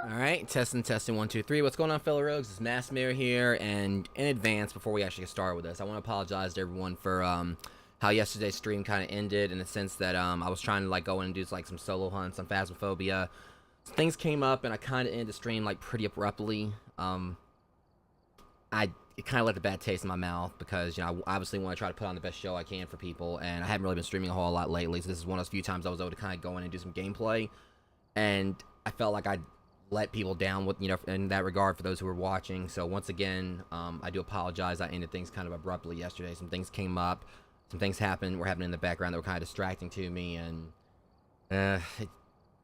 Alright, testing, 1, 2, 3. What's going on, fellow rogues? It's Massmere here, and in advance, before we actually get started with this, I want to apologize to everyone for how yesterday's stream kind of ended, in the sense that I was trying to like go in and do like some solo hunts on Phasmophobia. Things came up, and I kind of ended the stream like pretty abruptly. It kind of left a bad taste in my mouth, because I obviously want to try to put on the best show I can for people, and I haven't really been streaming a whole lot lately, so this is one of those few times I was able to kind of go in and do some gameplay, and I felt like I'd let people down with, in that regard, for those who were watching. So once again, I do apologize. I ended things kind of abruptly yesterday. Some things came up, some things were happening in the background that were kind of distracting to me, and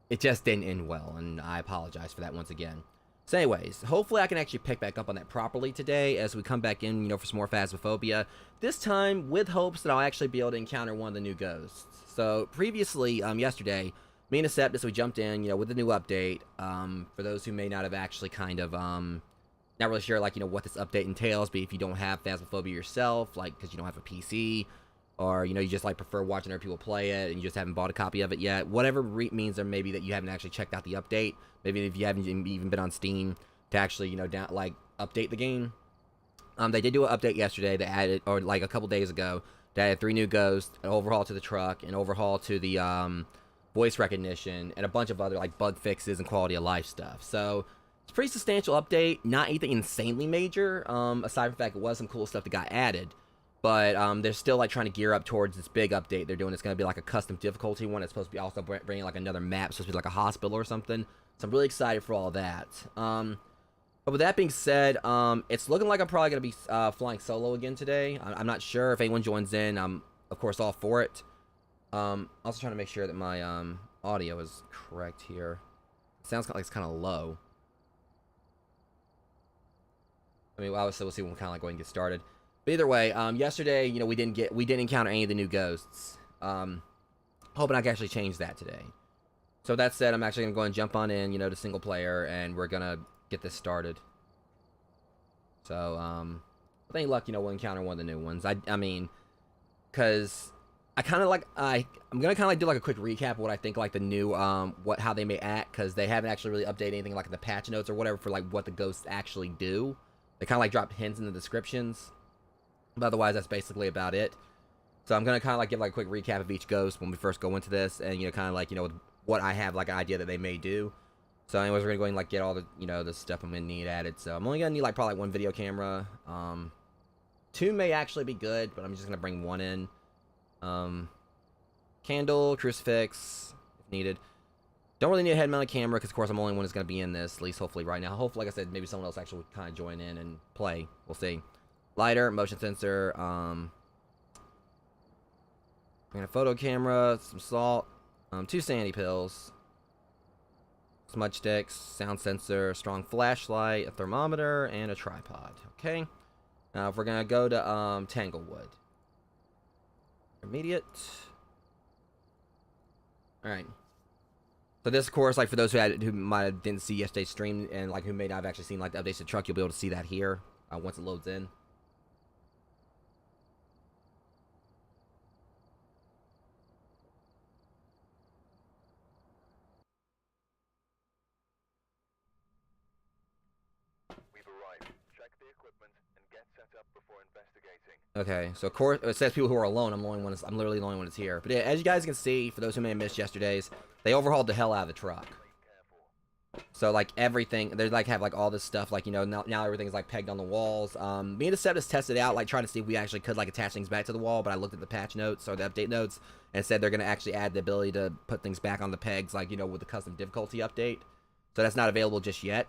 it just didn't end well, and I apologize for that once again. So anyways, hopefully I can actually pick back up on that properly today as we come back in, for some more Phasmophobia. This time with hopes that I'll actually be able to encounter one of the new ghosts. So previously, yesterday, me and Deseptus, we jumped in, with the new update. For those who may not have actually kind of, not really sure, like, what this update entails, but if you don't have Phasmophobia yourself, like, because you don't have a PC, or, you just, like, prefer watching other people play it, and you just haven't bought a copy of it yet, whatever means there maybe that you haven't actually checked out the update, maybe if you haven't even been on Steam to actually, update the game. They did do an update yesterday. They added, or, like, a couple days ago, they added 3 new ghosts, an overhaul to the truck, an overhaul to the, voice recognition, and a bunch of other like bug fixes and quality of life stuff. So it's a pretty substantial update, not anything insanely major, aside from the fact it was some cool stuff that got added, but they're still like trying to gear up towards this big update they're doing. It's going to be like a custom difficulty one. It's supposed to be also bringing like another map. It's supposed to be like a hospital or something, so I'm really excited for all that. But with that being said, it's looking like I'm probably going to be flying solo again today. I'm not sure if anyone joins in. I'm of course all for it. Also trying to make sure that my audio is correct here. It sounds like it's kind of low. I mean, obviously we'll see when we kind of like go ahead and get started. But either way, yesterday, we didn't encounter any of the new ghosts. Hoping I can actually change that today. So that said, I'm actually gonna go and jump on in, to single player, and we're gonna get this started. So, with any luck, we'll encounter one of the new ones. I mean, cause I'm gonna kind of like do like a quick recap of what I think like the new how they may act, because they haven't actually really updated anything like the patch notes or whatever for like what the ghosts actually do. They kind of like drop hints in the descriptions, but otherwise that's basically about it. So I'm gonna kind of like give like a quick recap of each ghost when we first go into this, and kind of like what I have like an idea that they may do. So anyways, we're gonna go ahead and like get all the the stuff I'm gonna need added. So I'm only gonna need like probably 1 video camera. 2 may actually be good, but I'm just gonna bring 1 in. Candle, crucifix, if needed. Don't really need a head-mounted camera, because of course I'm the only one that's going to be in this, at least hopefully right now. Hopefully, like I said, maybe someone else actually would kind of join in and play. We'll see. Lighter, motion sensor, and a photo camera, some salt, 2 sanity pills, smudge sticks, sound sensor, strong flashlight, a thermometer, and a tripod. Okay. Now if we're going to go to Tanglewood. Immediate. All right. So this, of course, like for those who might have didn't see yesterday's stream and like who may not have actually seen like the updates to the truck, you'll be able to see that here once it loads in. We've arrived. Check the equipment and get set up before investigating. Okay, so of course it says people who are alone. I'm literally the only one that's here. But yeah, as you guys can see, for those who may have missed yesterday's, they overhauled the hell out of the truck. So like everything, they like have like all this stuff, like, you know, now everything's like pegged on the walls. Me and Deseptus tested out, like trying to see if we actually could like attach things back to the wall, but I looked at the patch notes or the update notes and said they're gonna actually add the ability to put things back on the pegs, like, you know, with the custom difficulty update. So that's not available just yet,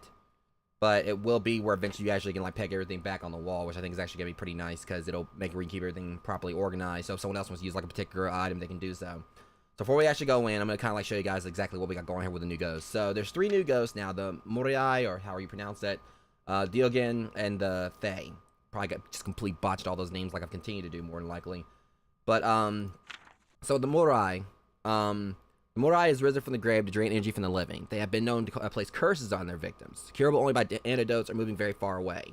but it will be where eventually you actually can like peg everything back on the wall, which I think is actually gonna be pretty nice because it'll make where you keep everything properly organized. So if someone else wants to use like a particular item, they can do so. So before we actually go in, I'm going to kind of like show you guys exactly what we got going here with the new ghosts. So there's 3 new ghosts now, the Morai, or however you pronounce it, Diogen, and the Thay. Probably got just complete botched all those names like I've continued to do more than likely. But, so the Morai, is risen from the grave to drain energy from the living. They have been known to place curses on their victims, curable only by antidotes or moving very far away.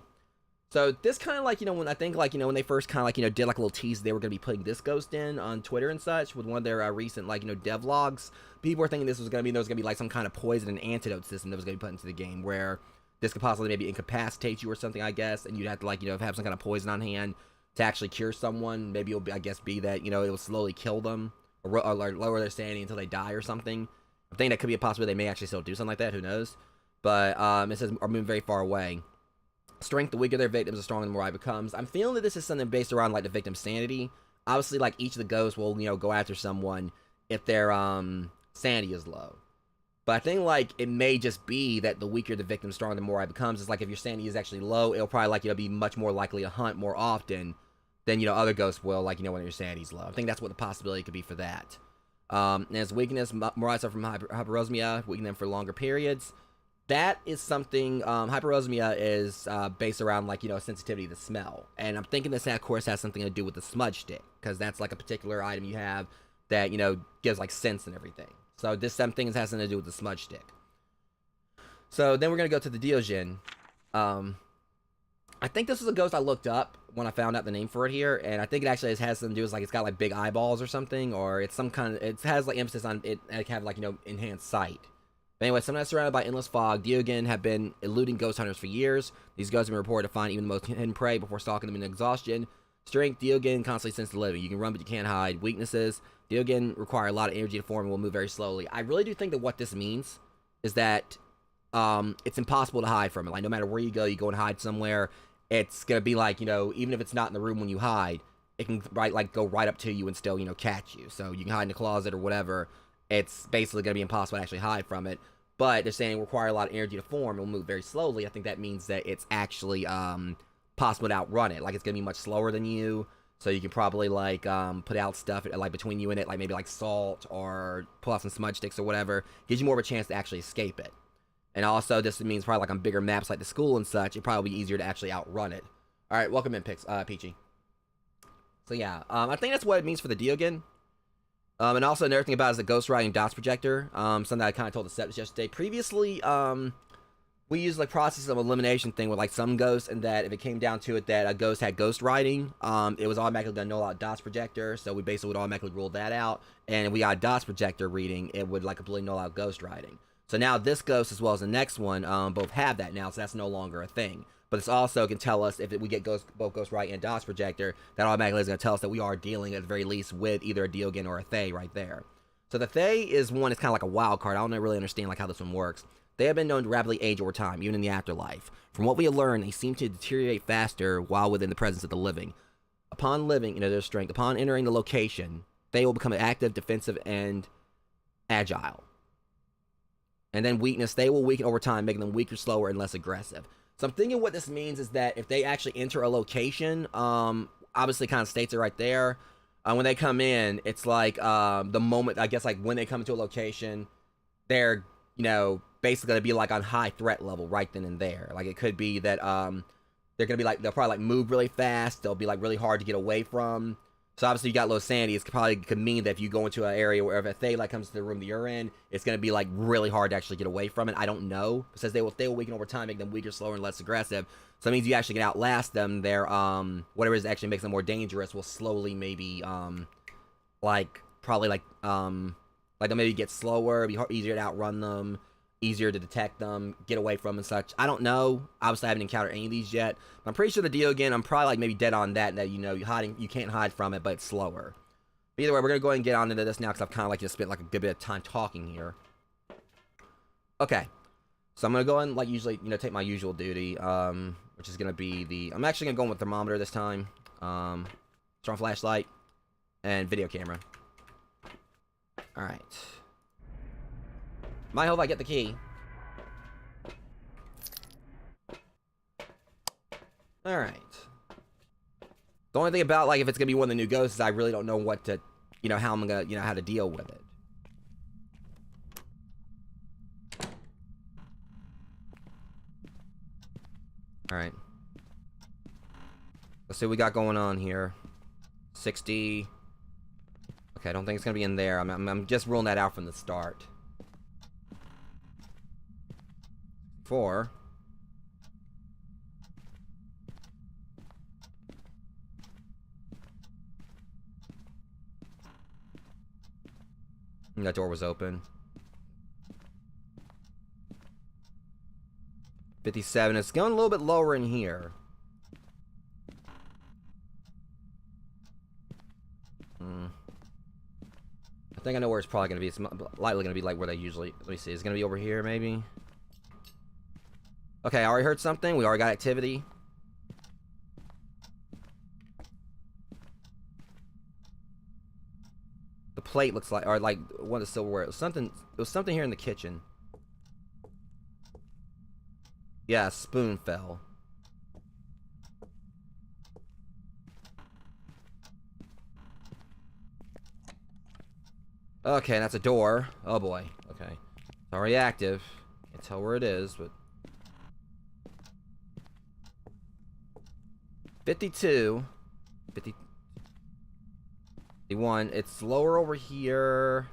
So this kind of like, you know, when I think like, you know, when they first kind of like, you know, did like a little tease, they were going to be putting this ghost in on Twitter and such with one of their recent like, you know, devlogs. People were thinking this was going to be, there was going to be like some kind of poison and antidote system that was going to be put into the game where this could possibly maybe incapacitate you or something, I guess. And you'd have to like, you know, have some kind of poison on hand to actually cure someone. Maybe it'll be, I guess, be that, you know, it will slowly kill them or lower their sanity until they die or something. I think that could be a possibility. They may actually still do something like that. Who knows? But it says are moving very far away. Strength, the weaker their victims, the stronger the Morai becomes. I'm feeling that this is something based around, like, the victim's sanity. Obviously, like, each of the ghosts will, you know, go after someone if their, sanity is low. But I think, like, it may just be that the weaker the victim, the stronger the Morai becomes. It's like, if your sanity is actually low, it'll probably, like, you know, be much more likely to hunt more often than, you know, other ghosts will, like, you know, when your sanity's low. I think that's what the possibility could be for that. And as weakness, Morai suffer from hyperosmia, weaken them for longer periods. That is something, hyperosmia is based around, like, you know, sensitivity to smell. And I'm thinking this, of course, has something to do with the smudge stick, because that's, like, a particular item you have that, you know, gives, like, scents and everything. So this something has something to do with the smudge stick. So then we're going to go to the Diogen. I think this was a ghost I looked up when I found out the name for it here, and I think it actually has something to do with, like, it's got, like, big eyeballs or something, or it's some kind of, it has, like, emphasis on it, like, have, like, you know, enhanced sight. But anyway, sometimes surrounded by endless fog, Diogen have been eluding ghost hunters for years. These ghosts have been reported to find even the most hidden prey before stalking them in exhaustion. Strength, Diogen constantly sense the living. You can run, but you can't hide. Weaknesses, Diogen require a lot of energy to form and will move very slowly. I really do think that what this means is that it's impossible to hide from it. Like, no matter where you go and hide somewhere, it's going to be like, you know, even if it's not in the room when you hide, it can, like, go right up to you and still, you know, catch you. So you can hide in the closet or whatever. It's basically going to be impossible to actually hide from it. But they're saying it requires a lot of energy to form. It will move very slowly. I think that means that it's actually possible to outrun it. Like, it's going to be much slower than you. So you can probably, like, put out stuff, like, between you and it. Like, maybe, like, salt or pull out some smudge sticks or whatever. Gives you more of a chance to actually escape it. And also, this means probably, like, on bigger maps like the school and such, it'd probably be easier to actually outrun it. Alright, welcome in, Peachy. So, yeah. I think that's what it means for the Diogen. And also another thing about it is the ghost riding dots projector. Something that I kind of told Deseptus yesterday. Previously, we used like process of elimination thing with like some ghosts, and that if it came down to it that a ghost had ghost riding, it was automatically going to null out dots projector. So we basically would automatically rule that out. And if we got a dots projector reading, it would like completely null out ghost riding. So now this ghost as well as the next one both have that now, so that's no longer a thing. But it's also can tell us if we get both Ghost Right and DOS Projector, that automatically is going to tell us that we are dealing at the very least with either a Diogen or a Thay right there. So the Thay is one that's kind of like a wild card. I don't really understand like how this one works. They have been known to rapidly age over time, even in the afterlife. From what we have learned, they seem to deteriorate faster while within the presence of the living. Upon living, their strength, upon entering the location, they will become active, defensive, and agile. And then weakness, they will weaken over time, making them weaker, slower, and less aggressive. So I'm thinking what this means is that if they actually enter a location, obviously kind of states it right there. When they come in, it's like the moment, I guess, like when they come into a location, they're, you know, basically going to be like on high threat level right then and there. Like it could be that they're going to be like, they'll probably like move really fast. They'll be like really hard to get away from. So obviously you got low sanity. It's probably could mean that if you go into an area where if a Thaylite comes to the room that you're in, it's going to be like really hard to actually get away from it. I don't know. It says they will weaken over time, make them weaker, slower, and less aggressive. So that means you actually can outlast them. Their whatever is actually makes them more dangerous will slowly maybe like probably like they'll maybe get slower, be easier to outrun them, easier to detect them, get away from and such. I don't know. Obviously, I haven't encountered any of these yet. But I'm pretty sure the deal again, I'm probably like maybe dead on that you know, you can't hide from it, but it's slower. But either way, we're going to go ahead and get on into this now because I've kind of like just spent like a good bit of time talking here. Okay. So I'm going to go and like usually, you know, take my usual duty, which is going to be the... I'm actually going to go in with thermometer this time. Strong flashlight and video camera. Alright. Might hope I get the key. Alright. The only thing about, like, if it's gonna be one of the new ghosts is I really don't know what to, you know, how I'm gonna, you know, how to deal with it. Alright. Let's see what we got going on here. 60. Okay, I don't think it's gonna be in there. I'm just ruling that out from the start. 4. That door was open. 57. It's going a little bit lower in here. I think I know where it's probably going to be. It's likely going to be like where they usually... Let me see. It's going to be over here, maybe? Okay, I already heard something. We already got activity. The plate looks like... Or like one of the silverware. It was something here in the kitchen. Yeah, a spoon fell. Okay, that's a door. Oh boy. Okay. It's already active. Can't tell where it is, but... 52. 51. It's lower over here.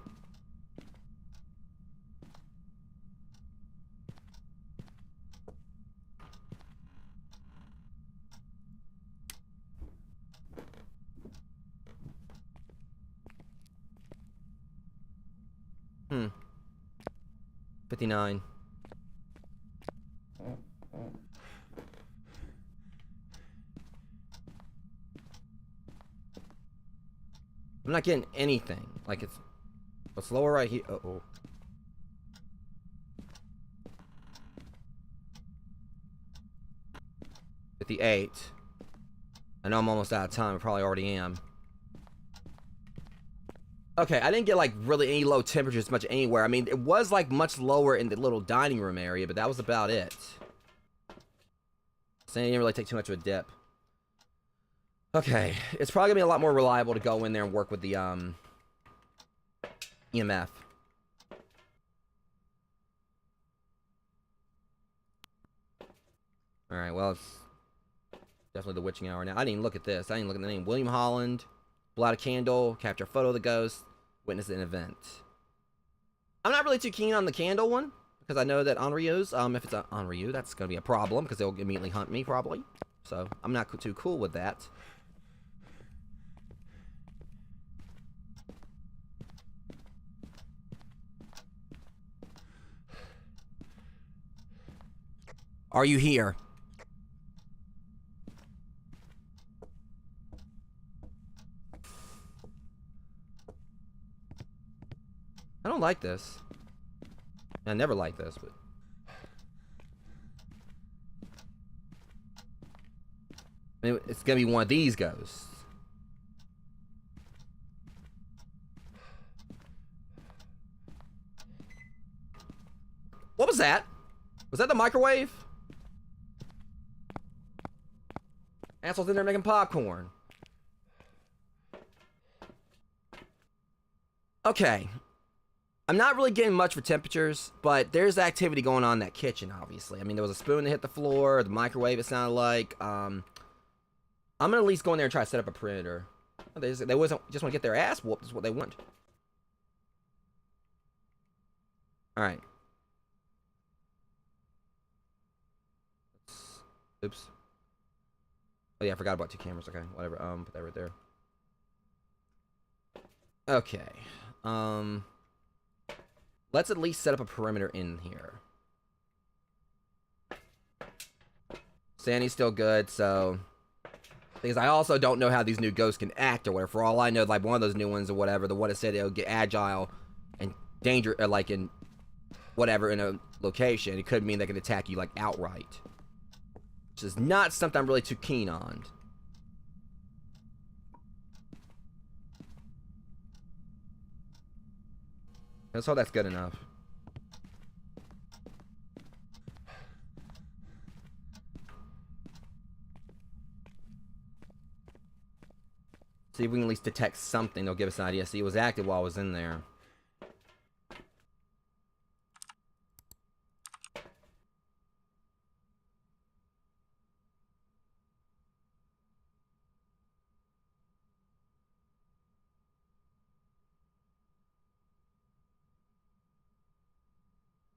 Hmm. 59. I'm not getting anything. Like it's lower right here. Uh-oh. $58. I know I'm almost out of time. I probably already am. Okay, I didn't get like really any low temperatures much anywhere. I mean, it was like much lower in the little dining room area, but that was about it. So I didn't really take too much of a dip. Okay, it's probably gonna be a lot more reliable to go in there and work with the EMF. Alright, well, it's definitely the witching hour now. I didn't even look at this. I didn't look at the name. William Holland. Blow out a candle. Capture a photo of the ghost. Witness an event. I'm not really too keen on the candle one. Because I know that Onryu's, if it's an Onryu, that's going to be a problem. Because they'll immediately hunt me, probably. So, I'm not too cool with that. Are you here? I don't like this. I never liked this, but... I mean, it's gonna be one of these ghosts. What was that? Was that the microwave? Asshole's in there making popcorn. Okay. I'm not really getting much for temperatures, but there's activity going on in that kitchen, obviously. I mean, there was a spoon that hit the floor, the microwave, it sounded like. I'm gonna at least go in there and try to set up a perimeter. They wasn't just want to get their ass whooped. Is what they want. All right. Oops. Oh yeah, I forgot about 2 cameras. Okay, whatever. Put that right there. Okay. Let's at least set up a perimeter in here. Sandy's still good, so... Because I also don't know how these new ghosts can act or whatever. For all I know, like one of those new ones or whatever, the one that said it'll get agile and danger, like in whatever, in a location, it could mean they can attack you like outright. Which is not something I'm really too keen on. Let's hope that's good enough. See if we can at least detect something. They'll give us an idea. See, it was active while I was in there.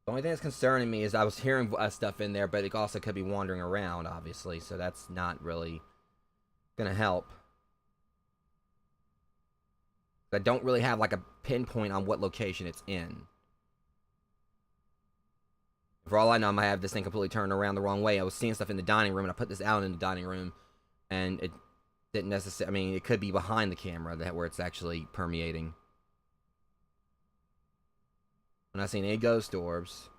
The only thing that's concerning me is I was hearing stuff in there, but it also could be wandering around, obviously. So that's not really going to help. I don't really have like a pinpoint on what location it's in. For all I know, I might have this thing completely turned around the wrong way. I was seeing stuff in the dining room, and I put this out in the dining room, and it didn't necessarily... I mean, it could be behind the camera where it's actually permeating. I'm not seeing any ghost orbs.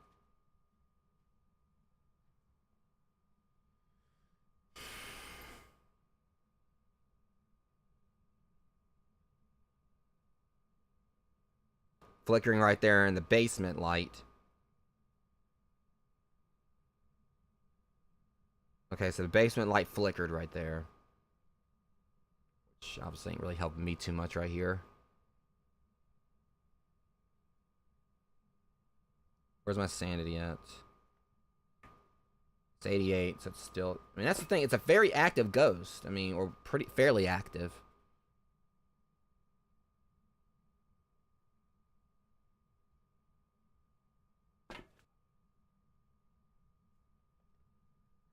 Flickering right there in the basement light. Okay, so the basement light flickered right there. Which obviously ain't really helping me too much right here. Where's my sanity at? It's 88, so it's still... I mean, that's the thing. It's a very active ghost. I mean, or fairly active.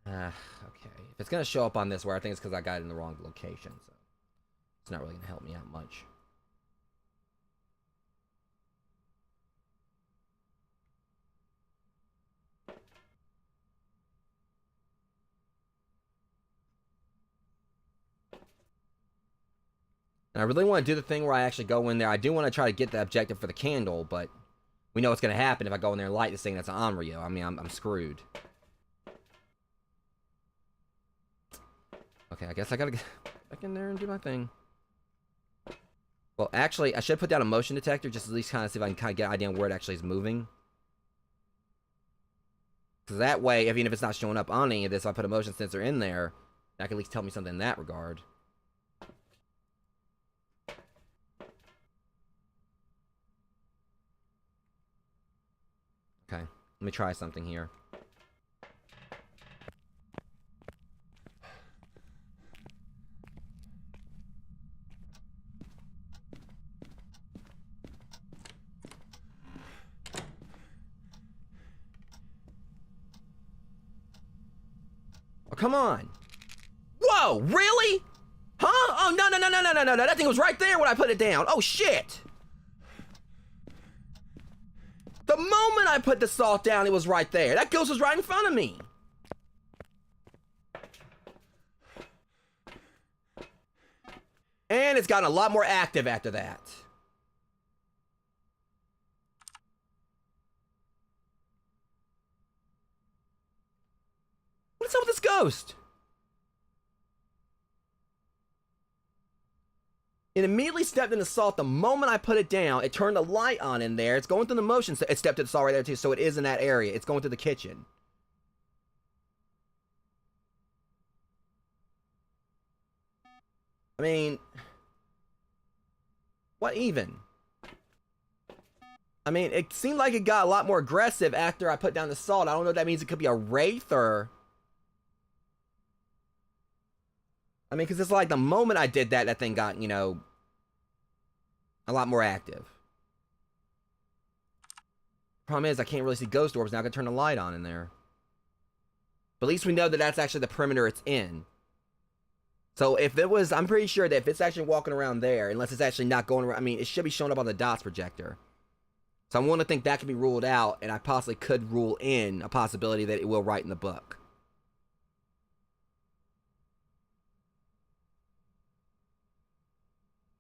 Okay. If it's going to show up on this, where I think it's because I got it in the wrong location, so it's not really going to help me out much. And I really want to do the thing where I actually go in there. I do want to try to get the objective for the candle, but we know what's going to happen if I go in there and light this thing that's an Onryo. I mean, I'm screwed. Okay, I guess I gotta get back in there and do my thing. Well, actually, I should put down a motion detector just at least kind of see if I can kind of get an idea on where it actually is moving. Because that way, even if it's not showing up on any of this, if I put a motion sensor in there, that can at least tell me something in that regard. Okay, let me try something here. Oh, come on. Whoa, really? Huh? Oh, no. That thing was right there when I put it down. Oh, shit. The moment I put the salt down, it was right there. That ghost was right in front of me. And it's gotten a lot more active after that. What's up with this ghost? It immediately stepped in the salt the moment I put it down. It turned the light on in there. It's going through the motion. So it stepped in the salt right there too. So it is in that area. It's going through the kitchen. I mean, what even? I mean, it seemed like it got a lot more aggressive after I put down the salt. I don't know if that means it could be a wraith or... I mean, because it's like the moment I did that, that thing got, you know, a lot more active. Problem is, I can't really see ghost orbs now. I can turn the light on in there. But at least we know that that's actually the perimeter it's in. So if it was, I'm pretty sure that if it's actually walking around there, unless it's actually not going around, I mean, it should be showing up on the dots projector. So I want to think that can be ruled out, and I possibly could rule in a possibility that it will write in the book.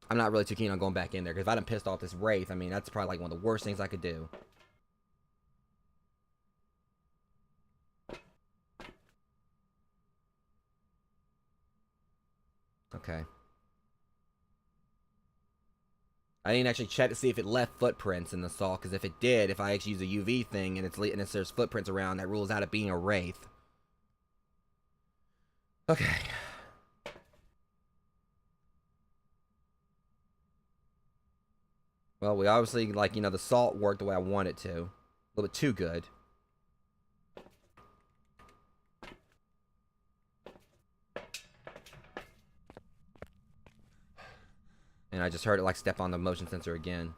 I'm not really too keen on going back in there, because if I done pissed off this Wraith, I mean, that's probably like one of the worst things I could do. Okay. I didn't actually check to see if it left footprints in the saw, because if it did, if I actually use a UV thing and there's footprints around, that rules out it being a Wraith. Okay. Well, we obviously, like, you know, the salt worked the way I want it to. A little bit too good. And I just heard it, like, step on the motion sensor again.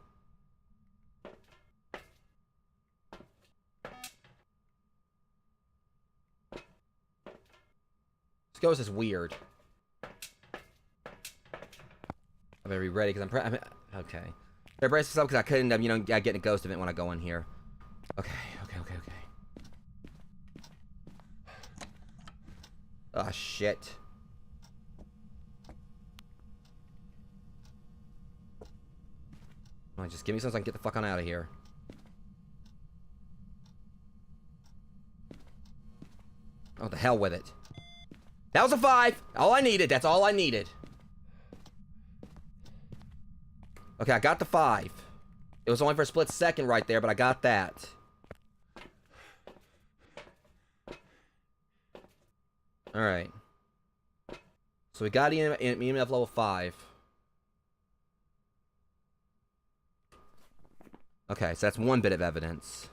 This ghost is weird. I better be ready, because okay. Better brace yourself, because I could end up, you know, getting a ghost event when I go in here. Okay. Oh, shit. Come on, just give me something so I can get the fuck on out of here. Oh, the hell with it. That was a 5! All I needed, that's all I needed. Okay, I got the 5. It was only for a split second right there, but I got that. Alright. So we got EMF level 5. Okay, so that's one bit of evidence.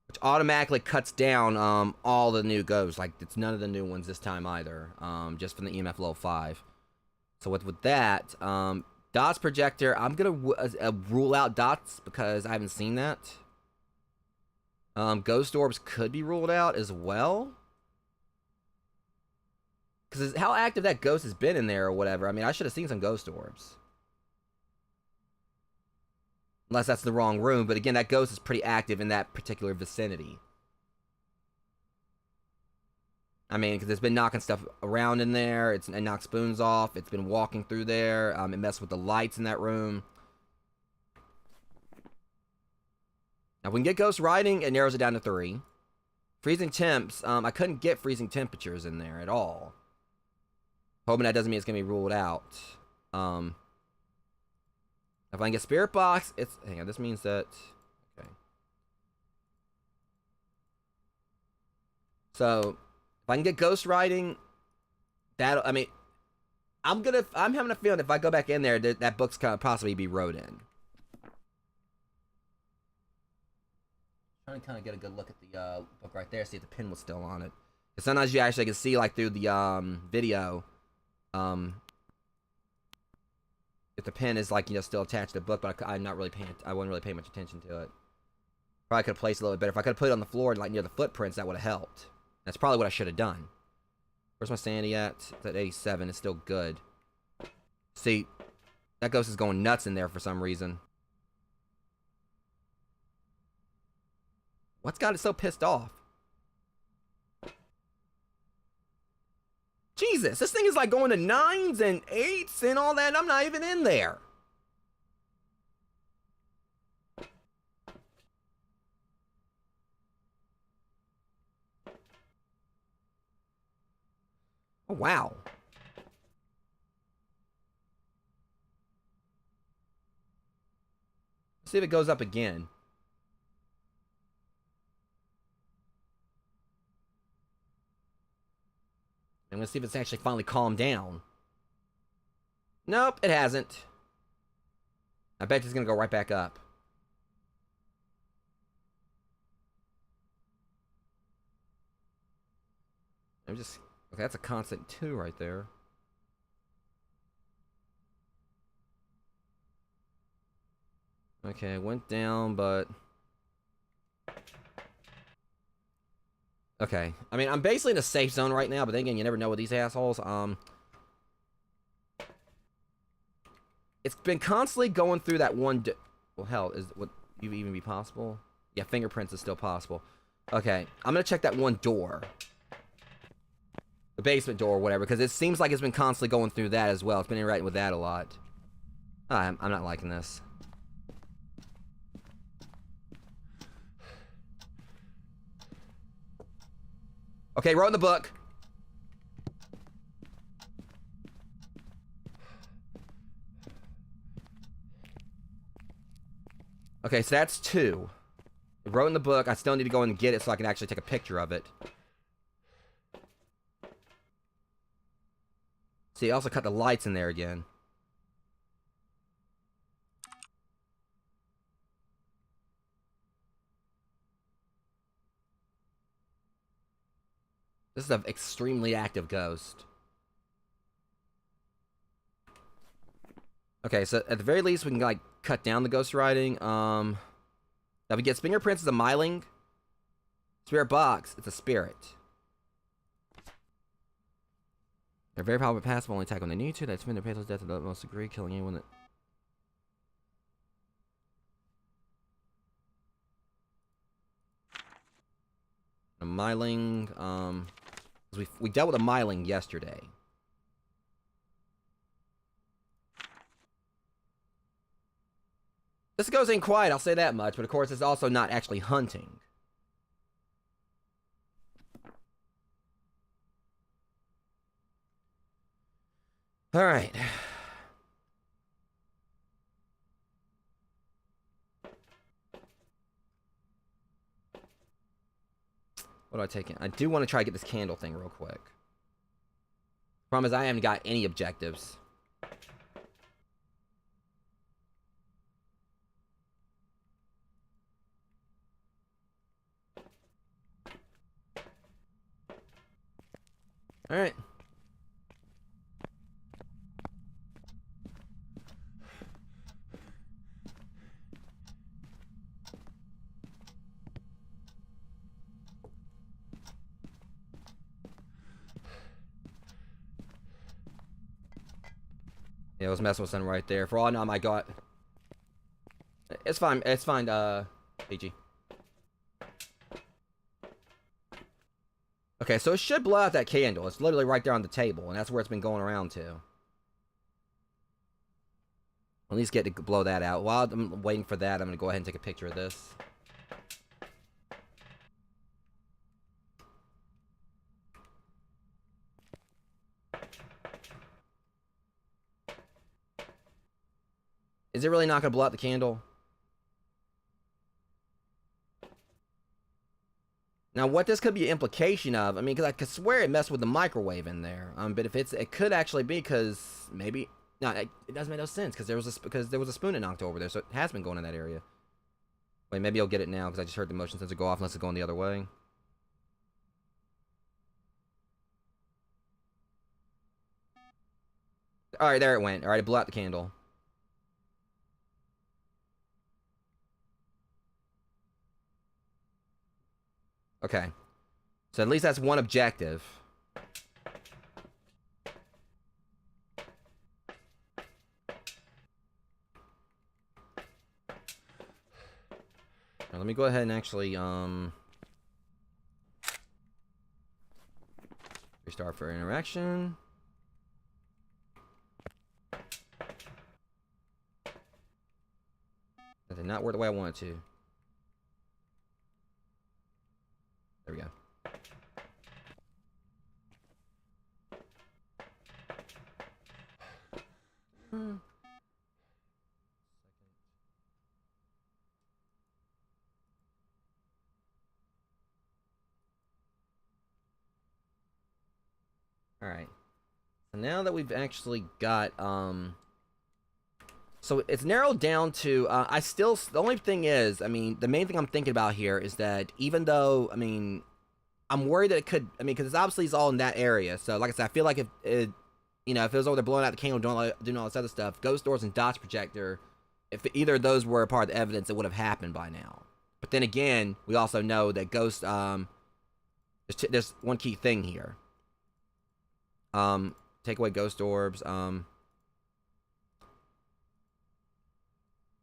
Which automatically cuts down all the new ghosts. Like, it's none of the new ones this time either. Just from the EMF level 5. So with that, dots projector, I'm going to rule out dots because I haven't seen that. Ghost orbs could be ruled out as well. Because how active that ghost has been in there or whatever. I mean, I should have seen some ghost orbs. Unless that's the wrong room. But again, that ghost is pretty active in that particular vicinity. I mean, because it's been knocking stuff around in there. It knocked spoons off. It's been walking through there. It messed with the lights in that room. Now, if we can get ghost riding, it narrows it down to 3. Freezing temps. I couldn't get freezing temperatures in there at all. Hoping that doesn't mean it's going to be ruled out. If I can get Spirit Box, it's... Hang on, this means that... Okay. So, if I can get Ghost Riding, that... I mean, I'm having a feeling if I go back in there, that book's going to possibly be wrote in. Trying to kind of get a good look at the book right there, see if the pin was still on it. Because sometimes you actually can see, like, through the video... if the pen is, like, you know, still attached to the book, but I wasn't really paying much attention to it. Probably could have placed it a little bit better. If I could have put it on the floor, like, near the footprints, that would have helped. That's probably what I should have done. Where's my sanity at? It's at 87. It's still good. See, that ghost is going nuts in there for some reason. What's got it so pissed off? Jesus, this thing is like going to 9s and 8s and all that, and I'm not even in there. Oh, wow. Let's see if it goes up again. I'm going to see if it's actually finally calmed down. Nope, it hasn't. I bet it's going to go right back up. I'm just... Okay, that's a constant 2 right there. Okay, it went down, but... Okay. I mean, I'm basically in a safe zone right now, but then again, you never know with these assholes. It's been constantly going through that one... Well, hell, would even be possible? Yeah, fingerprints is still possible. Okay, I'm gonna check that one door. The basement door or whatever, because it seems like it's been constantly going through that as well. It's been interacting with that a lot. I'm not liking this. Okay, wrote in the book. Okay, so that's 2. It wrote in the book. I still need to go in and get it so I can actually take a picture of it. See, I also cut the lights in there again. This is an extremely active ghost. Okay, so at the very least, we can, like, cut down the ghost writing. Now we get fingerprints as a myling. Spirit box, it's a spirit. They're very powerful, passive, only attack when they need to. That's defend their painless death to the utmost degree, killing anyone that... A myling, we dealt with a myling yesterday. This goes in quiet, I'll say that much, but of course it's also not actually hunting. Alright. What do I take in? I do want to try to get this candle thing real quick. Problem is I haven't got any objectives. Alright. Yeah, I was messing with something right there. For all I know, I might got... It's fine, PG. Okay, so it should blow out that candle. It's literally right there on the table, and that's where it's been going around to. At least get to blow that out. While I'm waiting for that, I'm going to go ahead and take a picture of this. Is it really not going to blow out the candle? Now, what this could be an implication of, I mean, because I could swear it messed with the microwave in there. But if it could actually be because maybe... No, it doesn't make no sense because there was a spoon that knocked over there, so it has been going in that area. Wait, maybe I'll get it now because I just heard the motion sensor go off unless it's going the other way. Alright, there it went. Alright, it blew out the candle. Okay. So at least that's one objective. Now, let me go ahead and actually, restart for interaction. That did not work the way I wanted to. There we go. Alright. So now that we've actually got, so it's narrowed down to, the only thing is, I mean, the main thing I'm thinking about here is that even though, I mean, I'm worried that it could. I mean, because it's obviously it's all in that area. So, like I said, I feel like if it, you know, if it was over there blowing out the candle, doing all this other stuff, ghost doors and dots projector, if either of those were a part of the evidence, it would have happened by now. But then again, we also know that ghost. There's one key thing here. Take away ghost orbs.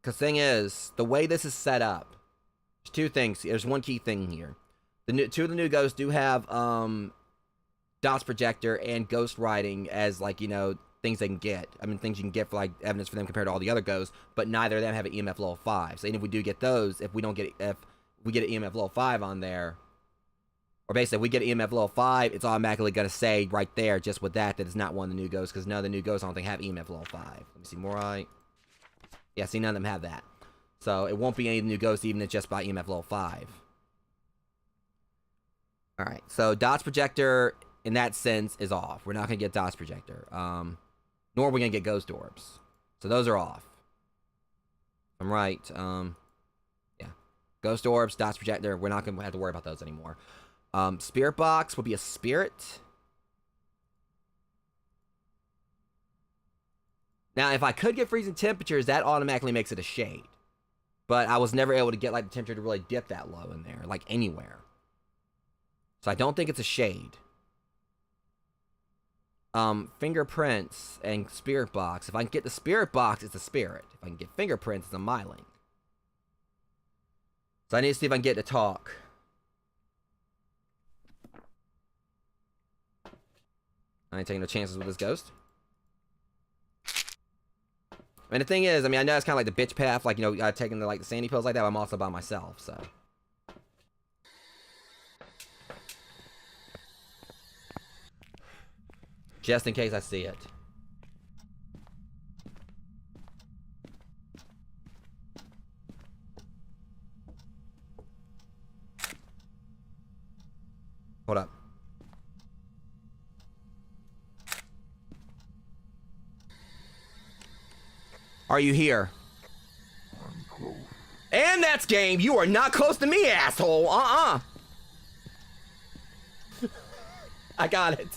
Because thing is, the way this is set up, there's two things. There's one key thing here. Two of the new ghosts do have dots projector and ghost writing as, like, you know, things they can get. I mean, things you can get for, like, evidence for them compared to all the other ghosts, but neither of them have an EMF level 5. So even if we do get those, if we get an EMF level 5 on there, or basically if we get an EMF level 5, it's automatically going to say right there, just with that it's not one of the new ghosts, because none of the new ghosts I don't think have EMF level 5. Let me see, Morai. Yeah, see, none of them have that. So it won't be any of the new ghosts, even if it's just by EMF level 5. Alright, so dots projector, in that sense, is off. We're not going to get dots projector. Nor are we going to get ghost orbs. So those are off. I'm right. Yeah. Ghost orbs, dots projector, we're not going to have to worry about those anymore. Spirit box will be a spirit. Now, if I could get freezing temperatures, that automatically makes it a shade. But I was never able to get, like, the temperature to really dip that low in there, like, anywhere. So I don't think it's a shade. Fingerprints and spirit box. If I can get the spirit box, it's a spirit. If I can get fingerprints, it's a myling. So I need to see if I can get it to talk. I ain't taking no chances with this ghost. And the thing is, I mean, I know it's kind of like the bitch path, like, you know, taking the, like, the sandy pills like that, but I'm also by myself, so. Just in case I see it. Hold up. Are you here? I'm close. And that's game. You are not close to me, asshole. I got it.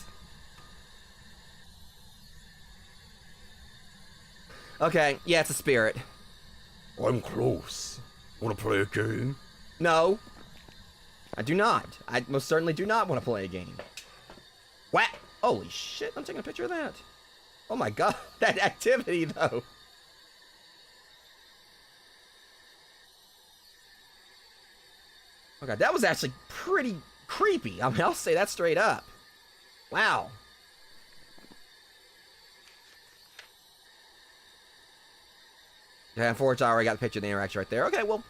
Okay, yeah, it's a spirit. I'm close. Wanna play a game? No. I do not. I most certainly do not want to play a game. What? Holy shit, I'm taking a picture of that. Oh my god, that activity, though. Okay, that was actually pretty creepy. I mean, I'll say that straight up. Wow. Yeah, unfortunately, I already got the picture of the interaction right there. Okay, well,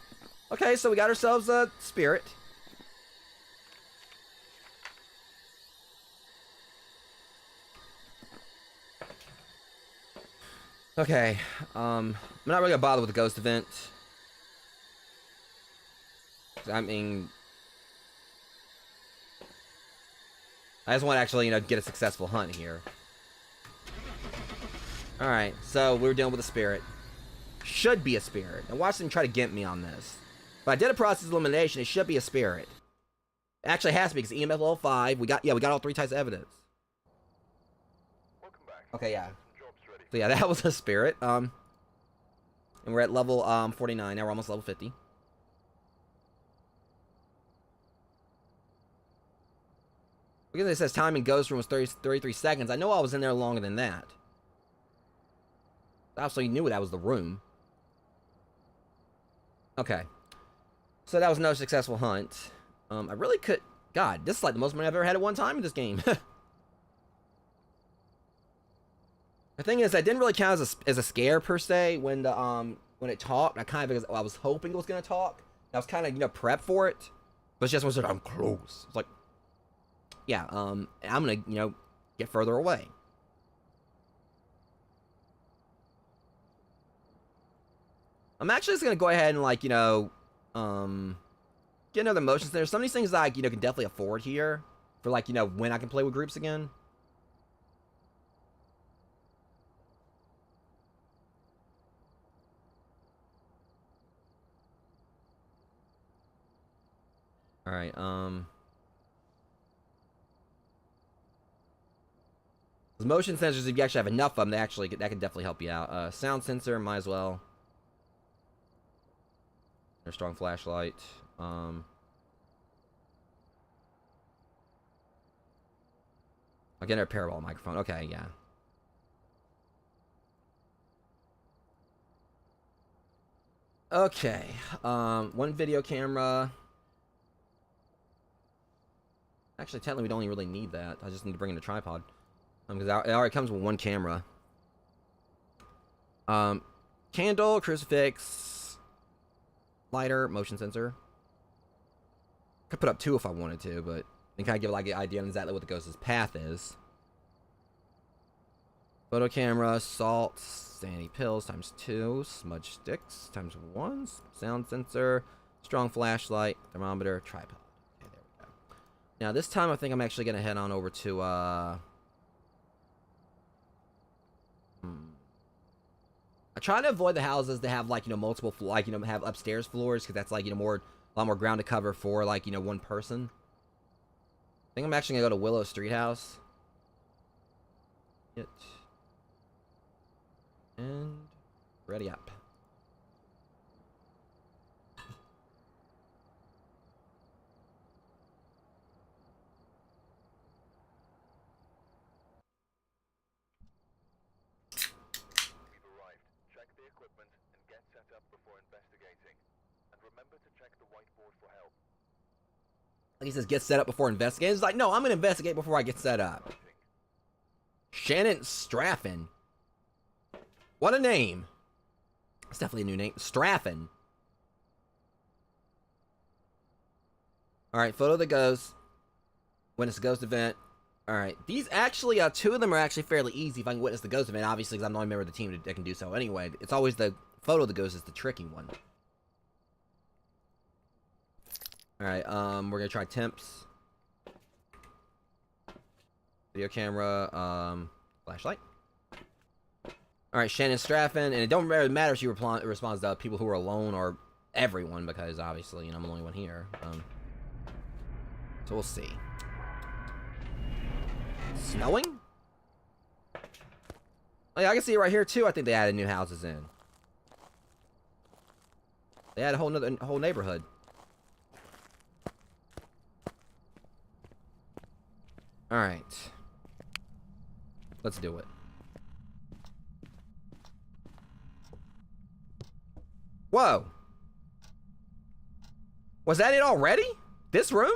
okay, so we got ourselves a spirit. Okay, I'm not really gonna bother with the ghost event. I mean, I just want to actually, you know, get a successful hunt here. Alright, so we're dealing with a spirit. Should be a spirit. And watch them try to get me on this. If I did a process elimination, it should be a spirit. It actually has to be, because EMF level 5, we got all 3 types of evidence. Welcome back. Okay, yeah. Some jobs ready. So yeah, that was a spirit. And we're at level 49, now we're almost level 50. Because it says time in ghost room was 33 seconds. I know I was in there longer than that. I absolutely knew that was the room. Okay. So that was no successful hunt. I really could... God, this is like the most money I've ever had at one time in this game. The thing is, I didn't really count as a scare, per se, when it talked. I kind of... I was hoping it was going to talk. I was kind of, you know, prepped for it. But it's just when it said, I'm close. It's like... Yeah, I'm going to, you know, get further away. I'm actually just going to go ahead and, like, you know, get another motion center. Some of these things, like, you know, can definitely afford here. For, like, you know, when I can play with groups again. Alright, The motion sensors, if you actually have enough of them, that can definitely help you out. Sound sensor, might as well. There's strong flashlight. I'll get a parabolic microphone. Okay, yeah. Okay. One video camera. Actually, technically, we don't even really need that. I just need to bring in a tripod. Because it already comes with one camera. Candle, crucifix, lighter, motion sensor. Could put up 2 if I wanted to, but then kind of give like an idea on exactly what the ghost's path is. Photo camera, salt, sanity pills times 2, smudge sticks times 1, sound sensor, strong flashlight, thermometer, tripod. Okay, there we go. Now this time I think I'm actually gonna head on over to I try to avoid the houses that have like, you know, multiple have upstairs floors, because that's like, you know, a lot more ground to cover for like, you know, one person. I think I'm actually gonna go to Willow Street House. And ready up. We've arrived. Check the equipment and get set up before investigating. And remember to check the whiteboard for help. He says get set up before investigating. It's like, no, I'm gonna investigate before I get set up. Shannon Straffen. What a name. It's definitely a new name. Straffen. Alright, photo of the ghost. Witness the ghost event. Alright, these actually, 2 of them are actually fairly easy if I can witness the ghost event, obviously, because I'm the only member of the team that can do so anyway. It's always the photo of the ghost is the tricky one. Alright, we're gonna try temps. Video camera, flashlight. Alright, Shannon Straffen, and it don't really matter if she responds to people who are alone or everyone, because obviously, you know, I'm the only one here. So we'll see. Snowing? Oh yeah, I can see it right here too. I think they added new houses in. They added a whole neighborhood. Alright. Let's do it. Whoa. Was that it already? This room?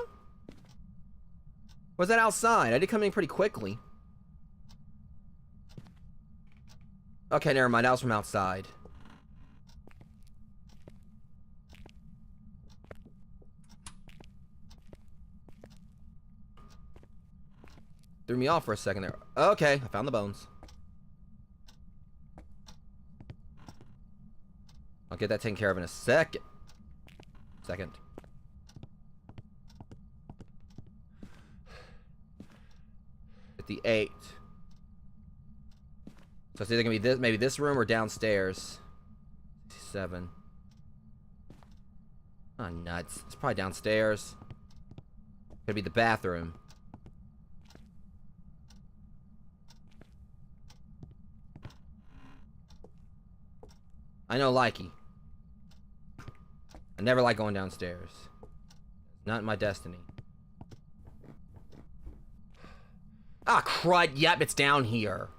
Was that outside? I did come in pretty quickly. Okay, never mind. That was from outside. Threw me off for a second there. Okay, I found the bones. I'll get that taken care of in a second. 58. So it's either gonna be this, maybe this room or downstairs. 7. Oh, nuts. It's probably downstairs. Could be the bathroom. I know, likey. I never like going downstairs. Not my destiny. Ah, crud. Yep, it's down here.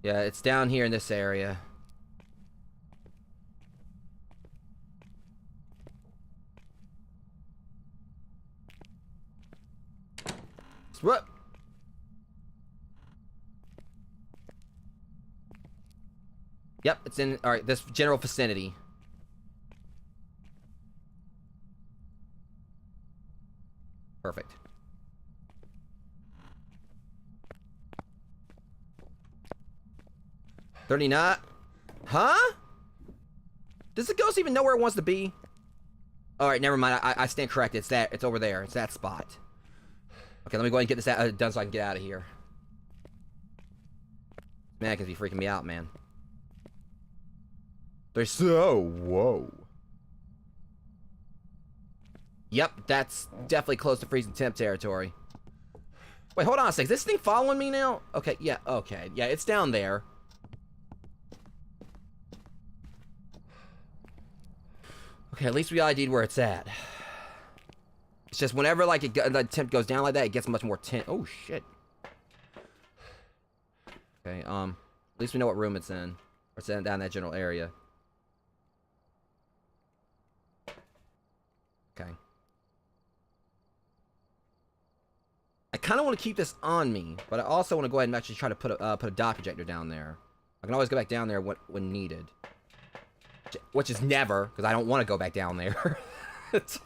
Yeah, it's down here in this area. What? Yep, it's in, alright, this general vicinity. Perfect. $39. Huh? Does the ghost even know where it wants to be? Alright, never mind. I stand corrected. It's over there. It's that spot. Okay, let me go ahead and get this done so I can get out of here. Man, can be freaking me out, man. They're so... Whoa. Yep, that's definitely close to freezing temp territory. Wait, hold on a sec. Is this thing following me now? Okay, yeah, okay. Yeah, it's down there. Okay, at least we ID'd where it's at. It's just whenever, like, the temp goes down like that, it gets much more tense. Oh, shit. Okay, at least we know what room it's in. Or it's in down that general area. Okay. I kind of want to keep this on me, but I also want to go ahead and actually try to put a dot projector down there. I can always go back down there when needed. Which is never, because I don't want to go back down there. It's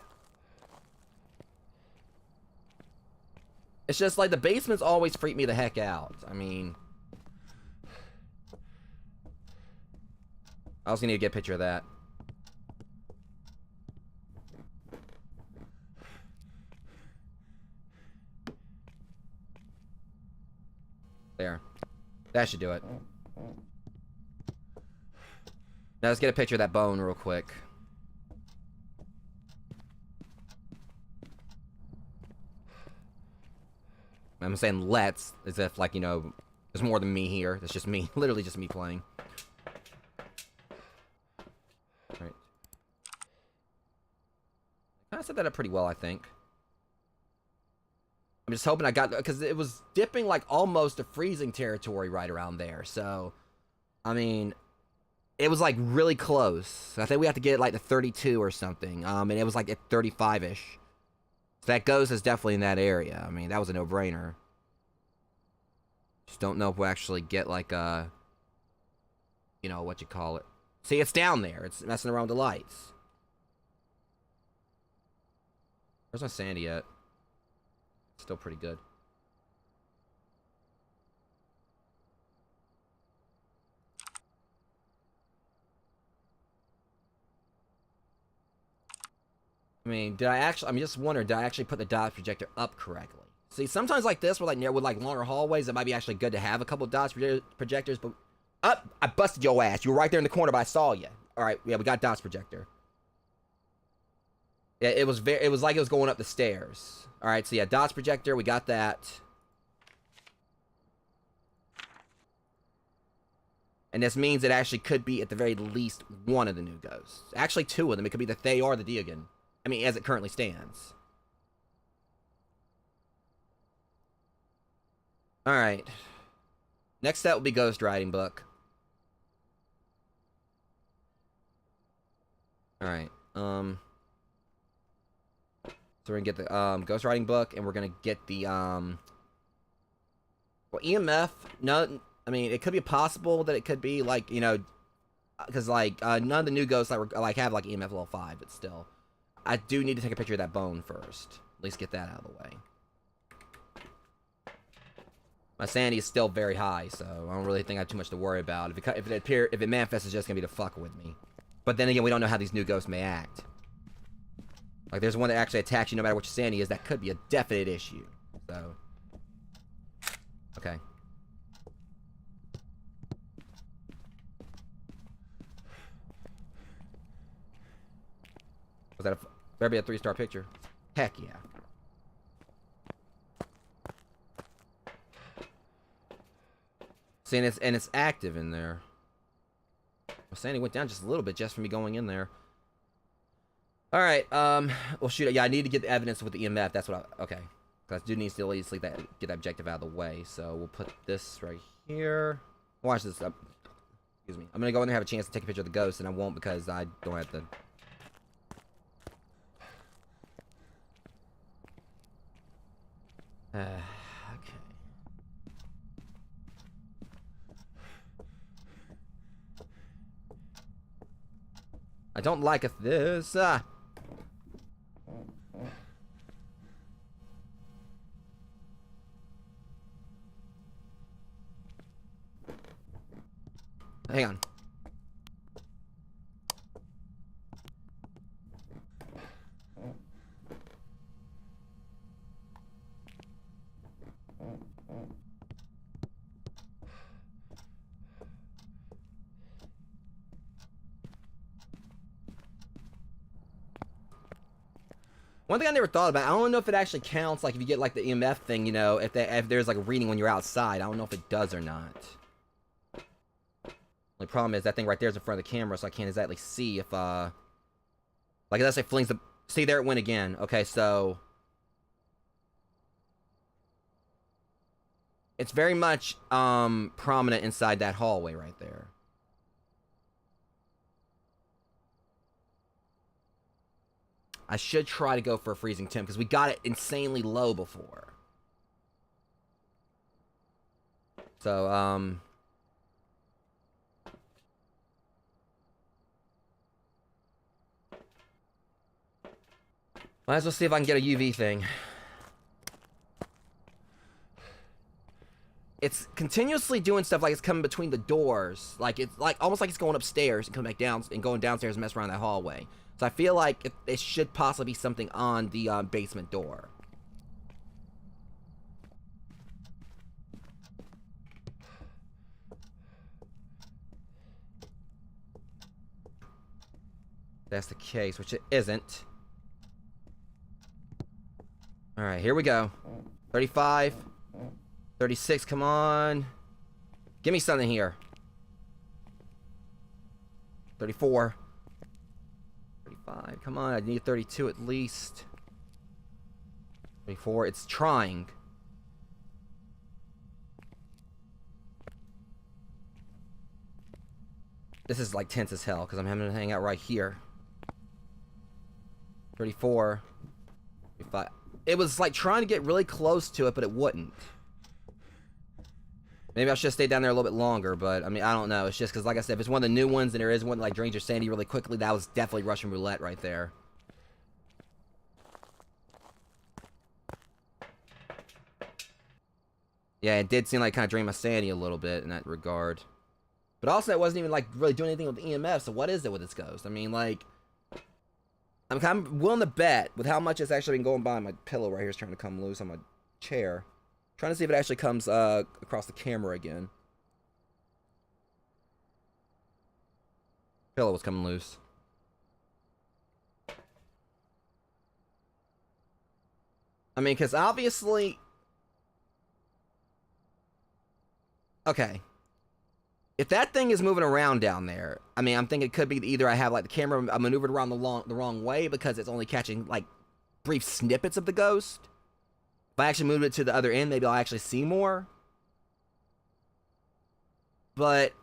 just like the basements always freak me the heck out. I mean... I also need to get a picture of that. There. That should do it. Now let's get a picture of that bone real quick. I'm saying let's, as if, like, you know, there's more than me here. It's just me. Literally just me playing. Alright. I set that up pretty well, I think. I'm just hoping I got... Because it was dipping, like, almost to freezing territory right around there. So, I mean... It was, like, really close. I think we have to get, like, to 32 or something. And it was, like, at 35-ish. So that ghost is definitely in that area. I mean, that was a no-brainer. Just don't know if we'll actually get, like, a... You know, what you call it. See, it's down there. It's messing around with the lights. Where's my sandy at? Still pretty good. I mean, did I actually... I'm just wondering, did I actually put the dot projector up correctly? See, sometimes like this, with like longer hallways, it might be actually good to have a couple of dots projectors, but... Up! I busted your ass. You were right there in the corner, but I saw you. Alright, yeah, we got dots projector. Yeah, it was like it was going up the stairs. Alright, so yeah, dots projector, we got that. And this means it actually could be, at the very least, one of the new ghosts. Actually, two of them. It could be the Thay or the Deogen. I mean, as it currently stands. Alright. Next up will be Ghost Writing Book. Alright, so we're gonna get the, Ghost Writing Book, and we're gonna get the, well, EMF, no, I mean, it could be possible that it could be, like, you know, because, like, none of the new ghosts, like, have, like, EMF level 5, but still. I do need to take a picture of that bone first. At least get that out of the way. My sanity is still very high, so I don't really think I have too much to worry about. If it manifests, it's just gonna be to fuck with me. But then again, we don't know how these new ghosts may act. Like, there's one that actually attacks you no matter what your sanity is. That could be a definite issue. So, okay. Was that better be a 3-star picture? Heck yeah. See, and it's active in there. Well, sanity went down just a little bit just from me going in there. Alright, well, shoot, yeah, I need to get the evidence with the EMF. That's what I, okay. Because I do need to at least get that objective out of the way. So we'll put this right here. Watch this up. Excuse me. I'm gonna go in there and have a chance to take a picture of the ghost, and I won't because I don't have to. Okay. I don't like this. Hang on. One thing I never thought about, I don't know if it actually counts, like if you get like the EMF thing, you know, if there's like a reading when you're outside. I don't know if it does or not. The problem is that thing right there is in front of the camera, so I can't exactly see if, like that's like flings the, see there it went again. Okay, so it's very much, prominent inside that hallway right there. I should try to go for a freezing temp, because we got it insanely low before. So, might as well see if I can get a UV thing. It's continuously doing stuff like it's coming between the doors. Like, it's like almost like it's going upstairs and coming back down and going downstairs and messing around that hallway. So I feel like it should possibly be something on the basement door. That's the case, which it isn't. Alright, here we go. 35. 36, come on. Give me something here. 34. 35, come on, I need 32 at least. 34, it's trying. This is like tense as hell, because I'm having to hang out right here. 34. 35. It was like trying to get really close to it, but it wouldn't. Maybe I should have stayed down there a little bit longer, but I mean, I don't know. It's just because, like I said, if it's one of the new ones and there is one that like drains your sanity really quickly, that was definitely Russian roulette right there. Yeah, it did seem like kind of drained my sanity a little bit in that regard. But also, it wasn't even like really doing anything with the EMF, so what is it with this ghost? I mean, like, I'm kind of willing to bet with how much it's actually been going by. My pillow right here is trying to come loose on my chair. Trying to see if it actually comes across the camera again. Pillow was coming loose. I mean, because obviously... Okay. If that thing is moving around down there, I mean, I'm thinking it could be either I have, like, the camera maneuvered around the wrong way because it's only catching, like, brief snippets of the ghost. If I actually move it to the other end, maybe I'll actually see more. But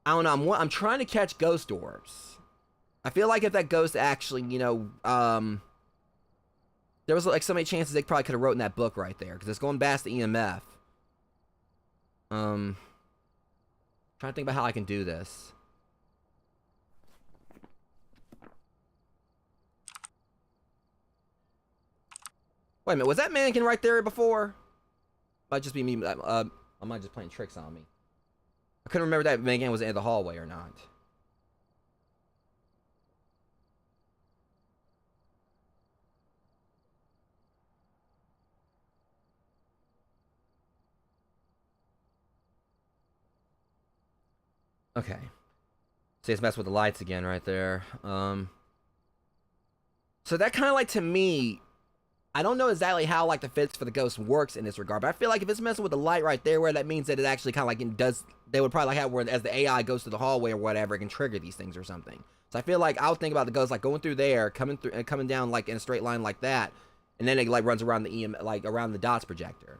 I don't know. I'm trying to catch ghost orbs. I feel like if that ghost actually, you know, there was like so many chances they probably could have wrote in that book right there because it's going past the EMF. Trying to think about how I can do this. Wait a minute, was that mannequin right there before? Might just be me. I might just playing tricks on me. I couldn't remember that mannequin was in the hallway or not. Okay. See, it's messing with the lights again right there. So that kind of like, to me, I don't know exactly how like the physics for the ghost works in this regard, but I feel like if it's messing with the light right there, where that means that it actually kind of like it does, they would probably like have where as the AI goes through the hallway or whatever, it can trigger these things or something. So I feel like I would think about the ghost like going through there, coming through and coming down like in a straight line like that, and then it like runs around the like around the dots projector.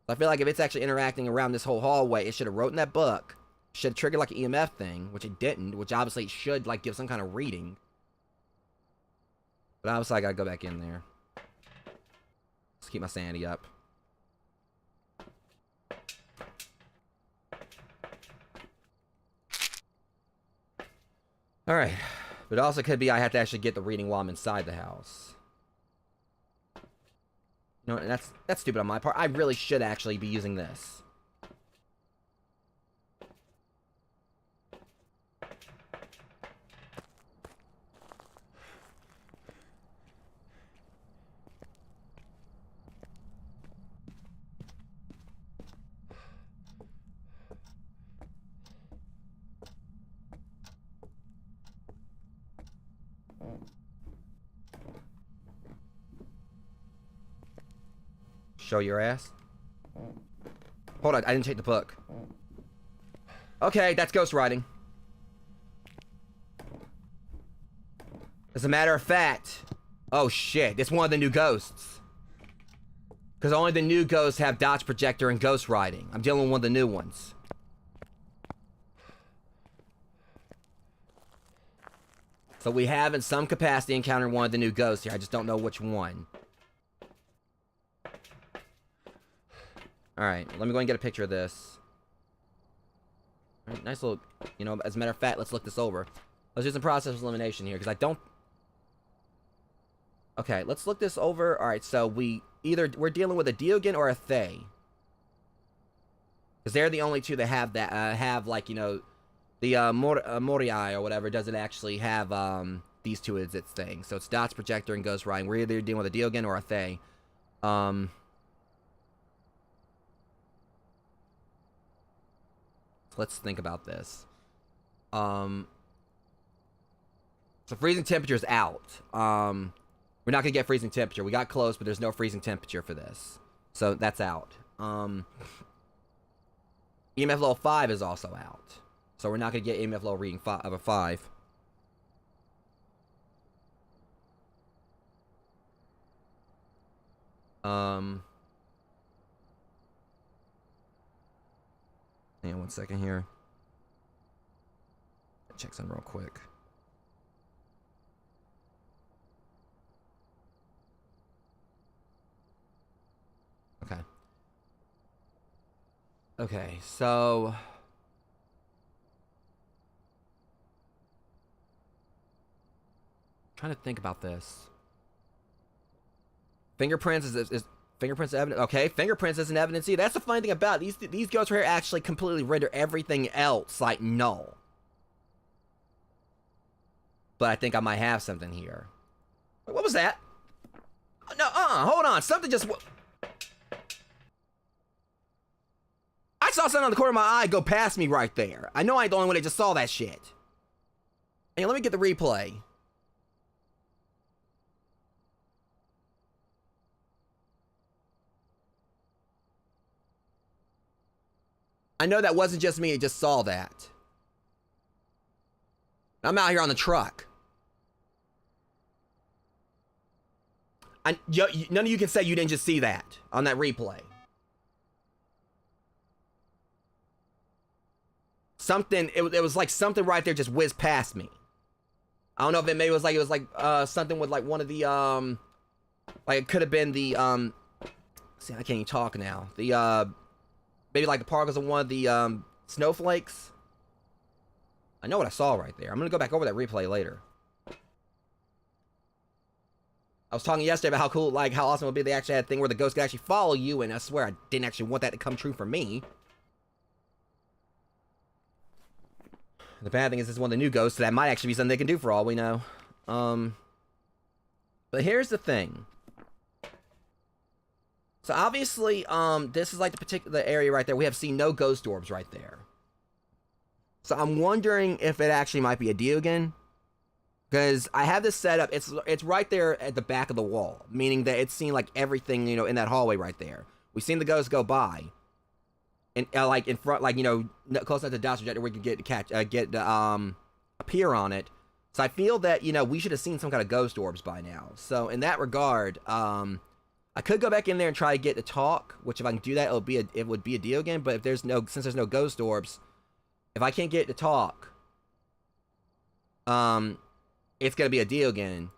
So I feel like if it's actually interacting around this whole hallway, it should have wrote in that book, should have triggered like an EMF thing, which it didn't, which obviously it should like give some kind of reading. But obviously I gotta go back in there. Let's keep my sanity up. Alright. But it also could be I have to actually get the reading while I'm inside the house. You know, that's stupid on my part. I really should actually be using this. Show your ass. Hold on, I didn't take the book. Okay, that's ghost writing. As a matter of fact... Oh shit, it's one of the new ghosts. Because only the new ghosts have dodge projector and ghost writing. I'm dealing with one of the new ones. So we have in some capacity encountered one of the new ghosts here. I just don't know which one. Alright, let me go and get a picture of this. All right, nice little, you know, as a matter of fact, let's look this over. Let's do some process of elimination here, because I don't... Okay, let's look this over. Alright, so we're dealing with a Diogen or a Thay. Because they're the only two that have that, have, like, you know, the, Moriai or whatever doesn't actually have, these two as its thing. So it's Dots, Projector, and Ghost Riding. We're either dealing with a Diogen or a Thay. Let's think about this. So freezing temperature is out. We're not gonna get freezing temperature. We got close, but there's no freezing temperature for this. So that's out. EMF level 5 is also out. So we're not gonna get EMF level reading of a 5. Hang on 1 second here. Check something real quick. Okay. Okay, so... trying to think about this. Fingerprints is fingerprints evidence. Okay, fingerprints isn't evidence either. That's the funny thing about it. These ghosts right here actually completely render everything else like null. But I think I might have something here. Wait, what was that? No, hold on. Something just... I saw something on the corner of my eye go past me right there. I know I ain't the only one that just saw that shit. Hey, let me get the replay. I know that wasn't just me, I just saw that. I'm out here on the truck. None of you can say you didn't just see that on that replay. Something, it was like something right there just whizzed past me. I don't know if it maybe was like something with like one of the, like it could have been the, see, I can't even talk now. The, maybe like the particles of one of the, snowflakes. I know what I saw right there. I'm gonna go back over that replay later. I was talking yesterday about how cool, like, how awesome it would be if they actually had a thing where the ghost could actually follow you, and I swear I didn't actually want that to come true for me. The bad thing is this is one of the new ghosts, so that might actually be something they can do for all we know. But here's the thing. So obviously, this is like the particular area right there. We have seen no ghost orbs right there. So I'm wondering if it actually might be a Diogen. Because I have this set up, it's right there at the back of the wall. Meaning that it's seen like everything, you know, in that hallway right there. We've seen the ghost go by. And like in front, like, you know, close enough to the dodge projector we can appear on it. So I feel that, you know, we should have seen some kind of ghost orbs by now. So in that regard, I could go back in there and try to get to talk, which if I can do that, it would be a Diogen. But if since there's no ghost orbs, if I can't get to talk, it's gonna be a Diogen.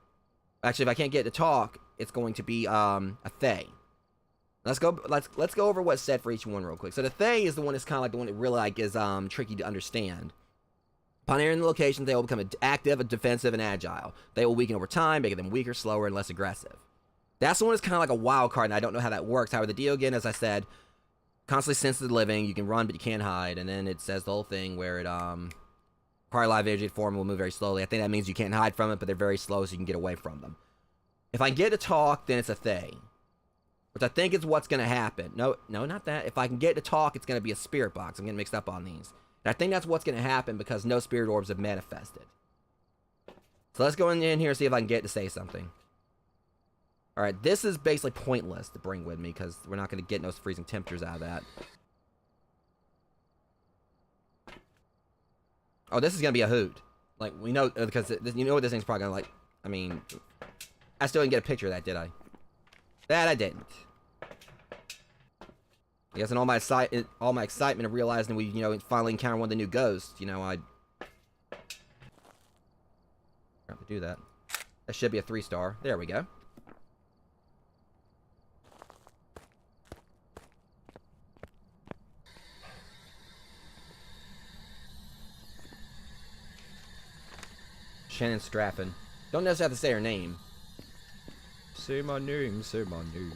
Actually, if I can't get to talk, it's going to be a Thay. Let's go over what's said for each one real quick. So the Thay is the one that's kind of like the one that really like is tricky to understand. Upon entering the location, they will become active, defensive, and agile. They will weaken over time, making them weaker, slower, and less aggressive. That's the one that's kind of like a wild card, and I don't know how that works. However, the Diogen, as I said, constantly senses the living. You can run, but you can't hide. And then it says the whole thing where it prior live energy form will move very slowly. I think that means you can't hide from it, but they're very slow, so you can get away from them. If I get to talk, then it's a Thay. Which I think is what's going to happen. No, not that. If I can get to talk, it's going to be a spirit box. I'm getting mixed up on these. And I think that's what's going to happen because no spirit orbs have manifested. So let's go in here and see if I can get to say something. Alright, this is basically pointless to bring with me because we're not going to get no freezing temperatures out of that. Oh, this is going to be a hoot. Like, we know, because you know what this thing's probably going to like. I mean, I still didn't get a picture of that, did I? That I didn't. I guess in all my excitement of realizing we, you know, finally encountered one of the new ghosts, you know, I have to do that. That should be a 3-star. There we go. Shannon Straffen. Don't necessarily have to say her name. Say my name, say my name.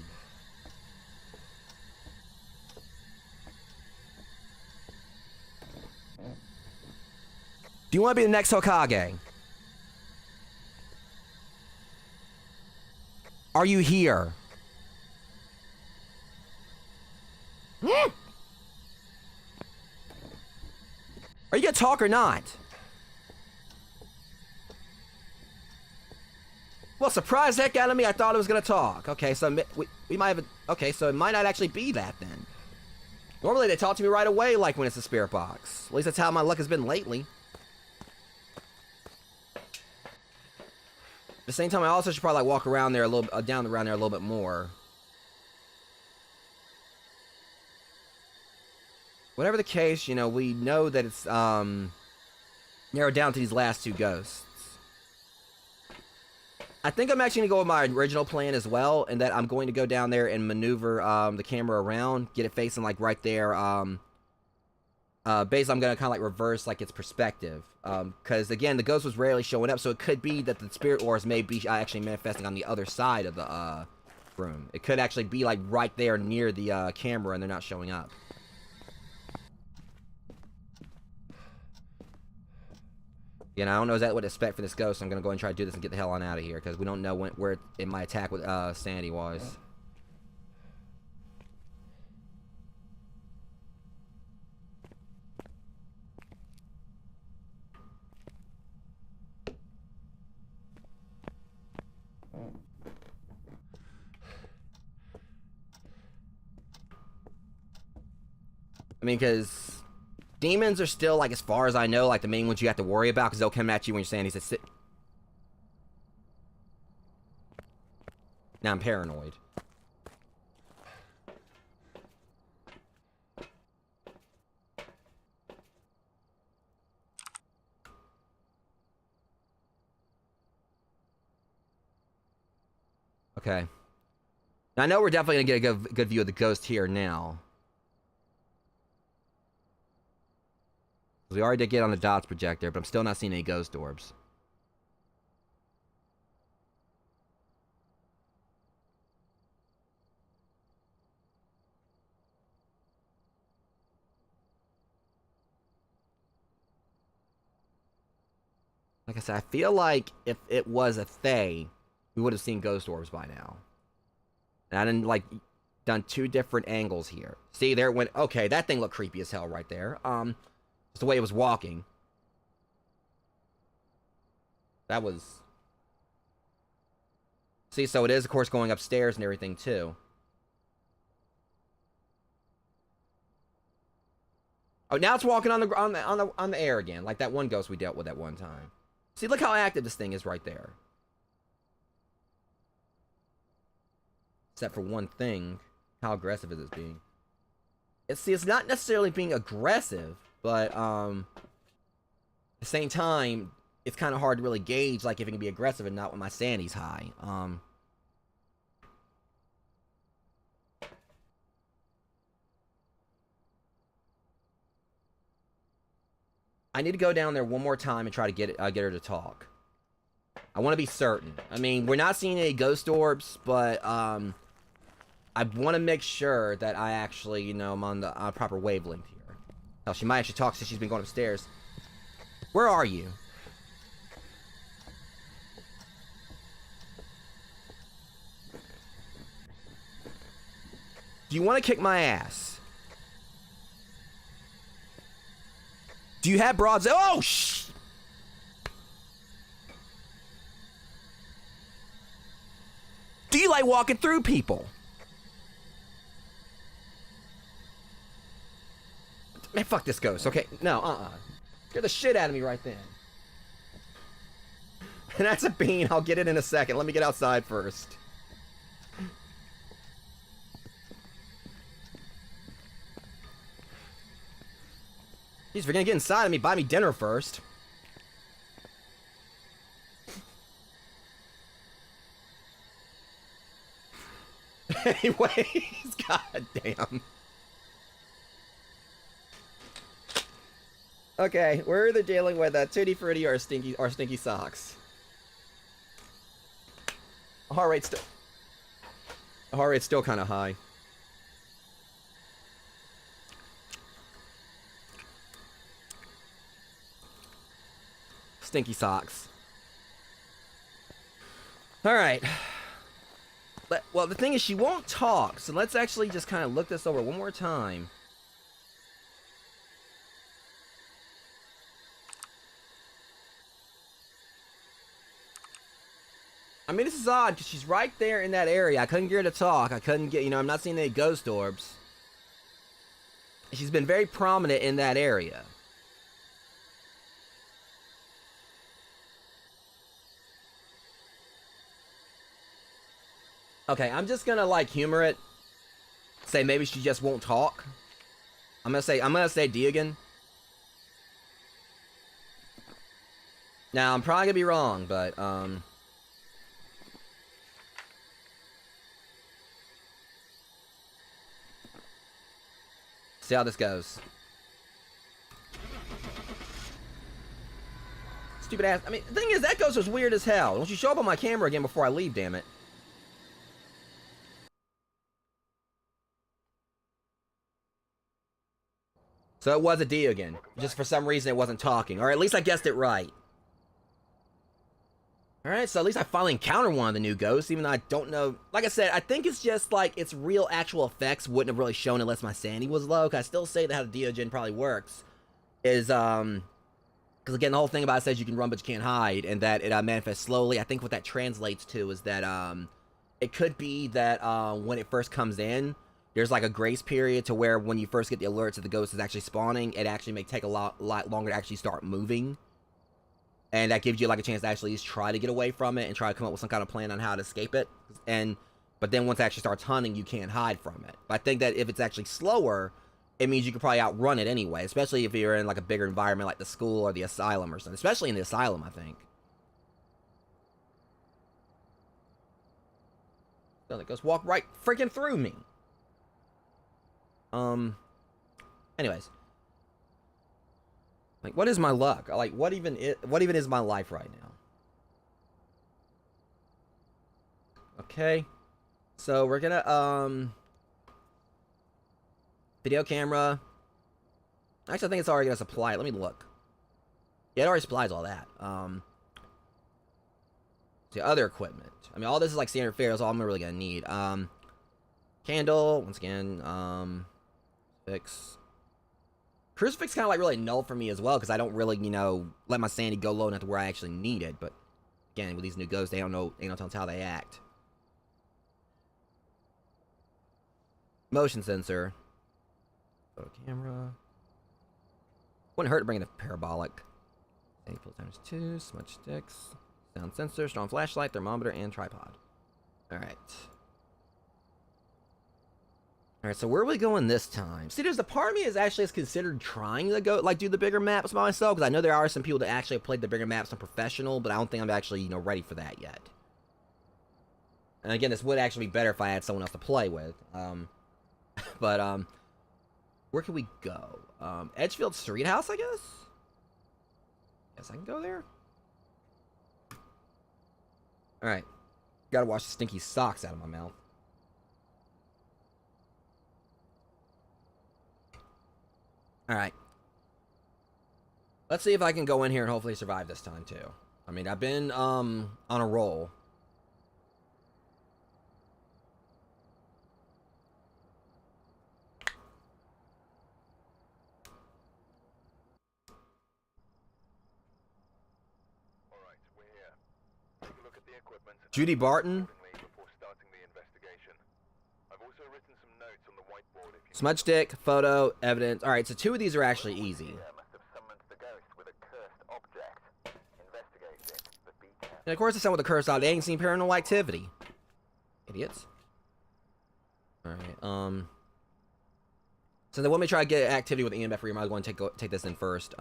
Do you want to be the next Hokage? Are you here? Are you gonna talk or not? Well, surprise the heck out of me. I thought it was gonna talk. Okay, so we might have okay, so it might not actually be that then. Normally they talk to me right away, like when it's a spirit box. At least that's how my luck has been lately. At the same time, I also should probably like walk around there a little, down around there a little bit more. Whatever the case, you know, we know that it's narrowed down to these last 2 ghosts. I think I'm actually going to go with my original plan as well, and that I'm going to go down there and maneuver the camera around, get it facing like right there. Basically, I'm going to kind of like reverse like its perspective. Because again, the ghost was rarely showing up, so it could be that the spirit orbs may be actually manifesting on the other side of the room. It could actually be like right there near the camera, and they're not showing up. You know, I don't know exactly what to expect for this ghost, so I'm going to go and try to do this and get the hell on out of here, because we don't know where it might attack with sanity-wise. I mean, because demons are still, like, as far as I know, like, the main ones you have to worry about, because they'll come at you when you're saying he's a sit. Now I'm paranoid. Okay. Now, I know we're definitely going to get a good view of the ghost here now. We already did get on the dots projector, but I'm still not seeing any ghost orbs. Like I said, I feel like if it was a Thay, we would have seen ghost orbs by now. And I didn't, like, done 2 different angles here. See, there it went. Okay, that thing looked creepy as hell right there. Just the way it was walking. That was... See, so it is, of course, going upstairs and everything, too. Oh, now it's walking on the air again, like that one ghost we dealt with at one time. See, look how active this thing is right there. Except for one thing, how aggressive is it being? See, it's not necessarily being aggressive, but at the same time, it's kind of hard to really gauge, like, if it can be aggressive and not when my sanity's high. I need to go down there one more time and try to get her to talk. I want to be certain. I mean, we're not seeing any ghost orbs, but I want to make sure that I actually, you know, I'm on the proper wavelength here. Hell, she might actually talk since she's been going upstairs. Where are you? Do you want to kick my ass? Do you have broads? Oh, shh! Do you like walking through people. Man, fuck this ghost. Okay, no, Get the shit out of me right then. And that's a bean. I'll get it in a second. Let me get outside first. Jeez, if you're gonna get inside of me, buy me dinner first. Anyways, goddamn. Okay, we're either dealing with a Tutti Frutti or stinky socks. Heart rate's still kind of high. Stinky socks. All right. Well, the thing is, she won't talk, so let's actually just kind of look this over one more time. I mean, this is odd, because she's right there in that area. I couldn't get her to talk. I couldn't get, I'm not seeing any ghost orbs. She's been very prominent in that area. Okay, I'm just gonna, like, humor it. Say maybe she just won't talk. I'm gonna say Deegan. Now, I'm probably gonna be wrong, but, see how this goes. Stupid ass. I mean, the thing is, that ghost was weird as hell. Don't you show up on my camera again before I leave, damn it. So it was a D again. Just for some reason it wasn't talking. Or at least I guessed it right. Alright, so at least I finally encountered one of the new ghosts, even though I don't know. Like I said, I think it's just like its real actual effects wouldn't have really shown unless my sanity was low. Cause I still say that how the Deogen probably works is, because again, the whole thing about it says you can run but you can't hide, and that it manifests slowly. I think what that translates to is that, it could be that, when it first comes in, there's like a grace period to where when you first get the alerts that the ghost is actually spawning, it actually may take a lot longer to actually start moving. And that gives you like a chance to actually just try to get away from it and try to come up with some kind of plan on how to escape it. But then once it actually starts hunting, you can't hide from it. But I think that if it's actually slower, it means you could probably outrun it anyway, especially if you're in like a bigger environment like the school or the asylum or something. Especially in the asylum, I think. So it goes walk right freaking through me. Anyways. Like, what is my luck? Like, what even is my life right now? Okay. So, we're gonna, video camera. Actually, I think it's already gonna supply it. Let me look. Yeah, it already supplies all that. The other equipment. I mean, all this is like standard fare. That's all I'm really gonna need. Candle, once again, fix. Crucifix kind of like really null for me as well, because I don't really, let my sanity go low enough to where I actually need it. But again, with these new ghosts, they don't tell us how they act. Motion sensor. Photo camera. Wouldn't hurt to bring in a parabolic. Sanity full times 2, smudge sticks, sound sensor, strong flashlight, thermometer, and tripod. Alright. Alright, so where are we going this time? See, there's a part of me is actually considered trying to go, like, do the bigger maps by myself, because I know there are some people that actually have played the bigger maps on professional, but I don't think I'm actually, ready for that yet. And again, this would actually be better if I had someone else to play with. But, where can we go? Edgefield Street House, I guess? Guess I can go there? Alright. Gotta wash the stinky socks out of my mouth. Alright. Let's see if I can go in here and hopefully survive this time, too. I mean, I've been, on a roll. Alright, we're here. Take a look at the equipment. Judy Barton? Before starting the written some notes on the whiteboard if you Smudge stick, photo, evidence. Alright, so 2 of these are actually easy. must have summoned the ghost with a cursed object. Investigate it, but be careful. And of course, it's someone with a curse out. They ain't seen paranormal activity. Idiots. Alright, so then when we try to get activity with EMF, we might want to take this in first.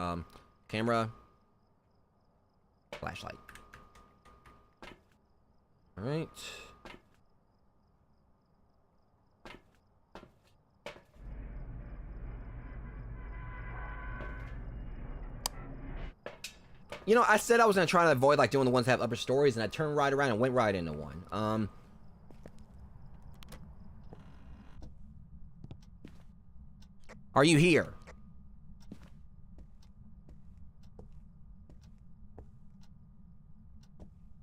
Camera. Flashlight. Alright. You know, I said I was going to try to avoid, like, doing the ones that have upper stories, and I turned right around and went right into one. Are you here?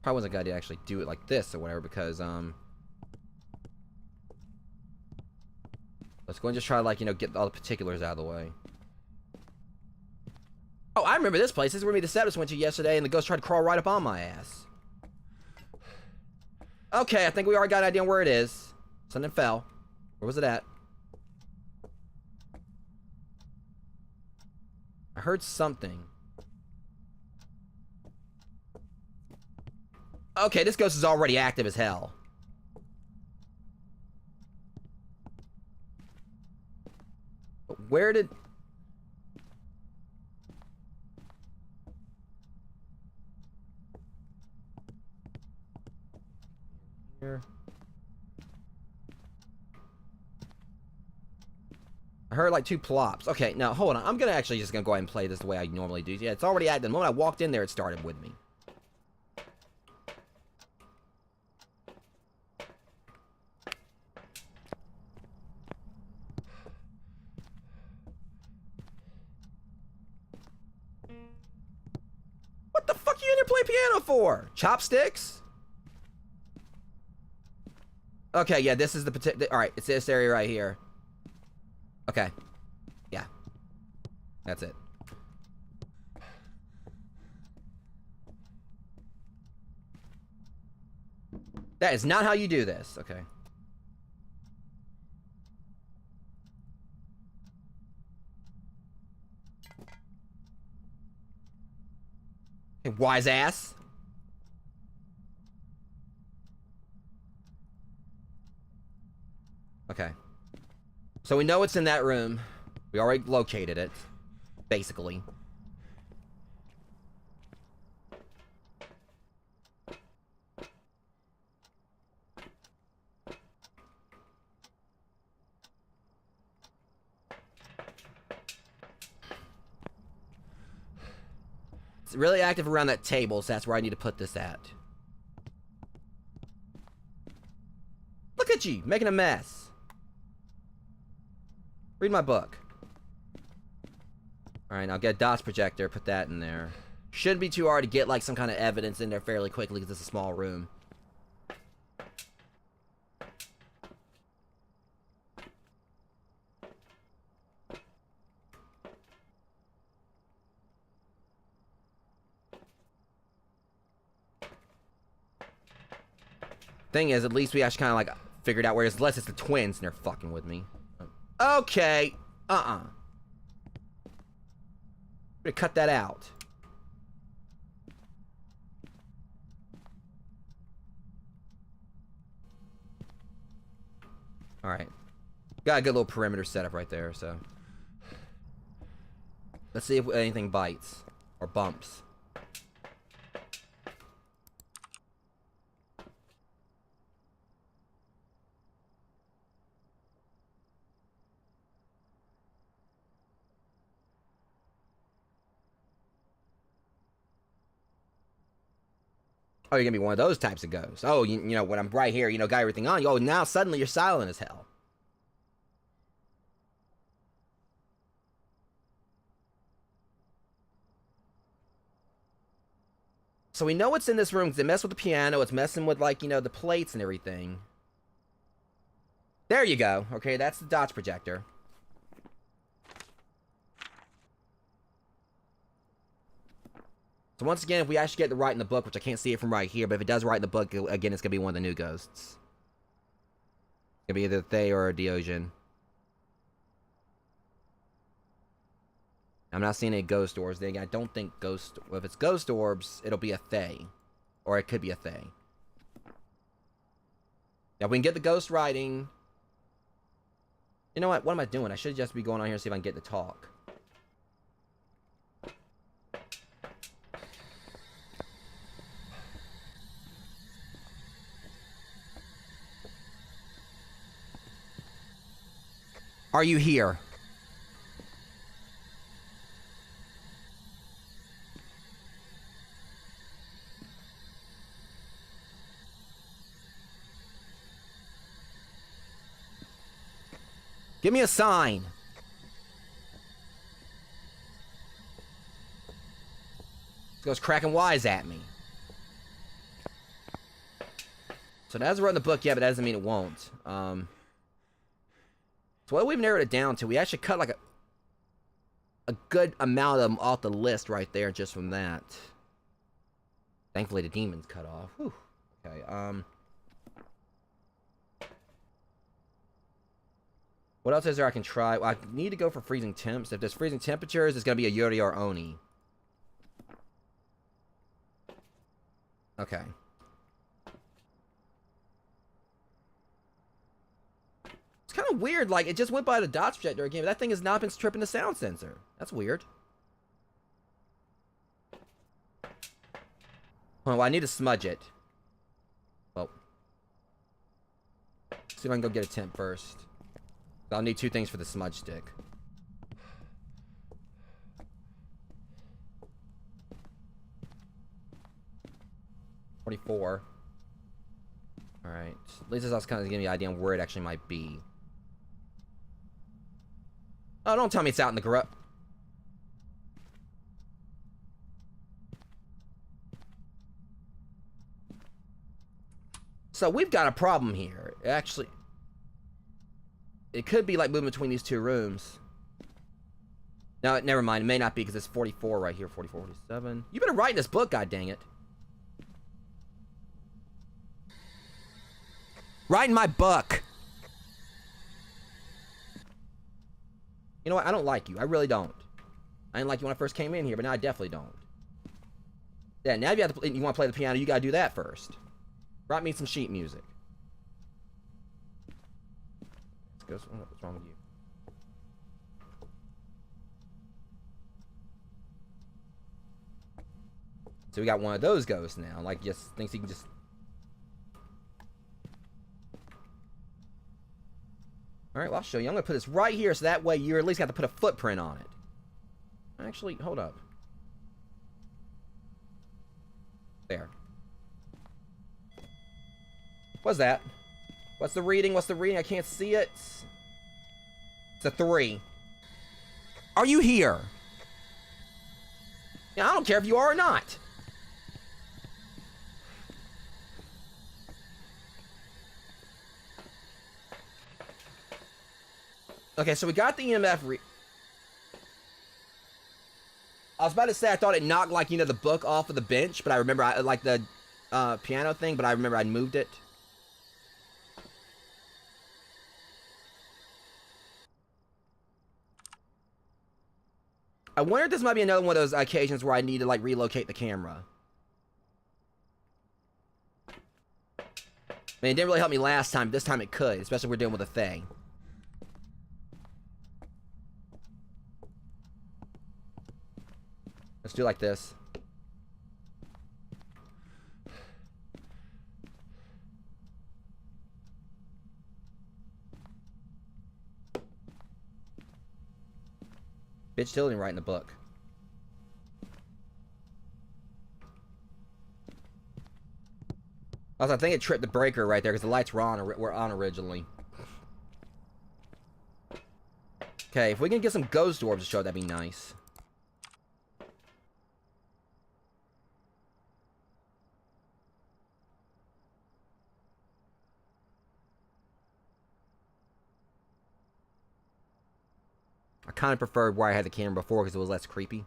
Probably wasn't a good idea to actually do it like this or whatever, because, let's go and just try to, like, you know, get all the particulars out of the way. Oh, I remember this place. This is where me the Deseptus went to yesterday, and the ghost tried to crawl right up on my ass. Okay, I think we already got an idea on where it is. Something fell. Where was it at? I heard something. Okay, this ghost is already active as hell. But where did... Here. I heard like 2 plops. Okay, now hold on. I'm gonna actually just gonna go ahead and play this the way I normally do. Yeah, it's already active. The moment I walked in there, it started with me. What the fuck are you in there playing piano for? Chopsticks? Okay, yeah, this is the particular... Alright, it's this area right here. Okay. Yeah. That's it. That is not how you do this. Okay. Hey, wise ass. Okay. So we know it's in that room. We already located it. Basically. It's really active around that table, so that's where I need to put this at. Look at you, making a mess. Read my book. Alright, now get a DOTS projector, put that in there. Shouldn't be too hard to get like some kind of evidence in there fairly quickly because it's a small room. Thing is, at least we actually kind of like figured out where it's, unless it's the twins and they're fucking with me. Okay. Gonna cut that out. Alright. Got a good little perimeter setup right there, so. Let's see if anything bites. Or bumps. Oh, you're gonna be one of those types of ghosts. Oh, you know, when I'm right here, you know, got everything on you. Oh, now suddenly you're silent as hell. So we know what's in this room because it messed with the piano. It's messing with, like, you know, the plates and everything. There you go. Okay, that's the DOTS projector. So once again, if we actually get it right in the book, which I can't see it from right here, but if it does right in the book, again, it's going to be one of the new ghosts. Could be either Thay or a Diogen. I'm not seeing any ghost orbs. Then I don't think ghost... Well, if it's ghost orbs, it'll be a Thay. Or it could be a Thay. Now, we can get the ghost writing. You know what? What am I doing? I should just be going on here and see if I can get to talk. Are you here? Give me a sign. This goes cracking wise at me. So it hasn't written the book yet, but that doesn't mean it won't. So what we've narrowed it down to, we actually cut like a good amount of them off the list right there just from that. Thankfully the demon's cut off. Whew. Okay, what else is there I can try? Well, I need to go for freezing temps. If there's freezing temperatures, it's going to be a Yuri or Oni. Okay. It's kind of weird. Like, it just went by the dots projector again, but that thing has not been tripping the sound sensor. That's weird. Oh, well, I need to smudge it. Well. See if I can go get a temp first. I'll need 2 things for the smudge stick. $44. Alright. At least this also kind of giving me an idea on where it actually might be. Oh, don't tell me it's out in the garage. So we've got a problem here. Actually... It could be like moving between these 2 rooms. No, never mind. It may not be because it's 44 right here. 44, 47. You better write this book, god dang it. Write in my book. You know what? I don't like you. I really don't. I didn't like you when I first came in here, but now I definitely don't. Yeah, now you want to play the piano, you gotta do that first. Write me some sheet music. What's wrong with you? So we got one of those ghosts now. Like, just thinks he can just... Alright, well, I'll show you. I'm going to put this right here, so that way you at least got to put a footprint on it. Actually, hold up. There. What's that? What's the reading? What's the reading? I can't see it. It's a 3. Are you here? Yeah, I don't care if you are or not. Okay, so we got the EMF I was about to say I thought it knocked, like, you know, the book off of the bench, but I remember, like, the piano thing, but I remember I moved it. I wonder if this might be another one of those occasions where I need to, like, relocate the camera. I mean, it didn't really help me last time, but this time it could, especially if we're dealing with a thing. Let's do it like this. Bitch still didn't write in the book. Also, I think it tripped the breaker right there because the lights were on originally. Okay, if we can get some ghost orbs to show, that'd be nice. I kind of preferred where I had the camera before because it was less creepy.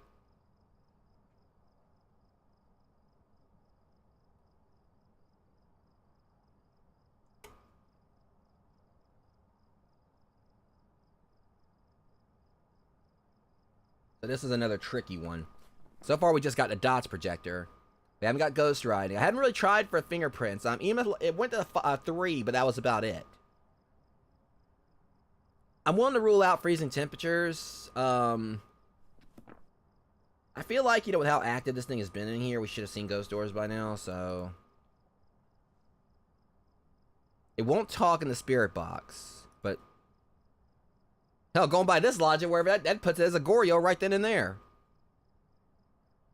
So this is another tricky one. So far, we just got the dots projector. We haven't got ghost riding. I haven't really tried for fingerprints. EMF, it went to 3, but that was about it. I'm willing to rule out freezing temperatures. I feel like, you know, with how active this thing has been in here, we should have seen ghost doors by now, so... It won't talk in the spirit box, but... Hell, going by this logic, wherever that puts it as a Goryo right then and there.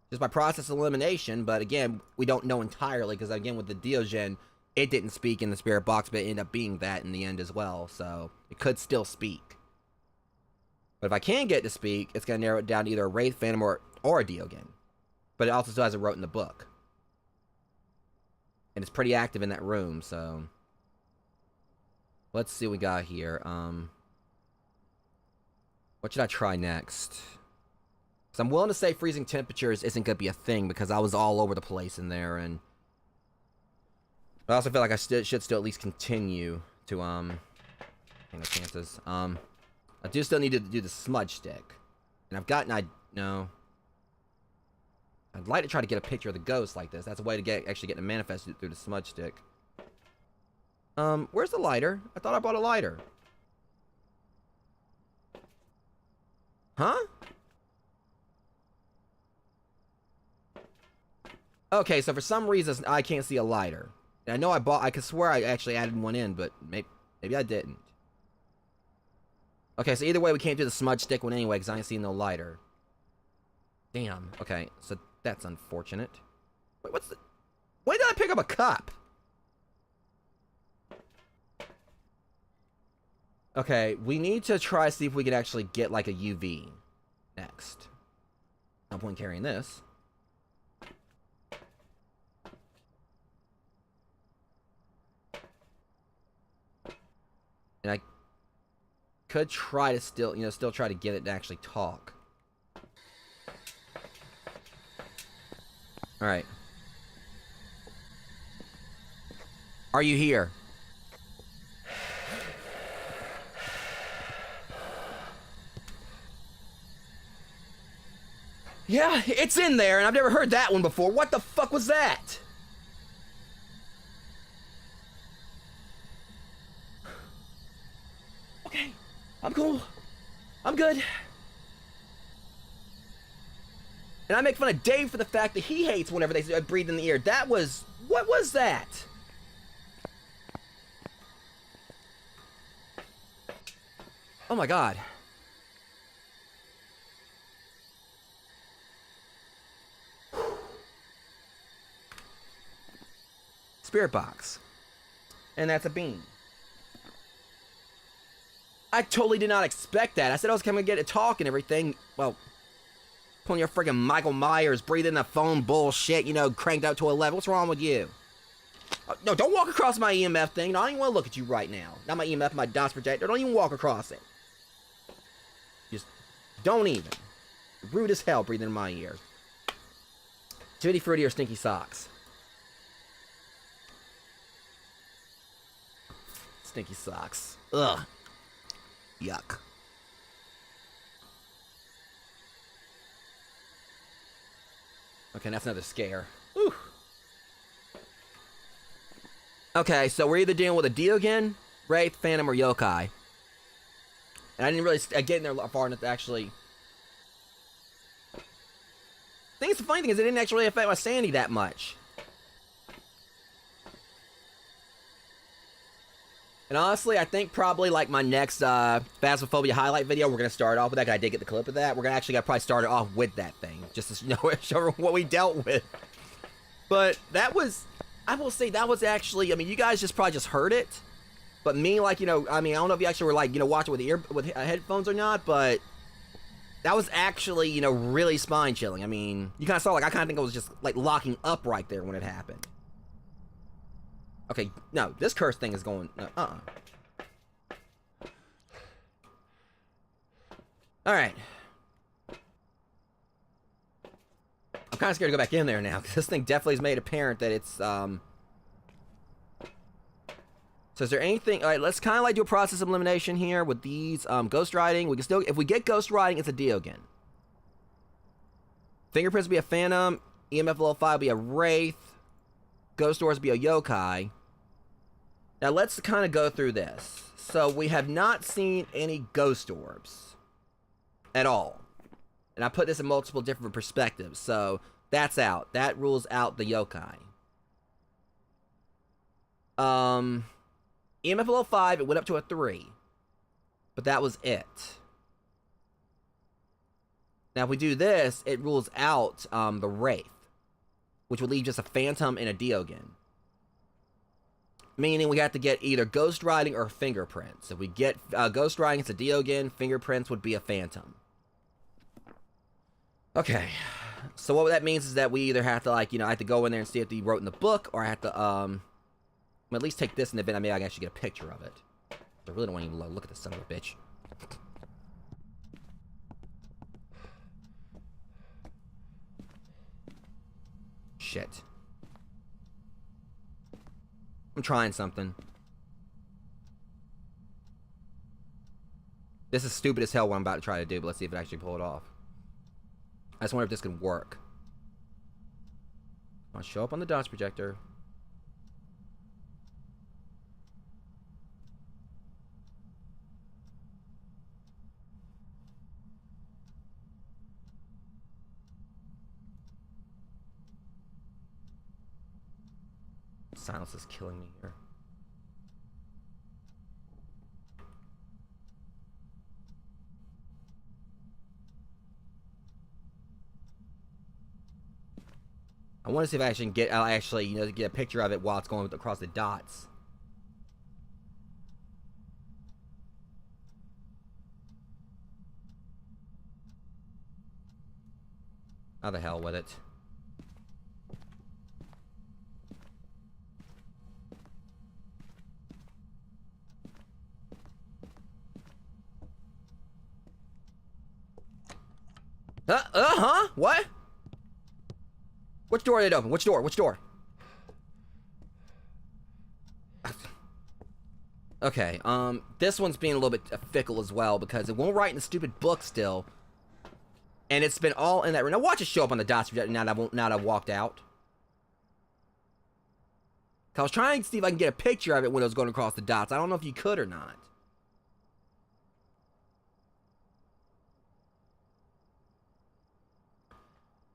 Just by process elimination, but again, we don't know entirely, because again, with the Diogen, it didn't speak in the spirit box, but it ended up being that in the end as well, so it could still speak. But if I can get it to speak, it's going to narrow it down to either a Wraith, Phantom, or a Diogen. But it also still has it wrote in the book. And it's pretty active in that room, so... Let's see what we got here. What should I try next? Because I'm willing to say freezing temperatures isn't going to be a thing, because I was all over the place in there, and... I also feel like I should still at least continue to, I think no chances. I do still need to do the smudge stick. And I've gotten, no. I'd like to try to get a picture of the ghost like this. That's a way to actually get to manifest it through the smudge stick. Where's the lighter? I thought I bought a lighter. Huh? Okay, so for some reason, I can't see a lighter. And I know I could swear I actually added one in, but maybe I didn't. Okay, so either way, we can't do the smudge stick one anyway, because I ain't seen no lighter. Damn. Okay, so that's unfortunate. Wait, what's the... When did I pick up a cup? Okay, we need to try to see if we can actually get, like, a UV next. No point carrying this. And I could try to still try to get it to actually talk. Alright. Are you here? Yeah, it's in there, and I've never heard that one before. What the fuck was that? Okay, I'm cool. I'm good. And I make fun of Dave for the fact that he hates whenever they breathe in the ear. That was... What was that? Oh my god. Spirit box. And that's a bean. I totally did not expect that. I said I was coming to get a talk and everything. Well, pulling your friggin' Michael Myers, breathing the phone bullshit, you know, cranked up to 11. What's wrong with you? No, don't walk across my EMF thing. No, I don't even want to look at you right now. Not my EMF, my DOS projector. Don't even walk across it. Just don't even. Rude as hell breathing in my ear. Tutti Frutti or stinky socks. Stinky socks. Ugh. Yuck. Okay, that's another scare. Whew. Okay, so we're either dealing with a Diogen, Wraith, Phantom, or Yokai. And I didn't really get in there far enough to actually... I think it's the funny thing is it didn't actually affect my sanity that much. And honestly, I think probably like my next Phasmophobia highlight video, we're going to start off with that, 'cause I did get the clip of that. We're going to actually probably start it off with that thing, just to show what we dealt with. But that was, I will say that was actually, I mean, you guys probably just heard it. But me, like, you know, I mean, I don't know if you actually were like, you know, watching with headphones or not, but that was actually, you know, really spine chilling. I mean, you kind of saw, like, I kind of think it was just like locking up right there when it happened. Okay, no, this curse thing is going... Alright. I'm kind of scared to go back in there now, because this thing definitely has made apparent that it's, So is there anything... Alright, let's kind of like do a process of elimination here with these, ghost riding. We can still... If we get ghost riding, it's a Diogen. Fingerprints will be a phantom. EMF level 5 will be a wraith. Ghost doors will be a yokai. Now let's kind of go through this. So we have not seen any ghost orbs at all. And I put this in multiple different perspectives. So that's out. That rules out the yokai. EMF level 5, it went up to a 3. But that was it. Now if we do this, it rules out the wraith, which would leave just a phantom and a Diogen. Meaning we have to get either ghost riding or fingerprints. If we get ghost riding, it's a Diogen. Fingerprints would be a phantom. Okay. So what that means is that we either have to, like, you know, I have to go in there and see if he wrote in the book, or I have to, at least take this in the event maybe I can actually get a picture of it. I really don't want to even look at this son of a bitch. Shit. I'm trying something. This is stupid as hell what I'm about to try to do, but let's see if it actually pull it off. I just wonder if this can work. I'll show up on the DOTS projector. Silence is killing me here. I want to see if I can get, I'll actually, you know, get a picture of it while it's going across the dots. How the hell with it? Huh? What? Which door did it open? Which door? Which door? Okay, this one's being a little bit fickle as well because it won't write in the stupid book still. And it's been all in that room. Now watch it show up on the dots now that I've walked out. I was trying to see if I can get a picture of it when it was going across the dots. I don't know if you could or not.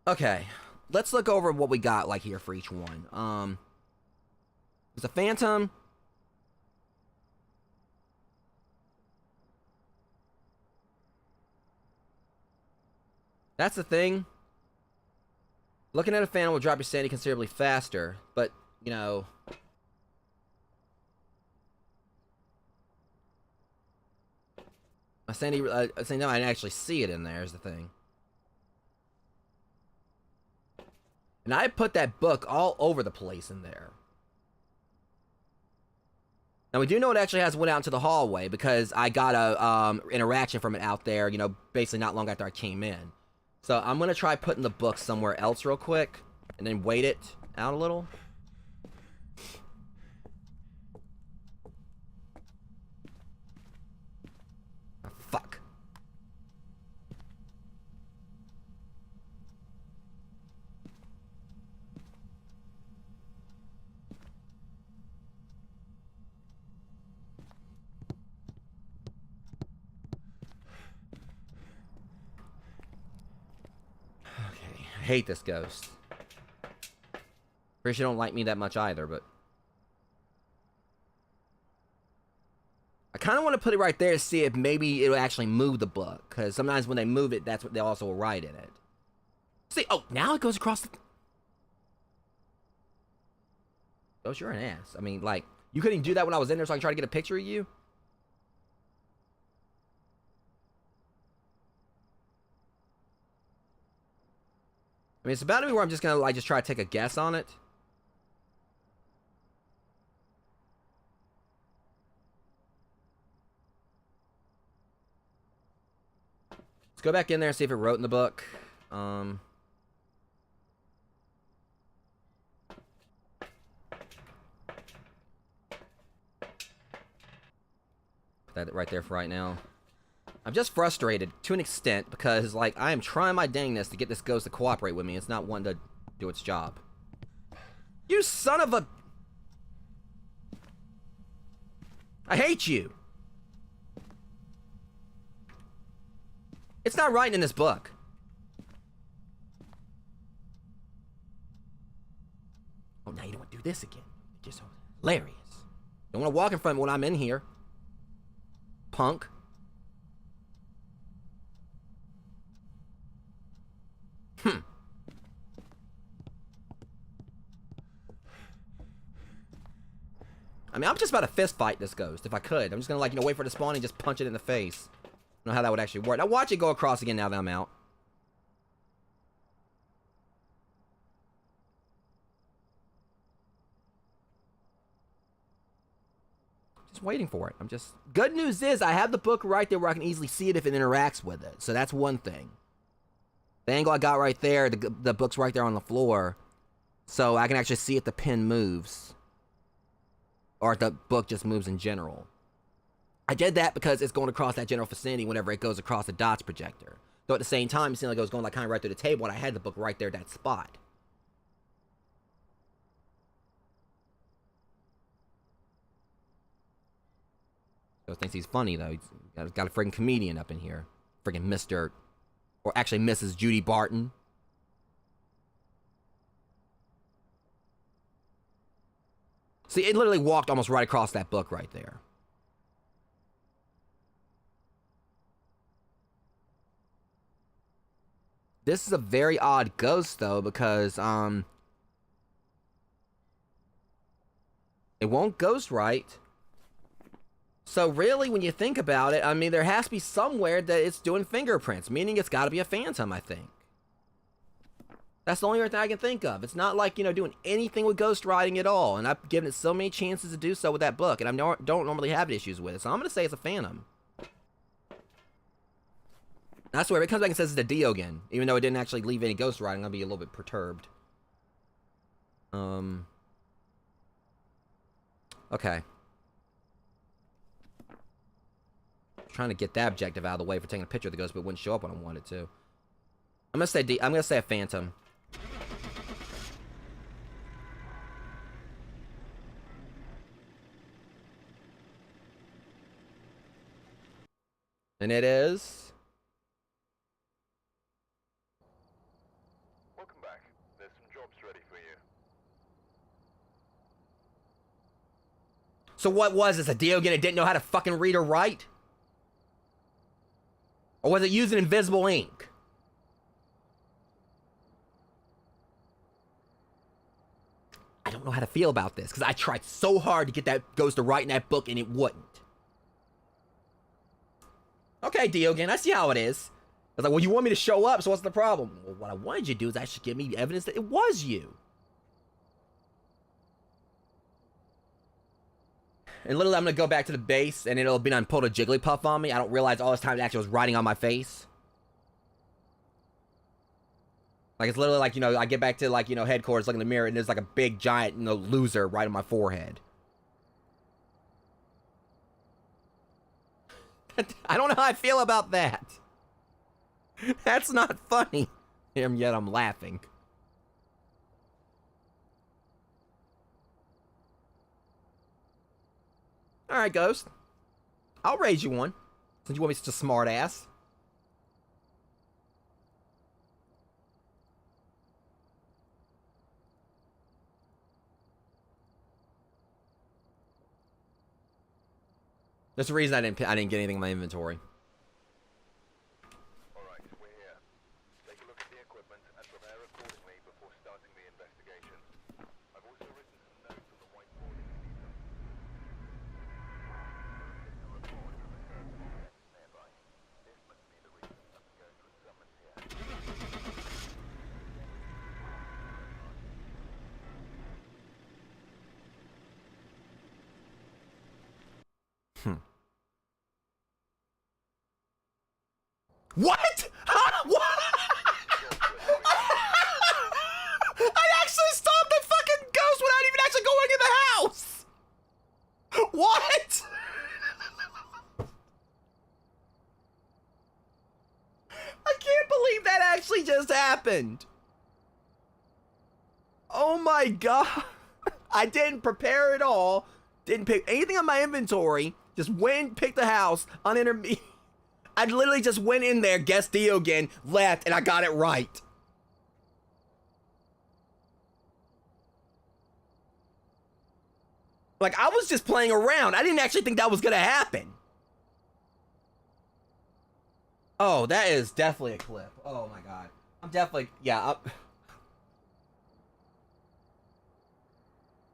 Okay, let's look over what we got like here for each one. There's a phantom. That's the thing. Looking at a phantom will drop your sanity considerably faster, but, you know... My sanity, I didn't actually see it in there is the thing. And I put that book all over the place in there. Now we do know it actually has went out into the hallway because I got a interaction from it out there, you know, basically not long after I came in. So I'm going to try putting the book somewhere else real quick and then wait it out a little. Oh, fuck. I hate this ghost. Pretty sure you don't like me that much either, but... I kind of want to put it right there to see if maybe it'll actually move the book. Because sometimes when they move it, that's what they also will write in it. See, oh, now it goes across the... Ghost, you're an ass. I mean, like, you couldn't even do that when I was in there so I can try to get a picture of you? I mean, it's about to be where I'm just gonna, like, just try to take a guess on it. Let's go back in there and see if it wrote in the book. Put that right there for right now. I'm just frustrated to an extent because, like, I am trying my dangness to get this ghost to cooperate with me. It's not wanting to do its job. You son of a... I hate you. It's not writing in this book. Oh, now you don't want to do this again. Just hilarious. Don't want to walk in front of me when I'm in here. Punk. I mean, I'm just about to fist fight this ghost if I could. I'm just gonna, like, you know, wait for it to spawn and just punch it in the face. I don't know how that would actually work. Now watch it go across again now that I'm out. Just waiting for it. I'm just... Good news is I have the book right there where I can easily see it if it interacts with it. So that's one thing. The angle I got right there, the book's right there on the floor. So I can actually see if the pen moves. Or if the book just moves in general. I did that because it's going across that general vicinity whenever it goes across the dots projector. Though at the same time, it seemed like it was going like kind of right through the table, and I had the book right there, that spot. So thinks he's funny though. He's got a freaking comedian up in here, freaking Mr. or actually Mrs. Judy Barton. See, it literally walked almost right across that book right there. This is a very odd ghost, though, because, it won't ghost right. So, really, when you think about it, I mean, there has to be somewhere that it's doing fingerprints, meaning it's got to be a phantom, I think. That's the only thing I can think of. It's not like, you know, doing anything with ghost writing at all. And I've given it so many chances to do so with that book. And I don't normally have issues with it. So I'm going to say it's a phantom. I swear, if it comes back and says it's a Diogen, even though it didn't actually leave any ghost writing, I'll be a little bit perturbed. Okay. Trying to get that objective out of the way for taking a picture of the ghost, but it wouldn't show up when I wanted to. I'm gonna say a phantom. And it is... Welcome back. There's some jobs ready for you. So what was this? A Diogen that didn't know how to fucking read or write? Or was it using invisible ink? I don't know how to feel about this, because I tried so hard to get that ghost to write in that book, and it wouldn't. Okay, Diogen, I see how it is. I was like, well, you want me to show up, so what's the problem? Well, what I wanted you to do is actually give me evidence that it was you. And literally, I'm going to go back to the base, and it'll be done pulled a Jigglypuff on me. I don't realize all this time it actually was writing on my face. Like, it's literally like, you know, I get back to, like, you know, headquarters, look in the mirror, and there's, like, a big, giant, you know, loser right on my forehead. I don't know how I feel about that. That's not funny. And yet I'm laughing. Alright, Ghost. I'll raise you one. Since you want me such a smart ass. That's the reason I didn't get anything in my inventory. Alright, we're here. Take a look at the equipment and prepare accordingly before starting the investigation. I've also written some notes on the whiteboard if you need them. There's a report from the Deseptus nearby. This must be the reason some ghost was summoned here. What? Huh? What? I actually stopped the fucking ghost without even actually going in the house! What? just happened? Oh my god. I didn't prepare at all. Didn't pick anything on my inventory. Just went, picked the house, unintermediate. I literally just went in there, guessed Diogen, left, and I got it right. Like, I was just playing around. I didn't actually think that was gonna happen. Oh, that is definitely a clip. Oh my god. I'm definitely, yeah.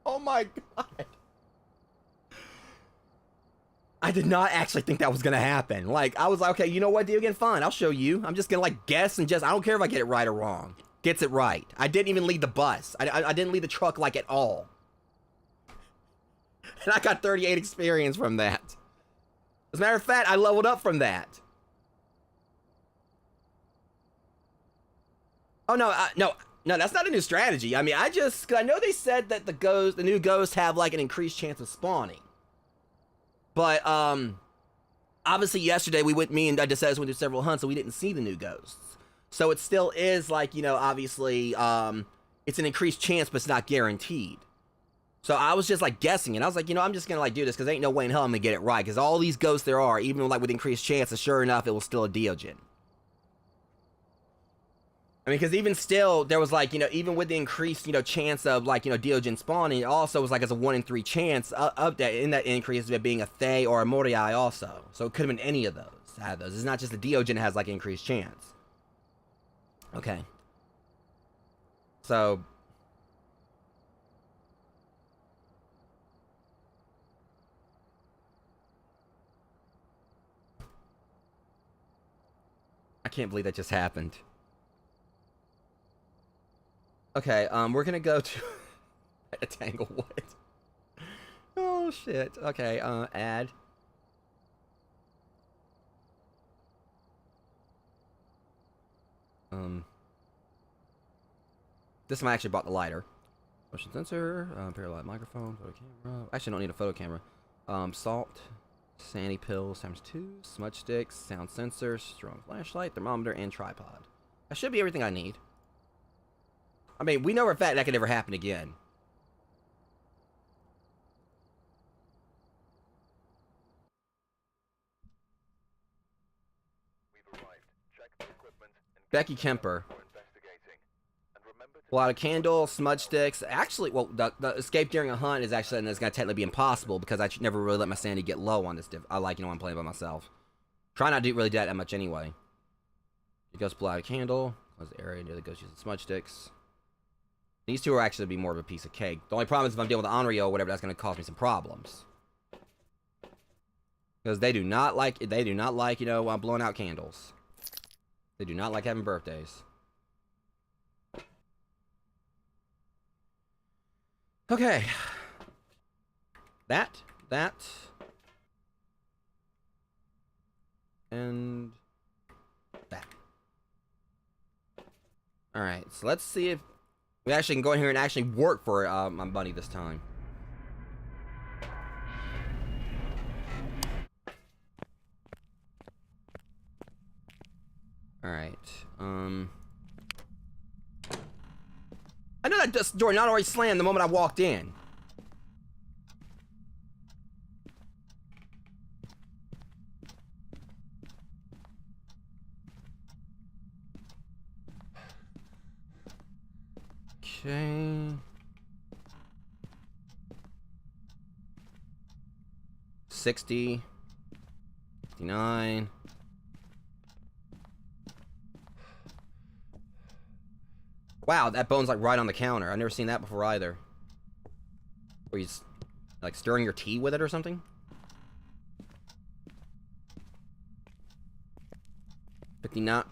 Oh my god. I did not actually think that was gonna happen. Like, I was like, okay, you know what, Diogen, fine, I'll show you. I'm just gonna, like, guess and just, I don't care if I get it right or wrong. Gets it right. I didn't even lead the bus. I didn't lead the truck, like, at all. And I got 38 experience from that. As a matter of fact, I leveled up from that. Oh, no, no, that's not a new strategy. I mean, cause I know they said that the new ghosts have, like, an increased chance of spawning. But, obviously yesterday me and Deseptus went to several hunts and we didn't see the new ghosts. So it still is, like, you know, obviously, it's an increased chance, but it's not guaranteed. So I was just, like, guessing, and I was like, you know, I'm just gonna, like, do this, because ain't no way in hell I'm gonna get it right, because all these ghosts there are, even, like, with increased chances, sure enough, it was still a Diogen. I mean, because even still, there was, like, you know, even with the increased, you know, chance of, like, you know, Diogen spawning, it also was, like, as a 1 in 3 chance of that, in that increase of it being a Thay or a Moriai also. So it could have been any of those. It's not just the Diogen has, like, increased chance. Okay. So... I can't believe that just happened. Okay, we're gonna go to a Tanglewood. Oh shit. Okay, add. This one I actually bought the lighter. Motion sensor, parallel microphone, photo camera. Actually, don't need a photo camera. Salt, sandy pills ×2, smudge sticks, sound sensor, strong flashlight, thermometer, and tripod. That should be everything I need. I mean, we know for a fact that could never happen again. We've arrived. Check the equipment and Becky Kemper. for investigating. And remember to Pull out a candle, smudge sticks. Actually, well, the escape during a hunt is actually something that's going to technically be impossible because I never really let my sanity get low on this. I like, you know, when I'm playing by myself. Try not to really do that much anyway. He goes pull out a candle. Close the area near the ghost using smudge sticks. These two are actually be more of a piece of cake. The only problem is if I'm dealing with the Onryo or whatever, that's going to cause me some problems. Because they do not like, you know, blowing out candles. They do not like having birthdays. Okay. That. And that. Alright, so let's see if we actually can go in here and actually work for my buddy this time. Alright, I know that door not already slammed the moment I walked in. Okay. 60. 59. Wow, that bone's like right on the counter. I've never seen that before either. Where you like stirring your tea with it or something? $59.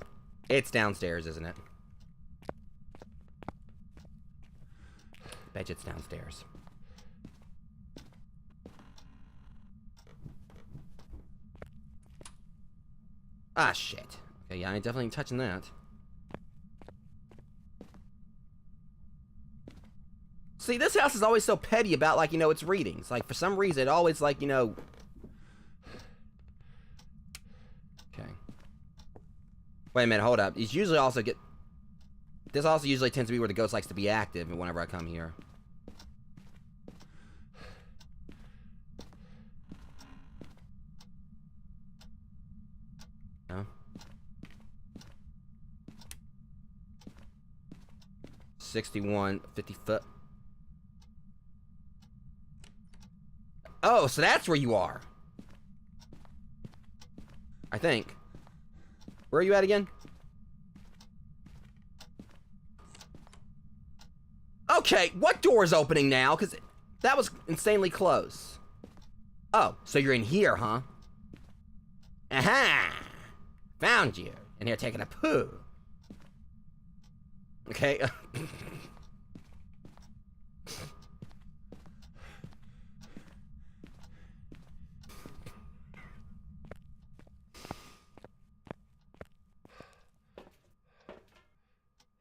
It's downstairs, isn't it? Bet you it's downstairs. Ah, shit. Okay, yeah, I ain't definitely touching that. See, this house is always so petty about, like, you know, its readings. Like, for some reason, it always, like, you know... Okay. Wait a minute, hold up. These usually also get... This also usually tends to be where the ghost likes to be active whenever I come here. No. 61, 50 foot. Oh, so that's where you are. I think. Where are you at again? Okay, what door is opening now? Because that was insanely close. Oh, so you're in here, huh? Aha! Found you. In here taking a poo. Okay.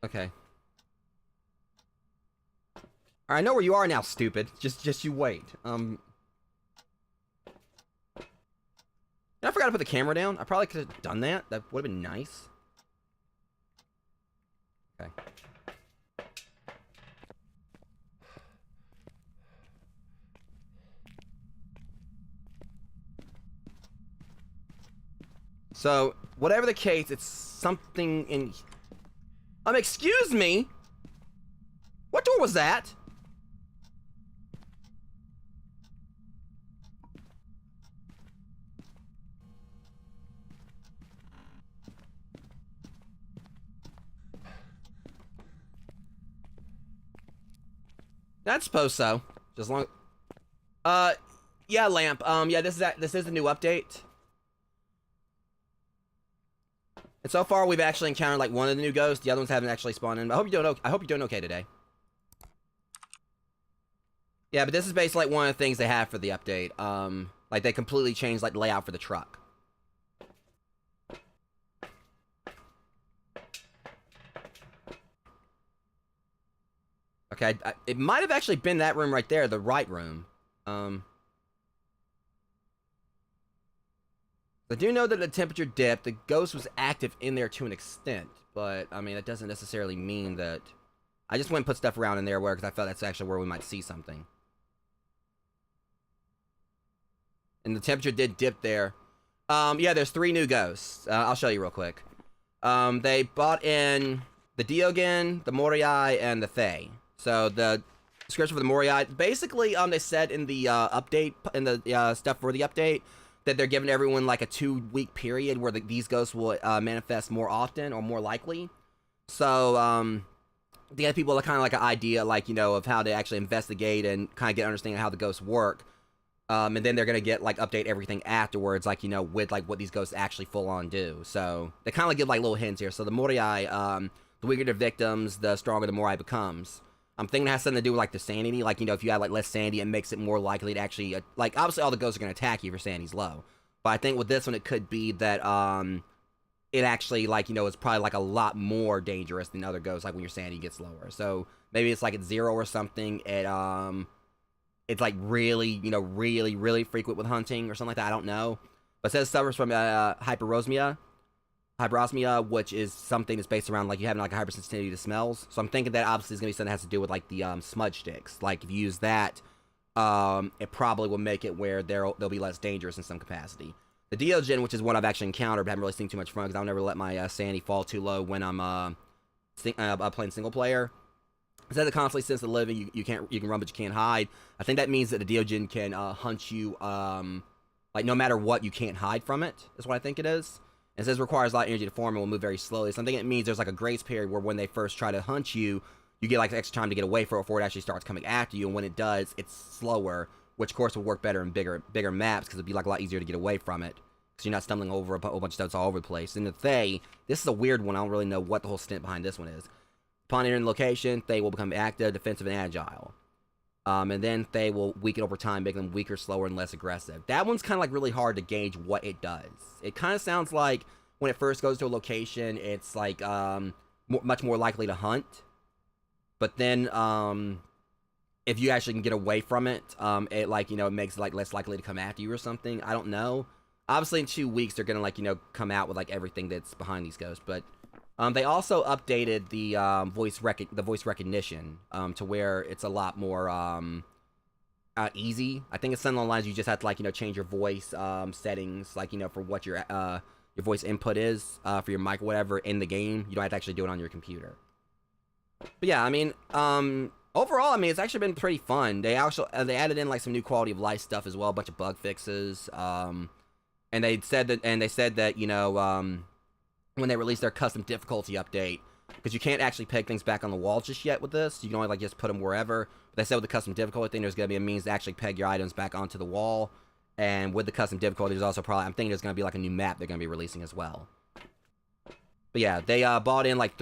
Okay. I know where you are now, stupid. Just you wait. I forgot to put the camera down. I probably could have done that. That would have been nice. Okay. So, whatever the case, it's something in... excuse me? What door was that? That's suppose so. Just long... yeah, Lamp. Yeah, this is a new update. And so far, we've actually encountered, like, one of the new ghosts. The other ones haven't actually spawned in. But I hope you're doing okay today. Yeah, but this is basically, like, one of the things they have for the update. Like, they completely changed, like, the layout for the truck. Okay, it might have actually been that room right there, the right room. I do know that the temperature dipped. The ghost was active in there to an extent, but I mean, that doesn't necessarily mean that. I just went and put stuff around in there because I felt that's actually where we might see something. And the temperature did dip there. Yeah, there's 3 new ghosts. I'll show you real quick. They bought in the Diogen, the Moriai, and the Thay. So the description for the Moriai, basically, they said in the update, in the stuff for the update, that they're giving everyone like a 2-week period where these ghosts will manifest more often or more likely. So to get people kind of like an idea, like, you know, of how to actually investigate and kind of get an understanding of how the ghosts work. And then they're gonna get like update everything afterwards, like, you know, with like what these ghosts actually full on do. So they kind of give like little hints here. So the Moriai, the weaker the victims, the stronger the Moriai becomes. I'm thinking it has something to do with like the sanity. Like, you know, if you have like less sanity, it makes it more likely to actually like, obviously all the ghosts are gonna attack you if your sanity's low. But I think with this one, it could be that it actually, like, you know, it's probably like a lot more dangerous than other ghosts, like when your sanity gets lower. So maybe it's like at 0 or something. It's like really, you know, really frequent with hunting or something like that. I don't know. But it says suffers from hyperosmia, which is something that's based around like you having like a hypersensitivity to smells. So I'm thinking that obviously is gonna be something that has to do with like the smudge sticks. Like if you use that, it probably will make it where they'll be less dangerous in some capacity. The Diogen, which is one I've actually encountered, but haven't really seen too much from because I'll never let my sanity fall too low when I'm playing single player. It says it constantly senses the living. You can run, but you can't hide. I think that means that the Diogen can hunt you, like no matter what, you can't hide from it. Is what I think it is. And it says it requires a lot of energy to form and will move very slowly. So I think it means there's like a grace period where when they first try to hunt you, you get like extra time to get away from it before it actually starts coming after you. And when it does, it's slower, which of course will work better in bigger maps because it'd be like a lot easier to get away from it because you're not stumbling over a whole bunch of stuff all over the place. And the Thay, this is a weird one. I don't really know what the whole stint behind this one is. Upon entering the location, Thay will become active, defensive, and agile. And then Thay will weaken over time, making them weaker, slower, and less aggressive. That one's kind of like really hard to gauge what it does. It kind of sounds like when it first goes to a location, it's like much more likely to hunt. But then if you actually can get away from it, it like, you know, it makes it like less likely to come after you or something. I don't know. Obviously, in 2 weeks, they're gonna like, you know, come out with like everything that's behind these ghosts, but. They also updated the voice recognition to where it's a lot more easy. I think it's something along the lines you just have to like change your voice settings like for what your voice input is for your mic or whatever in the game. You don't have to actually do it on your computer. But yeah, I mean overall, I mean it's actually been pretty fun. They they added in like some new quality of life stuff as well, a bunch of bug fixes. And they said that when they release their custom difficulty update, because you can't actually peg things back on the wall just yet with this. You can only like just put them wherever. But they said with the custom difficulty thing, there's going to be a means to actually peg your items back onto the wall. And with the custom difficulty, there's also probably, I'm thinking there's going to be like a new map they're going to be releasing as well. But yeah, they bought in like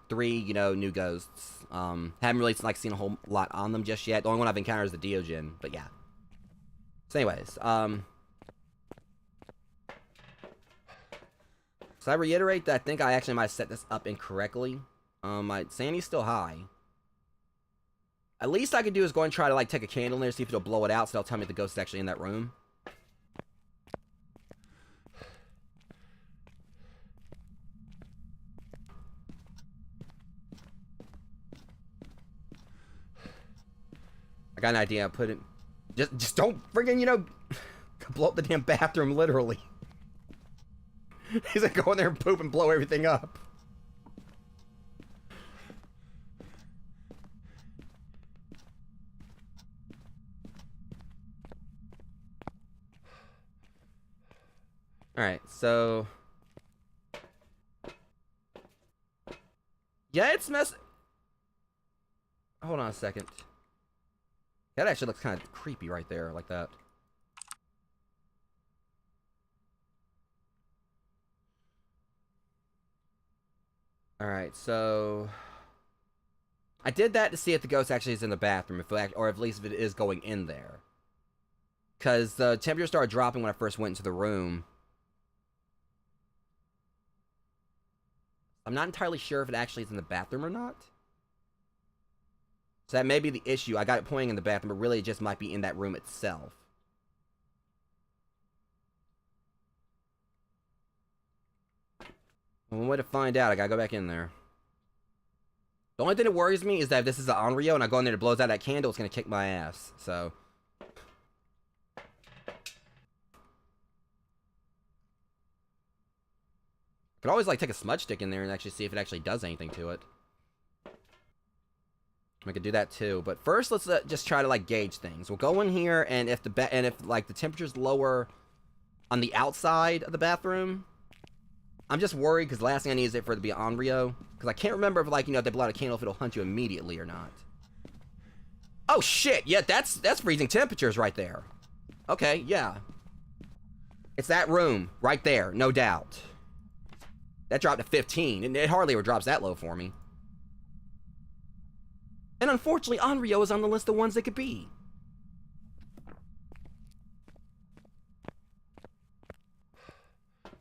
three new ghosts. Haven't really like seen a whole lot on them just yet. The only one I've encountered is the Diogen. But yeah. So anyways, so I reiterate that I think I actually might set this up incorrectly. My sanity's still high. At least I could do is go and try to like take a candle in there, see if it'll blow it out, so they'll tell me the ghost is actually in that room. I got an idea. I put it. Just don't friggin' blow up the damn bathroom, literally. He's gonna go in there and poop and blow everything up. Alright, so... yeah, it's hold on a second. That actually looks kind of creepy right there, like that. Alright, so... I did that to see if the ghost actually is in the bathroom, or at least if it is going in there. Because the temperature started dropping when I first went into the room. I'm not entirely sure if it actually is in the bathroom or not. So that may be the issue. I got it pointing in the bathroom, but really it just might be in that room itself. One way to find out, I gotta go back in there. The only thing that worries me is that if this is an Onryo and I go in there and it blows out that candle, it's gonna kick my ass, so... I could always like take a smudge stick in there and actually see if it actually does anything to it. I could do that too, but first let's just try to like gauge things. We'll go in here, and if like the temperature's lower on the outside of the bathroom, I'm just worried because the last thing I need is for it to be an Onryo, because I can't remember if like if they blow out a candle if it'll hunt you immediately or not. Oh shit! Yeah, that's freezing temperatures right there. Okay, yeah, it's that room right there, no doubt. That dropped to 15, and it hardly ever drops that low for me. And unfortunately, Onryo is on the list of ones that could be.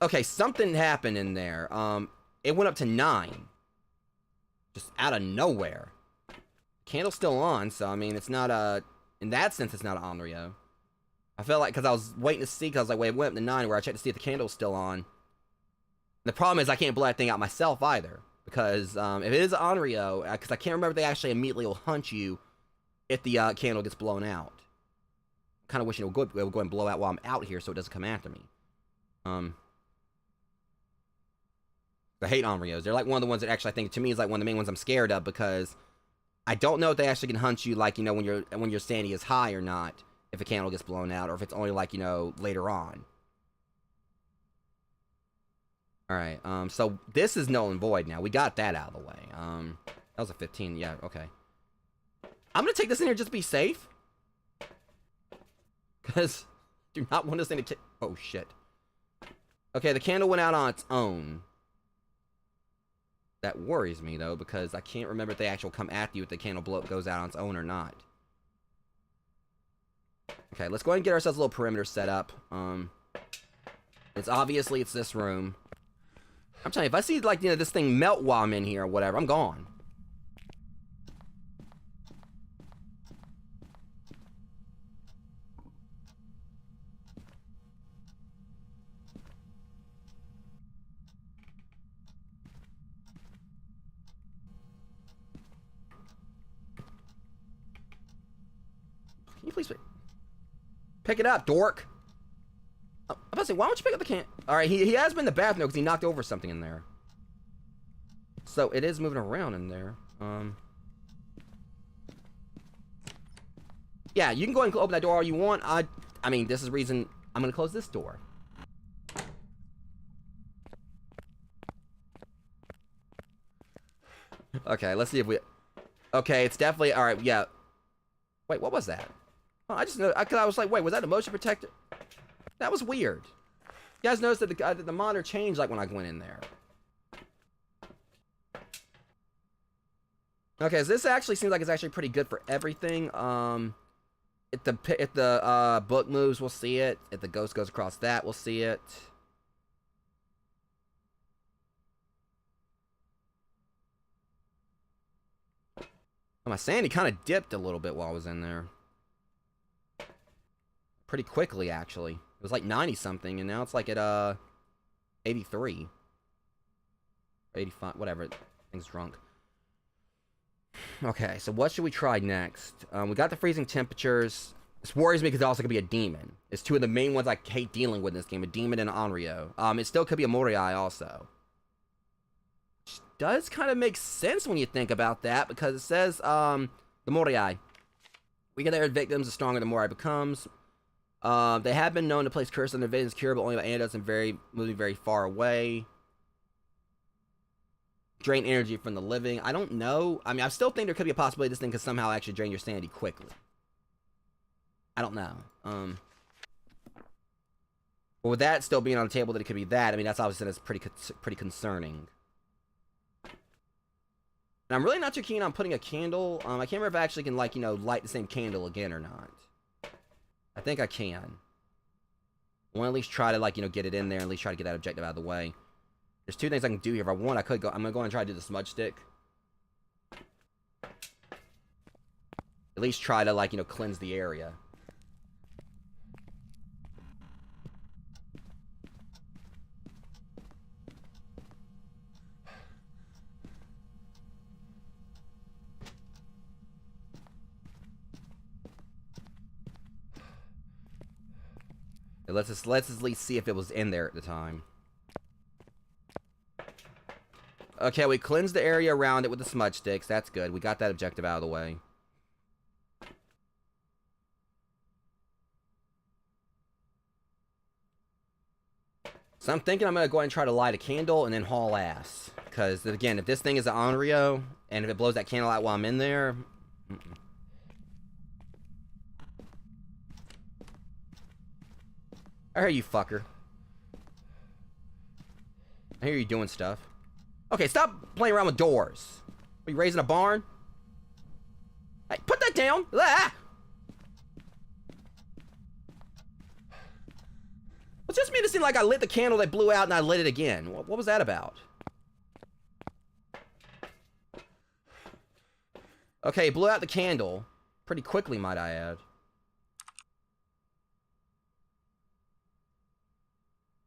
Okay, something happened in there. It went up to 9. Just out of nowhere. Candle's still on, so I mean, it's not a... in that sense, it's not an Onryo. I felt like, because I was waiting to see, because I was like, wait, it went up to 9, where I checked to see if the candle's still on. The problem is I can't blow that thing out myself either. Because if it is Onryo, because I can't remember if they actually immediately will hunt you if the candle gets blown out. I'm kind of wishing it would go and blow out while I'm out here so it doesn't come after me. I hate Onryos. They're like one of the ones that actually I think to me is like one of the main ones I'm scared of, because I don't know if they actually can hunt you like when your sanity is high or not if a candle gets blown out, or if it's only like later on. Alright, so this is null and void now. We got that out of the way. That was a 15, yeah, okay. I'm gonna take this in here just to be safe. Because do not want this thing to oh, shit. Okay, the candle went out on its own. That worries me, though, because I can't remember if they actually come after you if the candle goes out on its own or not. Okay, let's go ahead and get ourselves a little perimeter set up. It's obviously this room. I'm telling you, if I see, like, this thing melt while I'm in here or whatever, I'm gone. you please pick it up, dork? I'm about to say, why don't you pick up the can? All right, he has been in the bathroom because he knocked over something in there. So it is moving around in there. Yeah, you can go ahead and open that door all you want. I mean, this is the reason I'm gonna close this door. Okay, let's see if we. Okay, it's definitely all right. Yeah. Wait, what was that? Oh, I just know. Cause I was like, wait, was that a motion detector? That was weird. You guys noticed that the monitor changed like when I went in there. Okay, so this actually seems like it's actually pretty good for everything. If the book moves, we'll see it. If the ghost goes across that, we'll see it. My sanity kind of dipped a little bit while I was in there. Pretty quickly, actually. It was like 90 something, and now it's like at 83. 85, whatever. Thing's drunk. Okay, so what should we try next? We got the freezing temperatures. This worries me because it also could be a demon. It's two of the main ones I hate dealing with in this game, a demon and an Onryo. It still could be a Moriai also. Which does kind of make sense when you think about that, because it says, the Moriai. We get their victims, the stronger the Moriai becomes. They have been known to place curses on their victims, curable only by antidotes and moving very far away. Drain energy from the living. I don't know. I mean, I still think there could be a possibility this thing could somehow actually drain your sanity quickly. I don't know. But with that still being on the table that it could be that, I mean, that's obviously pretty concerning. And I'm really not too keen on putting a candle. I can't remember if I actually can, like, you know, light the same candle again or not. I think I can. I want to at least try to, like, you know, get it in there and at least try to get that objective out of the way. There's two things I can do here. If I want, I could go. I'm gonna go and try to do the smudge stick. At least try to, like, you know, cleanse the area. Let's at least see if it was in there at the time. Okay, we cleansed the area around it with the smudge sticks. That's good. We got that objective out of the way. So I'm thinking I'm going to go ahead and try to light a candle and then haul ass. Because, again, if this thing is an Onryo, and if it blows that candle out while I'm in there... I hear you, fucker. I hear you doing stuff. Okay, stop playing around with doors. Are you raising a barn? Hey, put that down! Ah! It just made it seem like I lit the candle that blew out and I lit it again. What was that about? Okay, blew out the candle. Pretty quickly, might I add.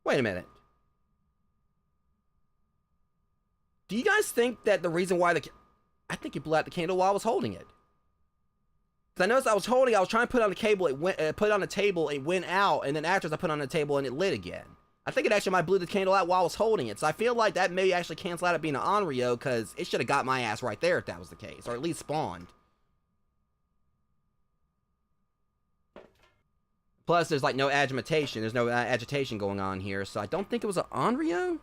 Wait a minute. Do you guys think that the reason why I think it blew out the candle while I was holding it. Because I noticed I was trying to put it on the cable, put it on the table, it went out, and then afterwards I put it on the table and it lit again. I think it actually might blew the candle out while I was holding it, so I feel like that may actually cancel out it being an Onryo, because it should have got my ass right there if that was the case, or at least spawned. Plus, there's like no agitation, there's no agitation going on here, so I don't think it was an Onryo?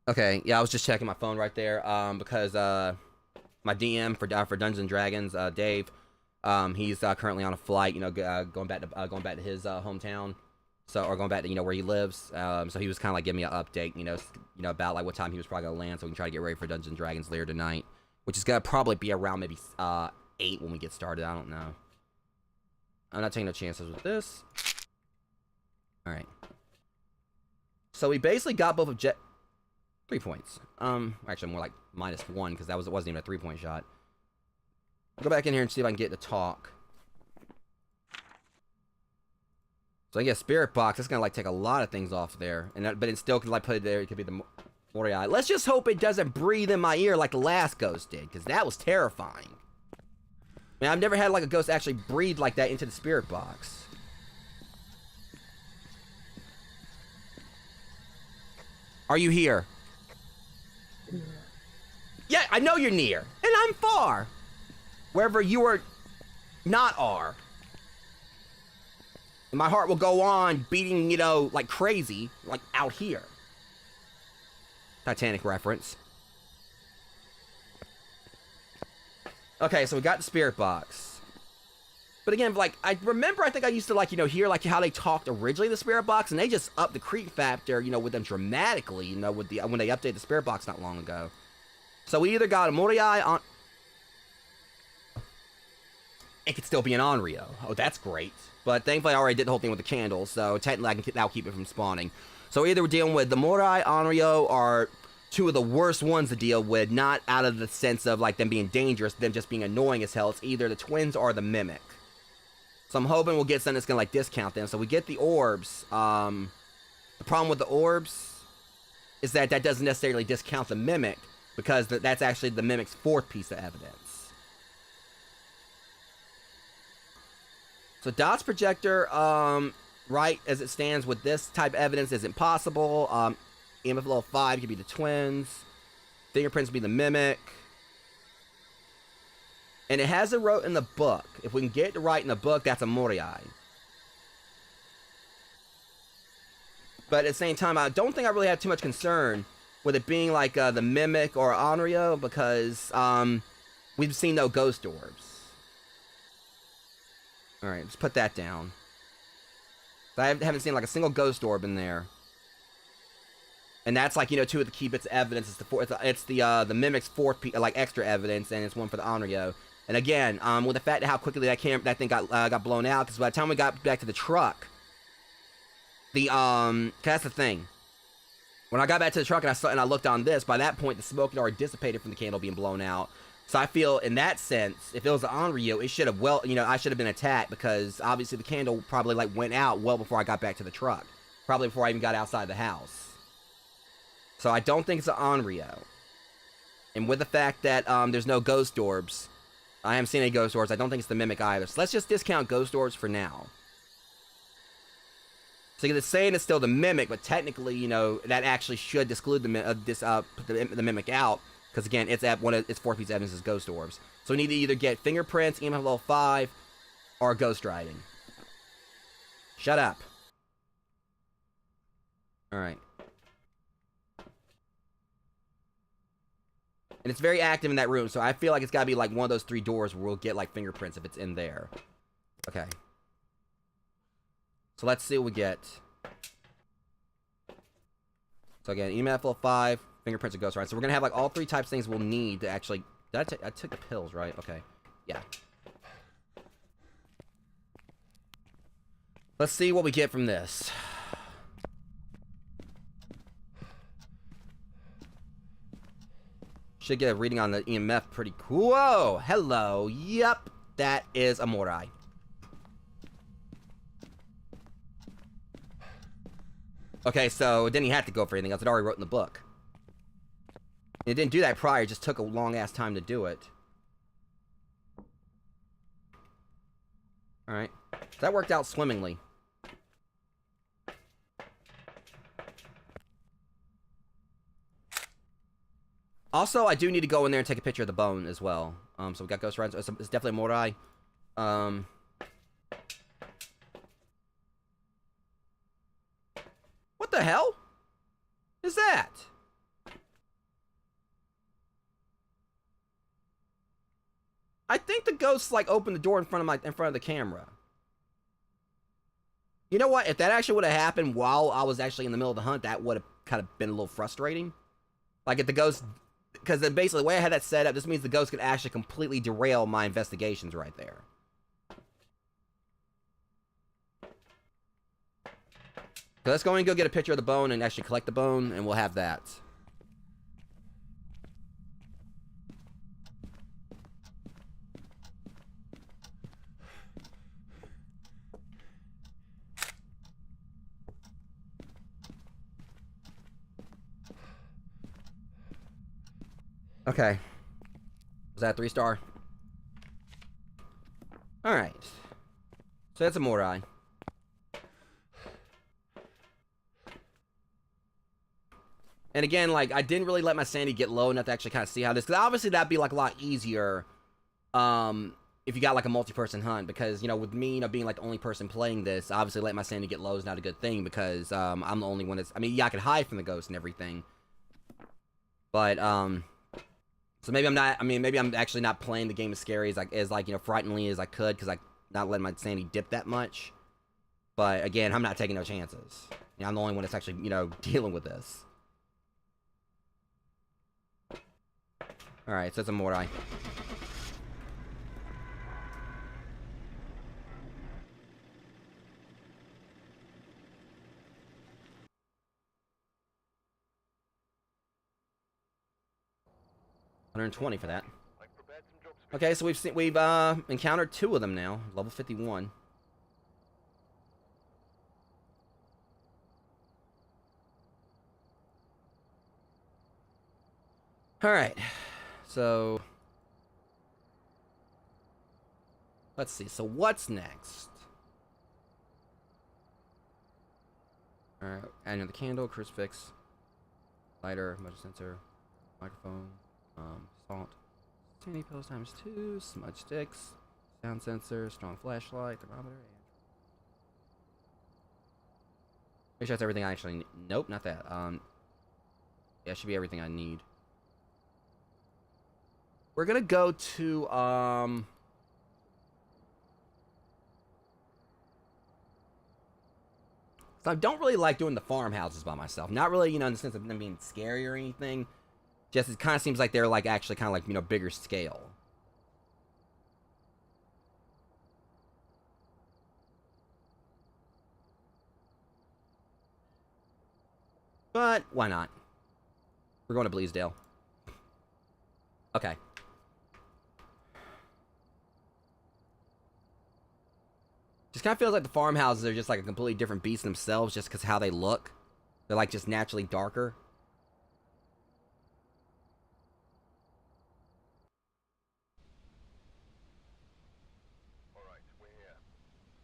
Okay, yeah, I was just checking my phone right there, because my DM for Dungeons and Dragons, Dave, he's currently on a flight, you know, going back to his hometown, or going back to, you know, where he lives. So he was kind of like giving me an update, you know, about like what time he was probably gonna land, so we can try to get ready for Dungeons and Dragons later tonight, which is gonna probably be around maybe 8 when we get started. I don't know. I'm not taking no chances with this. All right. So we basically got both 3 points. Actually more like -1, because that wasn't even a 3-point shot. Go back in here and see if I can get to talk. So yeah, spirit box. That's gonna like take a lot of things off there, and that, but it still could like put it there. It could be the Moriai. Let's just hope it doesn't breathe in my ear like the last ghost did, because that was terrifying. Man, I've never had like a ghost actually breathe like that into the spirit box. Are you here? Yeah, I know you're near, and I'm far. Wherever you are not are. And my heart will go on beating, you know, like crazy, like out here. Titanic reference. Okay, so we got the spirit box. But again, like, I remember, I think I used to, like, you know, hear, like, how they talked originally the spirit box, and they just upped the creep factor, you know, with them dramatically, you know, with the, when they updated the spirit box not long ago. So we either got a Moriai on... It could still be an Onryo. Oh, that's great. But thankfully I already did the whole thing with the candles, so technically I can now keep it from spawning. So either we're dealing with the Moriai, Onryo, are two of the worst ones to deal with, not out of the sense of, like, them being dangerous, them just being annoying as hell. It's either the twins or the mimic. So I'm hoping we'll get something that's gonna, like, discount them. So we get the orbs. The problem with the orbs is that that doesn't necessarily discount the mimic, because that's actually the mimic's fourth piece of evidence. So Dot's projector, right as it stands with this type of evidence, isn't possible. EMF level 5 could be the twins. Fingerprints would be the mimic. And it has it wrote in the book. If we can get it right in the book, that's a Moriai. But at the same time, I don't think I really have too much concern with it being like the mimic or Onryo, because we've seen no ghost orbs. Alright, let's put that down. I haven't seen like a single ghost orb in there. And that's like, you know, two of the key bits of evidence. It's the mimic's fourth like extra evidence, and it's one for the Onryo. And again, with the fact of how quickly that thing got blown out, because by the time we got back to the truck, cause that's the thing. When I got back to the truck and I looked on this, by that point the smoke had already dissipated from the candle being blown out. So I feel in that sense, if it was an Onryo, it should have I should have been attacked, because obviously the candle probably like went out well before I got back to the truck, probably before I even got outside the house. So I don't think it's an Onryo. And with the fact that there's no ghost orbs, I haven't seen any ghost orbs, I don't think it's the mimic either. So let's just discount ghost orbs for now. So it's saying it's still the mimic, but technically, you know, that actually should exclude the mimic out, because again, it's at one of its fourth piece of evidence is ghost orbs. So we need to either get fingerprints, EMF level 5, or ghost riding. Shut up. Alright. And it's very active in that room, so I feel like it's gotta be like one of those 3 doors where we'll get like fingerprints if it's in there. Okay. So let's see what we get. So again, EMF level 5, fingerprints, and ghost ride. So we're gonna have like all 3 types of things we'll need to actually... I took the pills, right? Okay. Yeah. Let's see what we get from this. Should get a reading on the EMF pretty cool. Whoa! Hello. Yep. That is a Moriai. Okay, so it didn't even have to go for anything else. It already wrote in the book. It didn't do that prior. It just took a long-ass time to do it. Alright. So that worked out swimmingly. Also, I do need to go in there and take a picture of the bone as well. So we got ghost rides. It's definitely a Moriai. What the hell is that? I think the ghost like opened the door in front of the camera. You know what? If that actually would have happened while I was actually in the middle of the hunt, that would have kind of been a little frustrating. Like if the ghost, because then basically the way I had that set up, this means the ghost could actually completely derail my investigations right there. So let's go and go get a picture of the bone and actually collect the bone, and we'll have that. Okay. Was that 3-star? Alright. So that's a Morai. And again, like, I didn't really let my sanity get low enough to actually kind of see how this... Because obviously that'd be, like, a lot easier if you got, like, a multi-person hunt. Because, you know, with me, you know, being, like, the only person playing this, obviously letting my sanity get low is not a good thing. Because I'm the only one that's... I mean, yeah, I could hide from the ghost and everything. But, so maybe I'm not... I mean, maybe I'm actually not playing the game as scary as you know, frighteningly as I could. Because I not letting my sanity dip that much. But, again, I'm not taking no chances. You know, I'm the only one that's actually, you know, dealing with this. Alright, so it's a Morai. $120 for that. Okay, so we've encountered 2 of them now. Level 51. Alright. So let's see. So what's next? Alright, adding the candle, crucifix, lighter, motion sensor, microphone, salt, sandy pills ×2, smudge sticks, sound sensor, strong flashlight, thermometer, and... Make sure that's everything I actually need. Nope, not that. Yeah, it should be everything I need. We're gonna go to, so I don't really like doing the farmhouses by myself. Not really, you know, in the sense of them being scary or anything. Just, it kind of seems like they're, like, actually kind of, like, you know, bigger scale. But, why not? We're going to Bleasdale. Okay. Just kind of feels like the farmhouses are just like a completely different beast themselves just because how they look. They're like just naturally darker. Alright, we're here.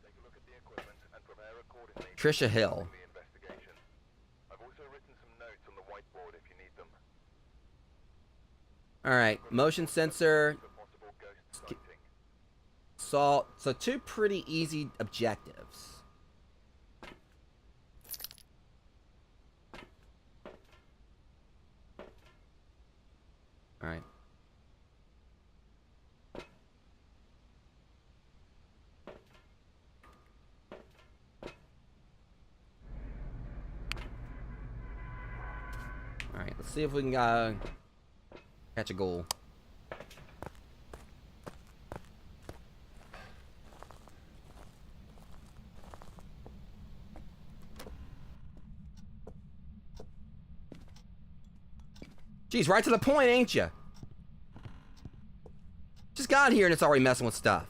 Take a look at the equipment and prepare accordingly. Trisha Hill. The investigation. I've also written some notes on the whiteboard if you need them. Alright, motion sensor. For possible ghost sighting. So 2 pretty easy objectives. Alright. Alright, let's see if we can catch a goal. Jeez, right to the point, ain't ya? Just got here and it's already messing with stuff.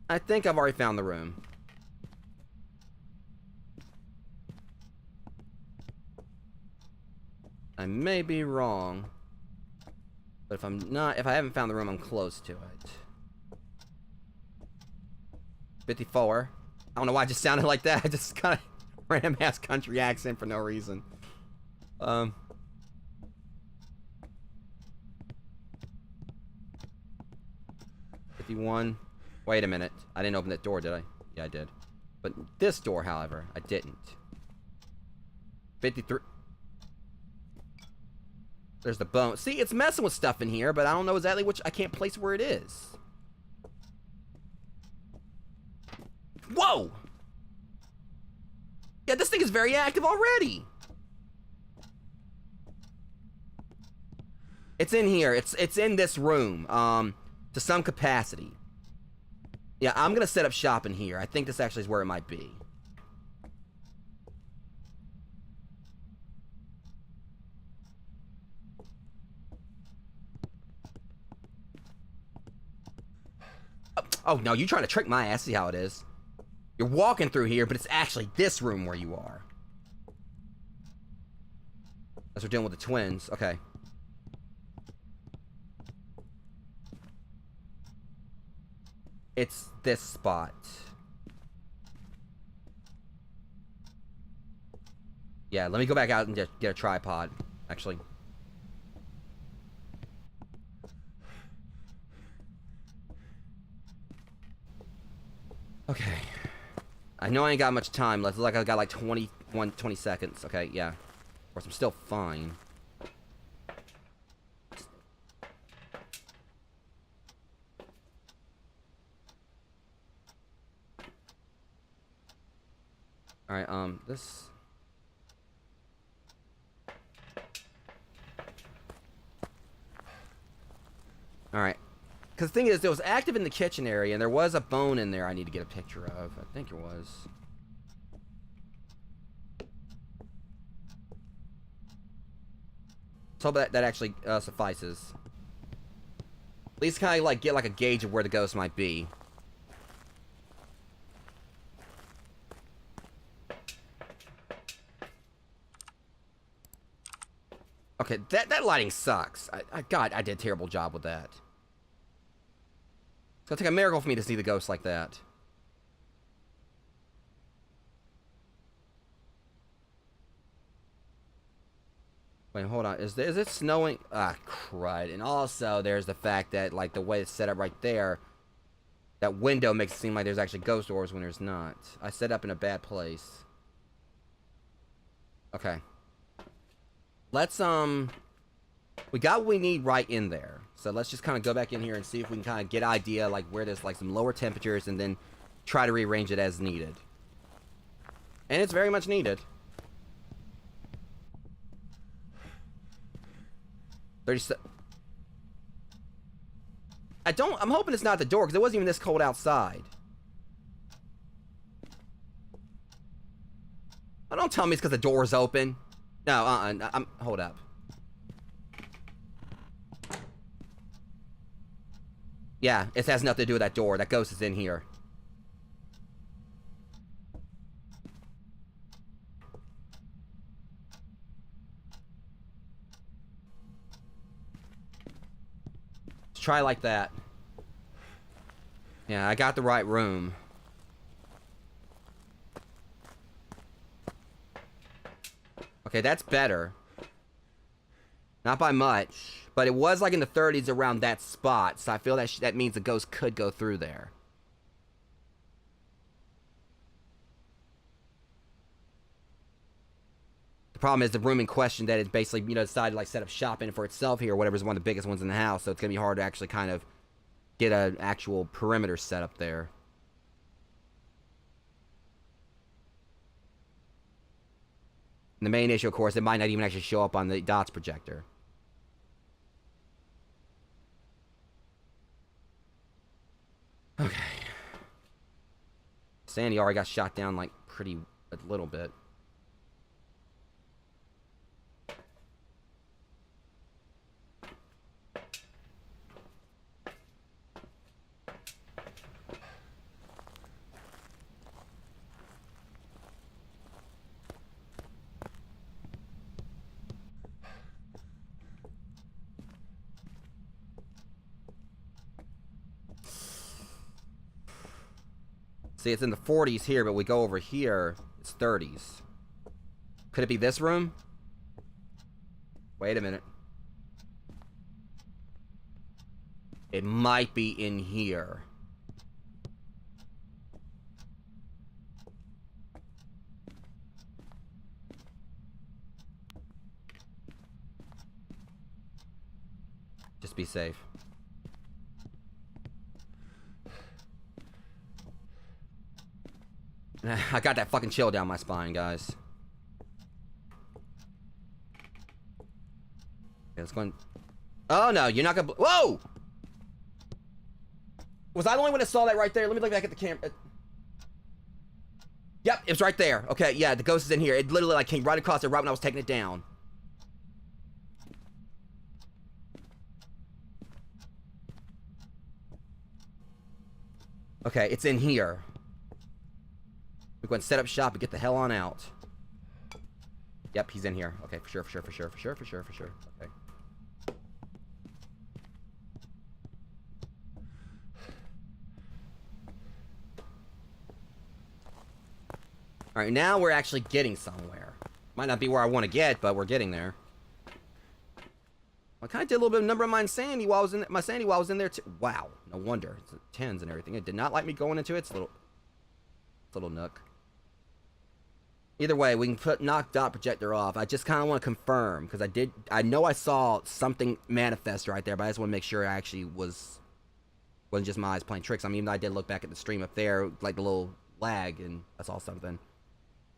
I think I've already found the room. I may be wrong. But if I haven't found the room, I'm close to it. 54. I don't know why I just sounded like that. I just kind of random ass country accent for no reason. 51. Wait a minute. I didn't open that door, did I? Yeah, I did. But this door, however, I didn't. 53. There's the bone. See, it's messing with stuff in here, but I don't know exactly which. I can't place where it is. Whoa! Yeah, this thing is very active already. It's in here. It's in this room. To some capacity. Yeah, I'm gonna set up shop in here. I think this actually is where it might be. Oh no, you trying to trick my ass? See how it is. You're walking through here, but it's actually this room where you are. As we're dealing with the twins. Okay. It's this spot. Yeah, let me go back out and get a tripod, actually. Okay. I know I ain't got much time left. It's like I got like 20 seconds. Okay, yeah. Of course, I'm still fine. Alright, this... Alright. Because the thing is, it was active in the kitchen area, and there was a bone in there I need to get a picture of. I think it was. So that actually suffices. At least kind of like get like a gauge of where the ghost might be. Okay, that lighting sucks. God, I did a terrible job with that. It's gonna take a miracle for me to see the ghost like that. Wait, hold on. Is it snowing? Ah, crud. And also, there's the fact that, like, the way it's set up right there, that window makes it seem like there's actually ghost doors when there's not. I set up in a bad place. Okay. Let's, we got what we need right in there. So let's just kind of go back in here and see if we can kind of get an idea, like, where there's, like, some lower temperatures and then try to rearrange it as needed. And it's very much needed. 37. I'm hoping it's not the door, because it wasn't even this cold outside. Oh, don't tell me it's because the door's open. No, hold up. Yeah, it has nothing to do with that door. That ghost is in here. Let's try like that. Yeah, I got the right room. Okay, that's better. Not by much. But it was like in the 30s around that spot. So I feel that that means the ghost could go through there. The problem is the room in question that it basically, you know, decided to like set up shop in for itself here. Or whatever is one of the biggest ones in the house. So it's going to be hard to actually kind of get an actual perimeter set up there. And the main issue, of course, it might not even actually show up on the dots projector. Okay. Sandy already got shot down, like, a little bit. See, it's in the 40s here, but we go over here, it's 30s. Could it be this room? Wait a minute. It might be in here. Just be safe. I got that fucking chill down my spine, guys. Okay, let's go in. Oh, no, you're not gonna... Whoa! Was I the only one that saw that right there? Let me look back at the camera. Yep, it was right there. Okay, yeah, the ghost is in here. It literally, like, came right across it right when I was taking it down. Okay, it's in here. We're going to set up shop and get the hell on out. Yep, he's in here. Okay, for sure. Okay. Alright, now we're actually getting somewhere. Might not be where I want to get, but we're getting there. I kind of did a little bit of number on my sanity while I was in there too. Wow, no wonder. It's 10s and everything. It did not like me going into its little nook. Either way, we can knock dot projector off. I just kind of want to confirm, because I know I saw something manifest right there, but I just want to make sure I actually wasn't just my eyes playing tricks. I mean, even though I did look back at the stream up there, like the little lag, and I saw something.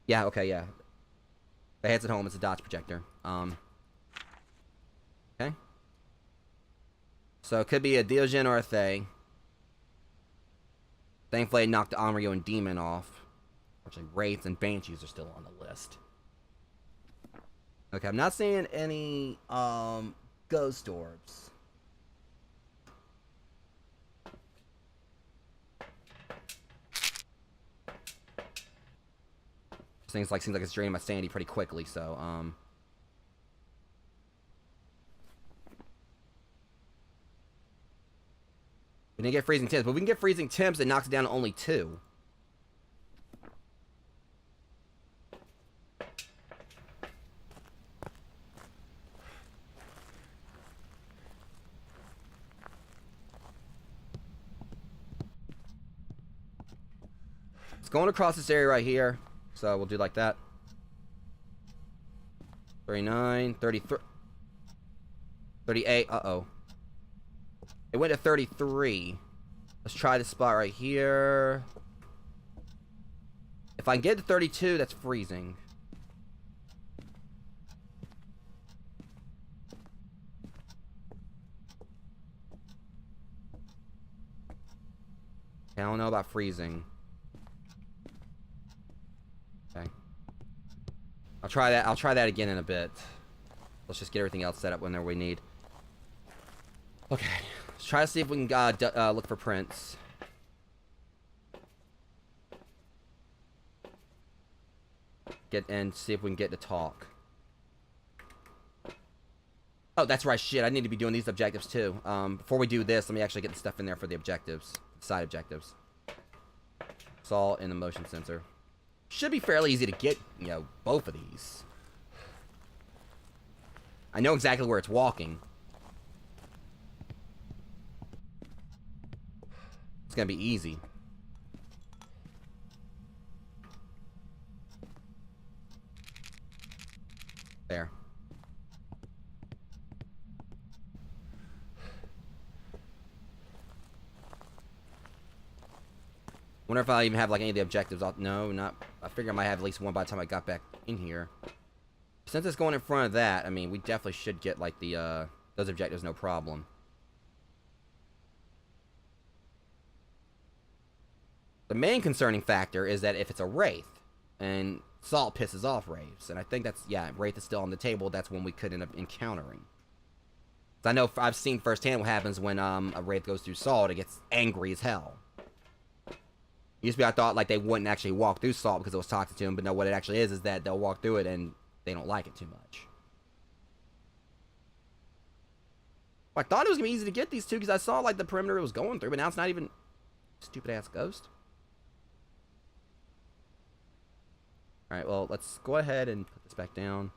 Yeah, okay, yeah. The head's at home, it's a dots projector. Okay. So it could be a Diogen or a Thay. Thankfully, I knocked the Onryo and Demon off. Actually, Wraiths and Banshees are still on the list. Okay, I'm not seeing any Ghost Orbs. Seems like it's draining my sanity pretty quickly, so we didn't get freezing temps, but we can get freezing temps that knocks it down to only 2. It's going across this area right here, so we'll do like that. 39, 33, 38, uh-oh. It went to 33. Let's try this spot right here. If I can get to 32, that's freezing. I don't know about freezing. Okay. I'll try that again in a bit. Let's just get everything else set up whenever we need. Okay. Let's try to see if we can look for prints. And see if we can get to talk. Oh, that's right. Shit, I need to be doing these objectives too. Before we do this, let me actually get the stuff in there for the objectives. Side objectives. Salt and the motion sensor. Should be fairly easy to get, you know, both of these. I know exactly where it's walking. It's gonna be easy. There. Wonder if I even have like any of the objectives. No, not. I figure I might have at least one by the time I got back in here. Since it's going in front of that, I mean, we definitely should get like the those objectives, no problem. The main concerning factor is that if it's a Wraith, and Salt pisses off Wraiths, and I think that's, yeah, Wraith is still on the table, that's when we could end up encountering. I know I've seen firsthand what happens when a Wraith goes through Salt, it gets angry as hell. Used to be I thought like they wouldn't actually walk through Salt because it was toxic to them, but no, what it actually is that they'll walk through it and they don't like it too much. I thought it was going to be easy to get these two because I saw like the perimeter it was going through, but now it's not even. Stupid ass ghost. Alright, well, let's go ahead and put this back down.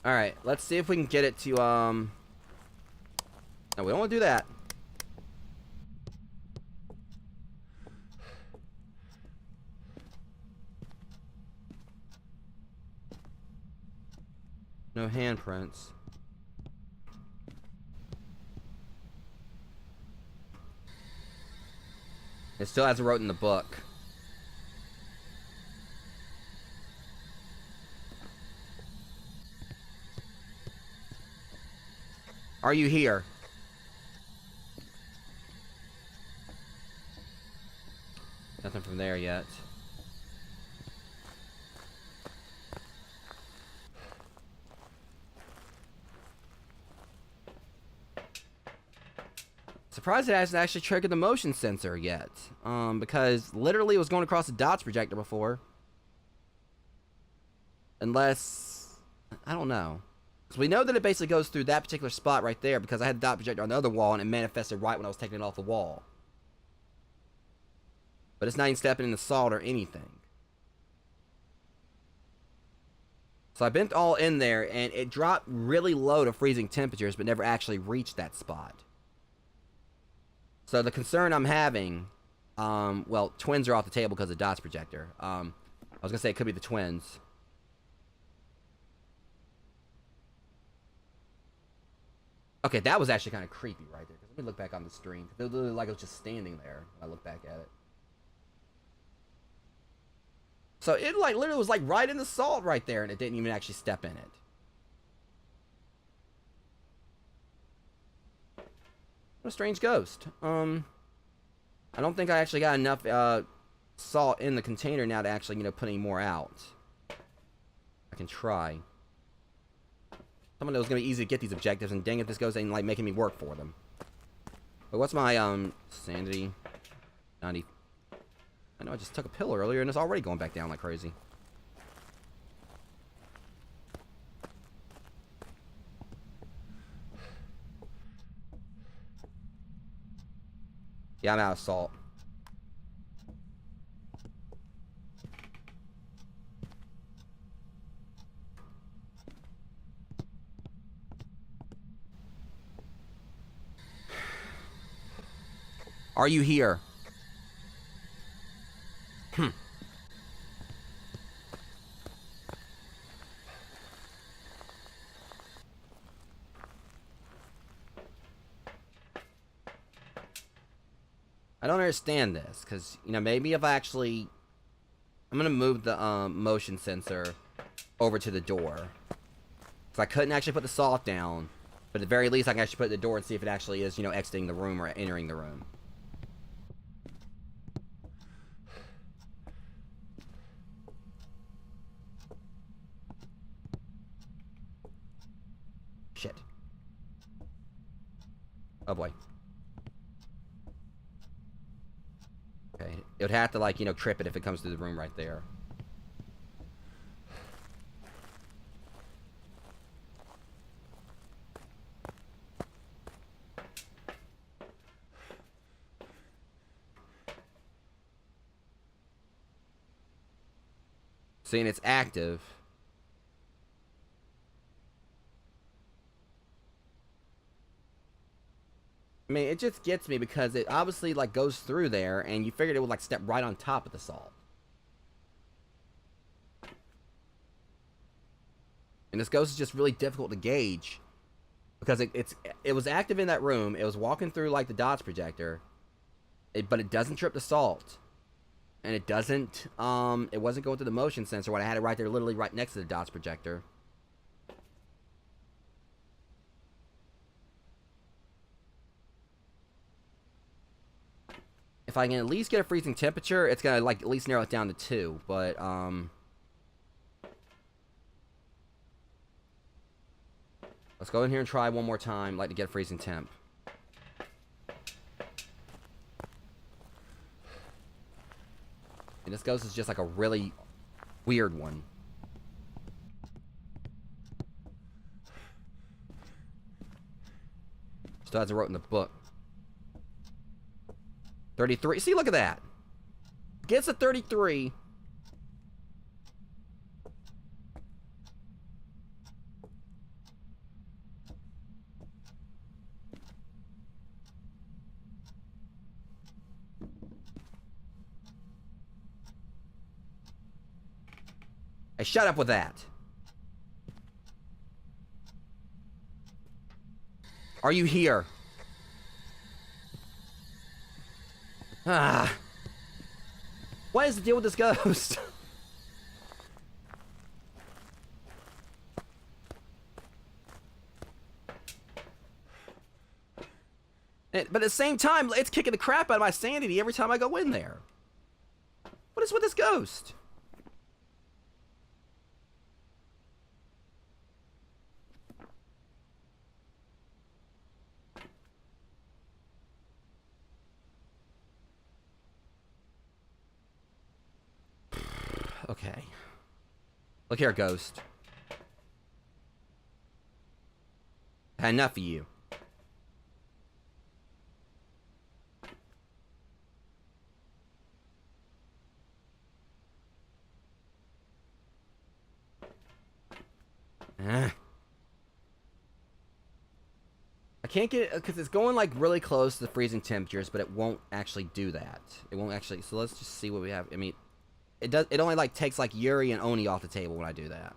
Alright, let's see if we can get it to, no, we don't want to do that. No handprints. It still hasn't wrote in the book. Are you here? Nothing from there yet. surprised it hasn't actually triggered the motion sensor yet. Because literally it was going across the dots projector before. Unless, I don't know. So we know that it basically goes through that particular spot right there because I had the dot projector on the other wall and it manifested right when I was taking it off the wall. But it's not even stepping in the salt or anything. So I've been all in there and it dropped really low to freezing temperatures but never actually reached that spot. So the concern I'm having, well, twins are off the table because of the dots projector. I was going to say it could be the twins. Okay, that was actually kind of creepy right there. Let me look back on the stream. It looked like it was just standing there when I look back at it. So it like literally was like right in the salt right there, and it didn't even actually step in it. What a strange ghost. I don't think I actually got enough salt in the container now to actually, put any more out. I can try. Someone that was gonna be easy to get these objectives, and dang it, this ghost ain't like making me work for them. But what's my sanity? 90. I know I just took a pill earlier and it's already going back down like crazy. Yeah, I'm out of salt. Are you here? I don't understand this, because, maybe if I actually... I'm going to move the motion sensor over to the door. So I couldn't actually put the salt down, but at the very least I can actually put it at the door and see if it actually is, exiting the room or entering the room. Shit. Oh boy. Okay, it would have to, like, trip it if it comes to the room right there. Seeing it's active. I mean, it just gets me because it obviously, like, goes through there, and you figured it would, like, step right on top of the salt. And this ghost is just really difficult to gauge. Because it was active in that room, it was walking through, like, the dots projector, but it doesn't trip the salt. And it doesn't, it wasn't going through the motion sensor when I had it right there, literally right next to the dots projector. If I can at least get a freezing temperature, it's gonna, like, at least narrow it down to 2, but, let's go in here and try one more time, like, to get a freezing temp. And this ghost is just, like, a really weird one. Still hasn't wrote in the book. 33. See, look at that. Gets a 33. Hey, shut up with that. Are you here? Ah. What is the deal with this ghost? But at the same time, it's kicking the crap out of my sanity every time I go in there. What is with this ghost? Look here, ghost. Had enough of you. I can't get it because it's going like really close to the freezing temperatures, but it won't actually do that. It won't actually. So let's just see what we have. I mean, it does. It only like takes like Yuri and Oni off the table when I do that.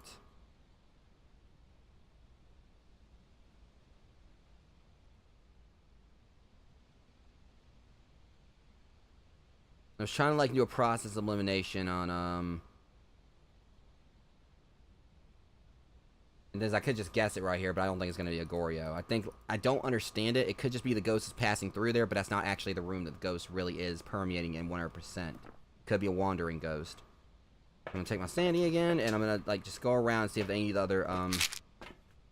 I was trying to like do a process of elimination on and I could just guess it right here, but I don't think it's gonna be a Goryo. I don't understand it. It could just be the ghost is passing through there, but that's not actually the room that the ghost really is permeating in 100%. Could be a wandering ghost. I'm gonna take my sandy again, and I'm gonna like just go around and see if any of the other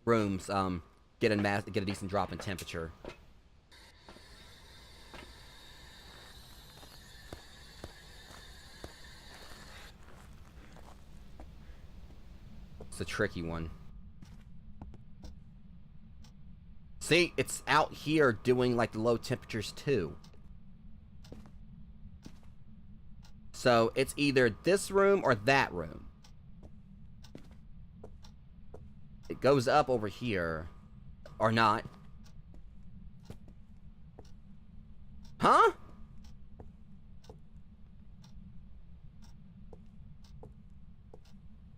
rooms get a decent drop in temperature. It's a tricky one. See, it's out here doing like the low temperatures too. So it's either this room or that room. It goes up over here. Or not. Huh?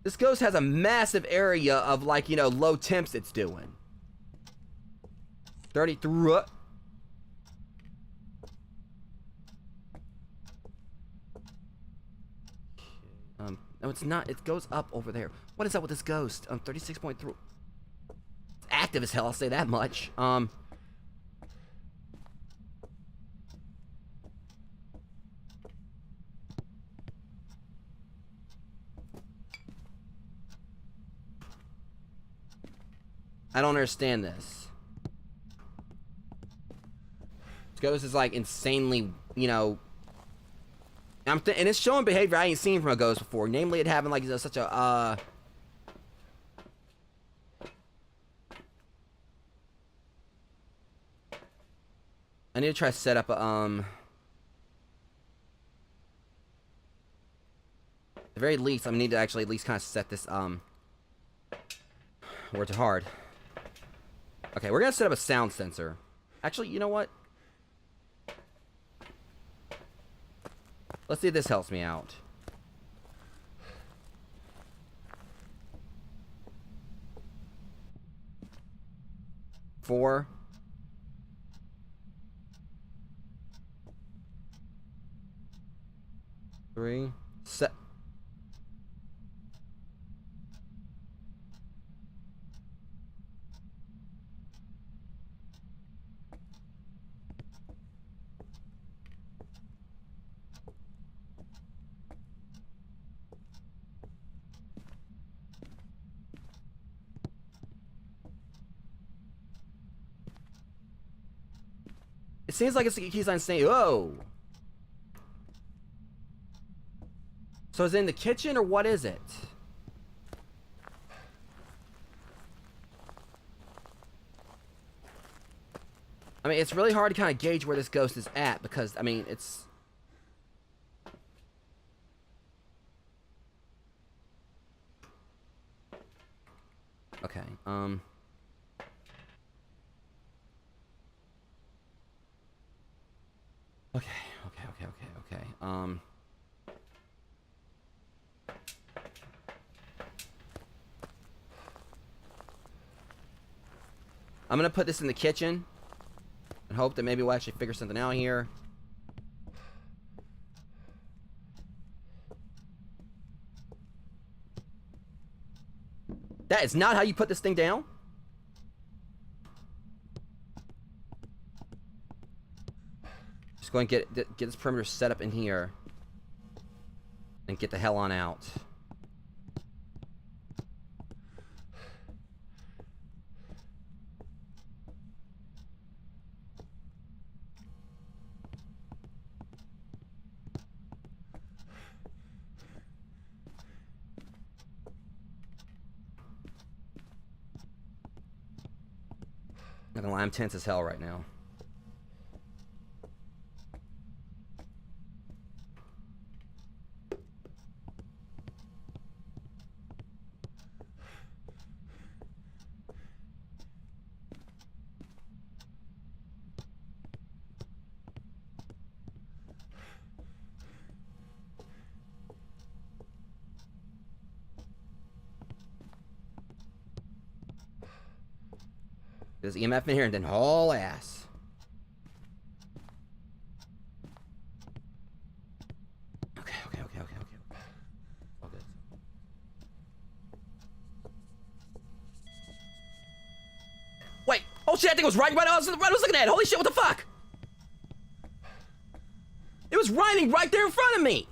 This ghost has a massive area of like, you know, low temps it's doing. 33. No, it's not. It goes up over there. What is up with this ghost? 36.3. It's active as hell, I'll say that much. I don't understand this. This ghost is like insanely, you know. And it's showing behavior I ain't seen from a ghost before. Namely, it having like such a I need to try to set up a at the very least, I need to actually at least kind of set this word to hard. Okay, we're gonna set up a sound sensor. Actually, you know what? Let's see if this helps me out. Four. Three. Set. It seems like he's on saying, "Whoa." So is it in the kitchen or what is it? I mean, it's really hard to kind of gauge where this ghost is at because, I mean, it's... Okay, Okay. I'm gonna put this in the kitchen and hope that maybe we'll actually figure something out here. That is not how you put this thing down. Just go and get this perimeter set up in here and get the hell on out. Not gonna lie, I'm tense as hell right now. There's EMF in here and then haul ass. Okay. All good. Wait! Oh shit, I think it was right I was looking at it. Holy shit, what the fuck? It was writing right there in front of me!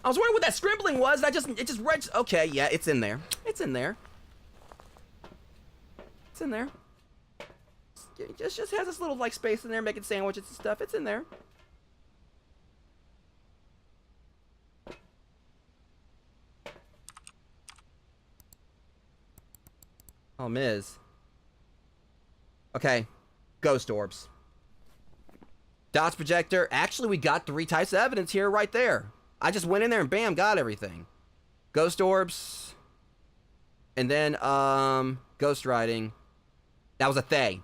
I was wondering what that scribbling was, and it just read. Okay, yeah, it's in there. It's in there. It's in there. It just has this little like space in there, making sandwiches and stuff. It's in there. Oh, Miz. Okay, ghost orbs. Dots projector. Actually, we got 3 types of evidence here, right there. I just went in there and bam, got everything. Ghost orbs. And then, ghost writing. That was a Thay.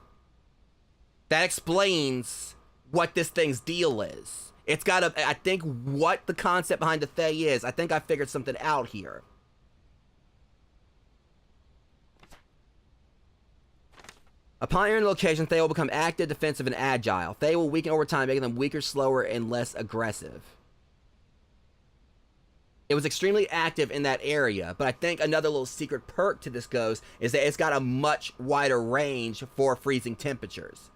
That explains what this thing's deal is. It's got a, I think what the concept behind the Thay is. I think I figured something out here. Upon entering the location, Thay will become active, defensive, and agile. Thay will weaken over time, making them weaker, slower, and less aggressive. It was extremely active in that area, but I think another little secret perk to this ghost is that it's got a much wider range for freezing temperatures.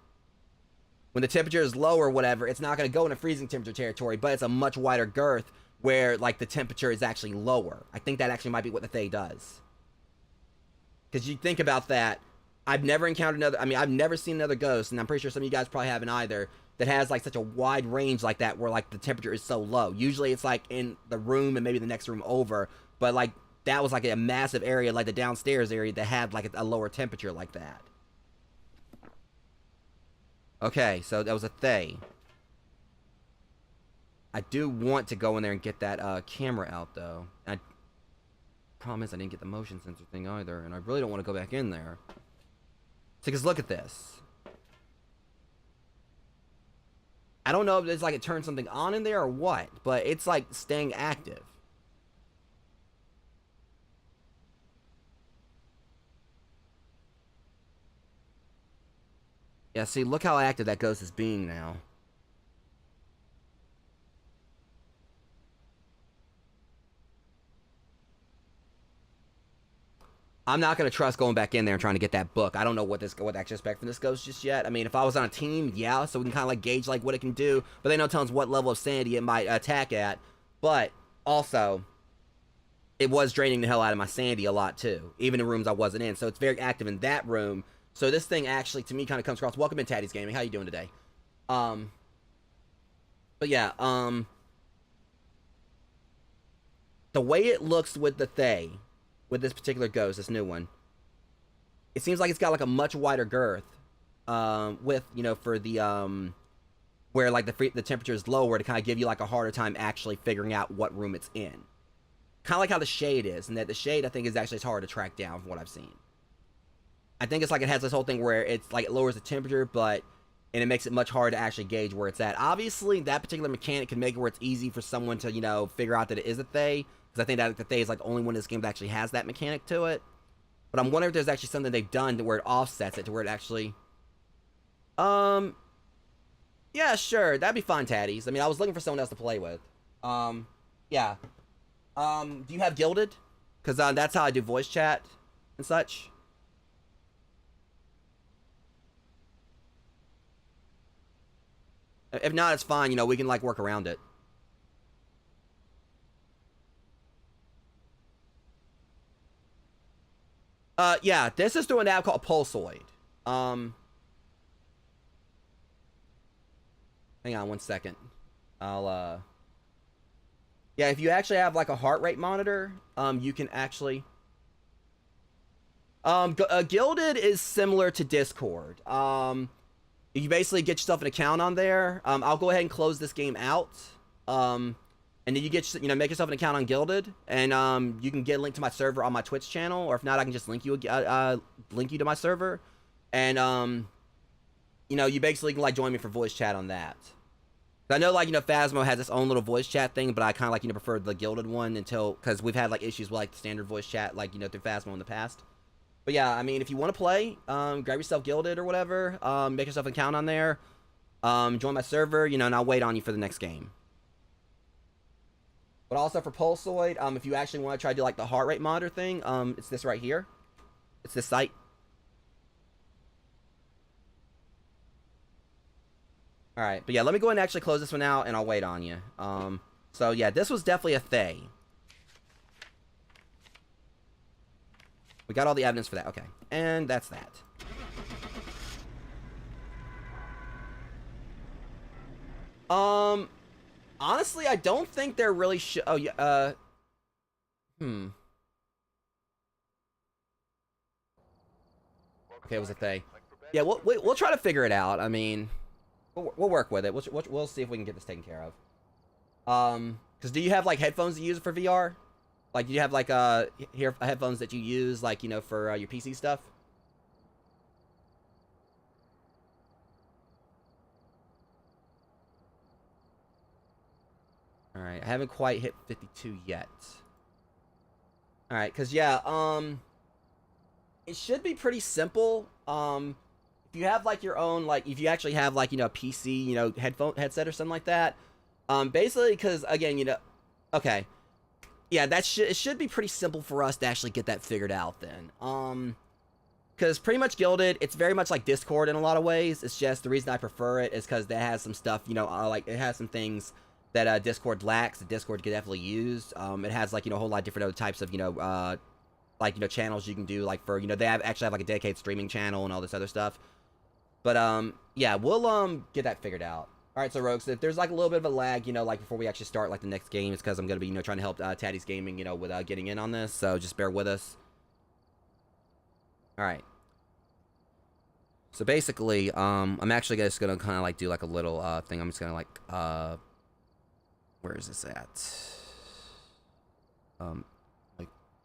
When the temperature is low or whatever, it's not going to go into freezing temperature territory, but it's a much wider girth where, like, the temperature is actually lower. I think that actually might be what the Thay does. Because you think about that, I've never encountered another, I mean, I've never seen another ghost, and I'm pretty sure some of you guys probably haven't either, that has like such a wide range like that where like the temperature is so low. Usually it's like in the room and maybe the next room over, but like that was like a massive area, like the downstairs area, that had like a lower temperature like that. Okay, so that was a Thay. I do want to go in there and get that camera out though. Problem is I didn't get the motion sensor thing either, and I really don't want to go back in there. So, because look at this. I don't know if it's like it turned something on in there or what, but it's like staying active. Yeah, see, look how active that ghost is being now. I'm not going to trust going back in there and trying to get that book. I don't know what to actually expect from this ghost just yet. I mean, if I was on a team, yeah, so we can kind of like gauge like what it can do, but they don't tell us what level of sanity it might attack at. But also, it was draining the hell out of my sanity a lot too, even in rooms I wasn't in. So it's very active in that room. So this thing actually, to me, kind of comes across. Welcome in, Taddy's Gaming. How you doing today? But yeah, the way it looks with the Thay, with this particular ghost, this new one, it seems like it's got like a much wider girth, with, you know, for the where like the temperature is lower, to kind of give you like a harder time actually figuring out what room it's in. Kind of like how the shade is, and that the shade I think is actually hard to track down from what I've seen. I think it's like it has this whole thing where it's like it lowers the temperature, and it makes it much harder to actually gauge where it's at. Obviously, that particular mechanic can make it where it's easy for someone to, you know, figure out that it is a Thay. Because I think that the Thay is like the only one in this game that actually has that mechanic to it. But I'm wondering if there's actually something they've done to where it offsets it, to where it actually... Yeah, sure. That'd be fun, Taddies. I mean, I was looking for someone else to play with. Yeah. Do you have Gilded? Because that's how I do voice chat and such. If not, it's fine. You know, we can, like, work around it. Yeah, this is through an app called Pulsoid. Hang on one second. Yeah, if you actually have like a heart rate monitor, you can actually... Gilded is similar to Discord. You basically get yourself an account on there. I'll go ahead and close this game out. And then you get, make yourself an account on Gilded, and you can get a link to my server on my Twitch channel, or if not, I can just link you to my server, and you basically can like join me for voice chat on that. I know Phasmo has its own little voice chat thing, but I kind of prefer the Gilded one because we've had issues with the standard voice chat through Phasmo in the past. But yeah, I mean, if you want to play, grab yourself Gilded or whatever, make yourself an account on there, join my server, and I'll wait on you for the next game. But also for Pulsoid, if you actually want to try to do the heart rate monitor thing, it's this right here. It's this site. Alright, but yeah, let me go ahead and actually close this one out, and I'll wait on you. So yeah, this was definitely a Thay. We got all the evidence for that. Okay, and that's that. Honestly, I don't think they're really oh, yeah, Okay, it was a Thay. Yeah, we'll try to figure it out. I mean, we'll work with it. We'll see if we can get this taken care of. Because do you have headphones to use for VR? Do you have headphones that you use for your PC stuff? Alright, I haven't quite hit 52 yet. Alright, because yeah, it should be pretty simple. If you have your own, if you actually have a PC, headset or something like that. Basically, because again, okay. Yeah, it should be pretty simple for us to actually get that figured out then. Because pretty much Gilded, it's very much like Discord in a lot of ways. It's just the reason I prefer it is because it has some stuff, it has some things that Discord lacks that Discord could definitely use. It has a whole lot of different other types of channels you can do for they actually have a dedicated streaming channel and all this other stuff. But yeah, we'll get that figured out. All right, so Rogues, if there's a little bit of a lag, before we actually start the next game, it's because I'm gonna be trying to help Taddy's Gaming with getting in on this. So just bear with us. All right. So basically, I'm actually just gonna kind of do a little thing. I'm just gonna where is this at?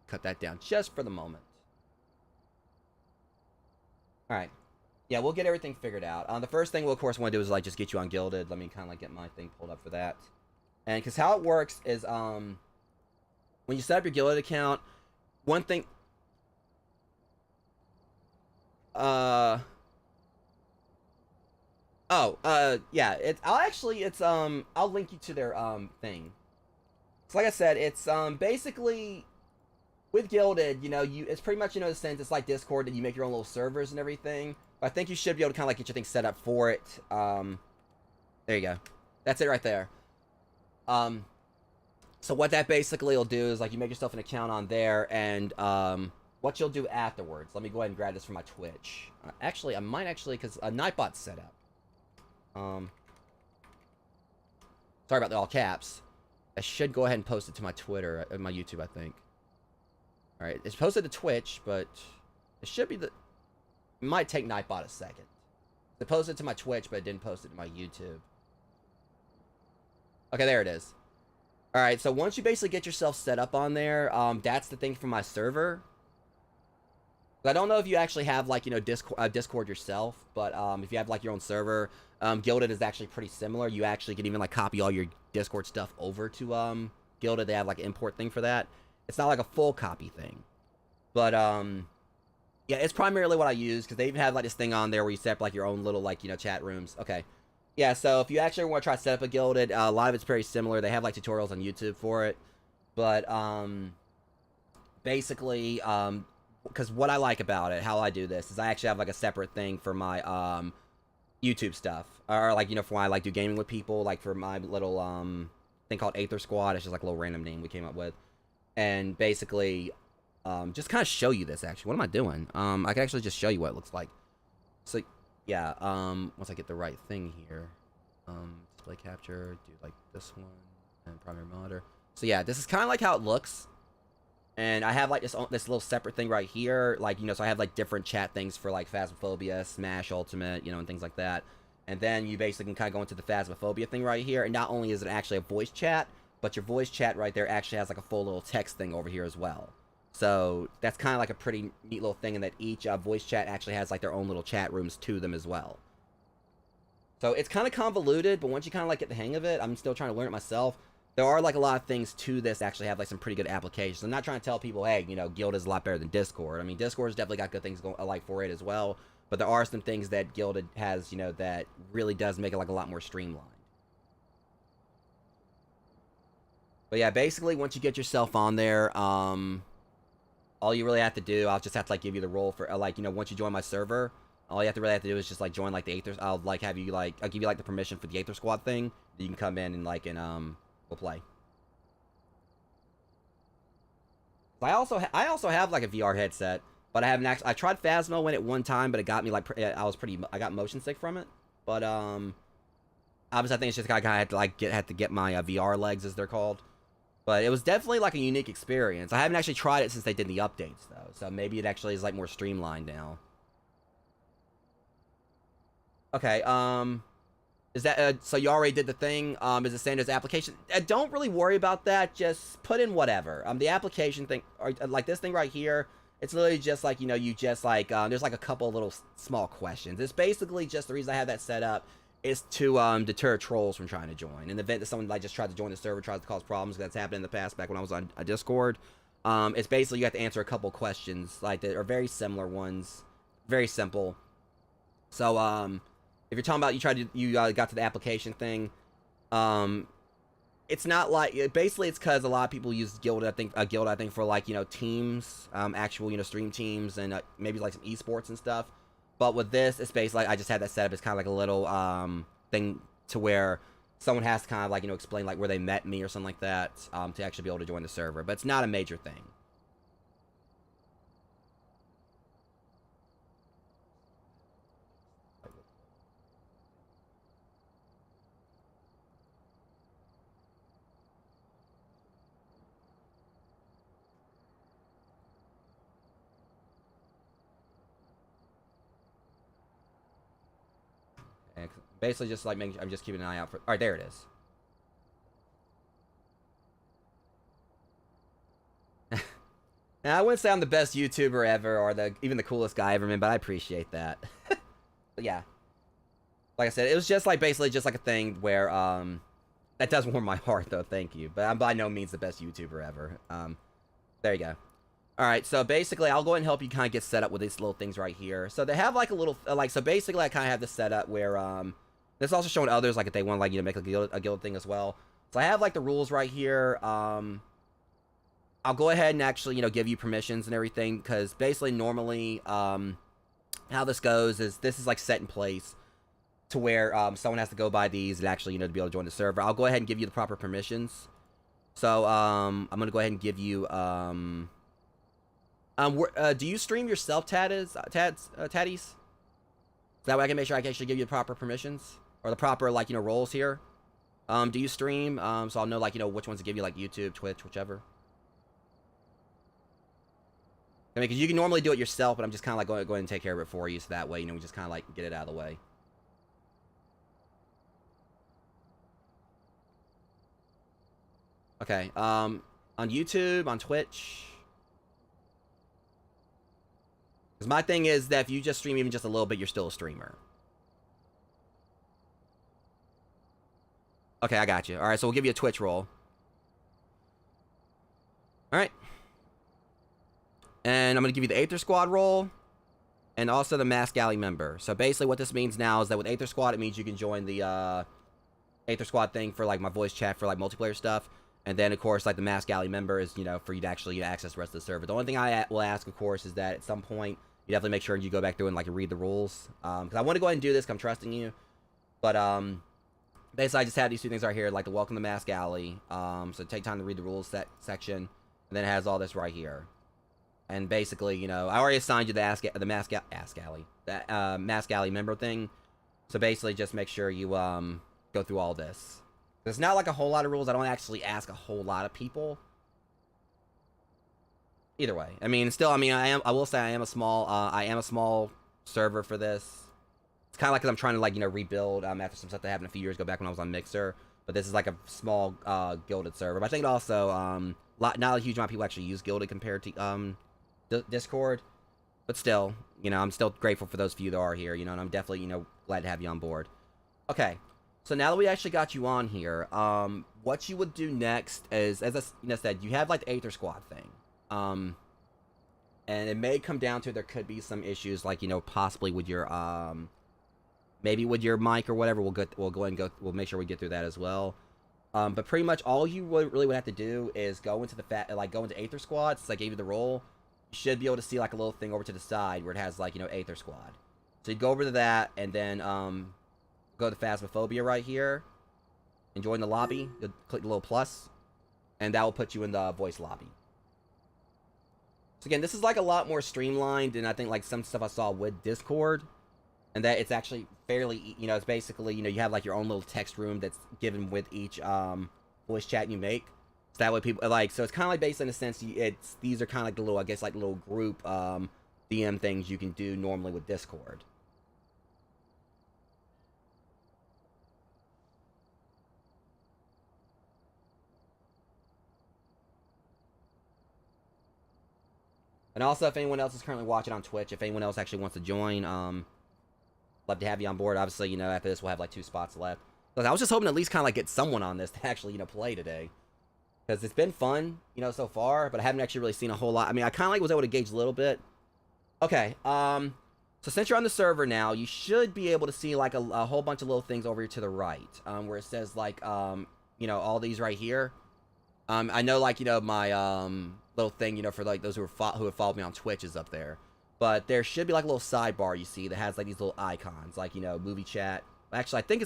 Cut that down just for the moment. All right. Yeah, we'll get everything figured out. The first thing we'll, of course, want to do is, just get you on Gilded. Let me kind of get my thing pulled up for that. And, because how it works is, when you set up your Gilded account, one thing... yeah, I'll link you to their, thing. So, like I said, it's, basically... With Gilded, it's pretty much, the sense it's like Discord that you make your own little servers and everything. But I think you should be able to kind of get your thing set up for it. There you go. That's it right there. So what that basically will do is, you make yourself an account on there, and, what you'll do afterwards. Let me go ahead and grab this from my Twitch. Actually, I might because a Nightbot's set up. Sorry about the all caps. I should go ahead and post it to my Twitter, my YouTube, I think. Alright, it's posted to Twitch, but it should be it might take Nightbot a second. It posted to my Twitch, but it didn't post it to my YouTube. Okay, there it is. Alright, so once you basically get yourself set up on there, that's the thing for my server. I don't know if you actually have, Discord yourself, but, if you have, your own server, Gilded is actually pretty similar. You actually can even, copy all your Discord stuff over to, Gilded. They have, an import thing for that. It's not, a full copy thing. But, yeah, it's primarily what I use, because they even have, this thing on there where you set up, your own little, chat rooms. Okay. Yeah, so if you actually want to try to set up a Gilded, a lot of it's very similar. They have, tutorials on YouTube for it. But, basically, because what I like about it, how I do this, is I actually have, a separate thing for my, YouTube stuff. Or, for when I, do gaming with people, for my little, thing called Aether Squad. It's just, a little random name we came up with. And basically, just kind of show you this, actually. What am I doing? I can actually just show you what it looks like. So, yeah, once I get the right thing here. Display capture, do, this one, and primary monitor. So, yeah, this is kind of how it looks. And I have like this little separate thing right here, like, you know, so I have like different chat things for like Phasmophobia, Smash Ultimate, you know, and things like that. And then you basically can kind of go into the Phasmophobia thing right here, and not only is it actually a voice chat, but your voice chat right there actually has like a full little text thing over here as well. So that's kind of like a pretty neat little thing, in that each voice chat actually has like their own little chat rooms to them as well. So it's kind of convoluted, but once you kind of like get the hang of it, I'm still trying to learn it myself. There are like a lot of things to this actually have like some pretty good applications. I'm not trying to tell people, hey, you know, Guild is a lot better than Discord. I mean, Discord's definitely got good things going like for it as well, but there are some things that Guild has, you know, that really does make it like a lot more streamlined. But yeah, basically once you get yourself on there, all you really have to do, I'll just have to like give you the role for like, you know, once you join my server, all you really have to do is just like join like the Aether. I'll like have you like, I'll give you like the permission for the Aether Squad thing. You can come in and like we'll play. I also have like a VR headset, but I haven't actually. I tried Phasmo when it one time, but it got me like I got motion sick from it. But obviously I think it's just I kind of had to get my VR legs, as they're called. But it was definitely like a unique experience. I haven't actually tried it since they did the updates though, so maybe it actually is like more streamlined now. Okay, is that, so you already did the thing, is it saying there's application? Don't really worry about that, just put in whatever. The application thing, or like this thing right here, it's literally just like, you know, you just like, there's like a couple little small questions. It's basically just the reason I have that set up is to, deter trolls from trying to join. In the event that someone like just tried to join the server, tries to cause problems, that's happened in the past back when I was on a Discord. It's basically you have to answer a couple questions, like, that are very similar ones, very simple. So, if you're talking about you got to the application thing, it's not like, basically it's because a lot of people use Guild, I think for like, you know, teams, actual, you know, stream teams, and maybe like some esports and stuff. But with this, it's basically like, I just had that set up as kind of like a little thing to where someone has to kind of like, you know, explain like where they met me or something like that, to actually be able to join the server. But it's not a major thing. And basically just like I'm just keeping an eye out for. All right, there it is. Now, I wouldn't say I'm the best YouTuber ever or even the coolest guy ever, man, but I appreciate that. But yeah, like I said, it was just like basically just like a thing where that does warm my heart though. Thank you, but I'm by no means the best YouTuber ever. There you go. All right, so basically, I'll go ahead and help you kind of get set up with these little things right here. So they have like a little, like, so basically, I kind of have this set up where, this also showing others, like, if they want, like, you know, make a guild thing as well. So I have, like, the rules right here. I'll go ahead and actually, you know, give you permissions and everything, because basically, normally, how this goes is, this is, like, set in place to where, someone has to go by these and actually, you know, to be able to join the server. I'll go ahead and give you the proper permissions. So, I'm going to go ahead and give you, do you stream yourself, Tatties? So that way I can make sure I can actually give you the proper permissions, or the proper, like, you know, roles here. Do you stream? So I'll know, like, you know, which ones to give you, like YouTube, Twitch, whichever. I mean, because you can normally do it yourself, but I'm just kind of like going to go ahead and take care of it for you, so that way, you know, we just kind of like get it out of the way. Okay, on YouTube, on Twitch. Because my thing is that if you just stream even just a little bit, you're still a streamer. Okay, I got you. Alright, so we'll give you a Twitch role. Alright. And I'm going to give you the Aether Squad role. And also the Mask Alley member. So basically what this means now is that with Aether Squad, it means you can join the Aether Squad thing for like my voice chat for like multiplayer stuff. And then, of course, like the Mask Alley member is, you know, for you to actually access the rest of the server. The only thing I will ask, of course, is that at some point, you definitely make sure you go back through and like read the rules. Because I want to go ahead and do this because I'm trusting you. But basically, I just have these two things right here, like the Welcome to Mask Alley. So take time to read the rules section. And then it has all this right here. And basically, you know, I already assigned you the Mask Alley member thing. So basically, just make sure you go through all this. There's not like a whole lot of rules. I don't actually ask a whole lot of people. Either way, I mean, still, I mean, I will say I am a small server for this. It's kind of like 'cause I'm trying to like rebuild after some stuff that happened a few years ago back when I was on Mixer. But this is like a small Gilded server. But I think it also not a huge amount of people actually use Gilded compared to Discord. But still, I'm still grateful for those few that are here. And I'm definitely glad to have you on board. Okay, so now that we actually got you on here, what you would do next is, as I said, you have like the Aether Squad thing. And it may come down to there could be some issues like possibly with your maybe with your mic or whatever. We'll go ahead and we'll make sure we get through that as well. But pretty much all you really would have to do is go into go into Aether Squad. Since I gave you the role, you should be able to see like a little thing over to the side where it has like Aether Squad. So you go over to that and then go to Phasmophobia right here and join the lobby. You'll click the little plus, and that will put you in the voice lobby. So again, this is like a lot more streamlined than I think like some stuff I saw with Discord, and that it's actually fairly, it's basically, you have like your own little text room that's given with each voice chat you make. So that way people like, so it's kind of like based in a sense, these are kind of like the little, I guess like little group DM things you can do normally with Discord. And also, if anyone else is currently watching on Twitch, if anyone else actually wants to join, love to have you on board. Obviously, after this, we'll have like 2 spots left. Look, I was just hoping to at least kind of like get someone on this to actually, play today. Because it's been fun, so far, but I haven't actually really seen a whole lot. I mean, I kind of like was able to gauge a little bit. Okay, so since you're on the server now, you should be able to see like a whole bunch of little things over here to the right, where it says like, all these right here. I know like, my, little thing, for like those who have followed me on Twitch is up there. But there should be like a little sidebar you see that has like these little icons, like, movie chat. Actually, I think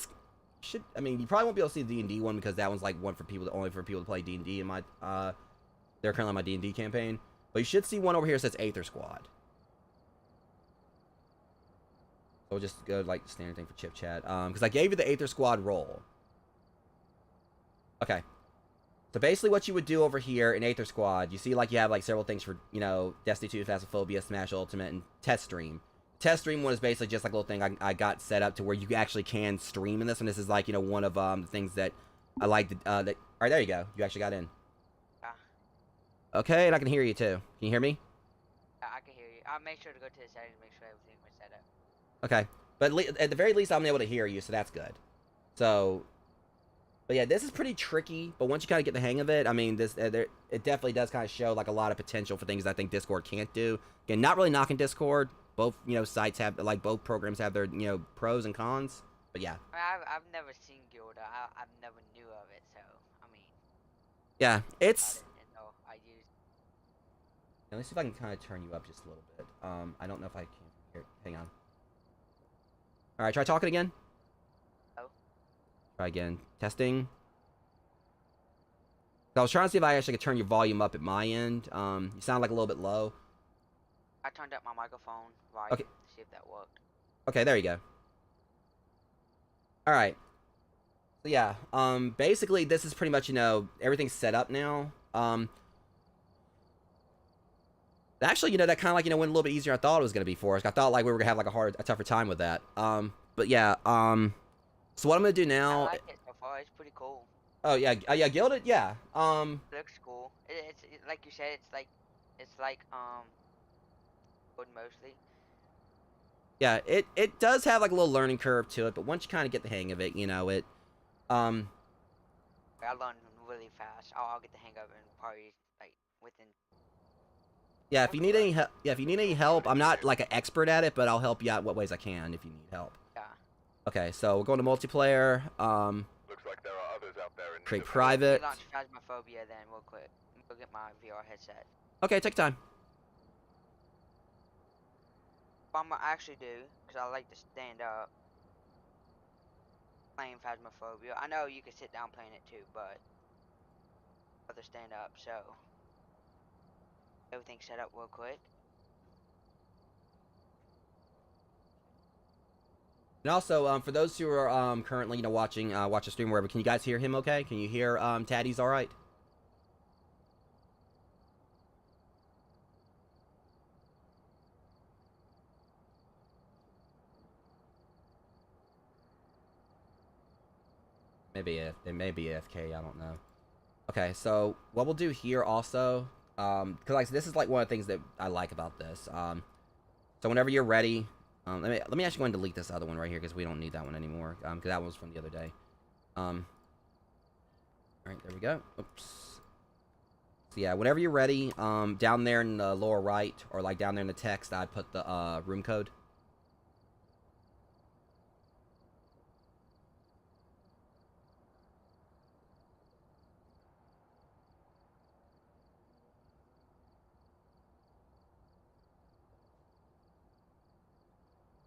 I mean, you probably won't be able to see the D&D one because that one's like one for people, only for people to play D&D in my, they're currently on my D&D campaign. But you should see one over here that says Aether Squad. So we'll just go like standard thing for chip chat. Because I gave you the Aether Squad role. Okay. So basically what you would do over here in Aether Squad, you see like you have like several things for, Destiny 2, Phasmophobia, Smash Ultimate, and Test Stream. Test Stream one is basically just like a little thing I got set up to where you actually can stream in this, and this is like, one of the things that I like to, alright, there you go. You actually got in. Okay, and I can hear you too. Can you hear me? I can hear you. I'll make sure to go to the settings to make sure everything was set up. Okay. But at the very least, I'm able to hear you, so that's good. So... But yeah, this is pretty tricky, but once you kind of get the hang of it, I mean, it definitely does kind of show like a lot of potential for things I think Discord can't do. Again, not really knocking Discord. Both, sites have, like, both programs have their, pros and cons. But yeah. I mean, I've never seen Gilda. I've never knew of it, so, I mean. Yeah, it's... I let me see if I can kind of turn you up just a little bit. I don't know if I can. Here, hang on. Alright, try talking again. Try again. Testing. So I was trying to see if I actually could turn your volume up at my end. You sound like a little bit low. I turned up my microphone volume to see if that worked. Okay, there you go. Alright. So yeah, basically this is pretty much, everything's set up now. Actually, that kind of like, went a little bit easier than I thought it was going to be for us. I thought like we were going to have like a tougher time with that. But yeah, so what I'm gonna do now? I like it so far. It's pretty cool. Oh yeah, yeah, Gilded, yeah. It looks cool. It's like you said. It's like good mostly. Yeah, it does have like a little learning curve to it, but once you kind of get the hang of it, it. I learned really fast. I'll get the hang of it in probably like within. Yeah, if you need any help, I'm not like an expert at it, but I'll help you out what ways I can if you need help. Yeah. Okay, so we're going to multiplayer. Looks like there are others out there in Create private. Launch Phasmophobia then real quick. Go get my VR headset. Okay, take time. What I'm gonna actually do, because I like to stand up playing Phasmophobia. I know you can sit down playing it too, but I'd rather stand up, so everything's set up real quick. And also, for those who are currently, watching watch the stream wherever, can you guys hear him? Okay, can you hear Taddy's all right? It may be AFK. I don't know. Okay, so what we'll do here also, because like this is like one of the things that I like about this. So whenever you're ready, let me actually go and delete this other one right here because we don't need that one anymore. Because that one was from the other day. All right, there we go. Oops. So yeah, whenever you're ready, down there in the lower right, or like down there in the text, I put the room code.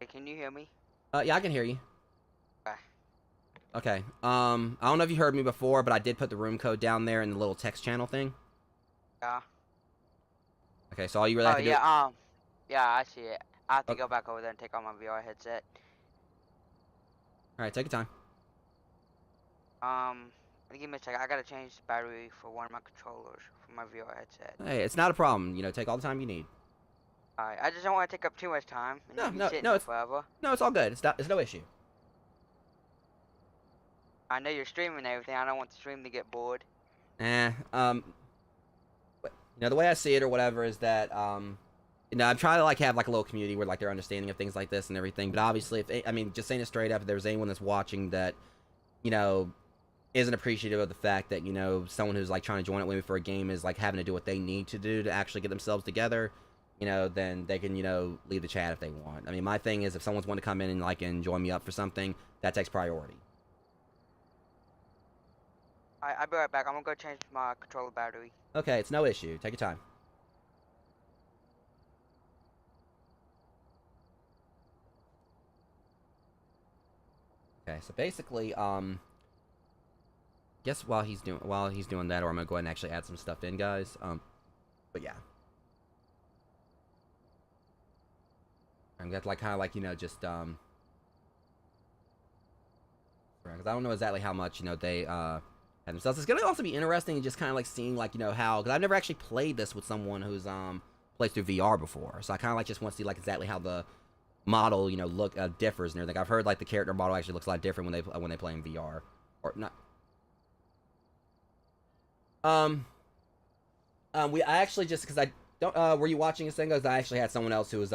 Hey, can you hear me? Yeah, I can hear you. Okay. Okay. I don't know if you heard me before, but I did put the room code down there in the little text channel thing. Yeah. Okay, so all you really have Oh to do. yeah. Yeah, I see it. I have to Okay. go back over there and take off my VR headset. All right, take your time. Give me a second. I gotta change the battery for one of my controllers for my VR headset. Hey, it's not a problem. You know, take all the time you need. Alright, I just don't want to take up too much time and No, be no, sitting no, there it's forever. no, it's all good. It's no issue. I know you're streaming and everything. I don't want the stream to get bored. You know, the way I see it or whatever is that you know, I'm trying to like have like a little community where like they're understanding of things like this and everything. But obviously, if I mean, just saying it straight up, if there's anyone that's watching that, you know, isn't appreciative of the fact that, you know, someone who's like trying to join it with me for a game is like having to do what they need to do to actually get themselves together, you know, then they can, you know, leave the chat if they want. I mean, my thing is if someone's want to come in and like and join me up for something, that takes priority. I'll be right back. I'm gonna go change my controller battery. Okay, it's no issue. Take your time. Okay, so basically, guess while he's doing that, or I'm gonna go ahead and actually add some stuff in, guys. But yeah, I'm gonna like kind of like, you know, just because I don't know exactly how much, you know, they have themselves. It's gonna also be interesting just kind of like seeing like, you know, how, because I've never actually played this with someone who's played through VR before, so I kind of like just want to see like exactly how the model, you know, differs and everything. I've heard like the character model actually looks a lot different when they play in VR, or not. I actually just because I don't. Were you watching this thing? Because I actually had someone else who was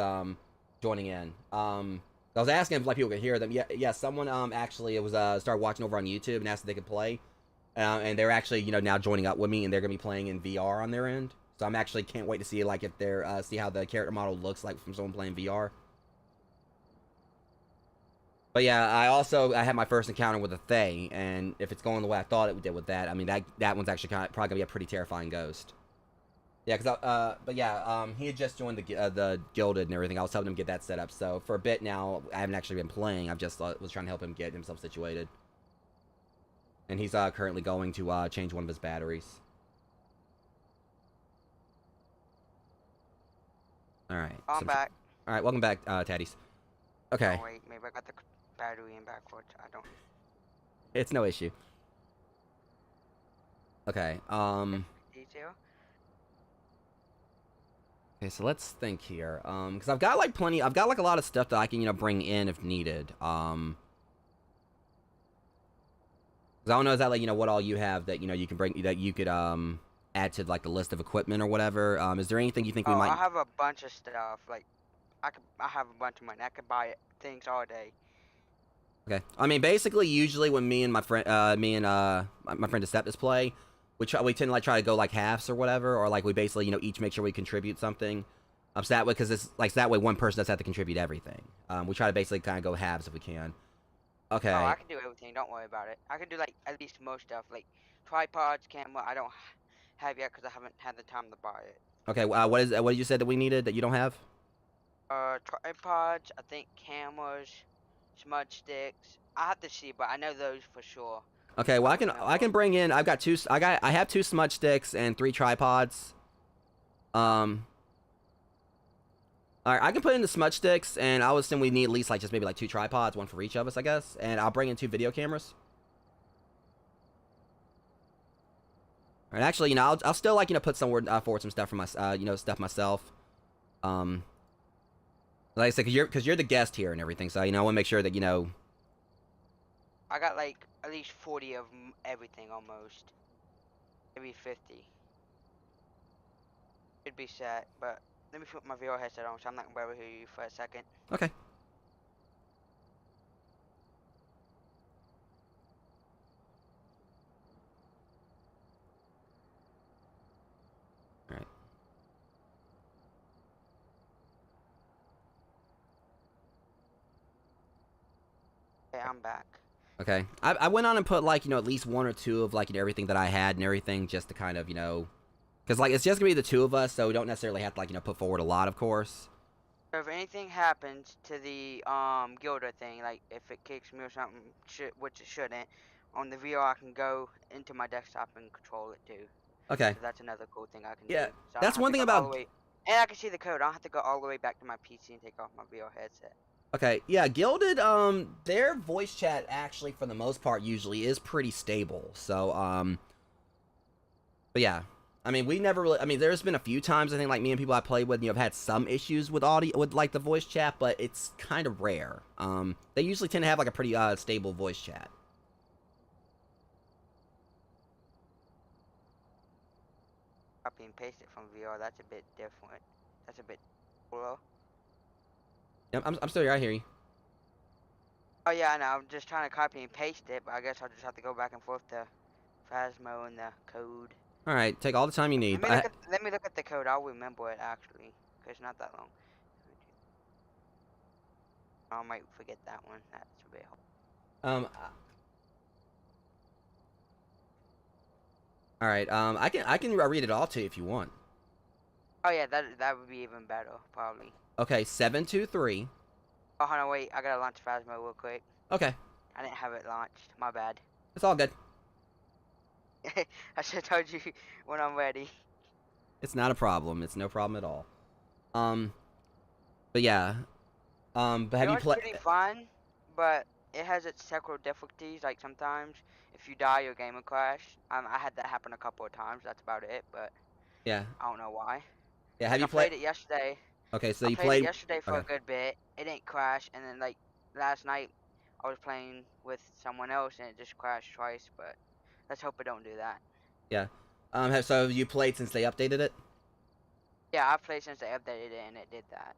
joining in. I was asking if like people could hear them. Yeah. Someone actually it was started watching over on YouTube and asked if they could play, and they're actually, you know, now joining up with me, and they're gonna be playing in VR on their end. So I'm actually can't wait to see like if they're see how the character model looks like from someone playing VR. But yeah, I had my first encounter with a Thay, and if it's going the way I thought it did with that, I mean that one's actually probably gonna be a pretty terrifying ghost. Yeah, but yeah, he had just joined the Gilded and everything. I was helping him get that set up. So for a bit now, I haven't actually been playing. I've just was trying to help him get himself situated. And he's currently going to change one of his batteries. All right. I'm back. All right, welcome back, Taddies. Okay. Oh wait, maybe I got the battery in backwards. I don't. It's no issue. Okay. Detail. Okay, so let's think here. Because I've got like a lot of stuff that I can, you know, bring in if needed. Because I don't know exactly, you know, what all you have that, you know, you can bring, that you could, add to like the list of equipment or whatever. Is there anything you think we might? I have a bunch of stuff. Like, I have a bunch of money. I can buy things all day. Okay. I mean, basically, usually when me and my friend, my friend Deseptus play, we tend to like try to go like halves or whatever, or like we basically, you know, each make sure we contribute something. So that way, because it's like so that way one person doesn't have to contribute everything. We try to basically kind of go halves if we can. Okay. Oh, I can do everything. Don't worry about it. I can do like at least most stuff, like tripods, camera. I don't have yet because I haven't had the time to buy it. Okay. What did you say that we needed that you don't have? Tripods. I think cameras, smudge sticks. I have to see, but I know those for sure. Okay. Well, I can bring in. I have 2 smudge sticks and 3 tripods. All right, I can put in the smudge sticks, and I would assume we need at least like just maybe like 2 tripods, one for each of us, I guess. And I'll bring in 2 video cameras. All right, actually, you know, I'll still like, you know, put forward some stuff for my you know, stuff myself. Like I said, because you're the guest here and everything, so you know, I want to make sure that, you know. I got like at least 40 of everything almost. Maybe 50. Should be set, but let me put my VR headset on, so I'm not gonna be able to hear you for a second. Okay. All right. Okay, I'm back. Okay. I went on and put like, at least one or two of like everything that I had and everything just to kind of, because like it's just gonna be the two of us, so we don't necessarily have to like, put forward a lot, of course. So if anything happens to the Gilda thing, like if it kicks me or something, which it shouldn't, on the VR I can go into my desktop and control it too. Okay. So that's another cool thing I can Yeah, do. So I that's don't have one to thing go all the about. way, and I can see the code. I don't have to go all the way back to my PC and take off my VR headset. Okay, yeah, Gilded, their voice chat actually, for the most part, usually is pretty stable. So, but yeah, I mean, we never really. I mean, there's been a few times I think like me and people I played with, have had some issues with audio, with like the voice chat, but it's kind of rare. They usually tend to have like a pretty stable voice chat. Copy and paste it from VR. That's a bit different. That's a bit cool. Yep, I'm still here. I hear you. Oh yeah, I know. I'm just trying to copy and paste it, but I guess I'll just have to go back and forth to Phasmo and the code. All right, take all the time you need. Let me look at the code. I'll remember it actually, cause it's not that long. I might forget that one. That's a bit hard. Um. All right. I can read it all to you if you want. Oh yeah, that would be even better, probably. Okay, 723. Oh, hold on, wait. I gotta launch Phasmo real quick. Okay, I didn't have it launched. My bad. it's all good. I should have told you when I'm ready. It's not a problem. It's no problem at all. But yeah. But have you It's played? pretty fun, but it has its technical difficulties. Like sometimes, if you die, your game will crash. I had that happen a couple of times. That's about it, but Yeah. I don't know why. Yeah. Have Like you I played? played it yesterday. Okay, so I you played it played. yesterday for a Okay. good bit. It didn't crash, and then like last night, I was playing with someone else, and it just crashed twice. But let's hope it don't do that. Yeah. So have you played since they updated it? Yeah, I've played since they updated it, and it did that.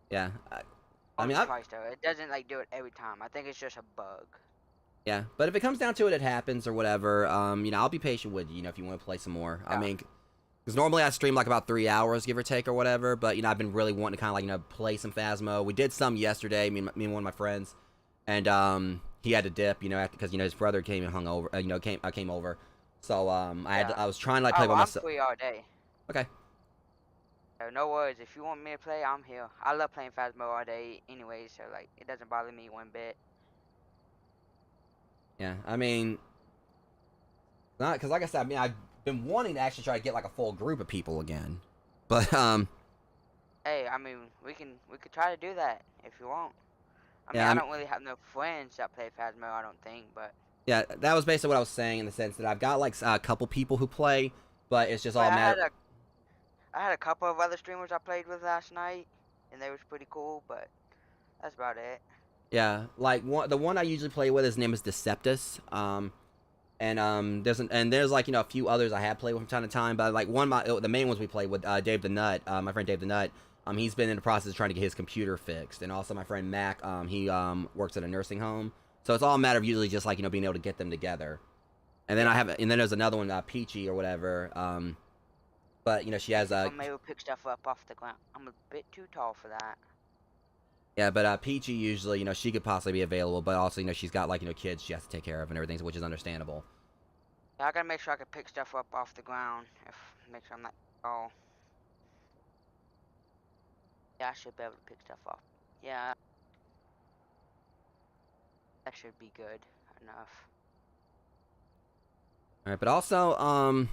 Yeah. I Only mean, twice though. It doesn't like do it every time. I think it's just a bug. yeah. But if it comes down to it, it happens or whatever. I'll be patient with you. If you want to play some more. Yeah. I mean, because normally I stream like about 3 hours, give or take, or whatever. But I've been really wanting to kind of like play some Phasmo. We did some yesterday. Me and one of my friends, and he had to dip. Because his brother came and hung over. Came over. So I was trying to like play by myself. I'm free all day. Okay. So no worries. If you want me to play, I'm here. I love playing Phasmo all day anyway, so like it doesn't bother me one bit. Yeah, I mean, not because like I said, I mean I've been wanting to actually try to get like a full group of people again, but Hey, I mean we could try to do that if you want. I mean yeah, I don't really have no friends that play Phasmo, I don't think, but yeah, that was basically what I was saying in the sense that I've got like a couple people who play, but it's just all matter. I had a couple of other streamers I played with last night, and they was pretty cool, but that's about it. Yeah, like the one I usually play with, his name is Deseptus. There's like a few others I have played with from time to time, but like the main ones we played with Dave the Nut, my friend Dave the Nut. He's been in the process of trying to get his computer fixed, and also my friend Mac. He works at a nursing home, so it's all a matter of usually just like being able to get them together. And then there's another one, Peachy or whatever. But she has Maybe we'll pick stuff up off the ground. I'm a bit too tall for that. Yeah, but Peachy usually, she could possibly be available, but also, she's got like, kids she has to take care of and everything, which is understandable. Yeah, I gotta make sure I can pick stuff up off the ground. Make sure I'm not tall. Yeah, I should be able to pick stuff up. Yeah, that should be good enough. All right, but also,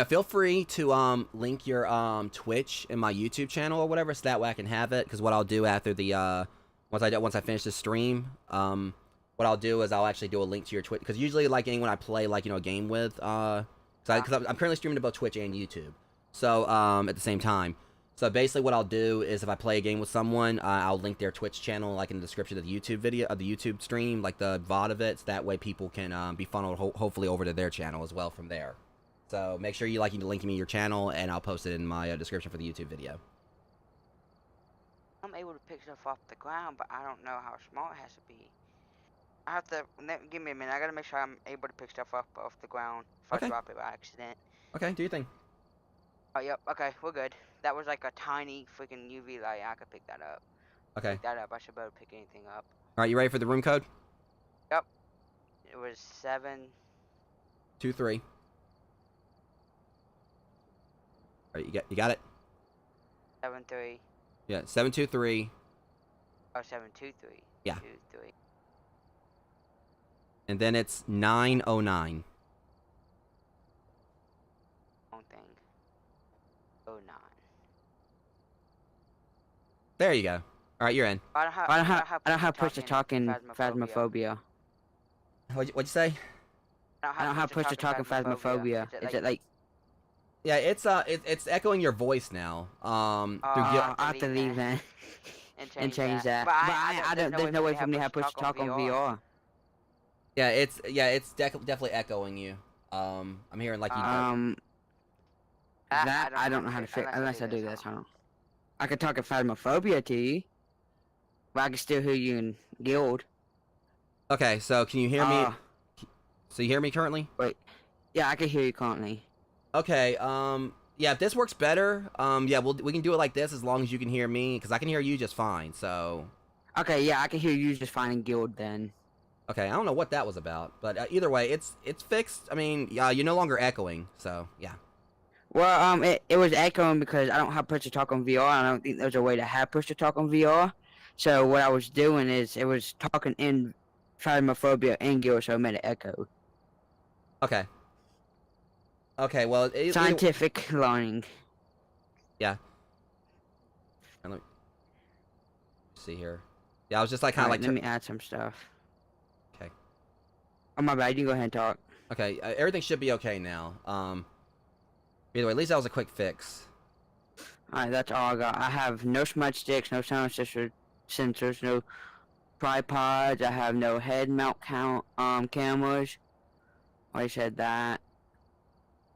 feel free to link your Twitch in my YouTube channel or whatever, so that way I can have it. Because what I'll do after the once I finish the stream, what I'll do is I'll actually do a link to your Twitch. Because usually, like anyone I play like a game with, because I'm currently streaming to both Twitch and YouTube, so at the same time. So basically, what I'll do is if I play a game with someone, I'll link their Twitch channel, like in the description of the YouTube video, of the YouTube stream, like the VOD of it. So that way, people can be funneled hopefully over to their channel as well from there. So make sure you link me your channel, and I'll post it in my description for the YouTube video. I'm able to pick stuff off the ground, but I don't know how small it has to be. I have to give me a minute. I gotta make sure I'm able to pick stuff up off the ground if I drop it by accident. Okay, do your thing. Oh, yep. Okay, we're good. That was like a tiny freaking UV light. I could pick that up. Okay. Pick that up. I should be able to pick anything up. All right, you ready for the room code? Yep. It was 723. All right, you got it. 73. Yeah, 723. Oh, 723. Yeah. 23. And then it's 909. Wrong thing. 09. There you go. All right, you're in. I don't have push to talk in Phasmophobia. What'd you say? I don't have push to talk in Phasmophobia. Is it like? Yeah, it's echoing your voice now. I have to leave then and change that. But I don't. There's no way for me to have push to talk on VR. Yeah, it's definitely echoing you. I'm hearing like you. That I don't know how to fix unless I do this. I could talk in Phasmophobia to you, but I can still hear you in Guild. Okay, so can you hear me? So you hear me currently? Wait. Yeah, I can hear you currently. Okay. Yeah, if this works better, yeah, we can do it like this as long as you can hear me, because I can hear you just fine. So. Okay, yeah, I can hear you just fine in Guild then. Okay, I don't know what that was about, but either way, it's fixed. I mean, you're no longer echoing, so yeah. Well, it was echoing because I don't have push to talk on VR. I don't think there's a way to have push to talk on VR. So what I was doing is it was talking in Phasmophobia in Guild, so it made it echo. Okay. Okay, well, scientific learning. Yeah. And let me see here. Yeah, I was just like kind of like. Let me add some stuff. Okay. Oh my bad. You can go ahead and talk. Okay, everything should be okay now. Either way, at least that was a quick fix. Alright, that's all I got. I have no smudge sticks, no sound sensors, no tripods. I have no head mount cameras. I said that.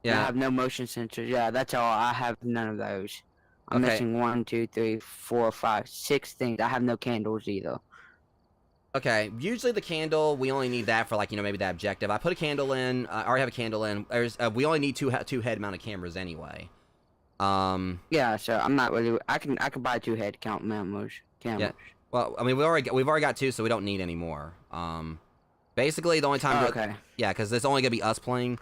Yeah. I have no motion sensors. Yeah, that's all. I have none of those. I'm missing 1, 2, 3, 4, 5, 6 things. I have no candles either. Okay, usually the candle, we only need that for, like, maybe that objective. I put a candle in. I already have a candle in. We only need two head-mounted cameras anyway. Yeah, so I'm not really. I can buy 2 head cameras. Yeah. Well, I mean, we've already got 2, so we don't need any more. Basically, the only time. Okay. Yeah, because it's only gonna be us playing.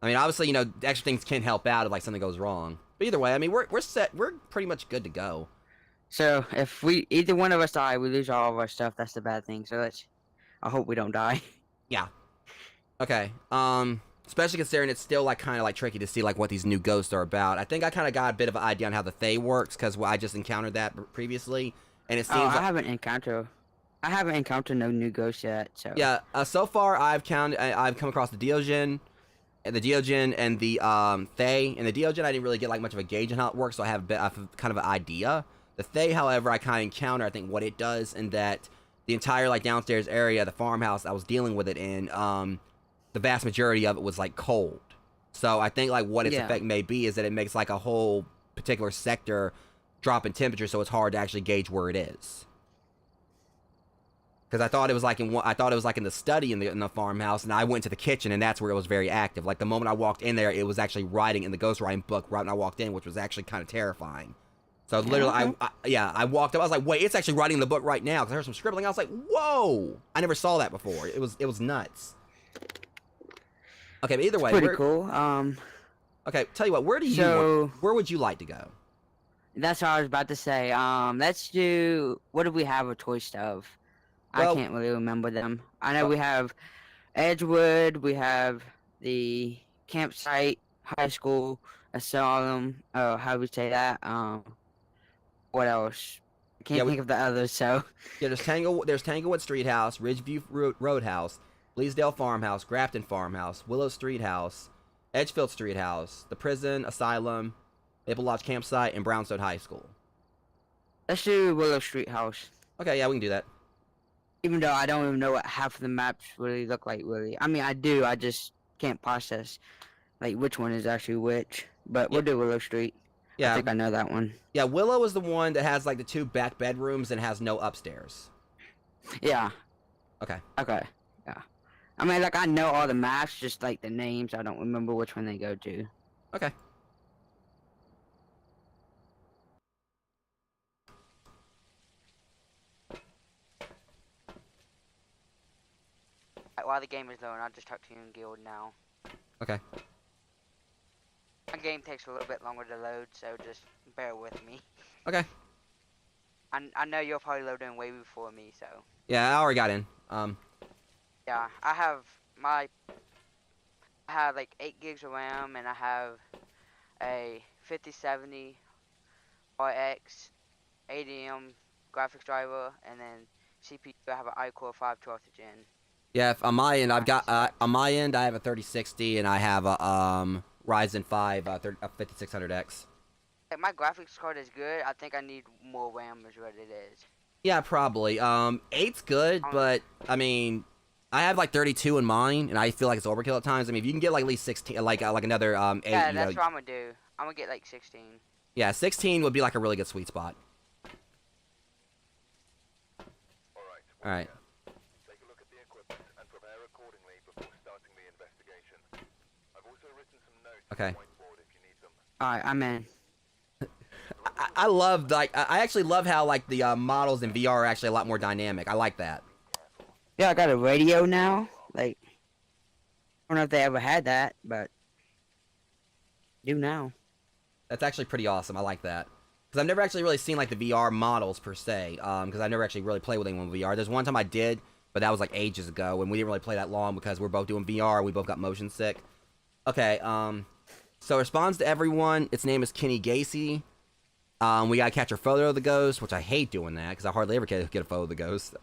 I mean, obviously, extra things can help out if like something goes wrong. But either way, I mean, we're set. We're pretty much good to go. So if either one of us die, we lose all of our stuff. That's the bad thing. So I hope we don't die. Yeah. Okay. Especially considering it's still like kind of like tricky to see like what these new ghosts are about. I think I kind of got a bit of an idea on how the Thay works because I just encountered that previously, and it seems. I haven't encountered no new ghosts yet. So. Yeah. So far, I've come across the Deogen. And the Deogen and the Thay. And the Deogen, I didn't really get like much of a gauge on how it works, so I have kind of an idea. The Thay, however, I kind of encounter, I think, what it does, and that the entire like downstairs area, the farmhouse I was dealing with it in, the vast majority of it was like cold. So I think like what its effect may be is that it makes like a whole particular sector drop in temperature, so it's hard to actually gauge where it is. Because I thought it was like in the study in the farmhouse, and I went to the kitchen, and that's where it was very active. Like the moment I walked in there, it was actually writing in the ghost writing book right when I walked in, which was actually kind of terrifying. So literally, I walked up. I was like, wait, it's actually writing in the book right now because I heard some scribbling. I was like, whoa! I never saw that before. It was nuts. Okay, but either way, pretty cool. Okay, tell you what, where would you like to go? That's what I was about to say. Let's do. What do we have a choice of? Well, I can't really remember them. I know we have Edgewood, we have the campsite, high school, asylum. Oh, how do we say that? What else? I can't think of the others. So yeah, there's Tanglewood Street House, Ridgeview Roadhouse, Bleasdale Farmhouse, Grafton Farmhouse, Willow Street House, Edgefield Street House, the prison, asylum, Maple Lodge Campsite, and Brownstone High School. Let's do Willow Street House. Okay, yeah, we can do that. Even though I don't even know what half of the maps really look like, really. I mean, I do. I just can't process, like, which one is actually which. But we'll do Willow Street. Yeah. I think I know that one. Yeah, Willow is the one that has, like, the 2 back bedrooms and has no upstairs. Yeah. Okay. Okay. Yeah. I mean, like, I know all the maps, just, like, the names. I don't remember which one they go to. Okay. While the game is loading, I'll just talk to you in Guild now. Okay. My game takes a little bit longer to load, so just bear with me. Okay. I know you'll probably load in way before me, so. Yeah, I already got in. Yeah, I have like 8 gigs of RAM, and I have a 5070 RX 80M graphics driver, and then CPU. I have an iCore 5 12th gen. Yeah, on my end, I've got on my end, I have a 3060, and I have a Ryzen 5 5600X. Like, my graphics card is good. I think I need more RAM, is what it is. Yeah, probably. 8's good, but I mean, I have like 32 in mine, and I feel like it's overkill at times. I mean, if you can get like at least 16, like another 8. Yeah, that's what I'm gonna do. I'm gonna get like 16. Yeah, 16 would be like a really good sweet spot. All right. Take a look at the equipment and prepare accordingly before starting the investigation. I've also written some notes on the whiteboard if you need them. Alright, I'm in. I love, like, I actually love how, like, the models in VR are actually a lot more dynamic. I like that. Yeah, I got a radio now. Like, I don't know if they ever had that, but do now. That's actually pretty awesome. I like that. Because I've never actually really seen, like, the VR models, per se. Because I've never actually really played with anyone with VR. There's one time I did, but that was, like, ages ago. And we didn't really play that long because we're both doing VR. We both got motion sick. Okay, so responds to everyone. Its name is Kenny Gacy. We gotta catch a photo of the ghost, which I hate doing that, because I hardly ever get a photo of the ghost.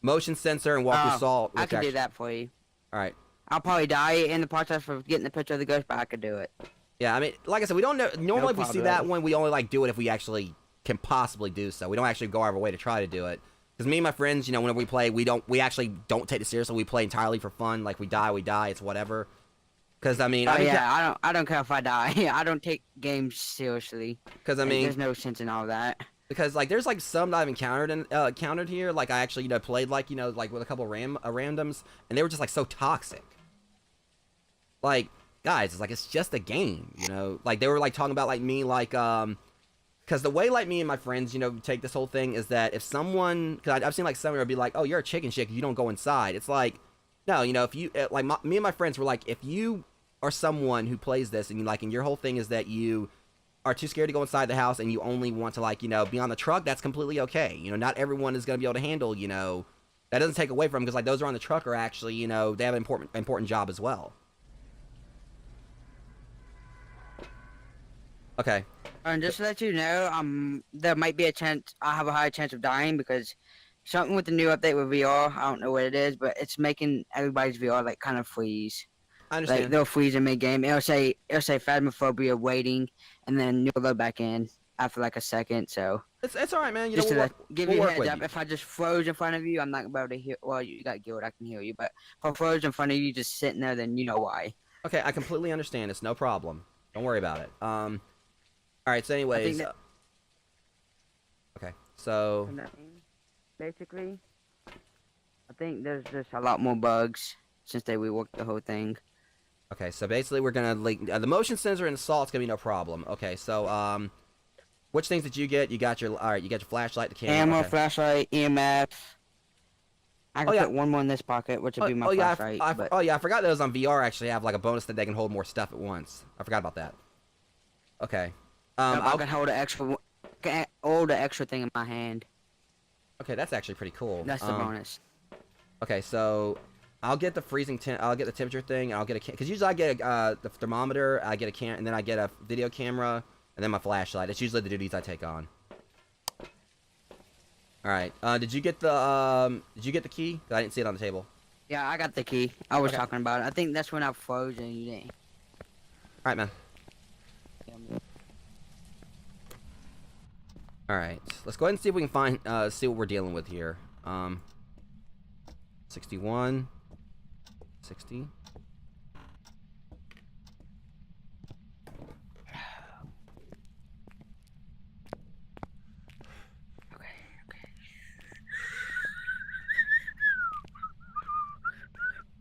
Motion sensor and walk through salt. I can do that for you. Alright. I'll probably die in the process of getting the picture of the ghost, but I could do it. Yeah, I mean, like I said, we don't know. Normally, if we see that one, we only, like, do it if we actually can possibly do so. We don't actually go out of our way to try to do it. Because me and my friends, you know, whenever we play, we actually don't take it seriously. We play entirely for fun. Like, we die, it's whatever. Because, I mean... I don't care if I die. I don't take games seriously. Because, I mean... There's no sense in all that. Because, like, there's, like, some that I've encountered here. Like, I actually, you know, played, like, you know, like, with a couple randoms. And they were just, like, so toxic. Like, guys, it's like, it's just a game, you know? Like, they were, like, talking about, like, me, like, because the way, like, me and my friends, you know, take this whole thing is that if someone... Because I've seen, like, someone would be like, oh, you're a chicken shit if you don't go inside. It's like, no, you know, if you... Like, me and my friends were like, if you... or someone who plays this and you like, and your whole thing is that you are too scared to go inside the house and you only want to, like, you know, be on the truck, that's completely okay. You know, not everyone is going to be able to handle, you know, that doesn't take away from them, because, like, those who are on the truck are actually, you know, they have an important job as well. Okay. And just to let you know, there might be a chance, I have a high chance of dying, because something with the new update with VR, I don't know what it is, but it's making everybody's VR, like, kind of freeze. I understand. Like, they'll freeze in mid-game. It'll say Phasmophobia waiting, and then you'll load back in after like a second. So it's all right, man. You just know, to give you a heads up, if I just froze in front of you, I'm not gonna be able to hear. Well, you got Guild, I can hear you, but if I froze in front of you, just sitting there, then you know why. Okay, I completely understand. It's no problem. Don't worry about it. All right. So, anyways, okay. So basically, I think there's just a lot more bugs since they reworked the whole thing. Okay, so basically we're gonna link the motion sensor and the salt's gonna be no problem. Okay, so which things did you get? You got your you got your flashlight, the camera. Okay. Flashlight, EMF. I can put one more in this pocket, which would be my flashlight. Oh yeah, I forgot those on VR actually have like a bonus that they can hold more stuff at once. I forgot about that. Okay. I can hold the extra thing in my hand. Okay, that's actually pretty cool. That's the bonus. Okay, so I'll get the I'll get the temperature thing. I'll get because usually I get the thermometer, I get a and then I get a video camera, and then my flashlight. It's usually the duties I take on. All right. Did you get the key? I didn't see it on the table. Yeah, I got the key. I was talking about it. I think that's when I froze and you didn't. All right, man. All right, let's go ahead and see if we can find see what we're dealing with here. 61, 60.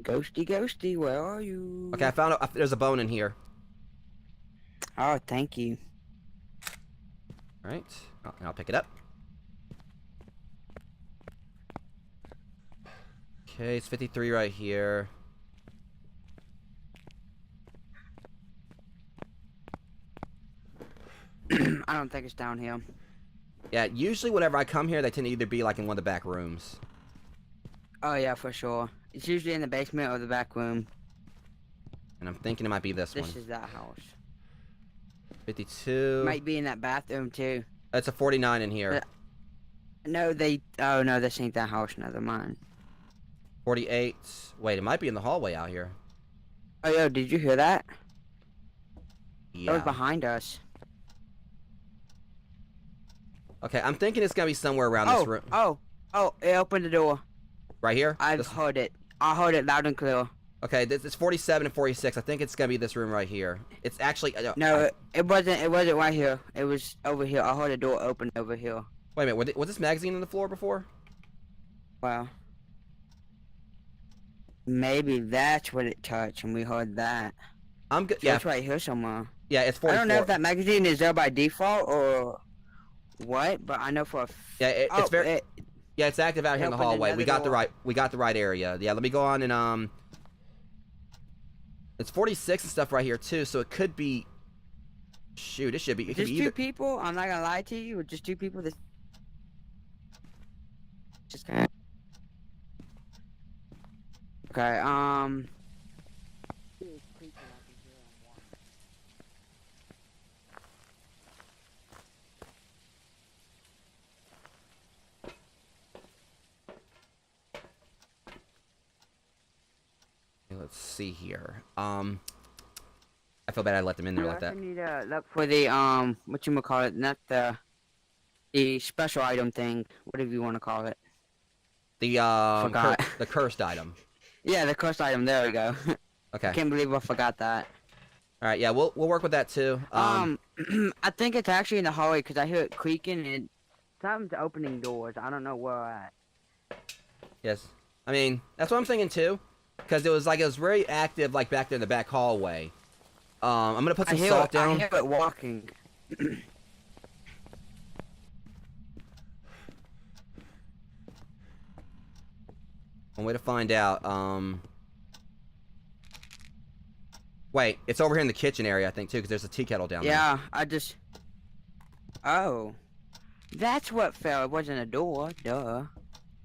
Ghosty, ghosty, where are you? Okay, I found there's a bone in here. Oh, thank you. All right, I'll pick it up. Okay, it's 53 right here. I don't think it's down here. Yeah, usually whenever I come here, they tend to either be like in one of the back rooms. Oh yeah, for sure. It's usually in the basement or the back room. And I'm thinking it might be this one. This is that house. 52. Might be in that bathroom too. That's a 49 in here. No, oh no, this ain't that house. Never mind. 48. Wait, it might be in the hallway out here. Oh yo, did you hear that? Yeah. That was behind us. Okay, I'm thinking it's gonna be somewhere around this room. Oh, it opened the door. Right here? I've heard it. I heard it loud and clear. Okay, it's 47 and 46. I think it's gonna be this room right here. It's actually No, it wasn't. It wasn't right here. It was over here. I heard a door open over here. Wait a minute. Was this magazine on the floor before? Wow. Maybe that's what it touched, and we heard that. I'm good. So Yeah, it's right here somewhere. yeah, it's 44. I don't know if that magazine is there by default or what, but I know for a Yeah, it's very. Yeah, it's active out here in the opened hallway. We got another the right area. Yeah, let me go on and it's 46 and stuff right here too, so it could be. Shoot, it should be. It could just be two either. people. I'm not gonna lie to you. Or just two people. That just kind of. Okay. Let's see here. I feel bad I let them in there like that. I need to look for the what you call it? Not the special item thing. Whatever you want to call it. The Forgot. the cursed item. Yeah, the cursed item. There we go. Okay. I can't believe I forgot that. All right. Yeah, we'll work with that too. I think it's actually in the hallway because I hear it creaking and something's opening doors. I don't know where at. Yes. I mean, that's what I'm thinking too, because it was very active like back there in the back hallway. I'm gonna put some salt down. I hear it walking. One way to find out. Wait, it's over here in the kitchen area, I think, too, because there's a tea kettle down there. Yeah, Oh. That's what fell. It wasn't a door. Duh.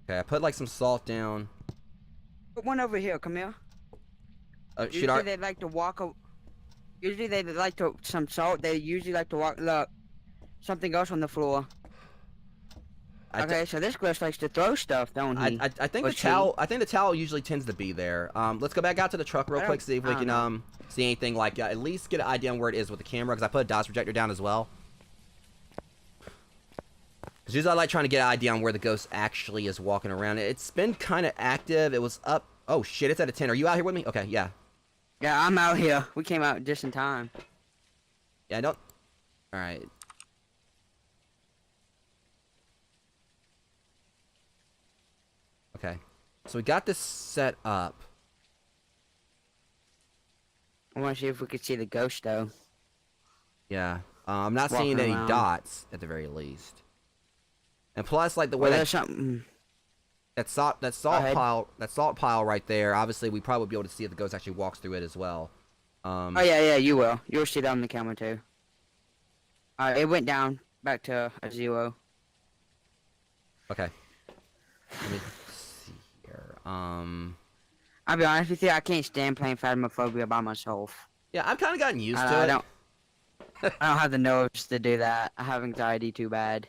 Okay, I put, some salt down. Put one over here. Come here. Usually they like to walk... Usually they like to... Some salt. They usually like to walk... Look. Something else on the floor. Okay, so this Ghost likes to throw stuff, don't he? I think the towel. I think the towel usually tends to be there. Let's go back out to the truck real quick, see if we can see anything at least get an idea on where it is with the camera, because I put a DOS projector down as well. Because usually I like trying to get an idea on where the ghost actually is walking around. It's been kind of active. It was up. Oh shit! It's at a 10. Are you out here with me? Okay, yeah. Yeah, I'm out here. We came out just in time. Yeah, I don't. All right. Okay, so we got this set up. I want to see if we could see the ghost, though. Yeah, I'm not seeing any dots at the very least. And plus, the way there's something. that salt pile right there. Obviously, we probably would be able to see if the ghost actually walks through it as well. Oh yeah, you will. You'll see that on the camera too. It went down back to a 0. Okay. Let me see here. I'll be honest with you, I can't stand playing Phasmophobia by myself. Yeah, I've kind of gotten used to it. I don't have the nerves to do that. I have anxiety too bad.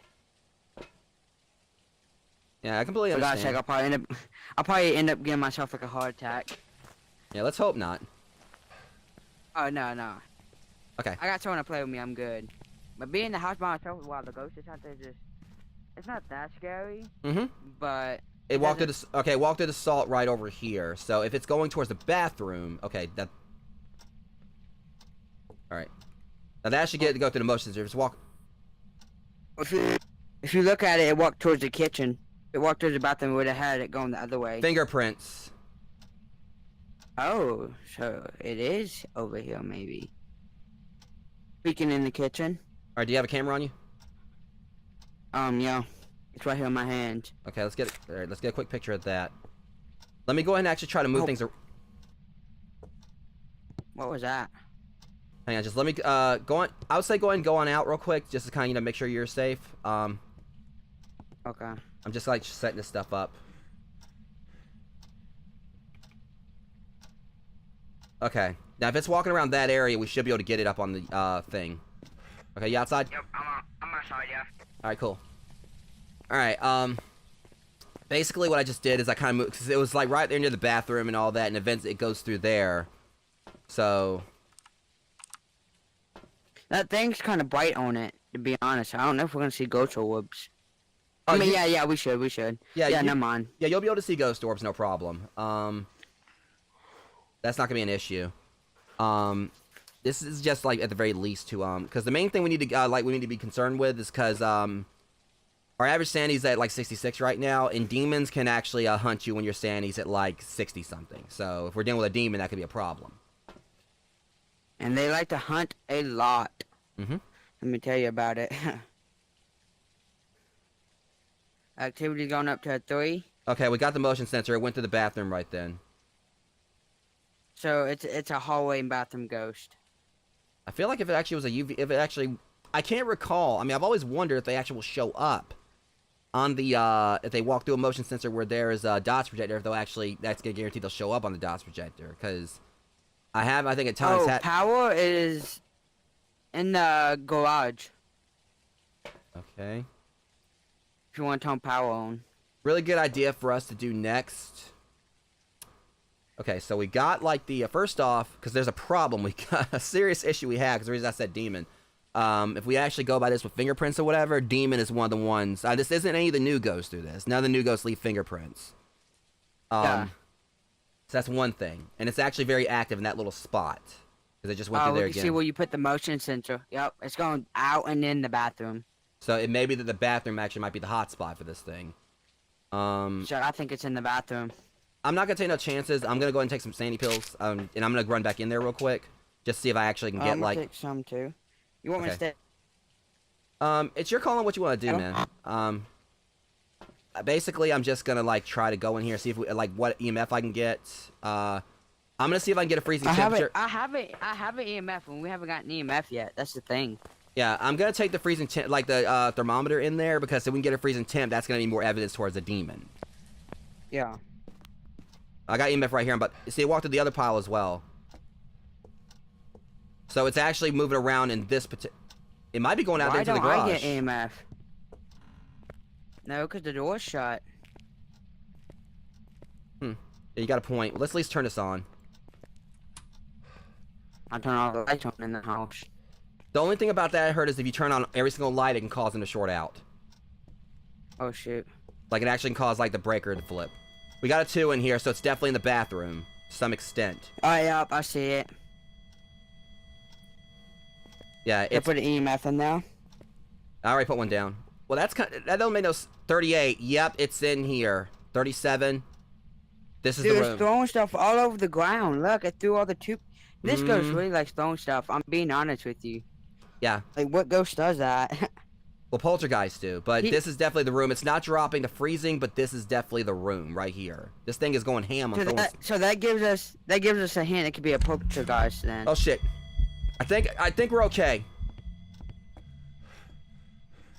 Yeah, I completely For God's understand. sake, I'll probably end up getting myself a heart attack. Yeah, let's hope not. Oh no. Okay. I got someone to play with me. I'm good. But being in the house by myself while the ghost is out there just It's not that scary. Mm-hmm. But It walked through the walked through the salt right over here. So if it's going towards the bathroom, okay, that. All right. Now that should get to go through the motion sensor. Just walk. If you look at it, it walked towards the kitchen. It walked towards the bathroom. Would have had it going the other way. Fingerprints. Oh, so it is over here, maybe. Speaking in the kitchen. All right. Do you have a camera on you? Yeah. It's right here in my hand. Okay. Let's get. All right. Let's get a quick picture of that. Let me go ahead and actually try to move things. What was that? Hang on. Just let me go on. I would say go ahead and go on out real quick, just to kind of make sure you're safe. Okay. I'm just like setting this stuff up. Okay. Now, if it's walking around that area, we should be able to get it up on the thing. Okay, you outside? Yep, I'm outside, yeah. Alright, cool. Alright, basically what I just did is I kind of moved, because it was like right there near the bathroom and all that, and eventually it goes through there. So... That thing's kind of bright on it, to be honest. I don't know if we're going to see ghost orbs. Oh, I mean, yeah, we should. Yeah, never mind. Yeah, you'll be able to see ghost orbs, no problem. That's not gonna be an issue. This is just like at the very least to because the main thing we need to be concerned with is because our average sanity's at like 66 right now, and demons can actually hunt you when your sanity's at like 60 something. So if we're dealing with a demon, that could be a problem. And they like to hunt a lot. Mm-hmm. Let me tell you about it. Activity going up to a 3. Okay, we got the motion sensor. It went to the bathroom right then. So it's a hallway and bathroom ghost. I feel like if it actually was a UV, if it actually, I can't recall. I mean, I've always wondered if they actually will show up on the if they walk through a motion sensor where there is a dots projector. If they'll actually, that's gonna guarantee they'll show up on the dots projector. Because I think at times power is in the garage. Okay. If you want to turn power on. Really good idea for us to do next. Okay, so we got like the first off, because there's a problem. We got a serious issue we have, because the reason I said demon. If we actually go by this with fingerprints or whatever, demon is one of the ones. This isn't any of the new ghosts through this. None of the new ghosts leave fingerprints. Yeah. So that's one thing, and it's actually very active in that little spot because it just went through there You again. see where you put the motion sensor. Yep, it's going out and in the bathroom. So it may be that the bathroom actually might be the hot spot for this thing. So I think it's in the bathroom. I'm not gonna take no chances. I'm gonna go ahead and take some sandy pills, and I'm gonna run back in there real quick, just see if I actually can get I'm gonna like. take some too. You want me to stay? It's your call on what you want to do, man. Basically, I'm just gonna like try to go in here, see if we like what EMF I can get. I'm gonna see if I can get a freezing temperature. I have an EMF, and we haven't gotten EMF yet. That's the thing. Yeah, I'm gonna take the freezing temp, like the thermometer in there, because if we can get a freezing temp, that's gonna be more evidence towards a demon. Yeah. I got EMF right here, but see, it walked to the other pile as well. So it's actually moving around in this particular. It might be going out into the garage. Why don't I get EMF? No, because the door's shut. Yeah, you got a point. Let's at least turn this on. I'll turn all the lights on in the house. The only thing about that I heard is if you turn on every single light, it can cause them to short out. Oh, shoot. Like, it actually can cause, like, the breaker to flip. We got a 2 in here, so it's definitely in the bathroom. To some extent. Oh, yep, I see it. Yeah, I put an EMF in there. I already put one down. Well, that's kind of, that don't make no 38. Yep, it's in here. 37. This is the room. It's throwing stuff all over the ground. Look, it threw all the tube. This ghost really likes throwing stuff. I'm being honest with you. Yeah. Like, what ghost does that? Well, poltergeists do, but this is definitely the room. It's not dropping to freezing, but this is definitely the room right here. This thing is going ham on throwing. So that gives us a hint. It could be a poltergeist then. Oh shit! I think we're okay.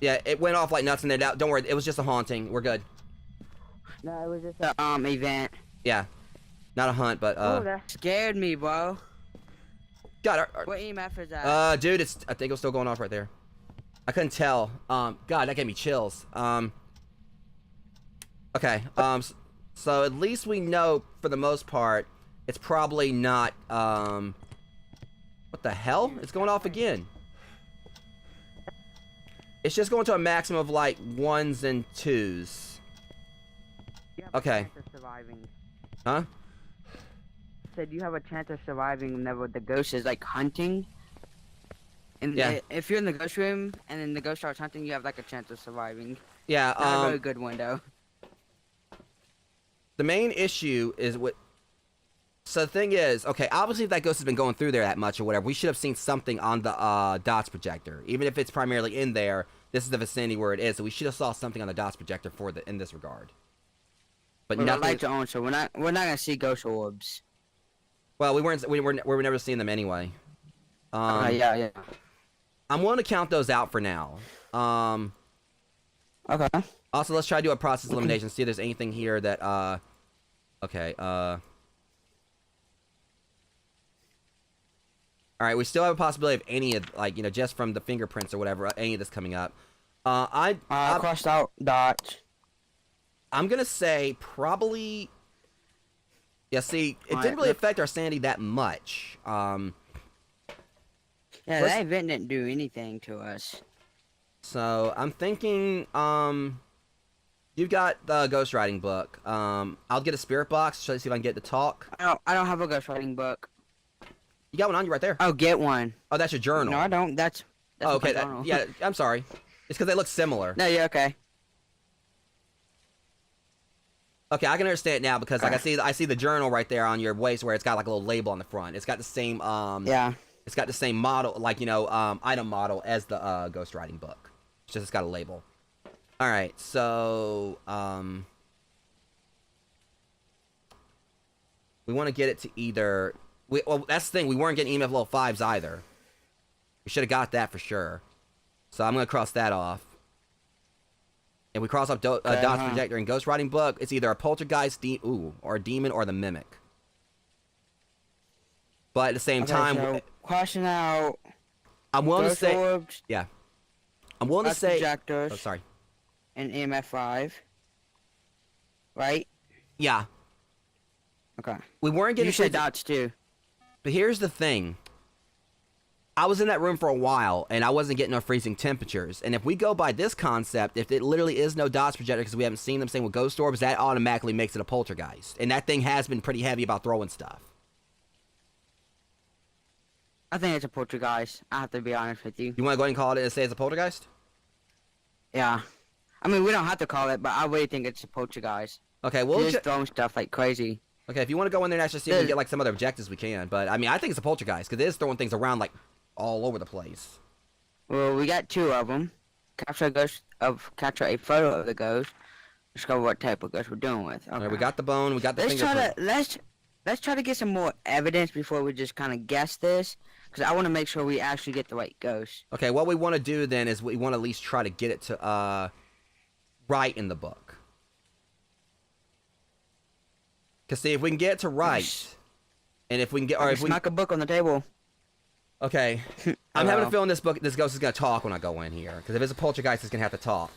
Yeah, it went off like nuts in there. Don't worry, it was just a haunting. We're good. No, it was just a event. Yeah, not a hunt, but Oh, that scared me, bro. God, what EMF is that? Dude, I think it's still going off right there. I couldn't tell. God, that gave me chills. Okay. So at least we know for the most part, it's probably not. What the hell? It's going off again. It's just going to a maximum of like 1s and 2s. You have a Okay. chance of surviving. Huh? Said you have a chance of surviving whenever the ghost is like hunting. And Yeah. if you're in the ghost room and then the ghost starts hunting, you have like a chance of surviving. Yeah. Not a very good window. The main issue is what. So the thing is, okay, obviously if that ghost has been going through there that much or whatever, we should have seen something on the dots projector. Even if it's primarily in there, this is the vicinity where it is, so we should have saw something on the dots projector in this regard. But Well, nothing. the lights are on, so we're not gonna see ghost orbs. Well, we were never seeing them anyway. Yeah. I'm willing to count those out for now. Okay. Also, let's try to do a process elimination. See if there's anything here that okay. All right, we still have a possibility of any of, like, you know, just from the fingerprints or whatever, any of this coming up. I crossed out dots. I'm gonna say probably. Yeah, see, it Alright, didn't really affect our sanity that much. Yeah, that event didn't do anything to us. So I'm thinking, you've got the ghostwriting book. I'll get a spirit box. Try to see if I can get it to talk. I don't have a ghostwriting book. You got one on you right there. Oh, get one. Oh, that's your journal. No, I don't. That's Oh, okay. my journal. Yeah, I'm sorry. It's because they look similar. No, you're okay. Okay, I can understand it now because like I see the journal right there on your waist where it's got like a little label on the front. It's got the same Yeah. It's got the same model, like, you know, item model as the ghostwriting book. It's got a label. All right, so we want to get it to either. Well, that's the thing. We weren't getting EMF level 5s either. We should have got that for sure. So I'm gonna cross that off. And we cross off Dots Projector and Ghostwriting Book. It's either a poltergeist, or a demon, or the mimic. But at the same time, so crossing out. I'm willing to Ghost say, orbs, yeah, I'm willing to dots say. projectors, Oh, sorry. and EMF 5. Right? Yeah, Okay. we weren't getting. You said dots too. But here's the thing. I was in that room for a while, and I wasn't getting no freezing temperatures. And if we go by this concept, if it literally is no dots projector because we haven't seen them, same with ghost orbs, that automatically makes it a poltergeist. And that thing has been pretty heavy about throwing stuff. I think it's a poltergeist. I have to be honest with you. You want to go ahead and call it and say it's a poltergeist? Yeah. I mean, we don't have to call it, but I really think it's a poltergeist. Okay, It's just throwing stuff like crazy. Okay, if you want to go in there and actually see if we can get like some other objectives, we can. But I mean, I think it's a poltergeist because it is throwing things around like all over the place. Well, we got 2 of them. Capture a photo of the ghost. Discover what type of ghost we're dealing with. Okay. All right, we got the bone, we got the fingerprint. Let's try to get some more evidence before we just kind of guess this, because I want to make sure we actually get the right ghost. Okay, what we want to do then is we want to at least try to get it to right in the book. Cause see if we can get it to right, and if we can get, or if we knock a book on the table. Okay, I'm having a feeling this ghost is gonna talk when I go in here. Because if it's a poltergeist, it's gonna have to talk.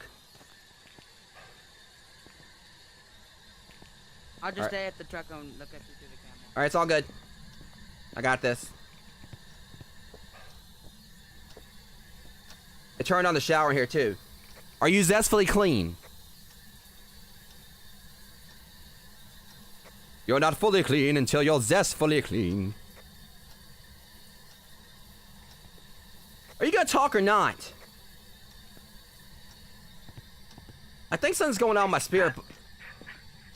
I'll just stay at the truck and look at you through the camera. All right, it's all good. I got this. It turned on the shower here too. Are you zestfully clean? You're not fully clean until you're zestfully clean. Are you gonna talk or not? I think something's going on with my spirit.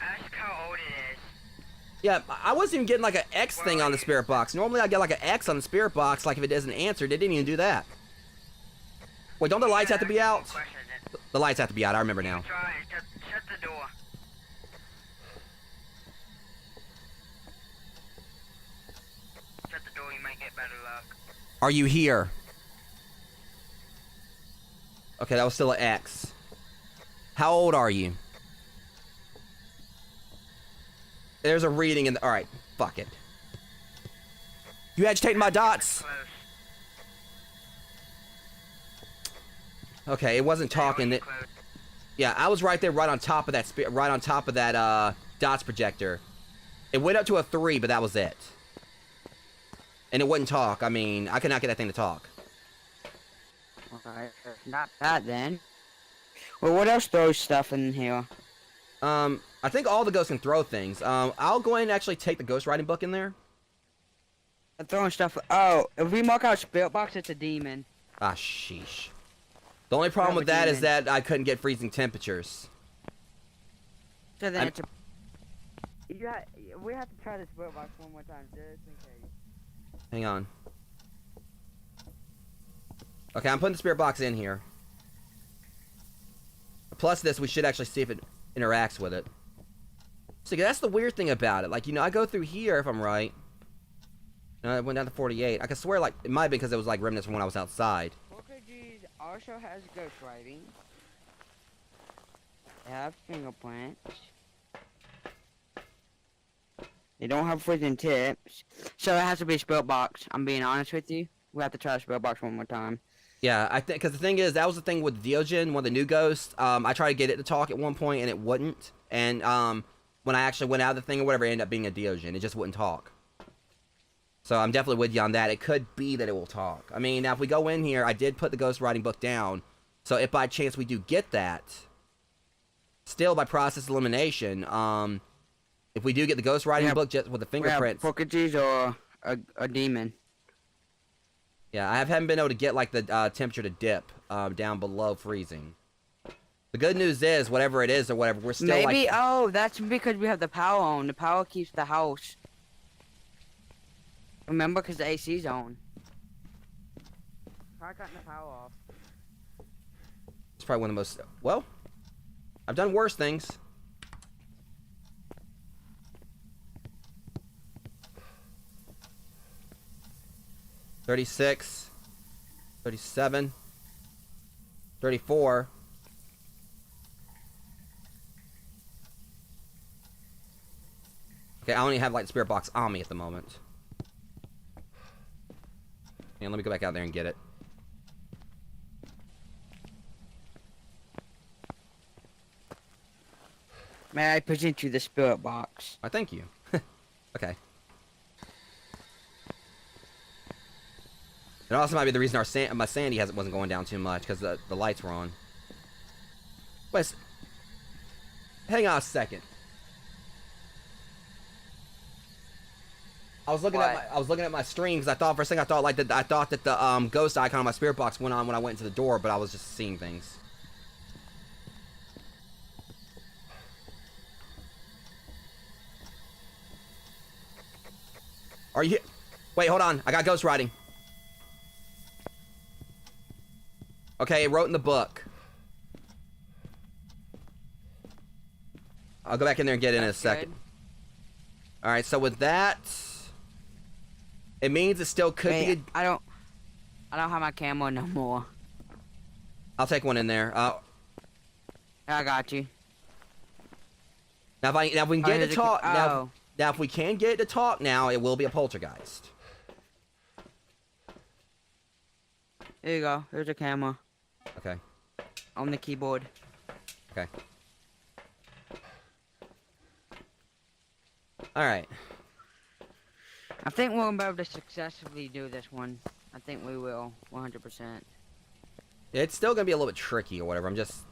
Ask how old it is. Yeah, I wasn't even getting like an X thing on the spirit box. Normally I get like an X on the spirit box, like if it doesn't answer. They didn't even do that. Wait, don't the lights have to be out? The lights have to be out, I remember now. Shut the door. Shut the door, you might get better luck. Are you here? Okay, that was still an X. How old are you? There's a reading in the... Alright, fuck it. You agitating my dots? Okay, it wasn't talking. Yeah, I was right there, right on top of that dots projector. It went up to a 3, but that was it. And it wouldn't talk. I mean, I could not get that thing to talk. Okay. Alright, not that then. Well, what else throws stuff in here? I think all the ghosts can throw things. I'll go ahead and actually take the ghost writing book in there. I'm throwing stuff. Oh, if we mark out spirit box, it's a demon. Ah, sheesh. The only problem with that is that I couldn't get freezing temperatures. So then it's a... we have to try the spirit box one more time, just in case. Hang on. Okay, I'm putting the spirit box in here. Plus this, we should actually see if it interacts with it. So that's the weird thing about it. Like, you know, I go through here if I'm right. No, it went down to 48. I could swear, like, it might have been because it was, like, remnants from when I was outside. Porkages also has ghost writing. They have fingerprints. They don't have freezing tips. So it has to be a spirit box. I'm being honest with you. We have to try the spirit box one more time. Yeah, I think, because the thing is, that was the thing with Diogen, one of the new ghosts. I tried to get it to talk at one point, and it wouldn't. And when I actually went out of the thing or whatever, it ended up being a Diogen. It just wouldn't talk. So I'm definitely with you on that. It could be that it will talk. I mean, now if we go in here, I did put the ghost writing book down. So if by chance we do get that, still by process elimination, if we do get the ghost writing book just with the fingerprints. Porkages or a demon. Yeah, I haven't been able to get like the temperature to dip down below freezing. The good news is, whatever it is or whatever, we're still Maybe, like... oh, that's because we have the power on. The power keeps the house. Remember, because the AC's on. Try cutting the power off. It's probably one of the most... Well, I've done worse things. $36, $37, $34. Okay, I only have like the spirit box on me at the moment. And let me go back out there and get it. May I present you the spirit box? Oh, thank you. Okay. It also might be the reason my sanity wasn't going down too much, because the lights were on. Wait, hang on a second. I was looking at my stream because I thought for a second I thought that the ghost icon on my spirit box went on when I went into the door, but I was just seeing things. Are you? Wait, hold on. I got ghost writing. Okay, it wrote in the book. I'll go back in there and get it in a second. All right, so with that, it means it still could be. I don't have my camera no more. I'll take one in there. I got you. Now if we can get it to talk now if we can get it to talk now, it will be a poltergeist. There you go. There's a camera. Okay. On the keyboard. Okay. Alright. I think we'll be able to successfully do this one. I think we will. 100%. It's still gonna be a little bit tricky or whatever. I'm just...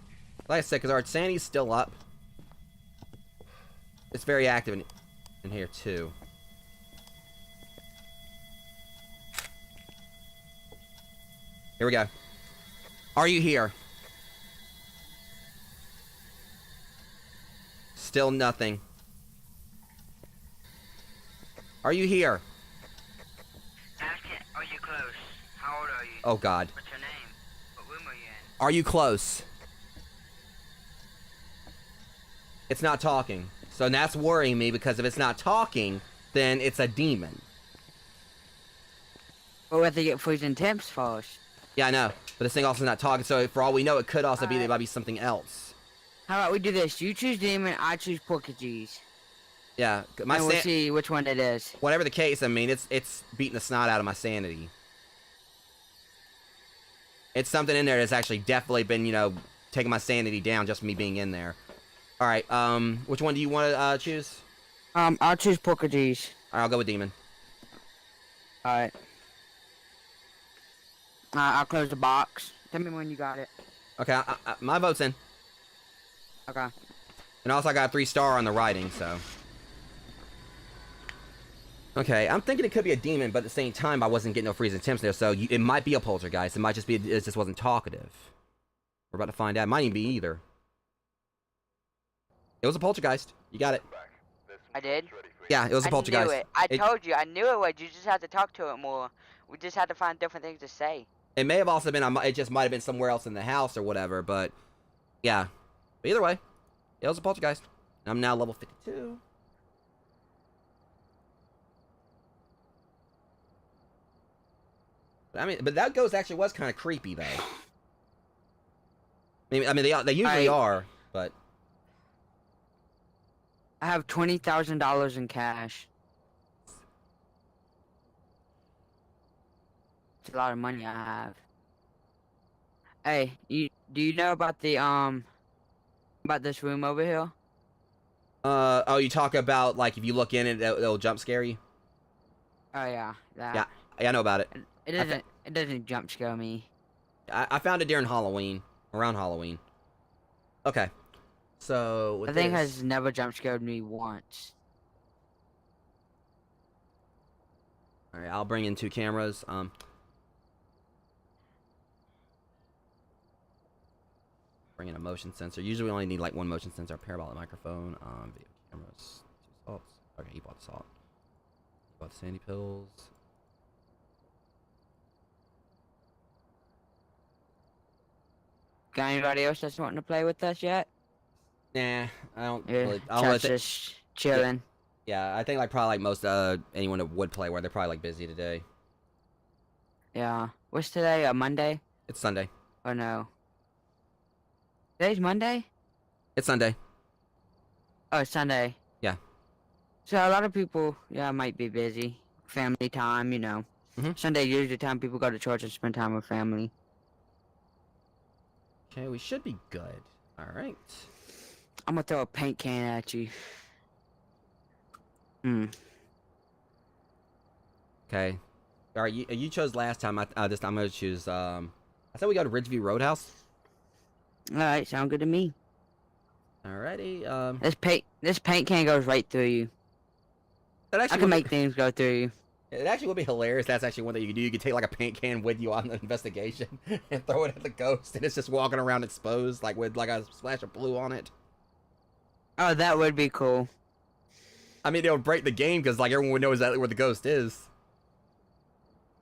Like I said, because our sanity's still up. It's very active in here, too. Here we go. Are you here? Still nothing. Are you here? Ask it. Are you close? How old are you? Oh God. What's your name? What room are you in? Are you close? It's not talking. So that's worrying me because if it's not talking, then it's a demon. Well, we have to get freezing temps first. Yeah, I know. But this thing also not talking, so for all we know, it could also be that it might be something else. How about we do this? You choose demon, I choose Porkages. Yeah, And we'll see which one it is. Whatever the case, I mean, it's beating the snot out of my sanity. It's something in there that's actually definitely been, you know, taking my sanity down just from me being in there. All right, which one do you want to choose? I'll choose Porkages. All right, I'll go with demon. All right. I'll close the box. Tell me when you got it. Okay, my vote's in. Okay. And also I got a 3-star on the writing, so. Okay, I'm thinking it could be a demon, but at the same time, I wasn't getting no freezing temps there, so it might be a poltergeist. It might just be, it just wasn't talkative. We're about to find out. It might even be either. It was a poltergeist. You got it. I did? Yeah, it was a poltergeist. I knew it. I told you. I knew it was. You just had to talk to it more. We just had to find different things to say. It may have also been, it just might have been somewhere else in the house or whatever, but yeah. But either way, it was a poltergeist. I'm now level 52. I mean, but that ghost actually was kind of creepy, though. I mean, they usually are, but I have $20,000 in cash. It's a lot of money I have. Hey, do you know about the about this room over here? Oh, you talk about like if you look in it, it'll jump scare you. Oh yeah, that. Yeah, I know about it. It doesn't jump scare me. I found it during Halloween, around Halloween. Okay, so The thing has never jump scared me once. All right, I'll bring in 2 cameras. Bring in a motion sensor. Usually we only need like 1 motion sensor, a parabolic microphone, video cameras, 2 salts. Okay, he bought the salt. He bought the sandy pills. Got anybody else that's wanting to play with us yet? Nah, I don't Yeah, really. chat's just chilling. Yeah, I think like probably like most anyone that would play, where they're probably like busy today. Yeah. What's today? A Monday? It's Sunday. Or no? Today's Monday? It's Sunday. Oh, it's Sunday. Yeah. So a lot of people, might be busy. Family time, you know. Sunday usually the time people go to church and spend time with family. Okay, we should be good. All right. I'm gonna throw a paint can at you. Okay. All right, you chose last time. This time I'm gonna choose. I said we go to Ridgeview Roadhouse. All right, sound good to me. Alrighty. This paint can goes right through you. I can make things go through you. It actually would be hilarious. That's actually one thing you could do. You could take like a paint can with you on the investigation and throw it at the ghost, and it's just walking around exposed, like with like a splash of blue on it. Oh, that would be cool. I mean, it would break the game because like everyone would know exactly where the ghost is.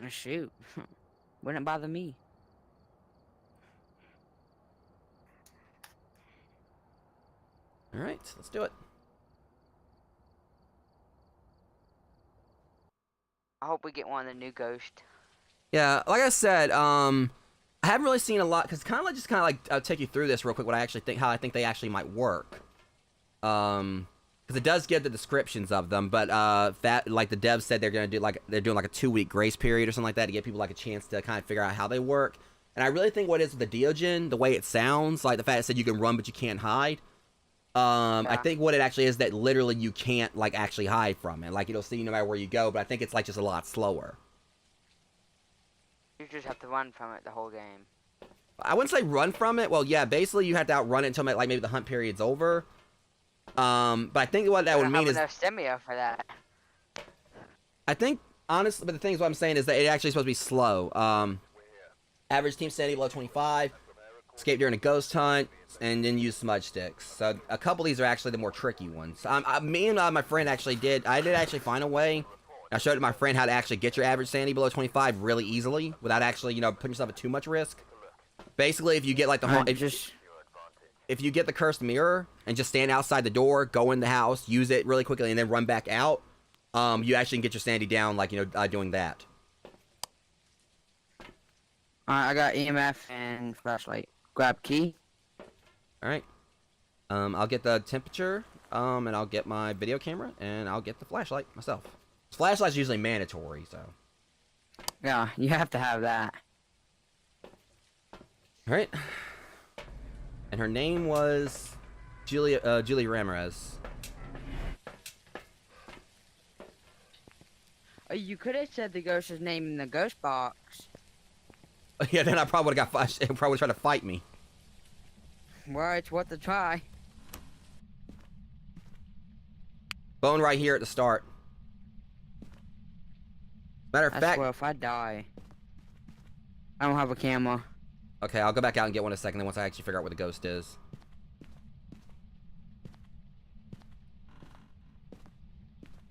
Oh, shoot, wouldn't bother me. All right, let's do it. I hope we get one of the new ghosts. Yeah, like I said, I haven't really seen a lot because I'll take you through this real quick. What I actually think, how I think they actually might work. Because it does give the descriptions of them, but that like the devs said they're doing like a 2-week grace period or something like that to give people like a chance to kind of figure out how they work. And I really think what it is with the Deogen, the way it sounds, like the fact it said you can run but you can't hide. I think what it actually is that literally you can't like actually hide from it. Like it'll see you no matter where you go, but I think it's like just a lot slower. You just have to run from it the whole game. I wouldn't say run from it. Well, yeah, basically you have to outrun it until like maybe the hunt period's over. But I think what that would mean is enough stamina for that. I think honestly, but the thing is what I'm saying is that it actually is supposed to be slow. Average team sanity below 25. Escape during a ghost hunt, and then use smudge sticks. So a couple of these are actually the more tricky ones. Me and my friend actually did. I did actually find a way. I showed my friend how to actually get your average sanity below 25 really easily without actually, putting yourself at too much risk. Basically, if you get like if you get the cursed mirror and just stand outside the door, go in the house, use it really quickly, and then run back out, you actually can get your sanity down like doing that. I got EMF and flashlight. Grab key. Alright. I'll get the temperature, and I'll get my video camera, and I'll get the flashlight myself. Flashlight's usually mandatory, so. Yeah, you have to have that. Alright. And her name was Julie Ramirez. Oh, you could have said the ghost's name in the ghost box. Yeah, then I probably would have got fight. It probably tried to fight me. Well, it's worth a try. Bone right here at the start. Matter of I fact. swear, if I die, I don't have a camera. Okay, I'll go back out and get one in a second. Then once I actually figure out where the ghost is.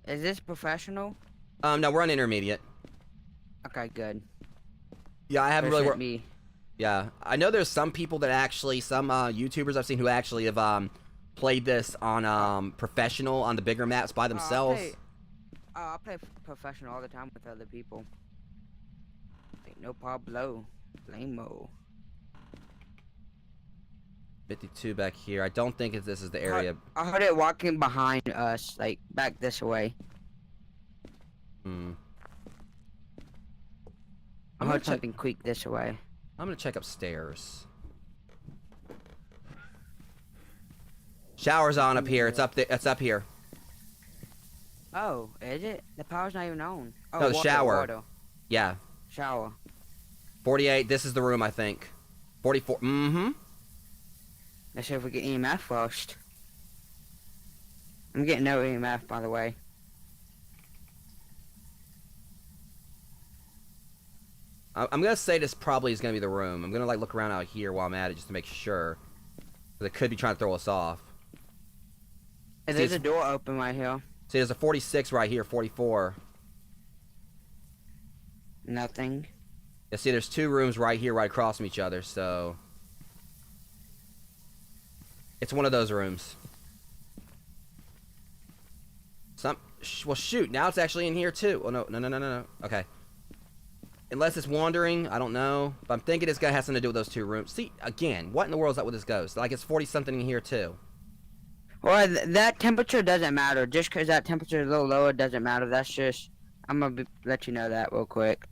Is this professional? No, we're on intermediate. Okay, good. Yeah, I haven't really worked. Me. Yeah, I know there's some people that actually, some YouTubers I've seen who actually have played this on professional on the bigger maps by themselves. I play professional all the time with other people. Ain't no Pablo. Lame-o. 52 back here. I don't think this is the area. I heard it walking behind us, like back this way. Hmm. I heard something creak this way. I'm gonna check upstairs. Shower's on up here. It's up there. It's up here. Oh, is it? The power's not even on. Oh, No, the shower. Water. Yeah. Shower. 48. This is the room, I think. 44. Mm-hmm. Let's see if we get EMF first. I'm getting no EMF, by the way. I'm gonna say this probably is gonna be the room. I'm gonna like look around out here while I'm at it just to make sure. Cause it could be trying to throw us off. Hey, there's a door open right here. See, there's a 46 right here. 44. Nothing. Yeah, see, there's two rooms right here, right across from each other. So it's one of those rooms. Well, shoot. Now it's actually in here too. Oh no. Okay. Unless it's wandering, I don't know. But I'm thinking it's gonna have something to do with those two rooms. See, again, what in the world is that with this ghost? Like it's 40 something in here too. Well, that temperature doesn't matter. Just because that temperature is a little lower doesn't matter. That's just, I'm gonna let you know that real quick.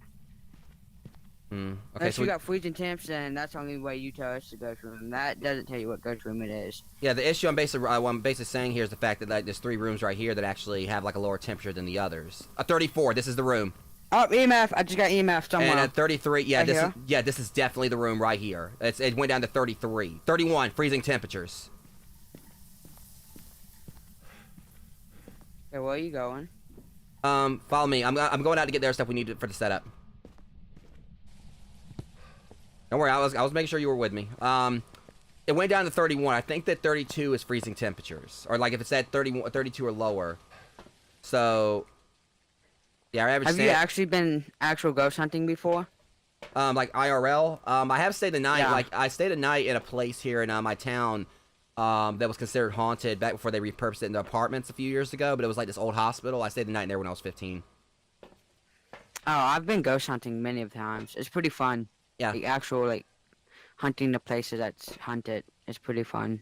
Okay, Unless so you got freezing temps, then that's the only way you tell us to go to room. That doesn't tell you what ghost room it is. yeah, the issue I'm basically saying here is the fact that like, there's three rooms right here that actually have like a lower temperature than the others. 34. This is the room. Oh, EMF! I just got EMF somewhere. And at 33, yeah, Right this is definitely the room right here. It went down to 33, 31 freezing temperatures. Okay, where are you going? Follow me. I'm going out to get their stuff we need for the setup. Don't worry, I was making sure you were with me. It went down to 31. I think that 32 is freezing temperatures, or like if it's at 32 or lower. So, yeah, our average. Have you actually been actual ghost hunting before? Like IRL. I have stayed the night. Yeah. Like I stayed a night in a place here in my town. That was considered haunted back before they repurposed it into apartments a few years ago. But it was like this old hospital. I stayed the night in there when I was 15. Oh, I've been ghost hunting many of times. It's pretty fun. Yeah. Like actual hunting the places that's hunted. It's pretty fun.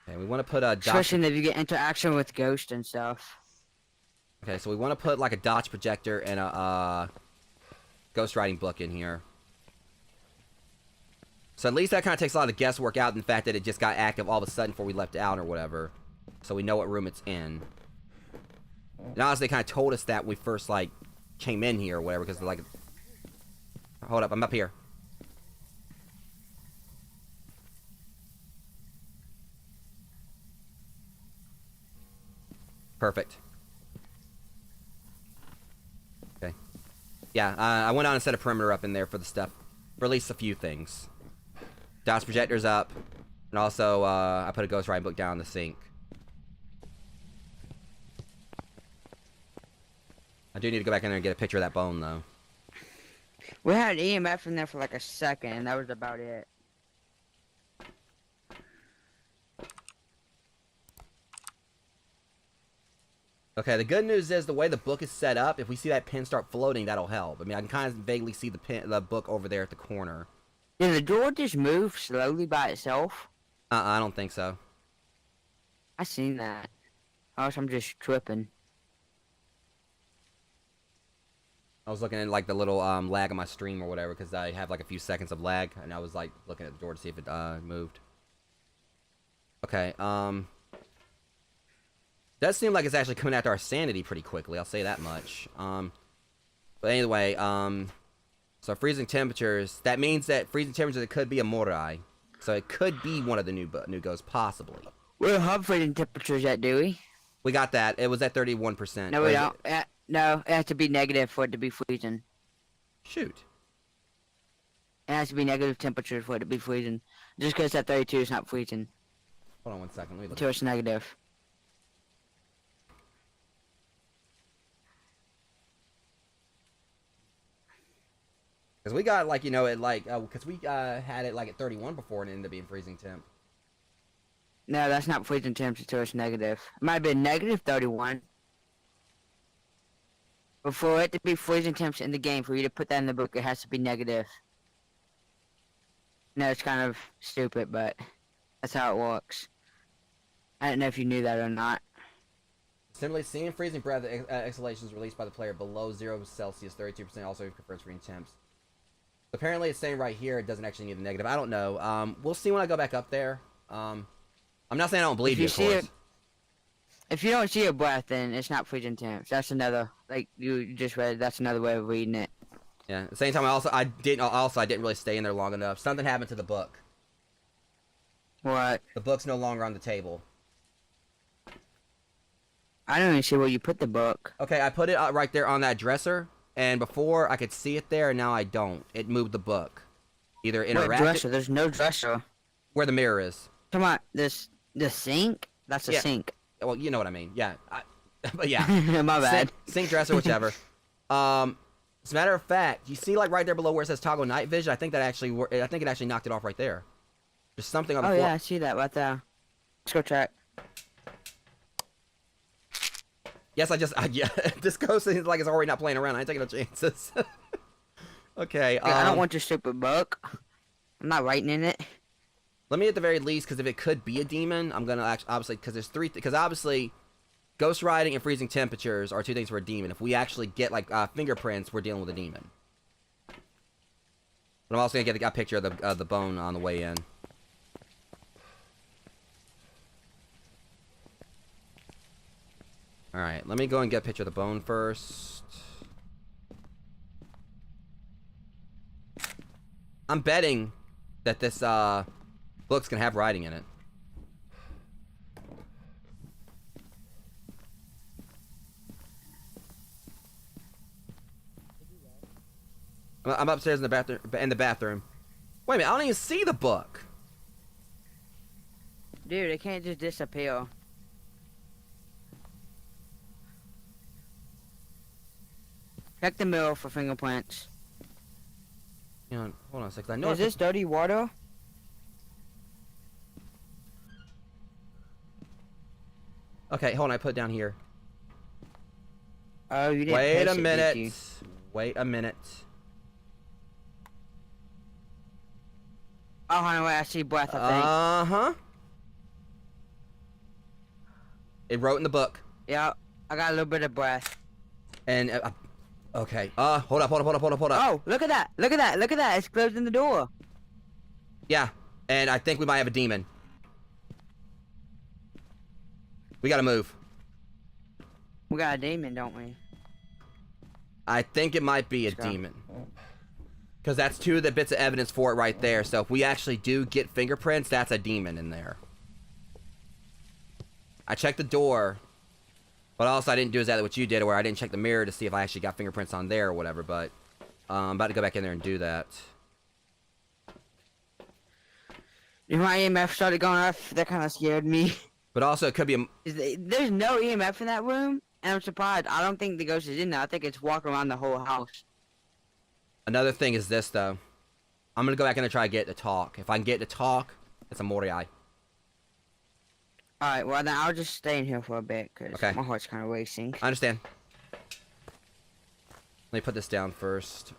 Okay, we want to put a Especially if you get interaction with ghosts and stuff. Okay, so we want to put like a Dodge projector and a ghost writing book in here. So at least that kind of takes a lot of the guesswork out in the fact that it just got active all of a sudden before we left out or whatever. So we know what room it's in. And honestly, they kind of told us that when we first like came in here or whatever, because like, hold up, I'm up here. Perfect. Okay. Yeah, I went on and set a perimeter up in there for the stuff. For at least a few things. DOS projector's up. And also, I put a ghost writing book down in the sink. I do need to go back in there and get a picture of that bone, though. We had EMF in there for like a second, and that was about it. Okay, the good news is the way the book is set up, if we see that pin start floating, that'll help. I mean, I can kind of vaguely see the book over there at the corner. Did the door just move slowly by itself? I don't think so. I seen that. Or else I'm just tripping. I was looking at like the little lag on my stream or whatever because I have like a few seconds of lag, and I was like looking at the door to see if it moved. Okay, does seem like it's actually coming after our sanity pretty quickly, I'll say that much. But anyway, so So freezing temperatures, that means that freezing temperatures, it could be a Morai. So it could be one of the new ghosts, possibly. We don't have freezing temperatures yet, do we? We got that. It was at 31%. No, we don't. No, it has to be negative for it to be freezing. Shoot. It has to be negative temperature for it to be freezing. Just because it's at 32, it's not freezing. Hold on one second. Let me look. Until it's negative. Because we got, like, you know, it like, because we had it like at 31 before and it ended up being freezing temp. No, that's not freezing temps until it's negative. It might have been negative 31. But for it to be freezing temps in the game, for you to put that in the book, it has to be negative. No, it's kind of stupid, but that's how it works. I don't know if you knew that or not. Similarly, seeing freezing breath exhalations released by the player below 0 Celsius, 32% also confirms freezing temps. Apparently, it's saying right here it doesn't actually need the negative. I don't know. We'll see when I go back up there. I'm not saying I don't believe you, of course. If you don't see a breath, then it's not freezing temps. That's another, like you just read, that's another way of reading it. Yeah. At the same time, I didn't really stay in there long enough. Something happened to the book. What? The book's no longer on the table. I don't even see where you put the book. Okay, I put it right there on that dresser, and before I could see it there, and now I don't. It moved the book. Either interactive. What dresser? There's no dresser. Where the mirror is. Come on, the sink? That's a sink. Well, you know what I mean. Yeah. But yeah. My bad. Sink dresser, whichever. As a matter of fact, you see, like right there below where it says toggle night vision. I think it actually knocked it off right there. There's something on the floor. Oh yeah, I see that right there. Let's go check. Yes, yeah. This ghost seems like it's already not playing around. I ain't taking no chances. Okay. I don't want your stupid book. I'm not writing in it. Let me at the very least, because if it could be a demon, I'm gonna actually obviously because there's three. Because obviously, ghost riding and freezing temperatures are two things for a demon. If we actually get like fingerprints, we're dealing with a demon. But I'm also gonna get a picture of the bone on the way in. All right, let me go and get a picture of the bone first. I'm betting that this book's gonna have writing in it. I'm upstairs in the bathroom. Wait a minute, I don't even see the book. Dude, it can't just disappear. Check the mirror for fingerprints. Hang on, hold on a second. I know. Is this dirty water? Okay, hold on. I put it down here. Oh, you didn't. Wait a minute. Wait a minute. Oh, honey, wait, I see breath, I think. Uh-huh. It wrote in the book. Yeah, I got a little bit of breath. And, okay. Hold up. Oh, look at that. Look at that. It's closing the door. Yeah, and I think we might have a demon. We gotta move. We got a demon, don't we? I think it might be a demon. Because that's two of the bits of evidence for it right there. So if we actually do get fingerprints, that's a demon in there. I checked the door. But also I didn't do exactly what you did, where I didn't check the mirror to see if I actually got fingerprints on there or whatever. But I'm about to go back in there and do that. If my EMF started going off, that kind of scared me. But also it could be a... There's no EMF in that room, and I'm surprised. I don't think the ghost is in there. I think it's walking around the whole house. Another thing is this, though. I'm going to go back in and try to get it to talk. If I can get it to talk, it's a Moriai. Alright, well then I'll just stay in here for a bit, because my heart's kind of racing. I understand. Let me put this down first.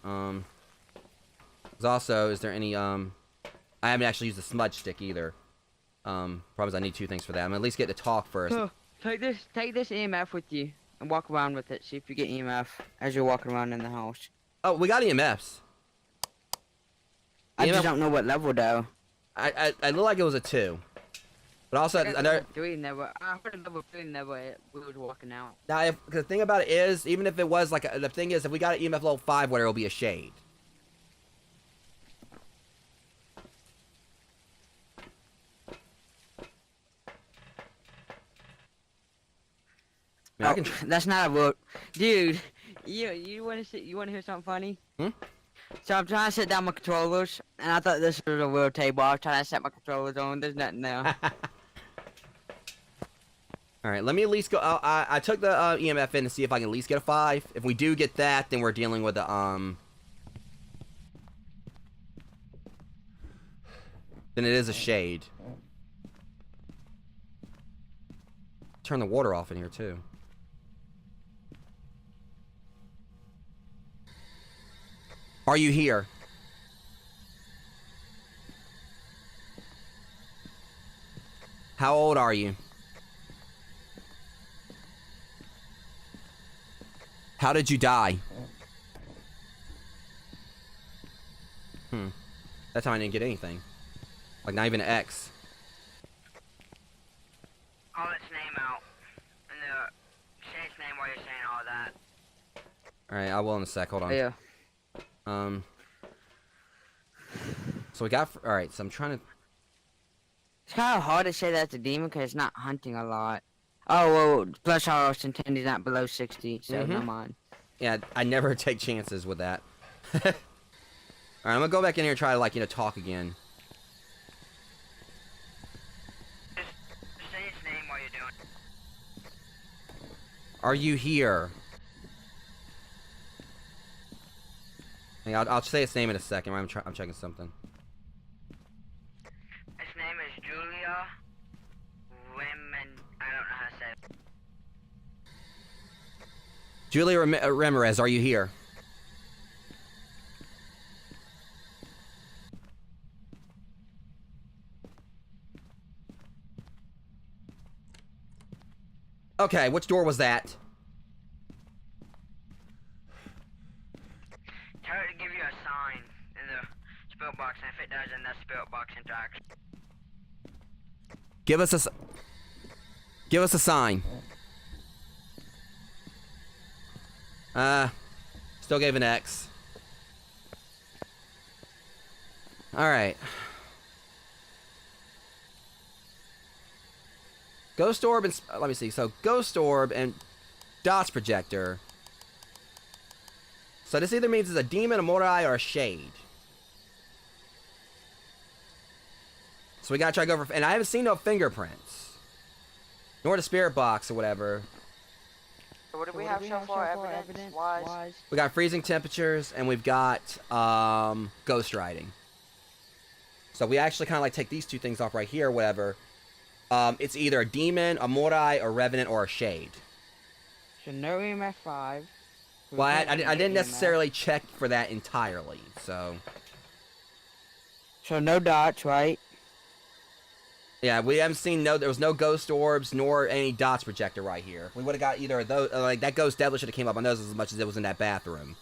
Also, is there any, I haven't actually used the smudge stick either. Problem is I need two things for that. I'm gonna at least get to talk first. Oh, take this EMF with you, and walk around with it. See if you get EMF as you're walking around in the house. Oh, we got EMFs. I just don't know what level, though. I look like it was a 2. But also, another... 3 never. I heard a level 3 never. We was walking out. Now, the thing about it is, even if it was like... the thing is, if we got an EMF level 5, where it'll be a shade. I mean, That's not a real... Dude, you want to hear something funny? Hmm? So I'm trying to set down my controllers, and I thought this was a real table. I was trying to set my controllers on. There's nothing there. All right, let me at least go. I took the EMF in to see if I can at least get a 5. If we do get that, then we're dealing with the Then it is a shade. Turn the water off in here too. Are you here? How old are you? How did you die? That time I didn't get anything. Like, not even an X. Call its name out. And say its name while you're saying all that. Alright, I will in a sec. Hold on. Yeah. So we got... Alright, so I'm trying to... It's kind of hard to say that's a demon because it's not hunting a lot. Oh, well, plus our Centennial's not below 60, so never mind. Yeah, I never take chances with that. Alright, I'm gonna go back in here and try to, like, talk again. Just say its name while you're doing it. Are you here? Hey, I'll say its name in a second. I'm checking something. Its name is Julia Women. I don't know how to say it. Julia Ramirez, are you here? Okay, which door was that? Tell her to give you a sign in the spill box, and if it does, then that spill box interaction. Give us a sign. Still gave an X. Alright. Ghost Orb and... let me see. So, Ghost Orb and Dots Projector. So, this either means it's a demon, a Morai, or a shade. So, we gotta try to go for... And I haven't seen no fingerprints. Nor the spirit box or whatever. So what do we have so far evidence-wise? We got freezing temperatures, and we've got ghost riding. So we actually kind of like take these two things off right here, whatever. It's either a demon, a Morai, a revenant, or a shade. So no EMF 5. Well, I didn't necessarily check for that entirely, so... So no dots, right? Yeah, we haven't seen there was no ghost orbs nor any dots projector right here. We would have got either of those, like that ghost devil should have came up on those as much as it was in that bathroom.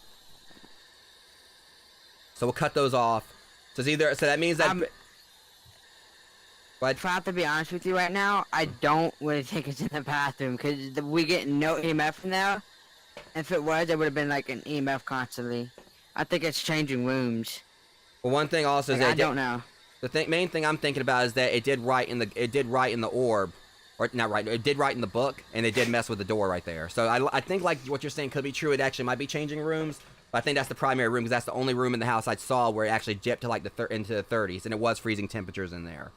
So we'll cut those off. So that means that. But if I have to be honest with you right now, I don't really think it's in the bathroom because we get no EMF from there. If it was, it would have been like an EMF constantly. I think it's changing rooms. Well, one thing also is that I don't know. The main thing I'm thinking about is that it did write in the orb, or not right. It did write in the book, and it did mess with the door right there. So I think like what you're saying could be true. It actually might be changing rooms, but I think that's the primary room because that's the only room in the house I saw where it actually dipped to like into the 30s, and it was freezing temperatures in there.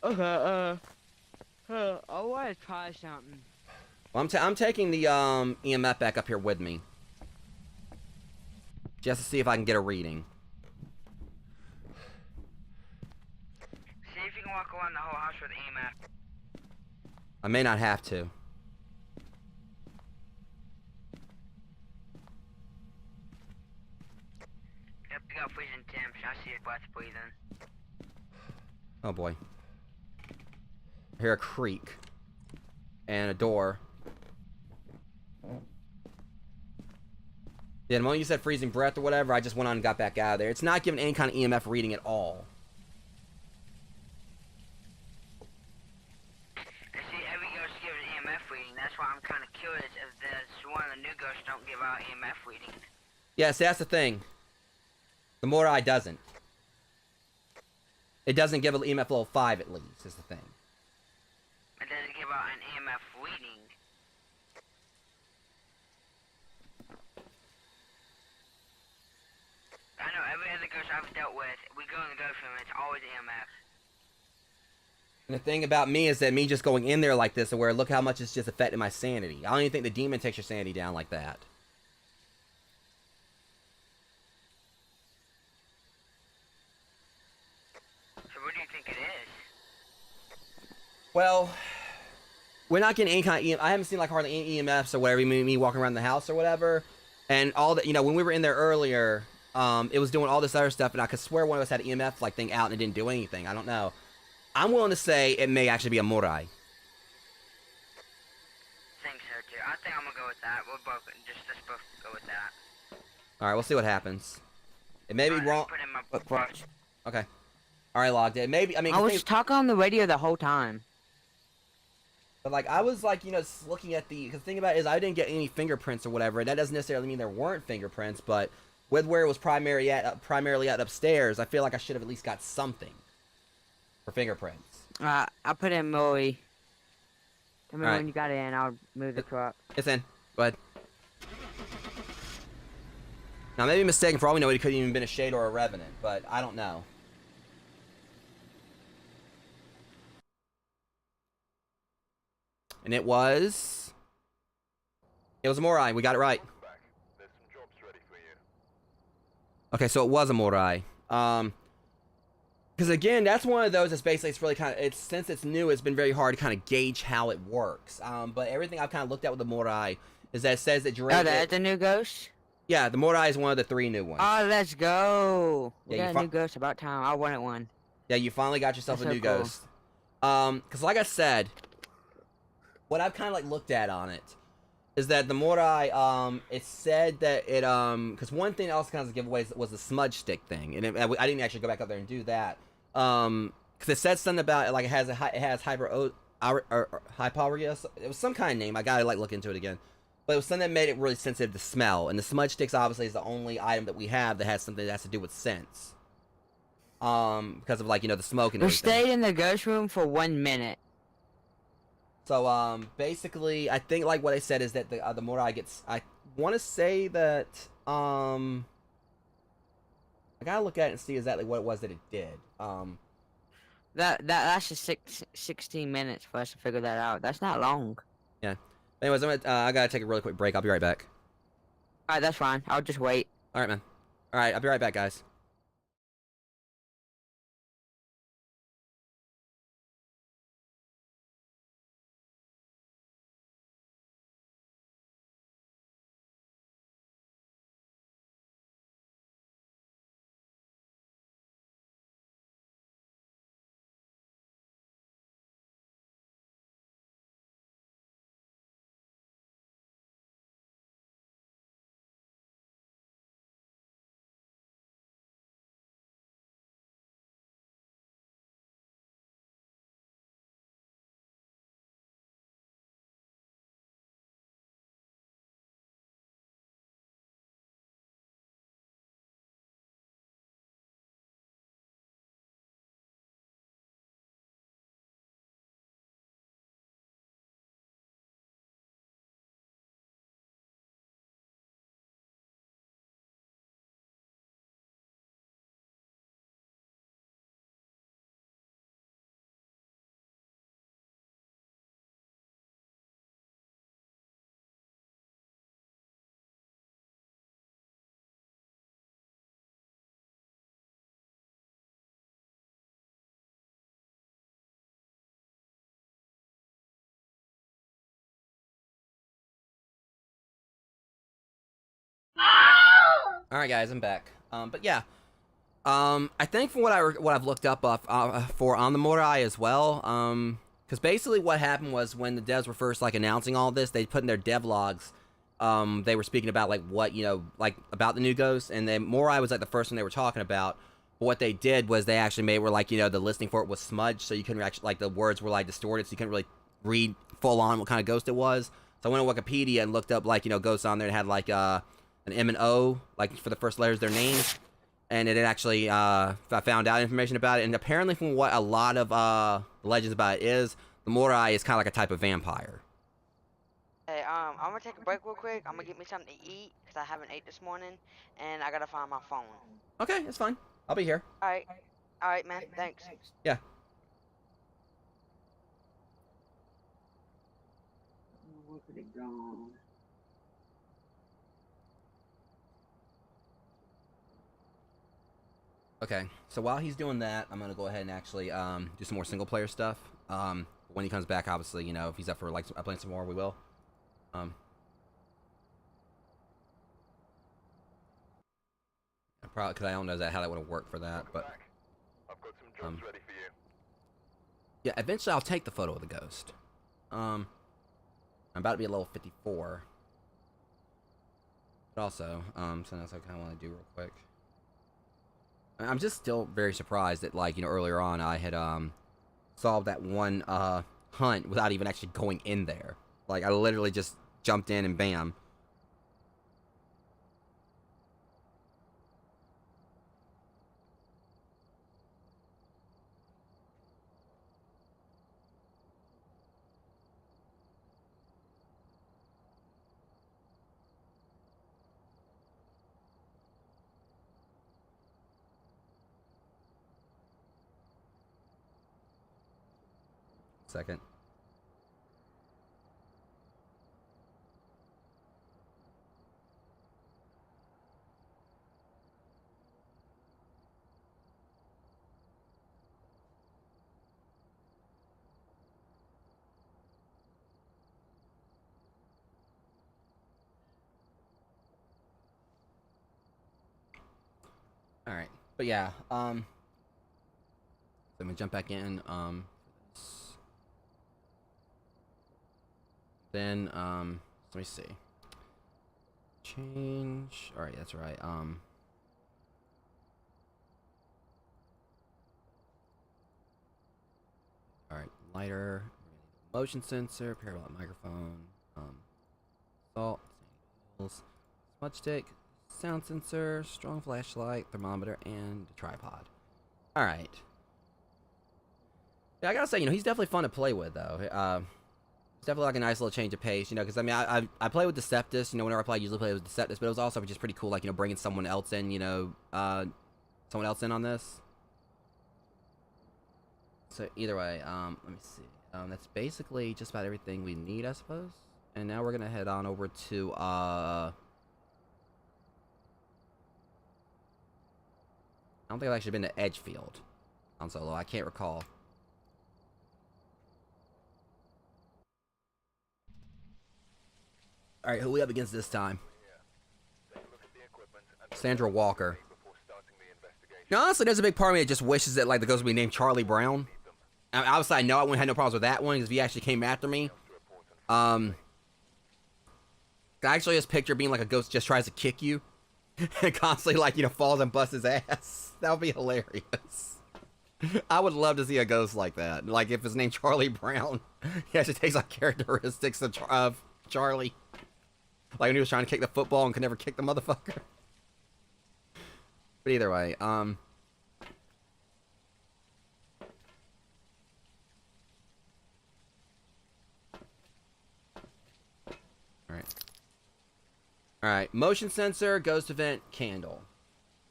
Okay. I want to try something. Well, I'm taking the EMF back up here with me, just to see if I can get a reading. See if you can walk around the whole house with EMF. I may not have to. Yep, you got freezing temps. I see your breath breathing. Oh boy. I hear a creak. And a door. Yeah, the moment you said freezing breath or whatever, I just went on and got back out of there. It's not giving any kind of EMF reading at all. See, every ghost gives an EMF reading. That's why I'm kind of curious if this one of the new ghosts don't give out EMF reading. Yeah, see, that's the thing. The Morai doesn't. It doesn't give an EMF level 5 at least, is the thing. It doesn't give out an ghost I've dealt with, we go in the ghost room, it's always EMF. And the thing about me is that me just going in there like this, where look how much it's just affecting my sanity. I don't even think the demon takes your sanity down like that. So what do you think it is? Well, we're not getting any kind of I haven't seen like hardly any EMFs or whatever, me walking around the house or whatever. And all that, you know, when we were in there earlier, it was doing all this other stuff, and I could swear one of us had an EMF like thing out and it didn't do anything. I don't know. I'm willing to say it may actually be a Morai. Think so too. I think I'm gonna go with that. We'll both let's both go with that. All right, we'll see what happens. It may be wrong. Put in my book watch. Okay. All right, logged in. Maybe I mean. I was talking on the radio the whole time. But like I was like, you know, looking at the thing about it is I didn't get any fingerprints or whatever. That doesn't necessarily mean there weren't fingerprints, but with where it was primarily at upstairs, I feel like I should have at least got something for fingerprints. I put in Millie. Tell me All right. when you got in. I'll move the truck. It's in. Go ahead. Now, maybe mistaken. For all we know, it could have even been a Shade or a Revenant, but I don't know. And it was a Morai. We got it right. Back. There's some jobs ready for you. Okay, so it was a Morai. Because again, that's one of those that's basically, it's really kind of, since it's new, it's been very hard to kind of gauge how it works. But everything I've kind of looked at with the Morai is that it says that Oh, that's a new ghost? Yeah, the Morai is one of the 3 new ones. Oh, let's go. We Yeah, got a new ghost. About time. I wanted one. Yeah, you finally got yourself That's a so new cool. ghost. Because like I said, what I've kind of like looked at on it is that the Morai, it said that it, because one thing else kind of giveaways was the smudge stick thing, and I didn't actually go back up there and do that. Because it said something about it, like it has hyporia. It was some kind of name. I gotta like look into it again. But it was something that made it really sensitive to smell, and the smudge sticks obviously is the only item that we have that has something that has to do with scents. Because of like, you know, the smoke and We everything. stayed in the ghost room for 1 minute. So, basically, I think, like, what I said is that the Morai gets... I want to say that, I gotta look at it and see exactly what it was that it did. That lasted 16 minutes for us to figure that out. That's not long. Yeah. Anyways, I gotta take a really quick break. I'll be right back. Alright, that's fine. I'll just wait. Alright, man. Alright, I'll be right back, guys. All right, guys, I'm back. But yeah, I think from what I've looked up for on the Morai as well, because basically what happened was when the devs were first like announcing all this, they put in their dev logs, they were speaking about like what, you know, like about the new ghost, and then Morai was like the first one they were talking about. But what they did was they actually were like, you know, the listing for it was smudged, so you couldn't actually, like, the words were like distorted, so you couldn't really read full on what kind of ghost it was. So I went on Wikipedia and looked up, like, you know, ghosts on there and had like an M and O, like for the first letters of their names, and it actually I found out information about it. And apparently, from what a lot of legends about it is, the Morai is kind of like a type of vampire. Hey, I'm gonna take a break real quick. I'm gonna get me something to eat because I haven't ate this morning, and I gotta find my phone. Okay, it's fine. I'll be here. All right, man. Thanks. Yeah. Where could it go? Okay, so while he's doing that, I'm gonna go ahead and actually do some more single player stuff. When he comes back, obviously, you know, if he's up for like playing some more, we will. Probably because I don't know how that would work for that, but I've got some jobs ready for you. yeah, eventually I'll take the photo of the ghost. I'm about to be at level 54, but also something else I kind of want to do real quick. I'm just still very surprised that, like, you know, earlier on I had solved that one hunt without even actually going in there. Like, I literally just jumped in and bam. Second. All right, but yeah, so I'm gonna jump back in. Then let me see. Change. All right, that's right. All right, lighter, motion sensor, parallel microphone, salt, smudge stick, sound sensor, strong flashlight, thermometer, and tripod. All right. Yeah, I gotta say, you know, he's definitely fun to play with, though. It's definitely like a nice little change of pace, you know, because I mean, I play with Deseptus, you know, whenever I usually play with Deseptus, but it was also just pretty cool, like, you know, bringing someone else in, you know, someone else in on this. So either way, let me see. That's basically just about everything we need, I suppose. And now we're gonna head on over to I don't think I've actually been to Edgefield on solo. I can't recall. All right, who we up against this time? Sandra Walker. Now, honestly, there's a big part of me that just wishes that, like, the ghost would be named Charlie Brown. I mean, obviously, I know I wouldn't have no problems with that one because if he actually came after me, I actually just picture being like a ghost just tries to kick you and constantly, like, you know, falls and busts his ass. That would be hilarious. I would love to see a ghost like that. Like, if his name's Charlie Brown, he actually takes like characteristics of Charlie. Like when he was trying to kick the football and could never kick the motherfucker. But either way, alright. Alright, motion sensor, ghost event, candle.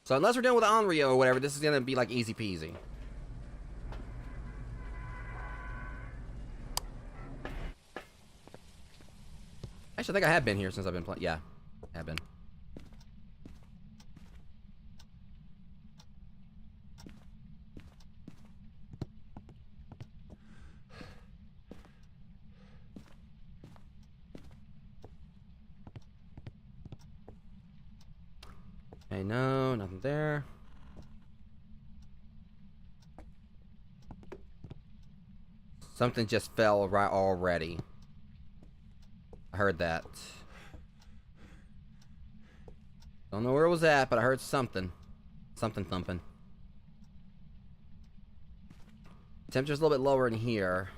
So unless we're dealing with Onryo or whatever, this is gonna be like easy peasy. Actually, I think I have been here since I've been playing. Yeah, I have been. Okay, no, nothing there. Something just fell right already. I heard that. Don't know where it was at, but I heard something. Something thumping. Temperature's a little bit lower in here.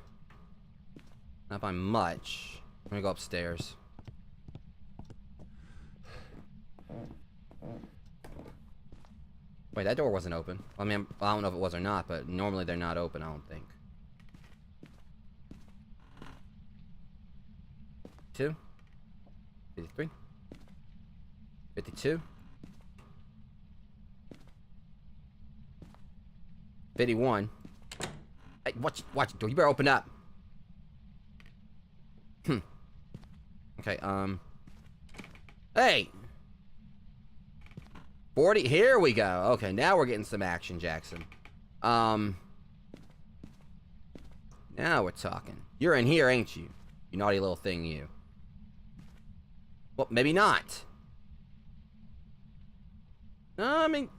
Not by much. I'm gonna go upstairs. Wait, that door wasn't open. I mean, I don't know if it was or not, but normally they're not open, I don't think. 2? 53. 52. 51. Hey, watch the door. You better open up. Okay, hey! 40, here we go. Okay, now we're getting some action, Jackson. Now we're talking. You're in here, ain't you? You naughty little thing, you. Well, maybe not. I mean,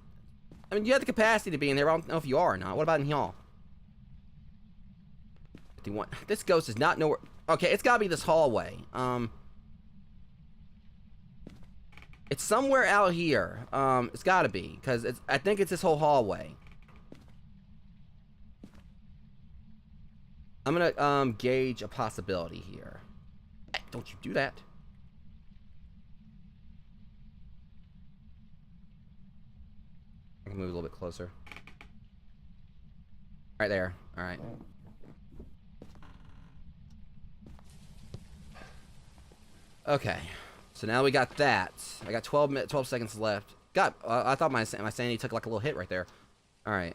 you have the capacity to be in there. I don't know if you are or not. What about in y'all? 51. This ghost does not know where... Okay, it's gotta be this hallway. It's somewhere out here. It's gotta be, because I think it's this whole hallway. I'm gonna, gauge a possibility here. Hey, don't you do that. I can move a little bit closer. Right there. Alright. Okay. So now we got that. I got 12 seconds left. God, I thought my sanity took like a little hit right there. Alright,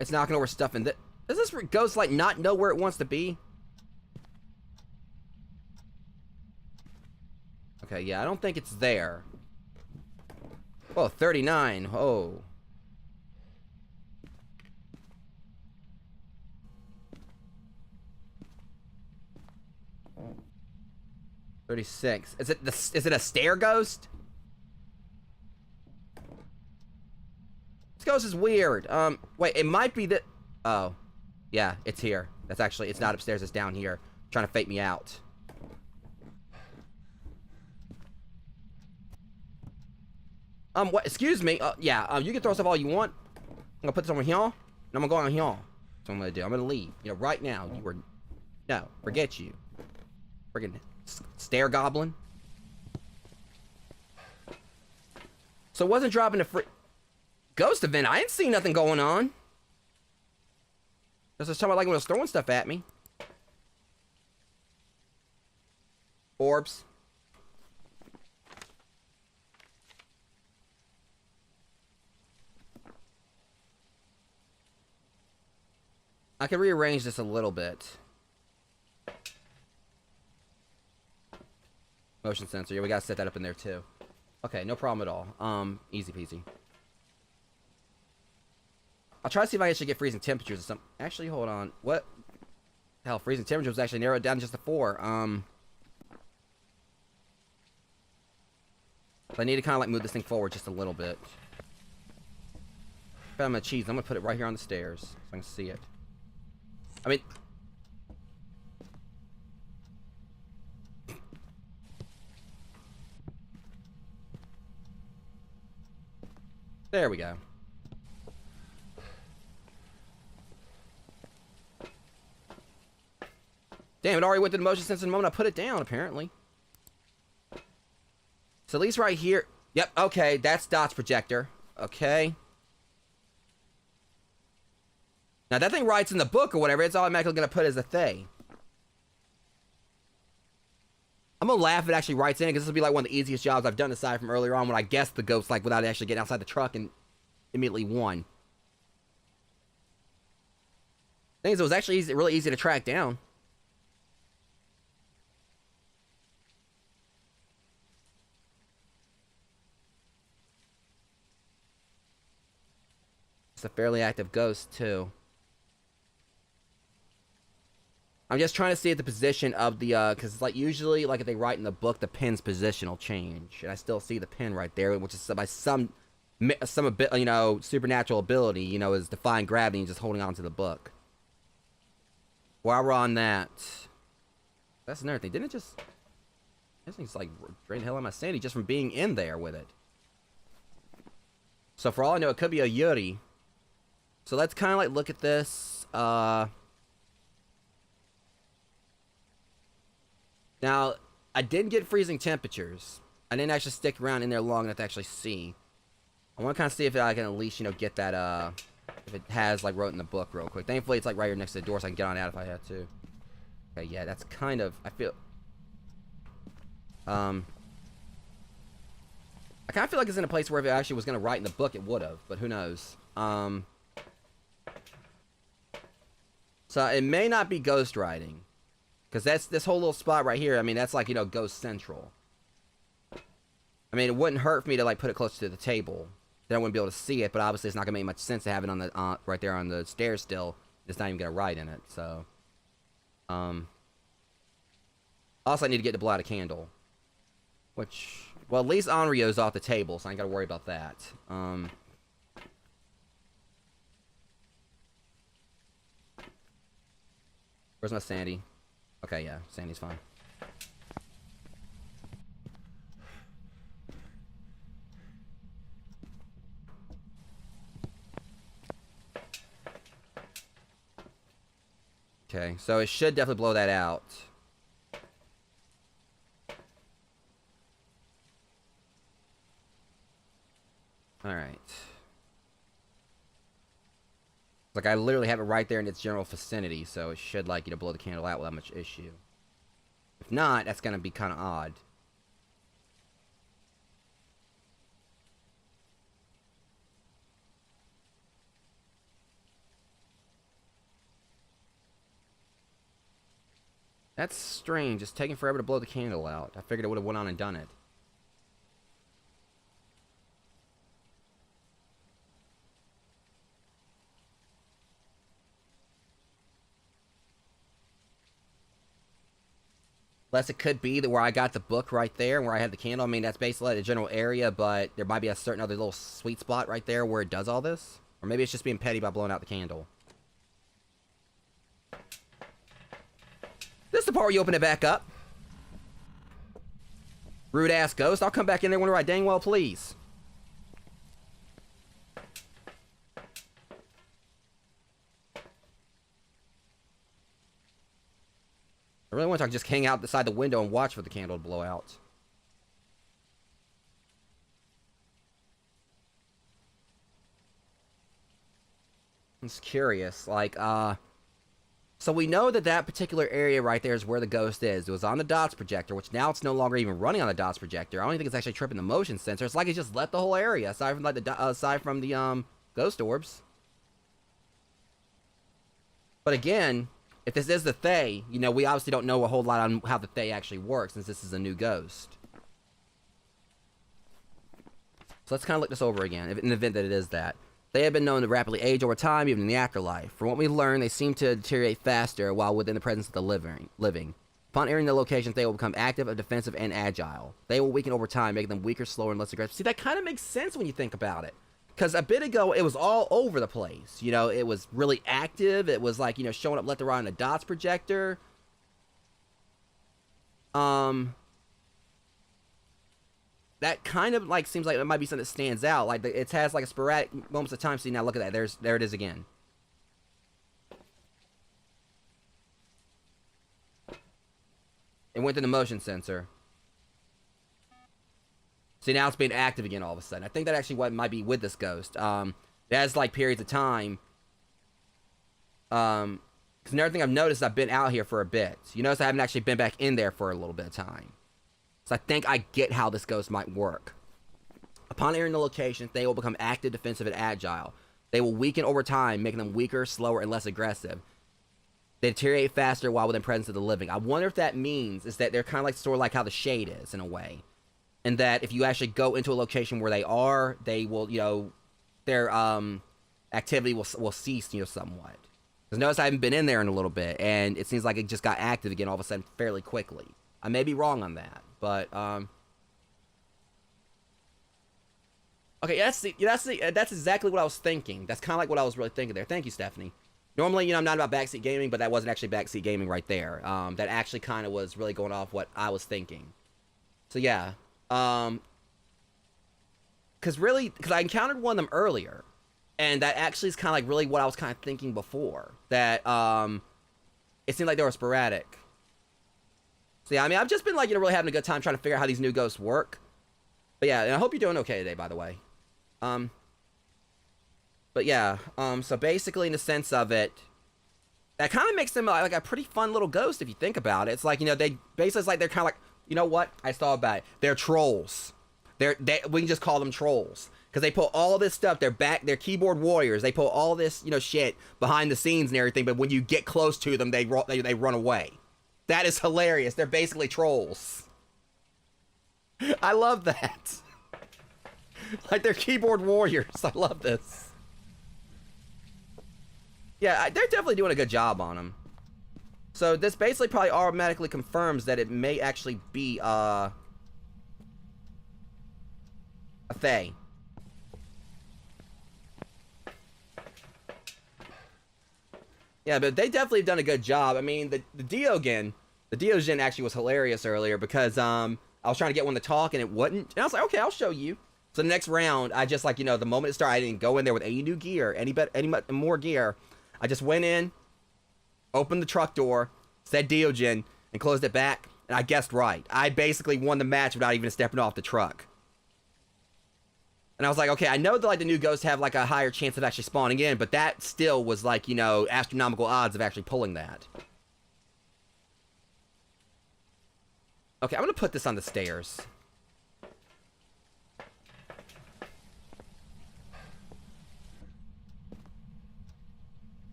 it's not gonna know where stuff in. Does this ghost like not know where it wants to be? Okay, yeah, I don't think it's there. Oh, 39. Oh. $36. Is it a stair ghost? This ghost is weird. Wait, it might be the... Oh. Yeah, it's here. It's not upstairs, it's down here. Trying to fake me out. What? Excuse me. Yeah, you can throw stuff all you want. I'm gonna put this over here, and I'm gonna go on here. That's what I'm gonna do. I'm gonna leave. You know, right now. No, forget you. Friggin' stair goblin. So it wasn't dropping a free... Ghost event? I ain't seen nothing going on. This is talking about like when it was throwing stuff at me. Orbs. I can rearrange this a little bit. Motion sensor. Yeah, we gotta set that up in there too. Okay, no problem at all. Easy peasy. I'll try to see if I actually get freezing temperatures or something. Actually, hold on. What? Hell, freezing temperatures was actually narrowed down just to 4. I need to kind of like move this thing forward just a little bit. If I'm gonna cheese, I'm gonna put it right here on the stairs so I can see it. I mean... There we go. Damn, it already went to the motion sensor the moment I put it down, apparently. So at least right here... Yep, okay, that's Dot's projector. Okay. Now that thing writes in the book or whatever, it's automatically going to put as a thing. I'm going to laugh if it actually writes in it, because this will be like one of the easiest jobs I've done aside from earlier on when I guessed the ghost like without actually getting outside the truck and immediately won. Thing is, it was actually really easy to track down. It's a fairly active ghost, too. I'm just trying to see at the position of the, because like usually, like if they write in the book, the pin's position will change. And I still see the pin right there, which is by some you know, supernatural ability, you know, is defying gravity and just holding on to the book. While we're on that, that's another thing. Didn't it just, this thing's like drain the hell out of my sanity just from being in there with it. So for all I know, it could be a Yuri. So let's kind of like look at this, now, I didn't get freezing temperatures. I didn't actually stick around in there long enough to actually see. I want to kind of see if I can at least, you know, get that, if it has, like, wrote in the book real quick. Thankfully, it's, like, right here next to the door, so I can get on out if I had to. Okay, yeah, that's kind of, I kind of feel like it's in a place where if it actually was going to write in the book, it would have, but who knows. So it may not be ghost writing, because that's this whole little spot right here. I mean, that's like, you know, ghost central. I mean, it wouldn't hurt for me to, like, put it closer to the table. Then I wouldn't be able to see it, but obviously it's not going to make much sense to have it on the, right there on the stairs still. It's not even going to write in it, so. Also, I need to get to blow out a candle. Which, well, at least Onryo's off the table, so I ain't got to worry about that. Where's my Sandy? Okay, yeah, Sandy's fine. Okay, so it should definitely blow that out. Alright. Like, I literally have it right there in its general vicinity, so it should, like, you know, blow the candle out without much issue. If not, that's gonna be kind of odd. That's strange. It's taking forever to blow the candle out. I figured it would have went on and done it. Unless it could be that where I got the book right there, where I had the candle. I mean, that's basically the general area, but there might be a certain other little sweet spot right there where it does all this. Or maybe it's just being petty by blowing out the candle. This is the part where you open it back up. Rude ass ghost. I'll come back in there whenever I dang well please. I really want to just hang out beside the window and watch for the candle to blow out. I'm just curious, like, so we know that that particular area right there is where the ghost is. It was on the dots projector, which now it's no longer even running on the dots projector. I don't even think it's actually tripping the motion sensor. It's like it just left the whole area, aside from like the ghost orbs. But again, if this is the Thay, you know, we obviously don't know a whole lot on how the Thay actually works, since this is a new ghost. So let's kind of look this over again, in the event that it is that. They have been known to rapidly age over time, even in the afterlife. From what we learn, they seem to deteriorate faster while within the presence of the living. Upon entering the locations, they will become active, defensive, and agile. They will weaken over time, making them weaker, slower, and less aggressive. See, that kind of makes sense when you think about it. Because a bit ago, it was all over the place. You know, it was really active. It was like, you know, showing up left and right on a dots projector. That kind of, like, seems like it might be something that stands out. Like, it has, like, a sporadic moments of time. See, now look at that. There it is again. It went to the motion sensor. See, now it's being active again all of a sudden. I think that actually what might be with this ghost. It has, like, periods of time. Because another thing I've noticed, I've been out here for a bit. You notice I haven't actually been back in there for a little bit of time. So I think I get how this ghost might work. Upon entering the location, they will become active, defensive, and agile. They will weaken over time, making them weaker, slower, and less aggressive. They deteriorate faster while within presence of the living. I wonder if that means is that they're kind of like sort of like how the Shade is in a way. And that if you actually go into a location where they are, they will, you know, their activity will cease, you know, somewhat. Because notice I haven't been in there in a little bit, and it seems like it just got active again all of a sudden fairly quickly. I may be wrong on that, but okay, that's exactly what I was thinking. That's kind of like what I was really thinking there. Thank you, Stephanie. Normally, you know, I'm not about backseat gaming, but that wasn't actually backseat gaming right there. That actually kind of was really going off what I was thinking. So yeah, because I encountered one of them earlier, and that actually is kind of like really what I was kind of thinking before. That it seemed like they were sporadic. So yeah, I mean, I've just been like, you know, really having a good time trying to figure out how these new ghosts work. But yeah, and I hope you're doing okay today, by the way. But yeah, so basically in the sense of it, that kind of makes them like a pretty fun little ghost if you think about it. It's like, you know, they basically, it's like they're kind of like, you know what? I thought about it. They're trolls. We can just call them trolls. Because they put all this stuff, they're keyboard warriors. They put all this, you know, shit behind the scenes and everything, but when you get close to them, they run away. That is hilarious. They're basically trolls. I love that. Like, they're keyboard warriors. I love this. Yeah, they're definitely doing a good job on them. So this basically probably automatically confirms that it may actually be a Fae. Yeah, but they definitely have done a good job. I mean, the Diogen actually was hilarious earlier because I was trying to get one to talk and it wouldn't. And I was like, okay, I'll show you. So the next round, I just, like, you know, the moment it started, I didn't go in there with any new gear, any more gear. I just went in, opened the truck door, said Diogen, and closed it back, and I guessed right. I basically won the match without even stepping off the truck. And I was like, okay, I know that, like, the new ghosts have, like, a higher chance of actually spawning in, but that still was, like, you know, astronomical odds of actually pulling that. Okay, I'm gonna put this on the stairs.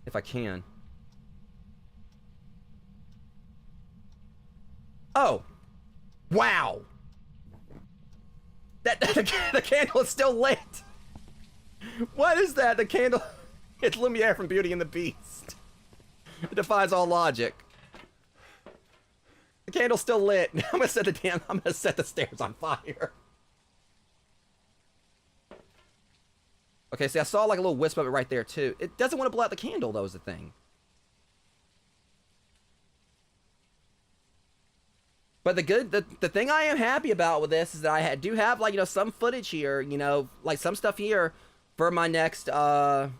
If I can. Oh. Wow. The candle is still lit. What is that? The candle. It's Lumiere from Beauty and the Beast. It defies all logic. The candle's still lit. I'm gonna set the stairs on fire. Okay, see, I saw like a little wisp of it right there too. It doesn't want to blow out the candle, though, is the thing. But the thing I am happy about with this is that I do have, like, you know, some footage here, you know, like some stuff here for my next Phasmophobia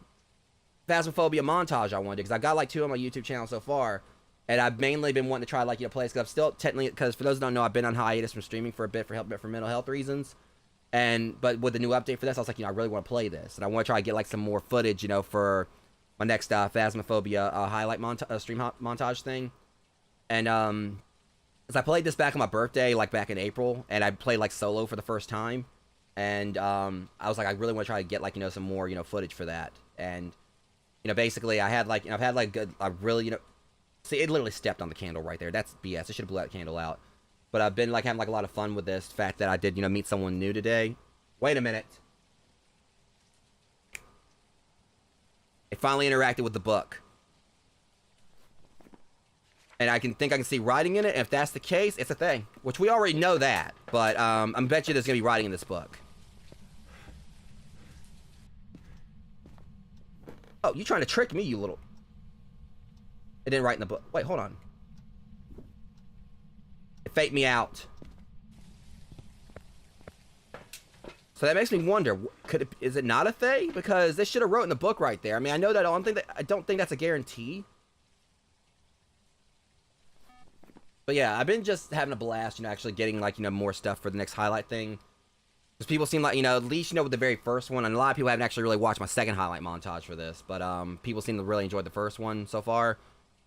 montage I wanted, because I got like 2 on my YouTube channel so far, and I've mainly been wanting to try, like, you know, plays, because I'm still technically, because for those who don't know, I've been on hiatus from streaming for a bit for mental health reasons. But with the new update for this, I was like, you know, I really want to play this, and I want to try to get like some more footage, you know, for my next Phasmophobia highlight stream montage thing. And as I played this back on my birthday, like back in April, and I played like solo for the first time, and I was like, I really want to try to get, like, you know, some more, you know, footage for that. And, you know, basically I had like, you know, I've had like good, I really, you know, see, it literally stepped on the candle right there. That's BS. I should have blew that candle out. But I've been, like, having, like, a lot of fun with this fact that I did, you know, meet someone new today. Wait a minute. It finally interacted with the book. And I can see writing in it, and if that's the case, it's a thing. Which we already know that, but I bet you there's gonna be writing in this book. Oh, you trying to trick me, you little... It didn't write in the book. Wait, hold on. It faked me out. So that makes me wonder, is it not a Fae? Because they should have wrote in the book right there. I mean, I know that I don't think that's a guarantee. But yeah, I've been just having a blast, you know, actually getting, like, you know, more stuff for the next highlight thing. Because people seem like, you know, at least, you know, with the very first one, and a lot of people haven't actually really watched my second highlight montage for this, but people seem to really enjoy the first one so far.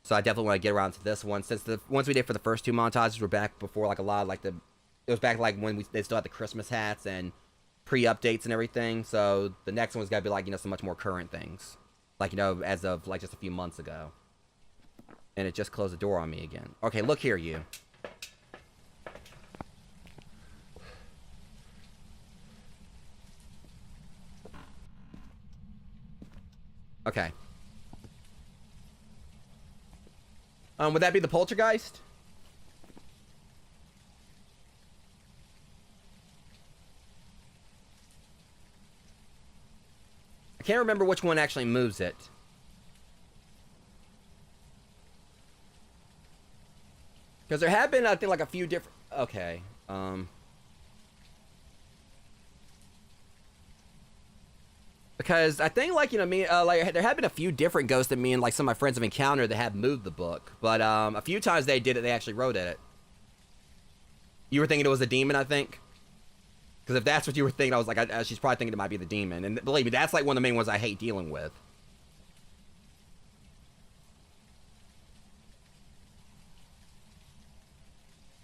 So I definitely want to get around to this one. Since the ones we did for the first 2 montages were back before, like, a lot of, like, it was back, like, when they still had the Christmas hats and pre-updates and everything. So the next one's got to be, like, you know, some much more current things. Like, you know, as of, like, just a few months ago. And it just closed the door on me again. Okay, look here, you. Okay. Would that be the poltergeist? I can't remember which one actually moves it. Because there have been, I think, like a few different... Okay. Because I think, like, you know, me, like, there have been a few different ghosts that me and, like, some of my friends have encountered that have moved the book. But, a few times they did it, they actually wrote in it. You were thinking it was a demon, I think? Because if that's what you were thinking, I was like, she's probably thinking it might be the demon. And believe me, that's like one of the main ones I hate dealing with.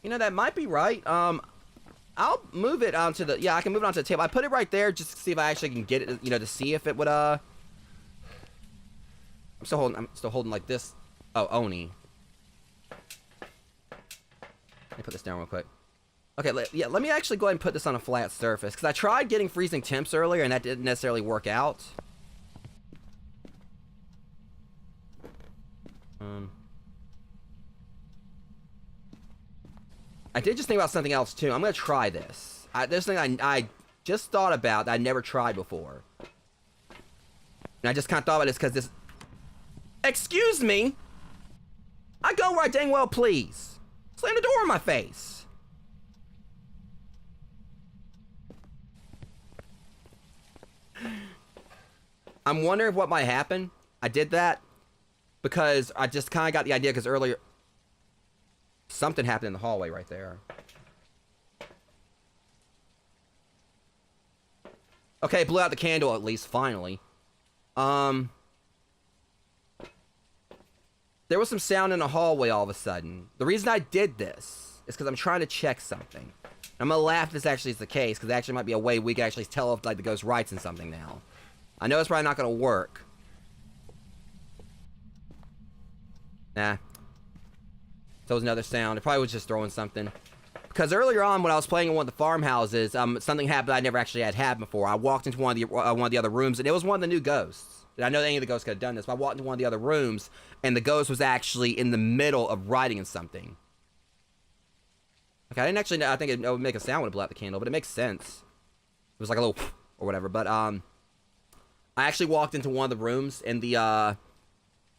You know, that might be right. I'll move it onto the... Yeah, I can move it onto the table. I put it right there just to see if I actually can get it, you know, to see if it would, I'm still holding like this. Oh, Oni. Let me put this down real quick. Okay, let me actually go ahead and put this on a flat surface. Because I tried getting freezing temps earlier, and that didn't necessarily work out. I did just think about something else, too. I'm going to try this. This thing I just thought about that I never tried before. And I just kind of thought about this because this... Excuse me! I go where I dang well please. Slam the door in my face. I'm wondering what might happen. I did that because I just kind of got the idea because earlier... Something happened in the hallway right there. Okay, blew out the candle at least, finally. There was some sound in the hallway all of a sudden. The reason I did this is because I'm trying to check something. I'm gonna laugh if this actually is the case, because it actually might be a way we can actually tell if like the ghost writes in something now. I know it's probably not gonna work. Nah. So it was another sound. It probably was just throwing something. Because earlier on, when I was playing in one of the farmhouses, something happened I never actually had before. I walked into one of the other rooms, and it was one of the new ghosts. And I know that any of the ghosts could have done this, but I walked into one of the other rooms, and the ghost was actually in the middle of writing in something. Okay, I didn't actually know. I think it would make a sound when it blew out the candle, but it makes sense. It was like a little or whatever. But I actually walked into one of the rooms in the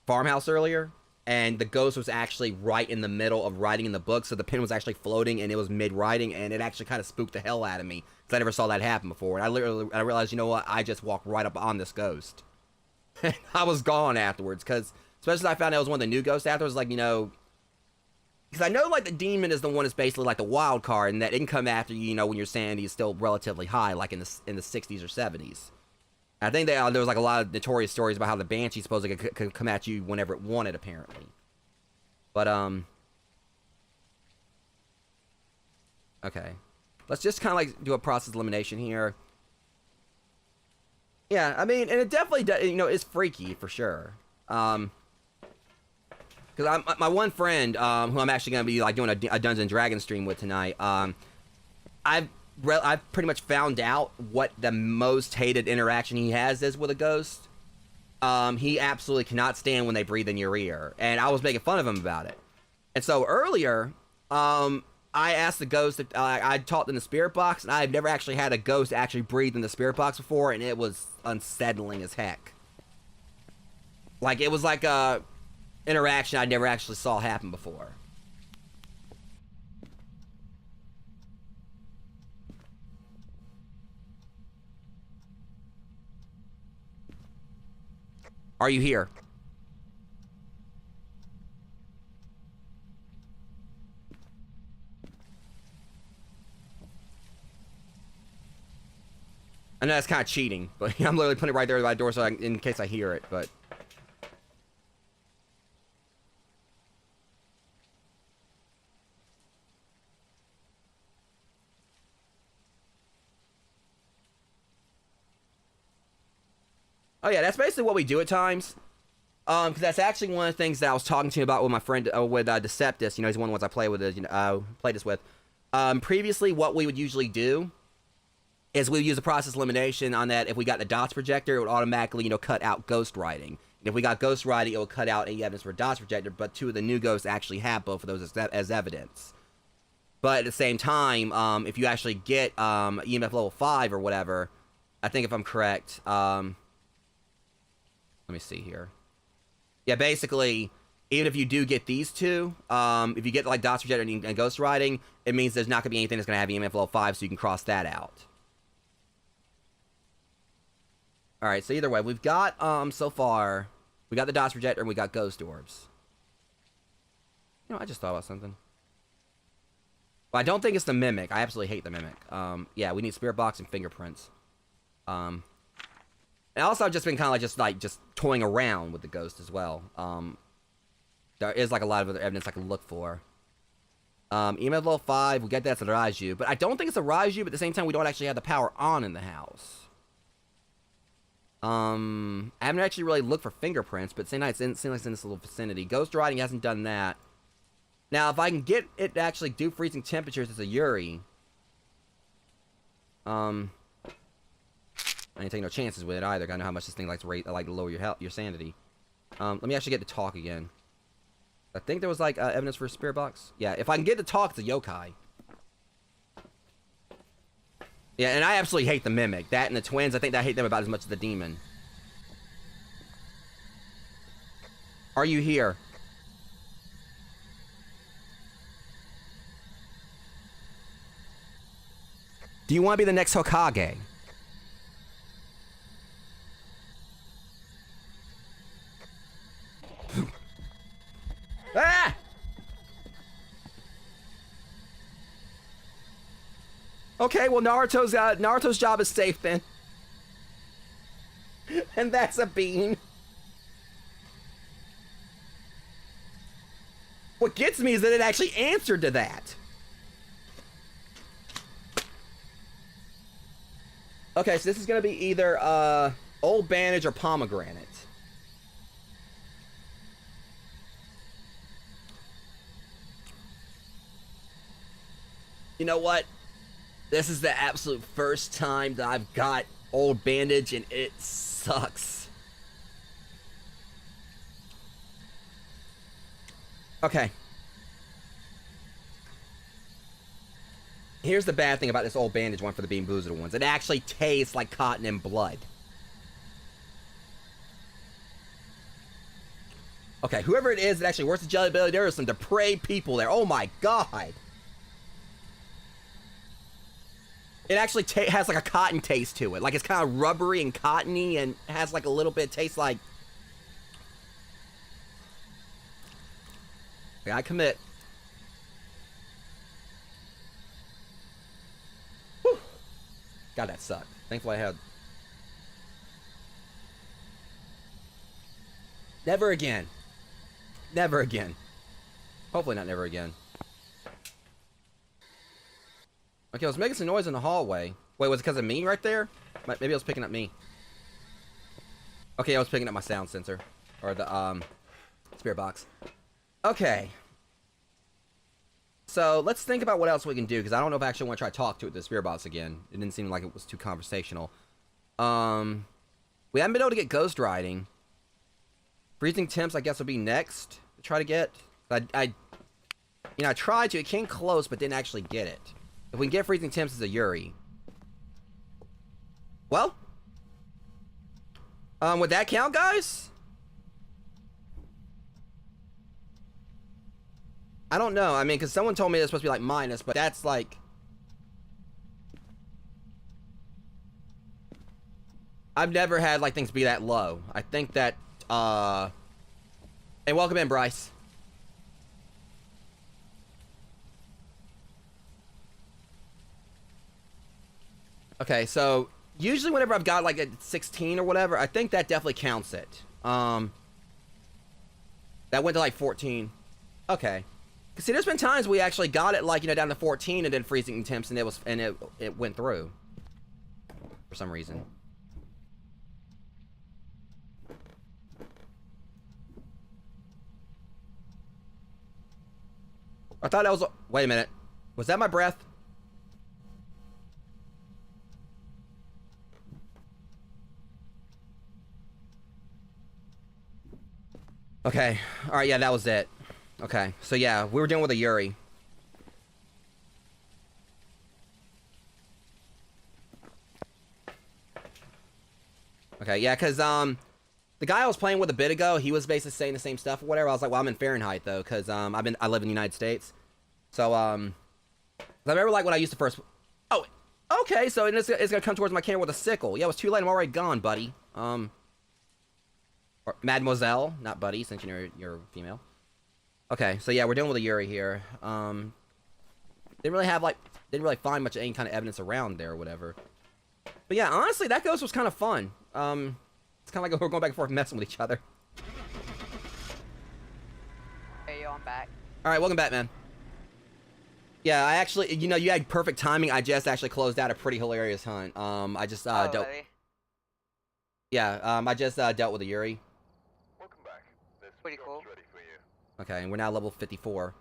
farmhouse earlier, and the ghost was actually right in the middle of writing in the book, so the pen was actually floating, and it was mid-writing, and it actually kind of spooked the hell out of me, because I never saw that happen before, and I realized, you know what, I just walked right up on this ghost. I was gone afterwards, because, especially I found out it was one of the new ghosts afterwards, like, you know, because I know, like, the demon is the one that's basically, like, the wild card, and that it can come after you, you know, when your sanity is still relatively high, like in the 60s or 70s. I think there was like a lot of notorious stories about how the Banshee supposedly could come at you whenever it wanted, apparently. But, okay. Let's just kind of like do a process elimination here. Yeah, I mean, and it definitely does, you know, it's freaky for sure. Because my one friend, who I'm actually going to be like doing a Dungeons and Dragons stream with tonight, I've pretty much found out what the most hated interaction he has is with a ghost. He absolutely cannot stand when they breathe in your ear, and I was making fun of him about it. And so earlier, I asked the ghost if I talked in the spirit box, and I've never actually had a ghost actually breathe in the spirit box before, and it was unsettling as heck. Like, it was like a interaction I never actually saw happen before. Are you here? I know that's kind of cheating, but I'm literally putting it right there by the door so in case I hear it, but... Oh yeah, that's basically what we do at times. Because that's actually one of the things that I was talking to you about with my friend, with Deseptus. You know, he's one of the ones I play with, played this with. Previously, what we would usually do is we would use a process elimination on that. If we got the dots projector, it would automatically, you know, cut out ghost writing. And if we got ghost writing, it would cut out any evidence for dots projector, but two of the new ghosts actually have both of those as evidence. But at the same time, if you actually get EMF level 5 or whatever, I think if I'm correct, let me see here. Yeah, basically, even if you do get these two, if you get like dots projector and ghost writing, it means there's not going to be anything that's going to have EMF level 5, so you can cross that out. Alright, so either way, we've got, so far, we got the dots projector and we got ghost orbs. You know, I just thought about something. But I don't think it's the Mimic. I absolutely hate the Mimic. Yeah, we need Spirit Box and fingerprints. And also I've just been kind of just toying around with the ghost as well. There is like a lot of other evidence I can look for. EMF level 5, we get that's a Raiju, but I don't think it's a Raiju, but at the same time we don't actually have the power on in the house. I haven't actually really looked for fingerprints, but same night it seems like it's in this little vicinity. Ghost riding hasn't done that. Now, if I can get it to actually do freezing temperatures as a Yuri, I ain't taking no chances with it either. I know how much this thing likes to lower your sanity. Let me actually get to talk again. I think there was like evidence for a spirit box. Yeah, if I can get to talk, it's a yokai. Yeah, and I absolutely hate the Mimic. That and the twins, I think I hate them about as much as the demon. Are you here? Do you want to be the next Hokage? Ah! Okay, well Naruto's job is safe then. And that's a bean. What gets me is that it actually answered to that. Okay, so this is gonna be either old bandage or pomegranate. You know what? This is the absolute first time that I've got old bandage and it sucks. Okay. Here's the bad thing about this old bandage one for the Beanboozled ones. It actually tastes like cotton and blood. Okay, whoever it is that actually works at Jelly Belly, there are some depraved people there. Oh my god. It actually has like a cotton taste to it. Like it's kind of rubbery and cottony and has like a little bit taste like... I gotta commit. Whew. God, that sucked. Thankfully I had... Never again. Never again. Hopefully not never again. Okay, I was making some noise in the hallway. Wait, was it because of me right there? Maybe I was picking up me. Okay, I was picking up my sound sensor. Or the, spirit box. Okay. So, let's think about what else we can do, because I don't know if I actually want to try to talk to the spirit box again. It didn't seem like it was too conversational. We haven't been able to get ghost riding. Freezing temps, I guess, will be next to try to get. I tried to. It came close, but didn't actually get it. If we can get freezing temps as a Yuri. Well. Would that count, guys? I don't know. I mean, because someone told me it's supposed to be like minus, but that's like... I've never had like things be that low. I think that, Hey, welcome in, Bryce. Okay, so usually whenever I've got like a 16 or whatever, I think that definitely counts it. That went to like 14. Okay. Cause see, there's been times we actually got it like, down to 14 and then freezing temps and it went through. For some reason. I thought that was... Wait a minute. Was that my breath? Okay. Alright, yeah, that was it. Okay. So, yeah, we were dealing with a Yuri. Okay, yeah, because, the guy I was playing with a bit ago, he was basically saying the same stuff or whatever. I was like, well, I'm in Fahrenheit, though, because, I live in the United States. So, I remember, like, when I used to first... Oh, okay, so it's gonna come towards my camera with a sickle. Yeah, it was too late. I'm already gone, buddy. Or Mademoiselle, not buddy, since you're female. Okay, so yeah, we're dealing with a Yuri here. didn't really find much any kind of evidence around there or whatever. But yeah, honestly, that ghost was kind of fun. It's kind of like we're going back and forth messing with each other. Hey, yo, I'm back. All right, welcome back, man. Yeah, I actually, you know, you had perfect timing. I just actually closed out a pretty hilarious hunt. I just dealt. Really? Yeah, I just dealt with a Yuri. Welcome back. There's some Pretty jobs cool. ready for you. Okay, and we're now level 54.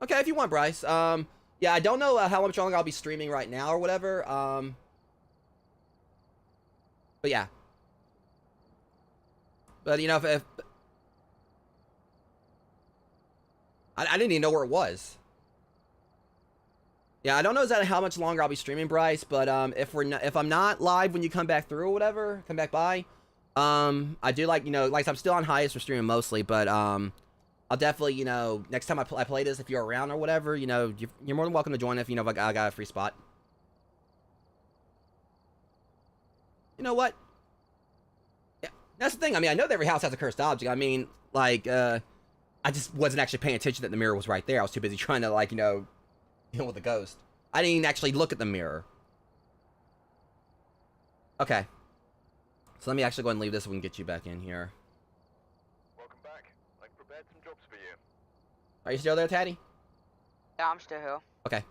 Okay, if you want, Bryce. Yeah, I don't know how much longer I'll be streaming right now or whatever. But yeah. But you know, if I didn't even know where it was. Yeah, I don't know exactly how much longer I'll be streaming, Bryce. But if I'm not live when you come back through or whatever, come back by. I do like, you know, like I'm still on highest for streaming mostly, but I'll definitely, you know, next time I play this, if you're around or whatever, you know, you're more than welcome to join if, you know, if I got a free spot. You know what? Yeah, that's the thing. I mean, I know that every house has a cursed object. I mean, like, I just wasn't actually paying attention that the mirror was right there. I was too busy trying to, like, you know, deal with the ghost. I didn't even actually look at the mirror. Okay. So let me actually go ahead and leave this so we can get you back in here. Welcome back. I've prepared some jobs for you. Are you still there, Taddy? Yeah, I'm still here. Okay.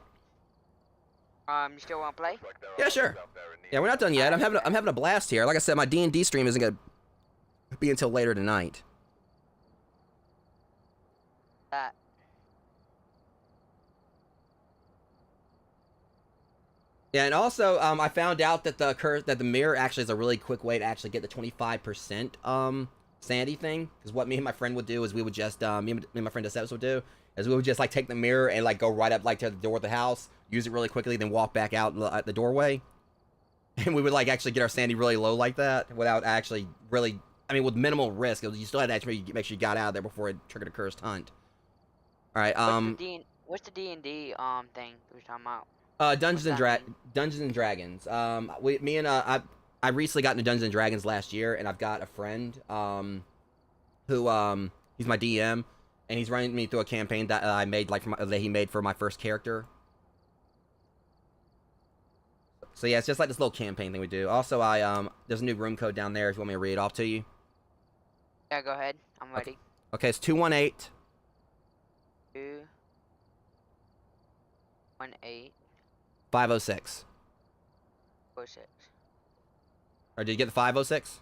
You still want to play? Looks like there are Yeah, sure. others out there in need. Yeah, we're not done yet. I'm having a blast here. Like I said, my D&D stream isn't gonna be until later tonight. That. Yeah, and also, I found out that the mirror actually is a really quick way to actually get the 25% sanity thing. Because what me and my friend would do is we would just me and my friend Deseptus would do is we would just like take the mirror and like go right up like to the door of the house, use it really quickly, then walk back out at the doorway, and we would like actually get our sanity really low like that without actually really, I mean, with minimal risk. You still had to actually make sure you got out of there before it triggered a cursed hunt. All right, What's the D&D thing we were talking about? Dungeons and Dragons. I recently got into Dungeons and Dragons last year, and I've got a friend, who he's my DM, and he's running me through a campaign that I made that he made for my first character. So yeah, it's just like this little campaign thing we do. Also, there's a new room code down there if you want me to read it off to you. Yeah, go ahead. I'm ready. Okay, it's 218. 218 506. 46. Or did you get the 506?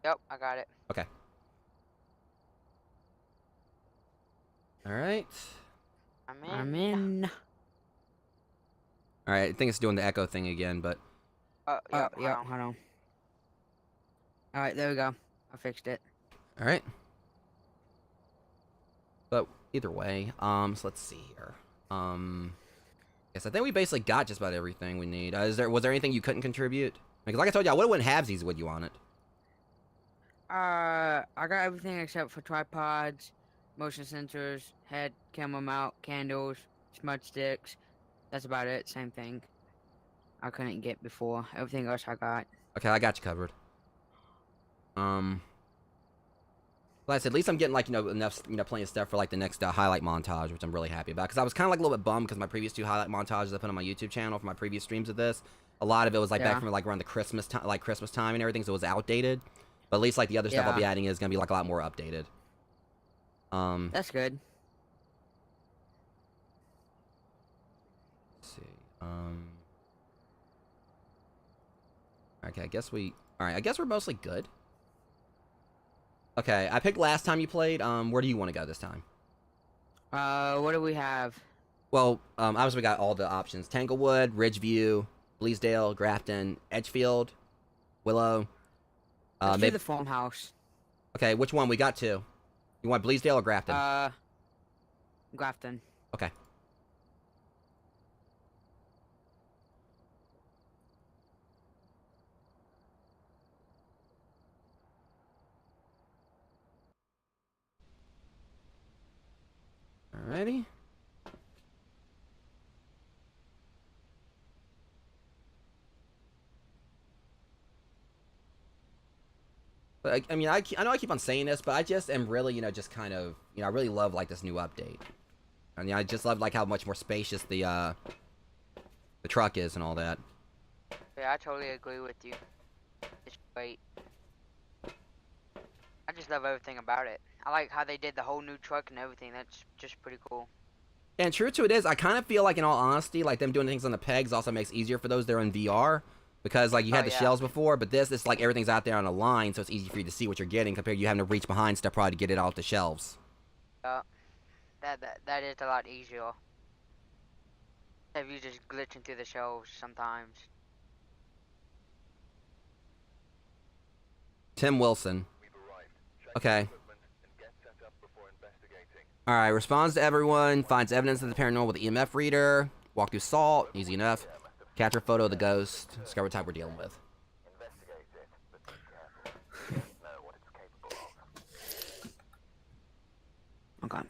Yep, I got it. Okay. All right. I'm in. All right. I think it's doing the echo thing again, but Yeah, Hold on. Alright, there we go. I fixed it. all right. But either way, so let's see here. Yes, I think we basically got just about everything we need. Was there anything you couldn't contribute? Because like I told you, I would have went halvesies with you on it. I got everything except for tripods, motion sensors, head, camera mount, candles, smudge sticks. That's about it. Same thing. I couldn't get before. Everything else I got. Okay, I got you covered. Like I said, at least I'm getting like, you know, enough, you know, plenty of stuff for like the next highlight montage, which I'm really happy about. Because I was kind of like a little bit bummed because my previous 2 highlight montages I put on my YouTube channel for my previous streams of this, a lot of it was like back from like around the Christmas time and everything, so it was outdated. But at least like the other stuff I'll be adding is gonna be like a lot more updated. That's good. Let's see. Okay, I guess we're mostly good. Okay, I picked last time you played. Where do you want to go this time? What do we have? Well, obviously we got all the options: Tanglewood, Ridgeview, Bleasdale, Grafton, Edgefield, Willow. Let's do the farmhouse. Okay, which one? We got 2. You want Bleasdale or Grafton? Grafton. Okay. Alrighty. But I mean, I know I keep on saying this, but I just am really, you know, just kind of, you know, I really love like this new update. And yeah, I just love like how much more spacious the truck is and all that. Yeah, I totally agree with you. It's great. I just love everything about it. I like how they did the whole new truck and everything. That's just pretty cool. And true to it is, I kind of feel like, in all honesty, like them doing things on the pegs also makes it easier for those that are in VR. Because, like, you had the shells before, but this, it's like everything's out there on a line, so it's easy for you to see what you're getting compared to you having to reach behind stuff probably to get it off the shelves. That is a lot easier. Have you just glitching through the shelves sometimes? Tim Wilson. We've arrived. Check Okay. equipment and get set up before investigating. Alright, responds to everyone, finds evidence of the paranormal with the EMF reader, walk through salt, easy enough. Capture a photo of the ghost, discover what type we're dealing with. Investigate it, but be careful. You don't know what it's capable of. Okay.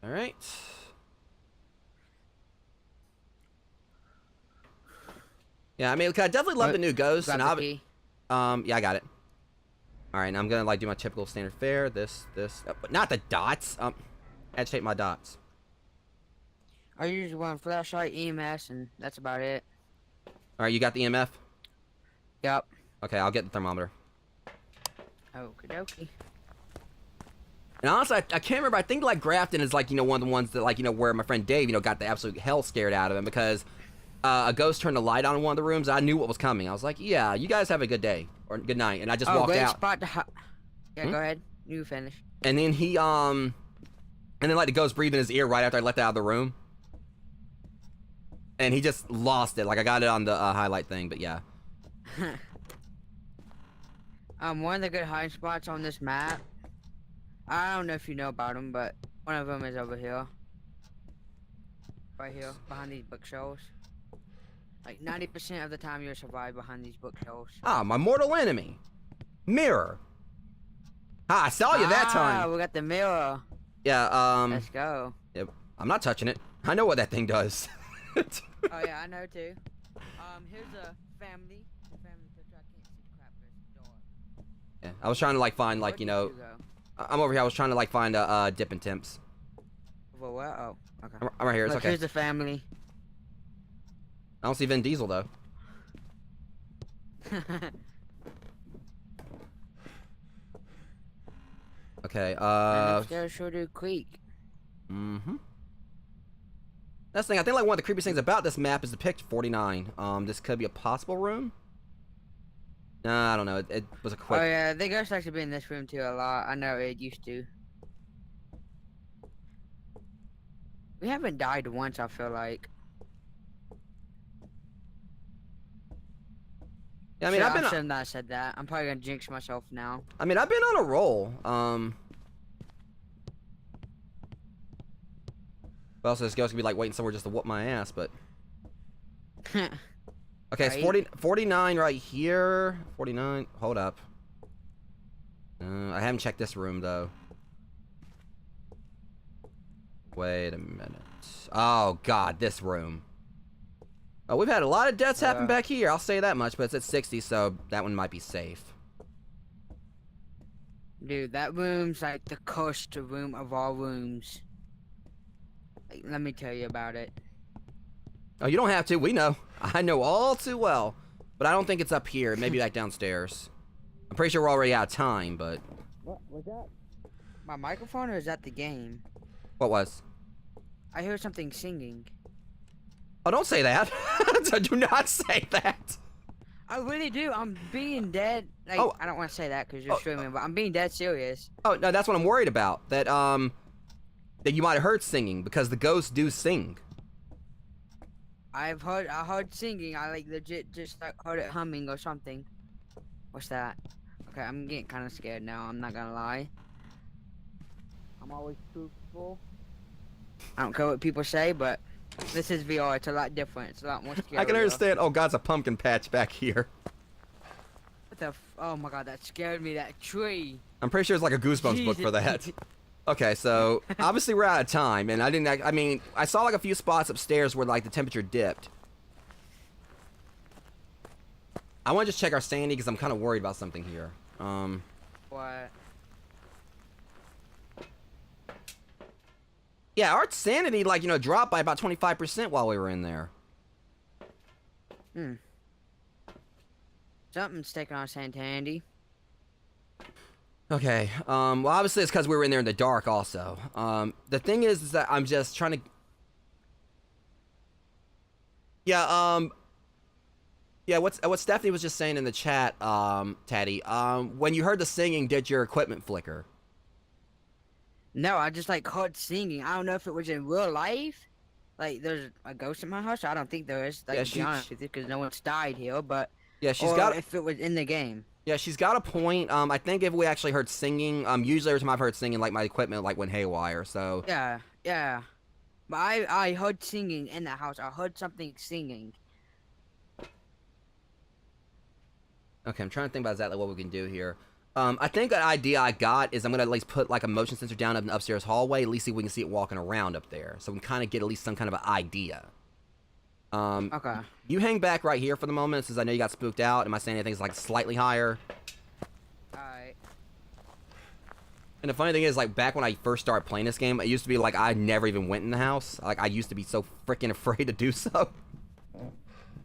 Alright. Yeah, I mean, I definitely love the new ghost. Grab And the key. yeah, I got it. Alright, now I'm gonna, like, do my typical standard fare. This. But not the dots. Agitate my dots. I use one flashlight, EMS, and that's about it. Alright, you got the EMF? Yep. Okay, I'll get the thermometer. Okie dokie. And honestly, I can't remember. I think, like, Grafton is, like, you know, one of the ones that, like, you know, where my friend Dave, you know, got the absolute hell scared out of him because a ghost turned the light on in one of the rooms. I knew what was coming. I was like, yeah, you guys have a good day. Or good night. And I just walked great out. spot to yeah, go ahead. You finish. And then he, and then, like, the ghost breathed in his ear right after I left out of the room. And he just lost it. Like, I got it on the highlight thing, but yeah. One of the good hiding spots on this map, I don't know if you know about them, but one of them is over here. Right here, behind these bookshelves. Like 90% of the time you'll survive behind these bookshelves. Ah, my mortal enemy. Mirror. Ah, I saw you that time. We got the mirror. Yeah, Let's go. yeah, I'm not touching it. I know what that thing does. Oh yeah, I know too. Here's a family. Family picture. I can't see crap this door. Yeah, I was trying to, like, find, like, Where you did know, go? I'm over here. I was trying to, like, find Dip and Temps. Well, where? Oh, okay. I'm right here. It's Look, okay. here's the family. I don't see Vin Diesel though. Okay. There's Shoulder Creek. Mm-hmm. That's the thing. I think, like, one of the creepiest things about this map is the picture 49. This could be a possible room. Nah, I don't know. It was a quick. Oh yeah, the ghost likes to be in this room too a lot. I know it used to. We haven't died once, I feel like. Yeah, I mean, I've been. I shouldn't have said that. I'm probably gonna jinx myself now. I mean, I've been on a roll. Well, so this ghost could be, like, waiting somewhere just to whoop my ass, but. Okay, it's Right. 49 right here. 49. Hold up. I haven't checked this room, though. Wait a minute. Oh, God, this room. Oh, we've had a lot of deaths happen back here. I'll say that much, but it's at 60, so that one might be safe. Dude, that room's like the cursed room of all rooms. Like, let me tell you about it. Oh, you don't have to. We know. I know all too well. But I don't think it's up here. Maybe back downstairs. I'm pretty sure we're already out of time, but... What was that? My microphone, or is that the game? What was? I hear something singing. Oh, don't say that. Do not say that. I really do. I'm being dead. Like, Oh. I don't want to say that because you're streaming, but I'm being dead serious. Oh, no, that's what I'm worried about. That you might have heard singing, because the ghosts do sing. I heard singing. I like legit just like heard it humming or something. What's that? Okay, I'm getting kind of scared now. I'm not gonna lie. I'm always truthful. I don't care what people say, but this is VR. It's a lot different. It's a lot more scary. I can understand. Oh, God, it's a pumpkin patch back here. What the? Oh my God, that scared me. That tree. I'm pretty sure it's like a Goosebumps book for that. Okay, so obviously we're out of time, and I mean, I saw like a few spots upstairs where like the temperature dipped. I want to just check our sanity because I'm kind of worried about something here. What? Yeah, our sanity, like, dropped by about 25% while we were in there. Something's taking on sanity. Okay, well, obviously it's because we were in there in the dark also. The thing is that I'm just trying to... Yeah, yeah, what Stephanie was just saying in the chat, Taddy, when you heard the singing, did your equipment flicker? No, I just like heard singing. I don't know if it was in real life. Like, there's a ghost in my house. I don't think there is. Like, Yeah, to be honest with you, because no one's died here. But yeah, she's or got. if it was in the game. Yeah, she's got a point. I think if we actually heard singing, usually every time I've heard singing, like my equipment like went haywire. So Yeah, yeah. But I heard singing in the house. I heard something singing. okay, I'm trying to think about exactly what we can do here. I think an idea I got is I'm gonna at least put like a motion sensor down up in the upstairs hallway. At least see if we can see it walking around up there, so we can kind of get at least some kind of an idea. Okay. You hang back right here for the moment, since I know you got spooked out. Am I saying anything's like slightly higher? Alright. And the funny thing is, like, back when I first started playing this game, it used to be like I never even went in the house. Like, I used to be so freaking afraid to do so.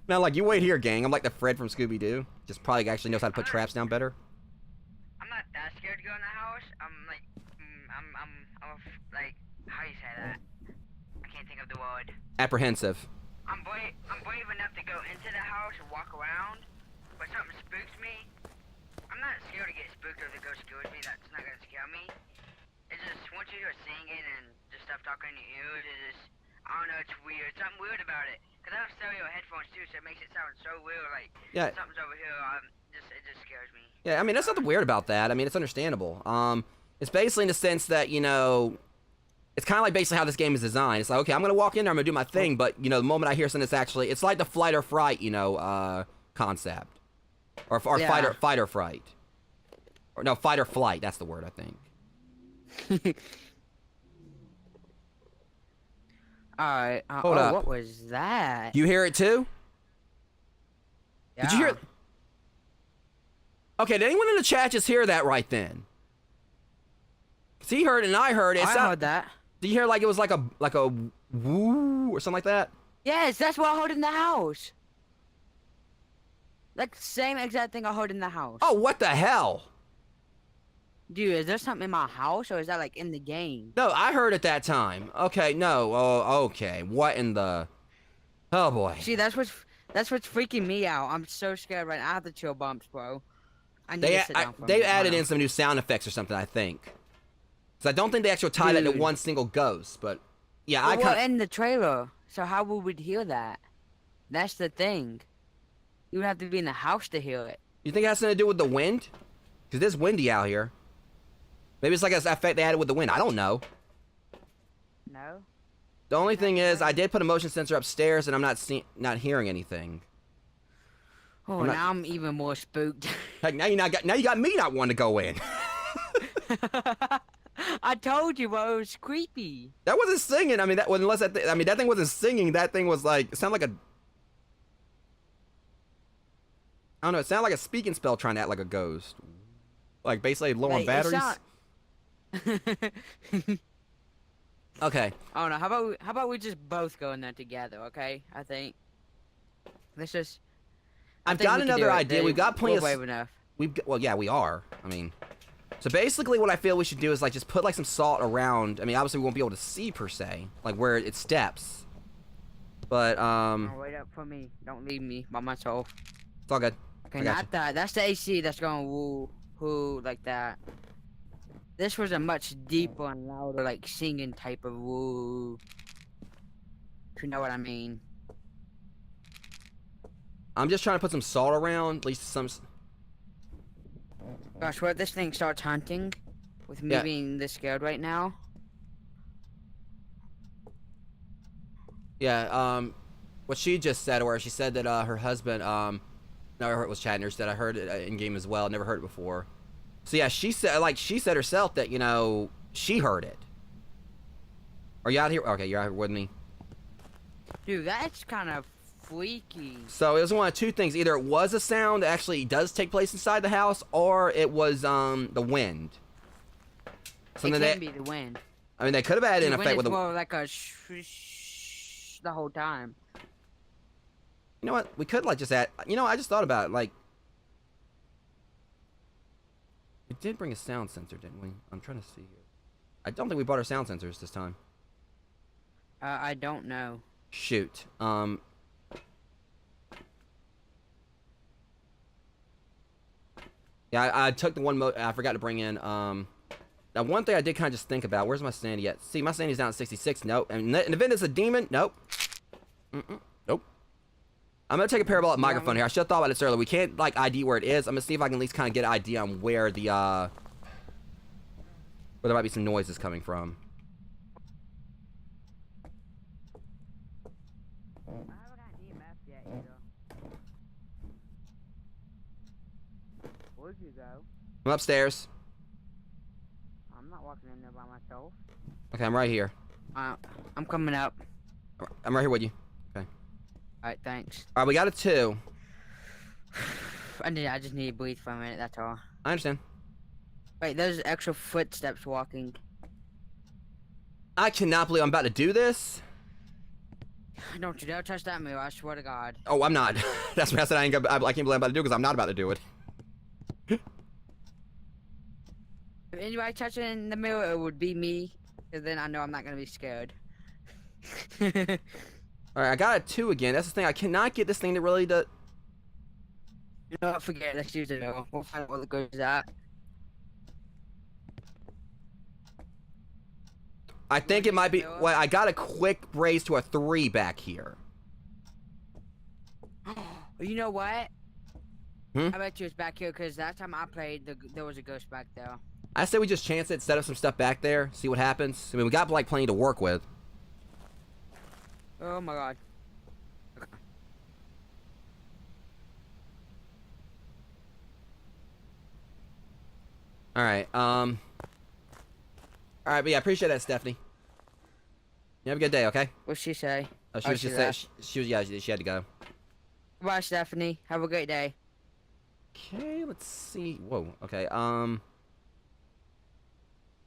Now, like, you wait here, gang. I'm like the Fred from Scooby-Doo. Just probably actually knows how to put traps down better. I'm not that scared to go in the house. I'm like, like, how do you say that? I can't think of the word. Apprehensive. I'm brave enough to go into the house and walk around, but something spooks me. I'm not scared to get spooked or the ghost scares me. That's not gonna scare me. It's just once you hear singing and just stuff talking in your ears, it's just, I don't know, it's weird. Something weird about it. Cause I have stereo headphones too, so it makes it sound so weird. Like something's over here. It just scares me. Yeah, I mean, there's nothing weird about that. I mean, it's understandable. It's basically in the sense that, it's kind of like basically how this game is designed. It's like, okay, I'm going to walk in there, I'm going to do my thing, but, the moment I hear something, it's like the flight or fright, concept. Or Yeah. fight or fright. Or no, fight or flight, that's the word, I think. Alright. Hold up. What was that? You hear it too? Yeah. Did you hear it? Okay, did anyone in the chat just hear that right then? 'Cause he heard it and I heard it. I heard that. Did you hear like it was like a woo or something like that? Yes, that's what I heard in the house. Like the same exact thing I heard in the house. Oh, what the hell? Dude, is there something in my house or is that like in the game? No, I heard it that time. Okay, no. Oh, okay. What in the... Oh, boy. See, that's what's freaking me out. I'm so scared right now. I have the chill bumps, bro. I need They, to sit down for a they minute. added Hold in on. some new sound effects or something, I think. So I don't think they actually tie that to Dude. one single ghost, but... Yeah, Well, I we're kind in the trailer, so how would we hear that? That's the thing. You would have to be in the house to hear it. You think it has something to do with the wind? Because it's windy out here. Maybe it's like an effect they added with the wind. I don't know. No? The only thing is, I did put a motion sensor upstairs, and I'm not hearing anything. Oh, I'm not- now I'm even more spooked. Heck, now you got me not wanting to go in. I told you, bro. It was creepy. That wasn't singing. I mean, that thing wasn't singing. That thing was like, it sounded like a... I don't know. It sounded like a speaking spell trying to act like a ghost. Like, basically low on Like, it batteries. Okay. I don't know. How about we just both go in there together, okay? I think. Let's just. I've got another idea. We've got plenty of... We're brave enough. Well, yeah, we are. I mean... So basically what I feel we should do is like just put like some salt around. I mean, obviously we won't be able to see per se, like where it steps. But Oh, wait up for me. Don't leave me by myself. it's all good. Okay, I got not you. that. That's the AC that's going woo, woo, like that. This was a much deeper and louder, like singing type of woo. If you know what I mean. I'm just trying to put some salt around, at least some. Gosh, what if this thing starts hunting? With me Yeah. being this scared right now? Yeah. What she just said, or she said that her husband, no, I heard it was chatting. That I heard it in game as well. Never heard it before. So yeah, she said herself that she heard it. Are you out here? Okay, you're out here with me. Dude, that's kind of freaky. So it was one of two things. Either it was a sound that actually does take place inside the house, or it was the wind. It can be the wind. I mean, they could have added in Dude, effect when with it's the. more like a shh the whole time. You know what? We could like just add. You know, I just thought about it. Like, we did bring a sound sensor, didn't we? I'm trying to see here. I don't think we bought our sound sensors this time. I don't know. Shoot. Yeah, I took the one I forgot to bring in. Now one thing I did kind of just think about. Where's my sanity at? See, my sanity's down at 66. Nope. And the event is a demon. Nope. Nope. I'm gonna take a parabolic microphone here. I should have thought about this earlier. We can't like ID where it is. I'm gonna see if I can at least kind of get an idea on where the where there might be some noises coming from. I haven't got an EMF yet either. Where'd you go? I'm upstairs. I'm not walking in there by myself. Okay, I'm right here. I'm coming up. I'm right here with you. Alright, thanks. All right, we got a 2. I just need to breathe for a minute, that's all. I understand. Wait, there's extra footsteps walking. I cannot believe I'm about to do this. Don't you dare touch that mirror, I swear to God. Oh, I'm not. That's what I said. I can't believe I'm about to do it because I'm not about to do it. If anybody touching the mirror, it would be me. Because then I know I'm not going to be scared. Alright, I got a 2 again. That's the thing. I cannot get this thing to really do. You know what, forget it. Let's use it. We'll find out what the good is at. I think it might be. Well, I got a quick raise to a 3 back here. You know what? Hmm? I bet you it's back here because last time I played, there was a ghost back there. I say we just chance it, set up some stuff back there, see what happens. I mean, we got like plenty to work with. Oh my God. Alright, Alright, but yeah, I appreciate that, Stephanie. You have a good day, okay? What'd she say? Oh, she was just saying, she was, yeah, she had to go. Bye, Stephanie. Have a great day. Okay, let's see. Whoa, okay,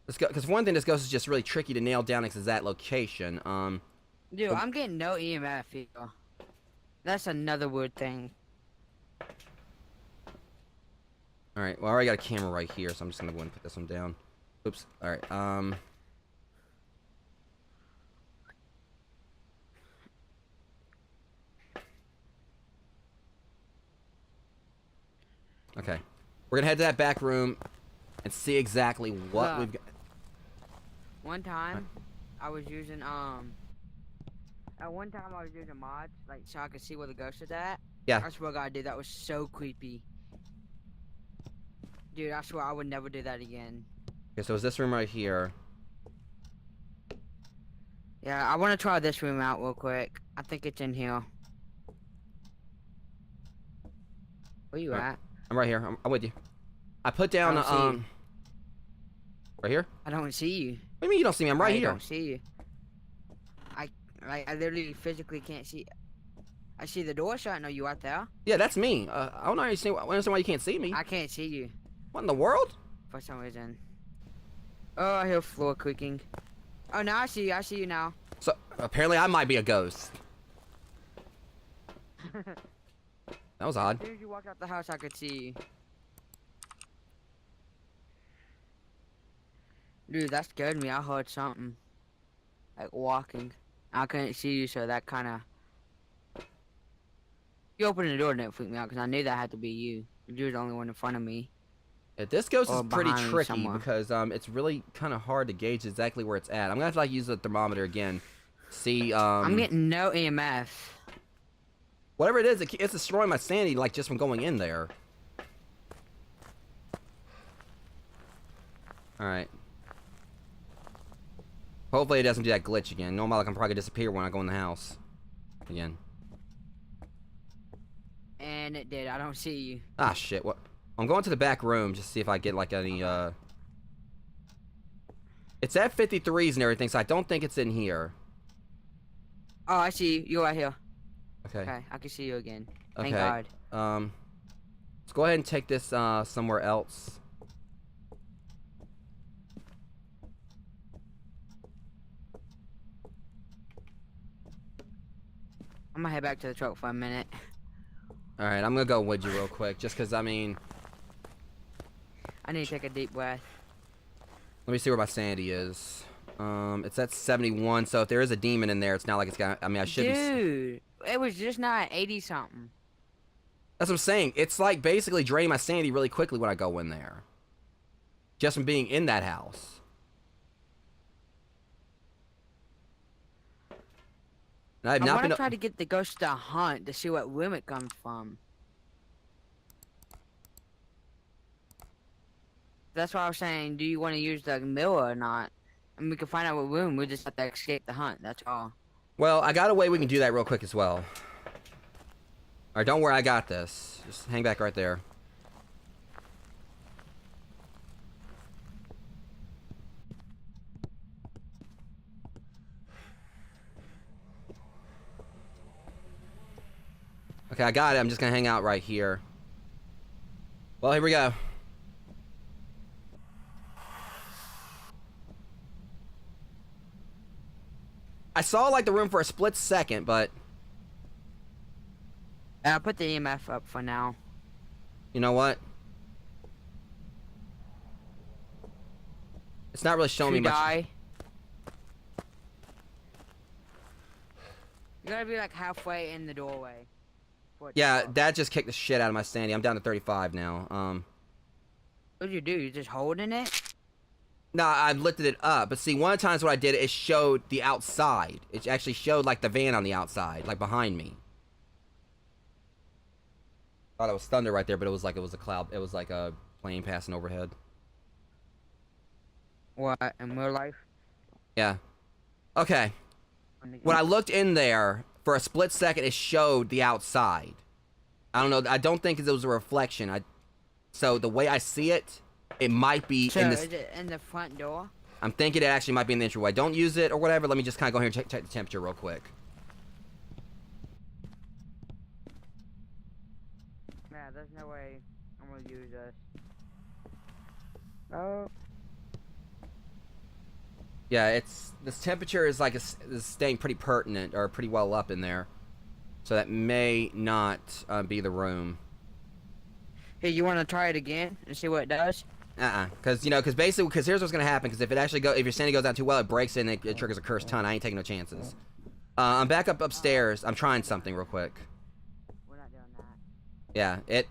let's go, because one thing, this ghost is just really tricky to nail down its exact location. Dude, I'm getting no EMF here. That's another weird thing. Alright, well, I already got a camera right here, so I'm just gonna go and put this one down. Oops, alright, okay. We're gonna head to that back room and see exactly what we've got. One time, I was using, at one time I was using mods, like, so I could see where the ghost is at. Yeah. I swear to God, dude, that was so creepy. Dude, I swear I would never do that again. Okay, so it's this room right here. Yeah, I want to try this room out real quick. I think it's in here. Where you at? I'm right here. I'm with you. I put down, I don't see you. right here? I don't see you. What do you mean you don't see me? I'm right I here. don't see you. I literally physically can't see. I see the door shut. No, you out there? Yeah, that's me. I don't understand why you can't see me. I can't see you What in the world? for some reason. Oh, I hear floor creaking. Oh, now I see you. I see you now. So, apparently I might be a ghost. That was odd. As soon as you walked out the house, I could see you. Dude, that scared me. I heard something. Like walking. I couldn't see you, so that kind of... You opened the door and it freaked me out, because I knew that had to be you. You were the only one in front of me. Yeah, this ghost Or is pretty behind me tricky somewhere. because it's really kind of hard to gauge exactly where it's at. I'm gonna have to like use the thermometer again. See, I'm getting no EMF. whatever it is, it's destroying my sanity like just from going in there. All right. Hopefully it doesn't do that glitch again. Normally I can probably disappear when I go in the house again. And it did. I don't see you. Ah shit! What? I'm going to the back room just to see if I get like any. It's at 53s and everything, so I don't think it's in here. Oh, I see you. You're right here. Okay. Okay, I can see you again. Thank Okay. God. Let's go ahead and take this somewhere else. I'm gonna head back to the truck for a minute. All right, I'm gonna go with you real quick, just cause I mean, I need to take a deep breath. let me see where my sanity is. It's at 71. So if there is a demon in there, it's not like it's got. I mean, I should be. Dude, it was just not 80 something. That's what I'm saying. It's like basically draining my sanity really quickly when I go in there, just from being in that house. And I've I not want been. to try to get the ghost to hunt to see what room it comes from. That's why I was saying, do you want to use the mirror or not? And we can find out what room. We just have to escape the hunt. That's all. Well, I got a way we can do that real quick as well. Alright, don't worry, I got this. Just hang back right there. Okay, I got it. I'm just gonna hang out right here. Well, here we go. I saw like the room for a split second, but I'll put the EMF up for now. you know what? It's not really showing me much. Die. You gotta be like halfway in the doorway. for it to Yeah, go. that just kicked the shit out of my sanity. I'm down to 35 now. What'd you do? You just holding it? No, I've lifted it up. But see, one of the times what I did, it showed the outside. It actually showed like the van on the outside, like behind me. Thought it was thunder right there, but it was a cloud. It was like a plane passing overhead. What, in real life? Yeah. Okay. When I looked in there, for a split second, it showed the outside. I don't know. I don't think it was a reflection. So the way I see it, it might be So, in this. is it in the front door? I'm thinking it actually might be in the entryway. Don't use it or whatever. Let me just kind of go here and check the temperature real quick. Yeah, there's no way I'm gonna use this. Oh. Yeah, this temperature is like is staying pretty pertinent or pretty well up in there, so that may not be the room. Hey, you wanna try it again and see what it does? Because here's what's gonna happen. Because if your sanity goes down too well, it breaks it and it triggers a cursed ton. I ain't taking no chances. I'm back upstairs. I'm trying something real quick. We're not doing that. Yeah,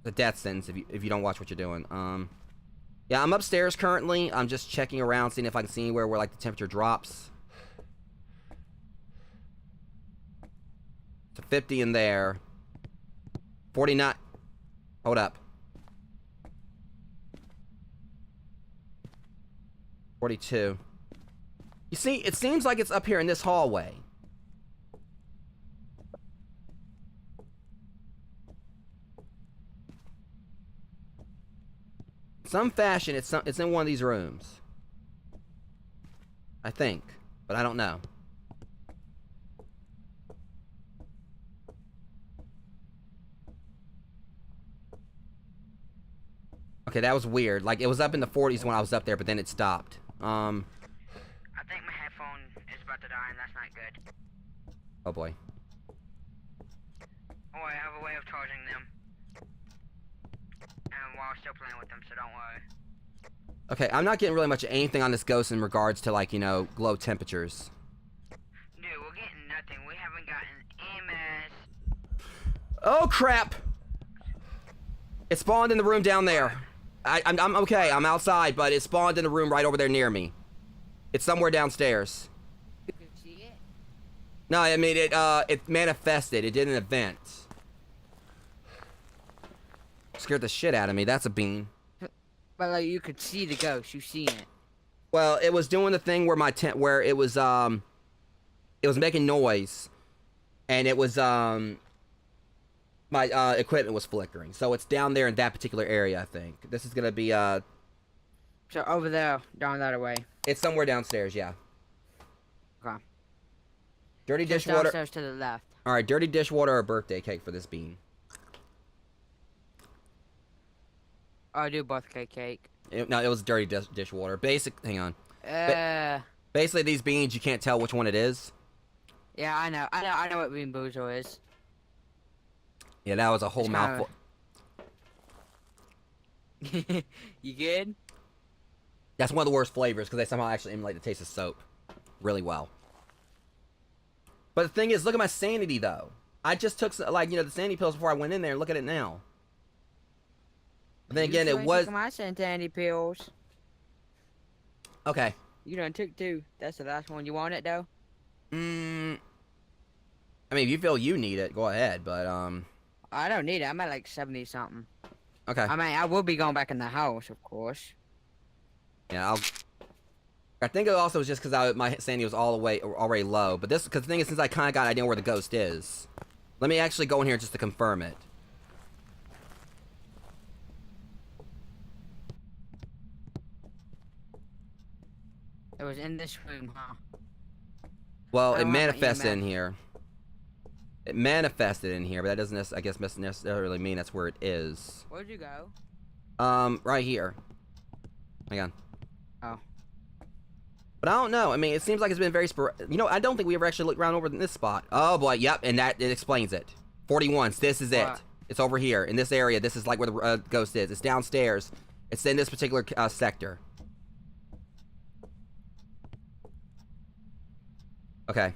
the death sentence if you don't watch what you're doing. Yeah, I'm upstairs currently. I'm just checking around, seeing if I can see anywhere where like the temperature drops. To 50 in there. 49. Hold up. 42. You see, it seems like it's up here in this hallway. Some fashion, it's in one of these rooms. I think, but I don't know. Okay, that was weird. Like, it was up in the 40s when I was up there, but then it stopped. I think my headphone is about to die and that's not good. Oh boy. Oh, I have a way of charging them. And while still playing with them, so don't worry. Okay, I'm not getting really much of anything on this ghost in regards to, like, glow temperatures. Dude, we're getting nothing. We haven't gotten EMS. Oh, crap! It spawned in the room down there. I'm okay. I'm outside, but it spawned in the room right over there near me. It's somewhere downstairs. You can see it? No, I mean, it manifested. It did an event. Scared the shit out of me. That's a bean. But like, you could see the ghost. You seen it. Well, it was doing the thing where where it was making noise, and it was my equipment was flickering. So it's down there in that particular area, I think. This is gonna be So over there, down that way. it's somewhere downstairs, yeah. Okay. Dirty Just dishwater. downstairs to the left. All right, dirty dishwater or birthday cake for this bean. Oh, I do birthday cake. No, it was dirty dishwater. Hang on. Uh, Basically, these beans you can't tell which one it is. Yeah, I know what Beanboozled is. Yeah, that was a whole It's mouthful. You good? That's one of the worst flavors because they somehow actually emulate the taste of soap really well. But the thing is, look at my sanity though. I just took like the sanity pills before I went in there. Look at it now. But then again, it was my sanity pills. okay. You done took 2. That's the last one. You want it though? I mean, if you feel you need it, go ahead. But I don't need it. I'm at like 70 something. okay. I mean, I will be going back in the house, of course. Yeah, I think it also was just because my sanity was already low. But because the thing is, since I kind of got an idea where the ghost is, let me actually go in here just to confirm it. It was in this room, huh? Well, I it don't have my manifested in EMF. here. It manifested in here, but that doesn't, I guess, necessarily mean that's where it is. Where'd you go? Right here. Hang on. Oh. But I don't know. I mean, it seems like it's been very I don't think we ever actually looked around over in this spot. Oh boy, yep, and it explains it. 41. This is it. What? It's over here in this area. This is like where the ghost is. It's downstairs. It's in this particular sector. Okay.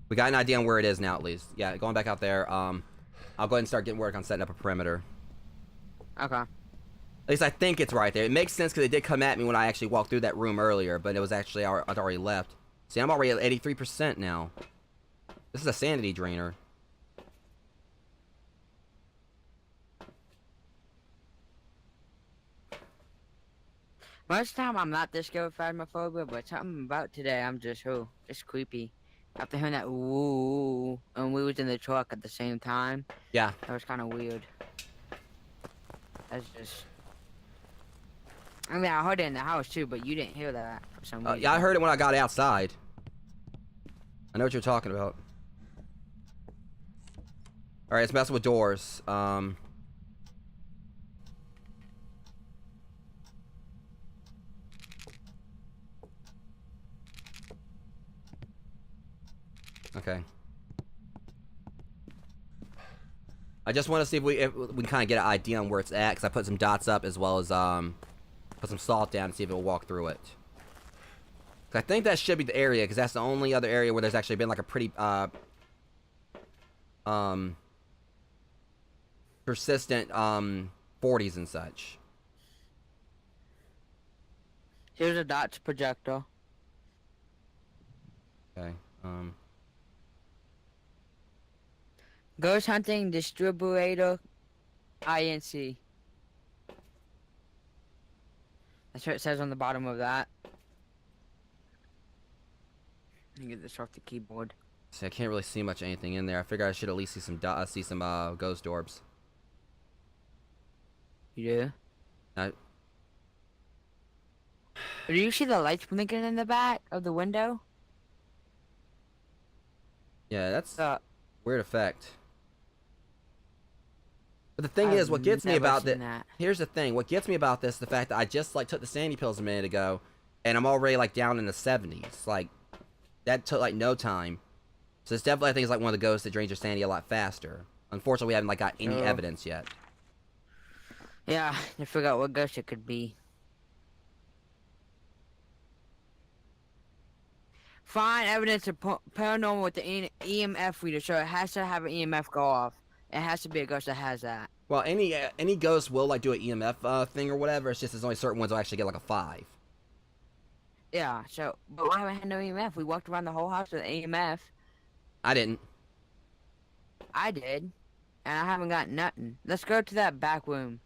We got an idea on where it is now, at least. Yeah, going back out there. I'll go ahead and start getting work on setting up a perimeter. Okay. At least I think it's right there. It makes sense because it did come at me when I actually walked through that room earlier, but it was actually I'd already left. See, I'm already at 83% now. This is a sanity drainer. Most of the time, I'm not this good with Phasmophobia, but something about today, I'm just, it's creepy. After hearing that, ooh, and we was in the truck at the same time. Yeah. That was kind of weird. That's just... I mean, I heard it in the house, too, but you didn't hear that for some reason. Yeah, I heard it when I got outside. I know what you're talking about. Alright, let's mess with doors. Okay. I just want to see if we can kind of get an idea on where it's at, because I put some dots up as well as put some salt down and see if it'll walk through it. I think that should be the area, because that's the only other area where there's actually been like a pretty persistent 40s and such. Here's a dots projector. Okay. Ghost hunting distributor INC. That's what it says on the bottom of that. Let me get this off the keyboard. See, I can't really see much anything in there. I figure I should at least see some ghost orbs. You I, do you see the lights blinking in the back of the window? yeah, that's Uh, weird effect. But the thing is, what gets me about that. here's the thing. What gets me about this, the fact that I just like took the sandy pills a minute ago, and I'm already like down in the 70s. Like that took like no time. So it's definitely, I think, it's like one of the ghosts that drains your sanity a lot faster. Unfortunately, we haven't like got any evidence yet. Yeah, I forgot what ghost it could be. Find evidence of paranormal with the EMF reader, so it has to have an EMF go off. It has to be a ghost that has that. Well, any ghost will like do an EMF thing or whatever. It's just there's only certain ones will actually get like a 5. Yeah, so, but we haven't had no EMF. We walked around the whole house with EMF. I didn't. I did. And I haven't got nothing. Let's go to that back room.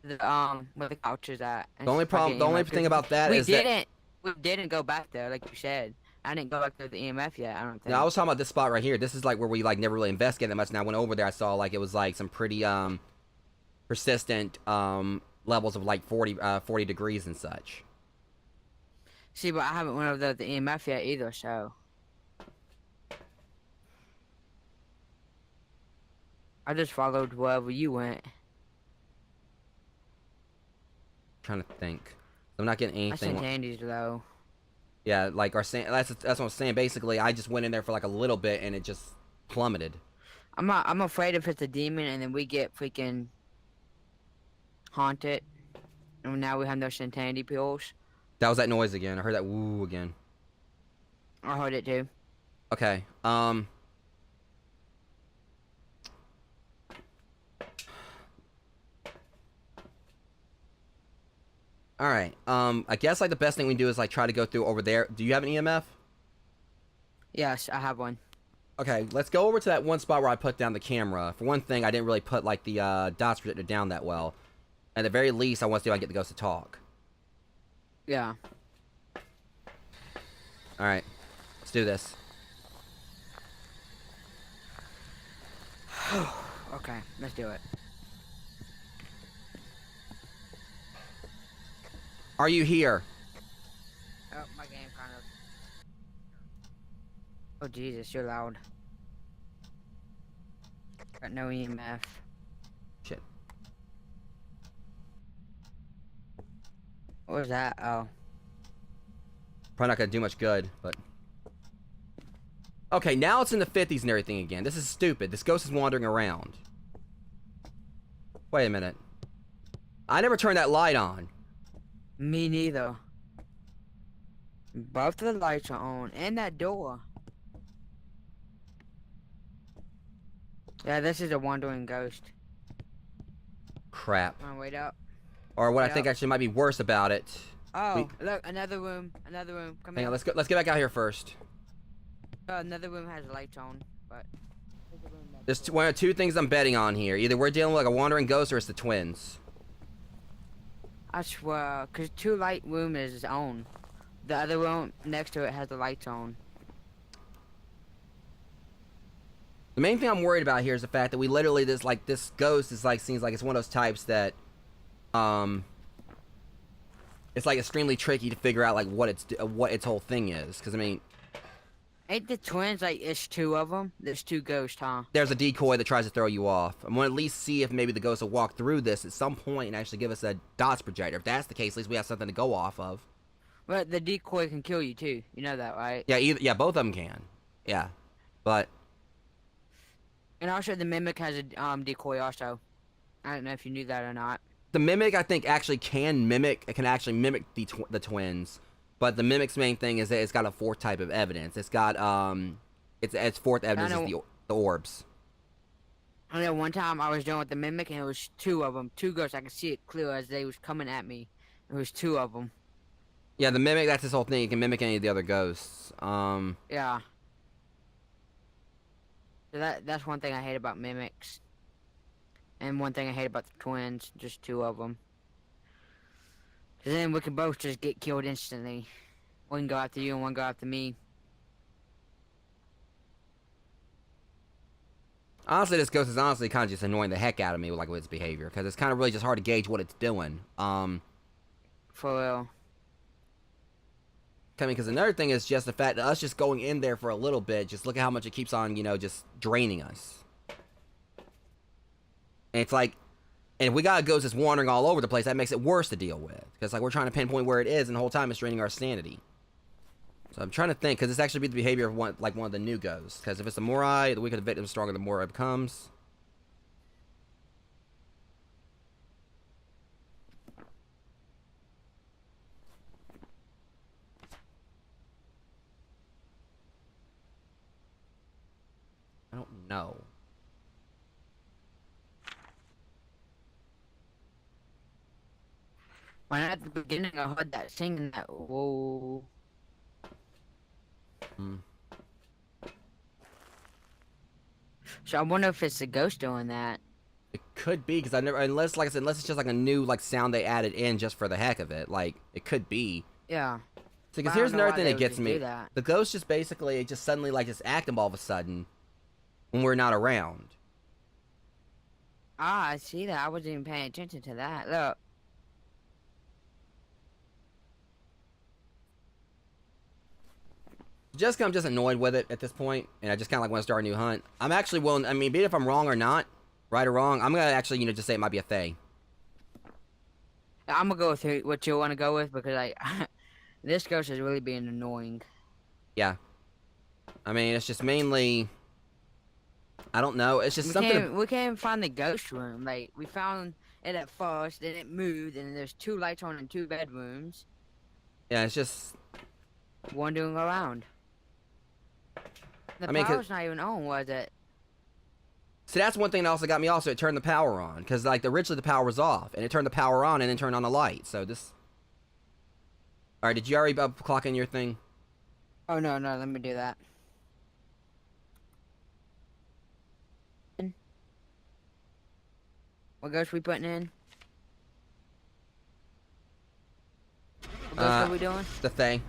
Where the couch is at. The only problem, the only thing about that is that we didn't go back there, like you said. I didn't go back there with the EMF yet, I don't think. no, I was talking about this spot right here. This is like where we like never really investigated that much. And I went over there. I saw like it was like some pretty persistent levels of like 40 degrees and such. See, but I haven't went over there with the EMF yet either, so. I just followed wherever you went. Trying to think. I'm not getting I anything. sent Andy's low. Yeah, like that's what I'm saying. Basically, I just went in there for like a little bit and it just plummeted. I'm afraid if it's a demon and then we get freaking haunted, and now we have no sanity pills. That was that noise again. I heard that woo again. I heard it too. Okay. All right. I guess like the best thing we can do is like try to go through over there. Do you have an EMF? Yes, I have one. Okay, let's go over to that one spot where I put down the camera. For one thing, I didn't really put like the dots projector down that well. At the very least, I want to see if I can get the ghost to talk. Yeah. All right, let's do this. Okay, let's do it. Are you here? Oh, my game kind of. Oh Jesus, you're loud. Got no EMF. Shit. What was that? Oh. Probably not gonna do much good, but. Okay, now it's in the 50s and everything again. This is stupid. This ghost is wandering around. Wait a minute. I never turned that light on. Me neither. Both of the lights are on, and that door. Yeah, this is a wandering ghost. Crap. Come on, wait up. Or what Wait I think up. actually might be worse about it. Oh, look, another room. Another room. Come Hang here. on, let's go. Let's get back out here first. Another room has lights on, but. There's one of two things I'm betting on here. Either we're dealing with like a wandering ghost or it's the twins. I swear, cause two light room is on. The other room next to it has the lights on. The main thing I'm worried about here is the fact that we literally this ghost is like seems like it's one of those types that it's like extremely tricky to figure out like what its whole thing is, because I mean Ain't the twins like it's two of them? There's two ghosts, huh? there's a decoy that tries to throw you off. I'm gonna at least see if maybe the ghost will walk through this at some point and actually give us a dots projector. If that's the case, at least we have something to go off of. But the decoy can kill you too. You know that, right? Yeah, both of them can. Yeah, but And also the mimic has a decoy also. I don't know if you knew that or not. the mimic I think actually can mimic. It can actually mimic the twins. But the mimic's main thing is that it's got a fourth type of evidence. It's got its fourth evidence is the orbs. I know one time I was dealing with the mimic and it was two of them, two ghosts. I could see it clear as they was coming at me. It was two of them. Yeah, the mimic, that's his whole thing. He can mimic any of the other ghosts. Yeah. So that's one thing I hate about mimics. And one thing I hate about the twins, just two of them. Cause then we can both just get killed instantly. One go after you and one go after me. Honestly, this ghost is honestly kind of just annoying the heck out of me with its behavior, because it's kind of really just hard to gauge what it's doing. For real. I mean, because another thing is just the fact that us just going in there for a little bit, just look at how much it keeps on, just draining us. And it's like, and if we got a ghost that's wandering all over the place, that makes it worse to deal with. Because, we're trying to pinpoint where it is, and the whole time it's draining our sanity. So I'm trying to think, because this actually be the behavior of one of the new ghosts. Because if it's a Morai, the weaker the victim, the stronger the Morai becomes. I don't know. When at the beginning I heard that singing that whoa. So I wonder if it's the ghost doing that. It could be, because unless it's just like a new sound they added in just for the heck of it. It could be. Yeah. Because But I here's don't know another why thing they that would gets just me. do that. The ghost just basically just suddenly just acting all of a sudden when we're not around. Ah, I see that. I wasn't even paying attention to that. Look. Jessica, I'm just annoyed with it at this point, and I just kind of want to start a new hunt. I'm actually willing. I mean, be it if I'm wrong or not, right or wrong, I'm gonna actually just say it might be a fae. I'm gonna go with what you want to go with because this ghost is really being annoying. Yeah. I mean, it's just mainly. I don't know. It's just something. We can't even find the ghost room. Like we found it at first, then it moved, and there's 2 lights on in 2 bedrooms. Yeah, it's just. Wandering around. The I mean, power's not even on, was it? so that's one thing that also got me. Also, it turned the power on because like originally the power was off, and it turned the power on and then turned on the light. So this. All right, did you already clock in your thing? Oh no, let me do that. What ghost we putting in? What ghost are we doing? The thing.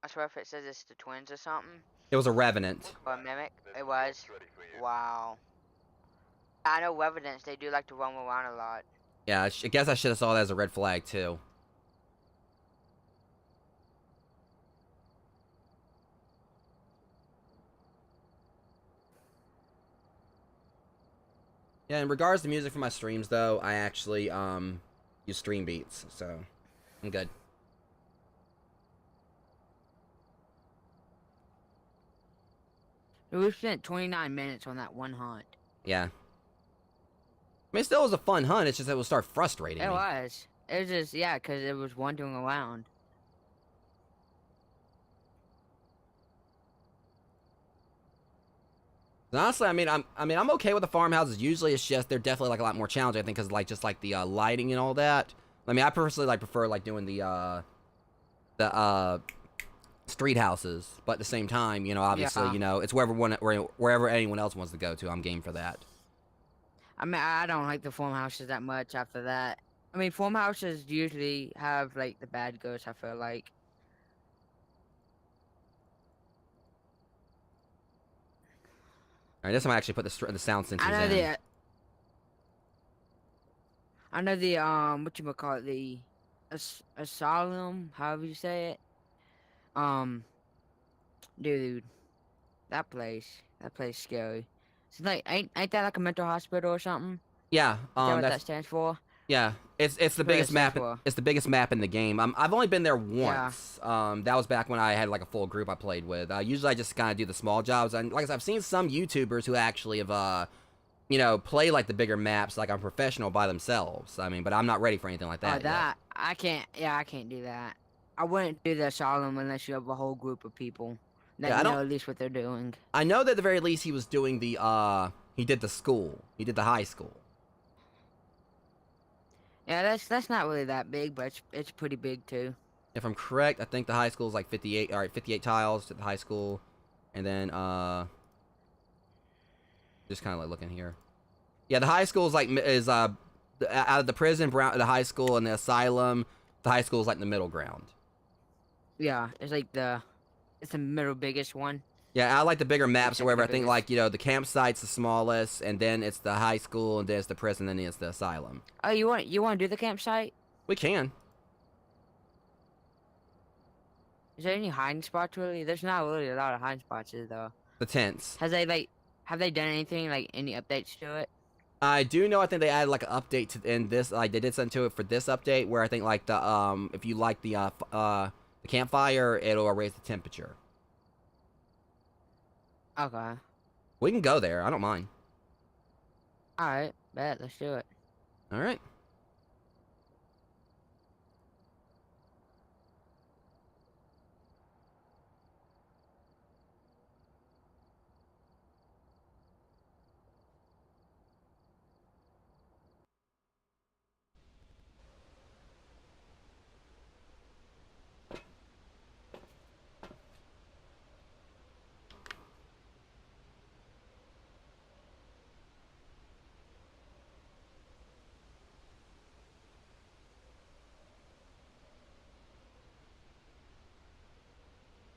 I swear if it says it's the twins or something, It was a revenant. or a mimic, it was. Wow. I know revenants, they do like to roam around a lot. Yeah, I guess I should have saw that as a red flag too. Yeah, in regards to music for my streams though, I actually use stream beats, so I'm good. We spent 29 minutes on that one hunt. Yeah. I mean, it still was a fun hunt. It's just it will start frustrating It me. was. It was just, yeah, because it was wandering around. Honestly, I mean, I'm okay with the farmhouses. Usually, it's just they're definitely like a lot more challenging. I think because like just like the lighting and all that. I mean, I personally like prefer like doing the street houses, but at the same time, you know, obviously, Yeah. you know, it's wherever anyone else wants to go to. I'm game for that. I mean, I don't like the farmhouses that much after that. I mean, farmhouses usually have, like, the bad ghosts, I feel like. All right, this time I actually put the sound sensors I know in. whatchamacallit, the asylum, however you say it. Dude, that place scary. It's like, ain't that like a mental hospital or something? Yeah, Is that what that's that stands for? yeah. It's the That's what it biggest stands map. for. It's the biggest map in the game. I've only been there Yeah. once. That was back when I had like a full group I played with. Usually I just kind of do the small jobs. And like I said, I've seen some YouTubers who actually have you know, play like the bigger maps like I'm professional by themselves. I mean, but I'm not ready for anything like that. Oh, that I can't. Yeah, I can't do that. I wouldn't do the asylum unless you have a whole group of people that Yeah, I don't. know at least what they're doing. I know that at the very least he was doing the he did the school. He did the high school. Yeah, that's not really that big, but it's pretty big too. If I'm correct, I think the high school is like 58. All right, 58 tiles to the high school, and then just kind of like looking here. Yeah, the high school is like out of the prison, the high school and the asylum. The high school is like the middle ground. Yeah, it's like it's the middle biggest one. Yeah, I like the bigger maps or Second wherever. I think biggest. like, you know, the campsite's the smallest, and then it's the high school, and then it's the prison, and then it's the asylum. Oh, you want to do the campsite? We can. Is there any hiding spots really? There's not really a lot of hiding spots, is though. The tents. Have they done anything, like any updates to it? I do know. I think they added like an update to in this. Like they did something to it for this update, where I think like the if you like the campfire, it'll raise the temperature. Okay. We can go there. I don't mind. All right, bet. Let's do it. All right.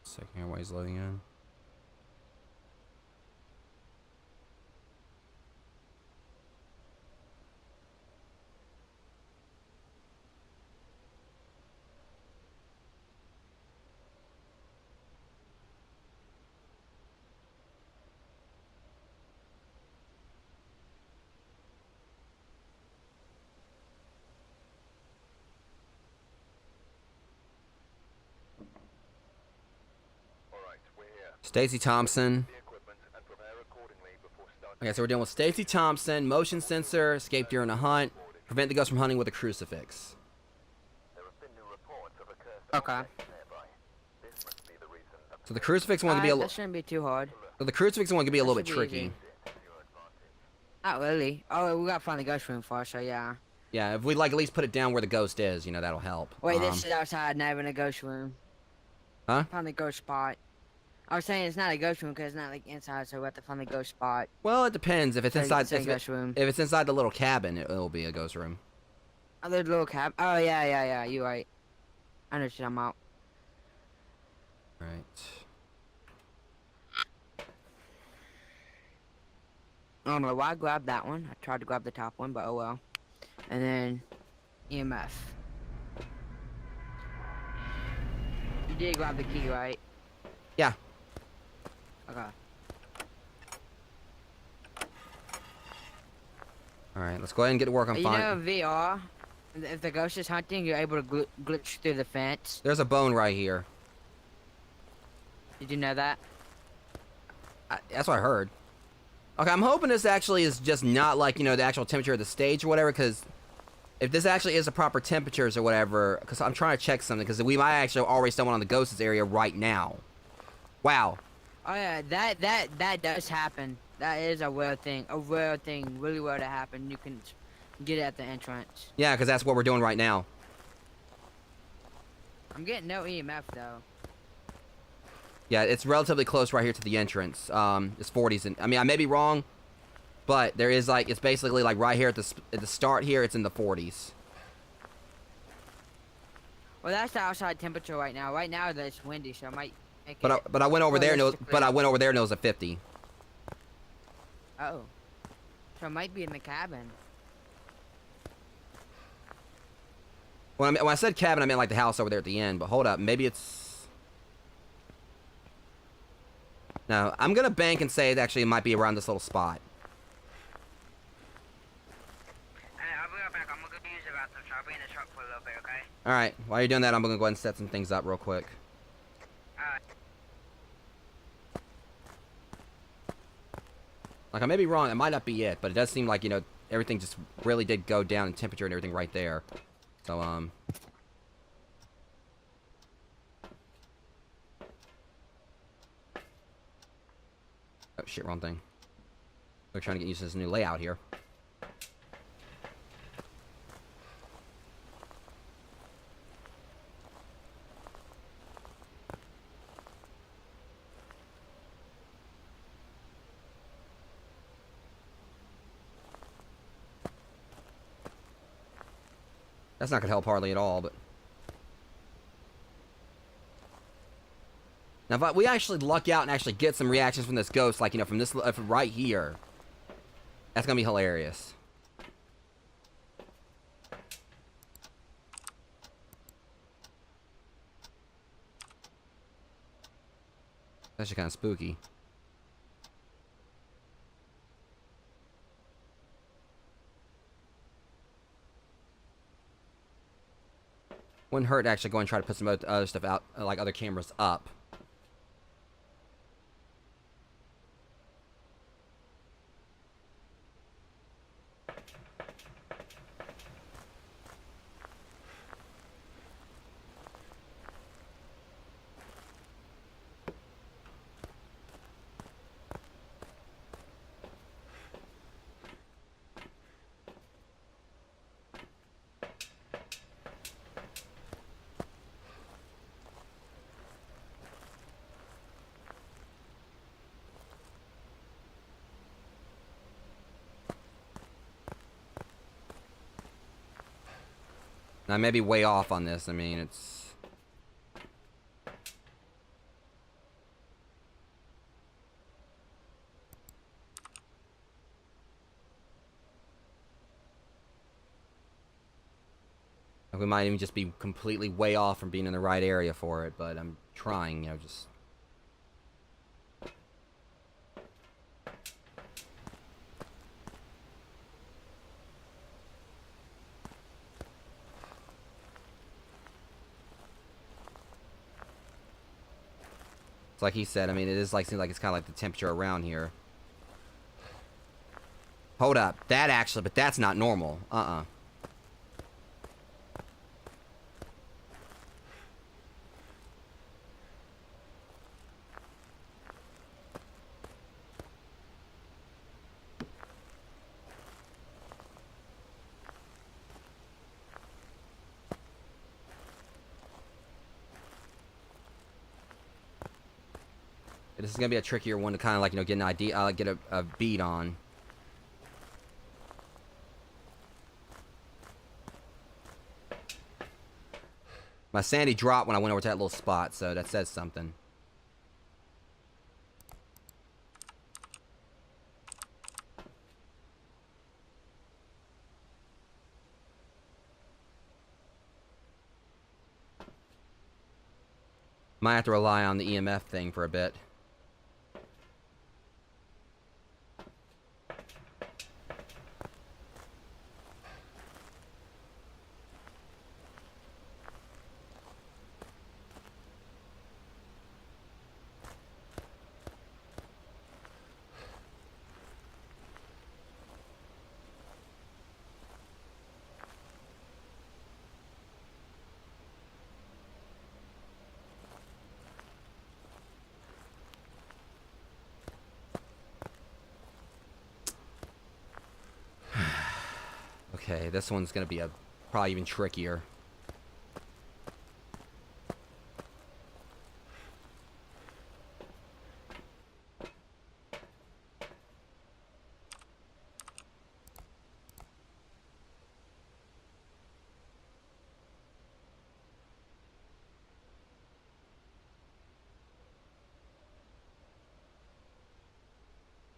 Second here while he's loading in. Stacy Thompson. the equipment and prepare accordingly before starting. Okay, so we're dealing with Stacy Thompson, motion sensor, escape during a hunt, prevent the ghost from hunting with a crucifix. There have been new reports of a cursed Okay. object nearby. This must be the reason that So the crucifix one could be a that little. shouldn't be too hard. So the crucifix one could be a That little bit should be tricky. easy. Not really. Oh, we gotta find the ghost room first, so yeah. Yeah, if we like at least put it down where the ghost is, you know, that'll help. Wait, this is outside, not even a ghost room. Huh? Find the ghost spot. I was saying it's not a ghost room because it's not like inside, so we have to find the ghost spot. Well, it depends. If it's So you can inside, say if, ghost room. if it's inside the little cabin, it'll be a ghost room. Oh, there's a little cab. Oh yeah. You're right. I know what I'm out. Right. I don't know why I grabbed that one. I tried to grab the top one, but oh well. And then EMF. You did grab the key, right? Yeah. Okay. All right. Let's go ahead and get to work on You know, finding. in VR, if the ghost is hunting, you're able to glitch through the fence. There's a bone right here. Did you know that? That's what I heard. Okay, I'm hoping this actually is just not like, you know, the actual temperature of the stage or whatever, because if this actually is the proper temperatures or whatever, because I'm trying to check something, because we might actually already stumble on the ghosts area right now. Wow. Oh yeah, that does happen. That is a rare thing, really rare to happen. You can get it at the entrance. Yeah, because that's what we're doing right now. I'm getting no EMF though. Yeah, it's relatively close right here to the entrance. It's 40s, and I mean, I may be wrong, but there is like, it's basically like right here at the start here, it's in the 40s. Well, that's the outside temperature right now. Right now, it's windy, so I might make But it. I went over there and it was, realistically- but I went over there and it was a 50. Oh, so it might be in the cabin. When I said cabin, I meant like the house over there at the end. But hold up, maybe it's. No, I'm gonna bank and say it actually might be around this little spot. I'll be right back. I'm gonna go use the bathroom, so I'll be in the truck for a little bit, okay? All right, while you're doing that, I'm gonna go ahead and set some things up real quick. Alright. Like I may be wrong, it might not be it, but it does seem like, you know, everything just really did go down in temperature and everything right there. So oh shit, wrong thing. We're trying to get used to this new layout here. That's not gonna help hardly at all, but now if we actually luck out and actually get some reactions from this ghost, like, you know, from this from right here, that's gonna be hilarious. That's actually kind of spooky. Wouldn't hurt to actually go and try to put some other stuff out, like other cameras up. Now, I may be way off on this. I mean, it's... we might even just be completely way off from being in the right area for it, but I'm trying, you know, just... like he said, I mean, it is like, seems like it's kind of like the temperature around here. Hold up. That actually, but that's not normal. This is gonna be a trickier one to kind of like, you know, get an idea, get a beat on. My sanity dropped when I went over to that little spot, so that says something. Might have to rely on the EMF thing for a bit. Okay, this one's gonna be probably even trickier.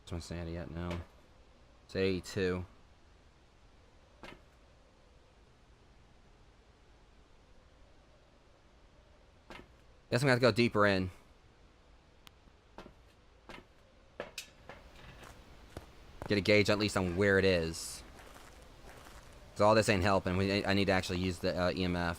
What's my sanity at now? It's 82. Guess I'm gonna have to go deeper in. Get a gauge at least on where it is. Cause all this ain't helping. I need to actually use the EMF.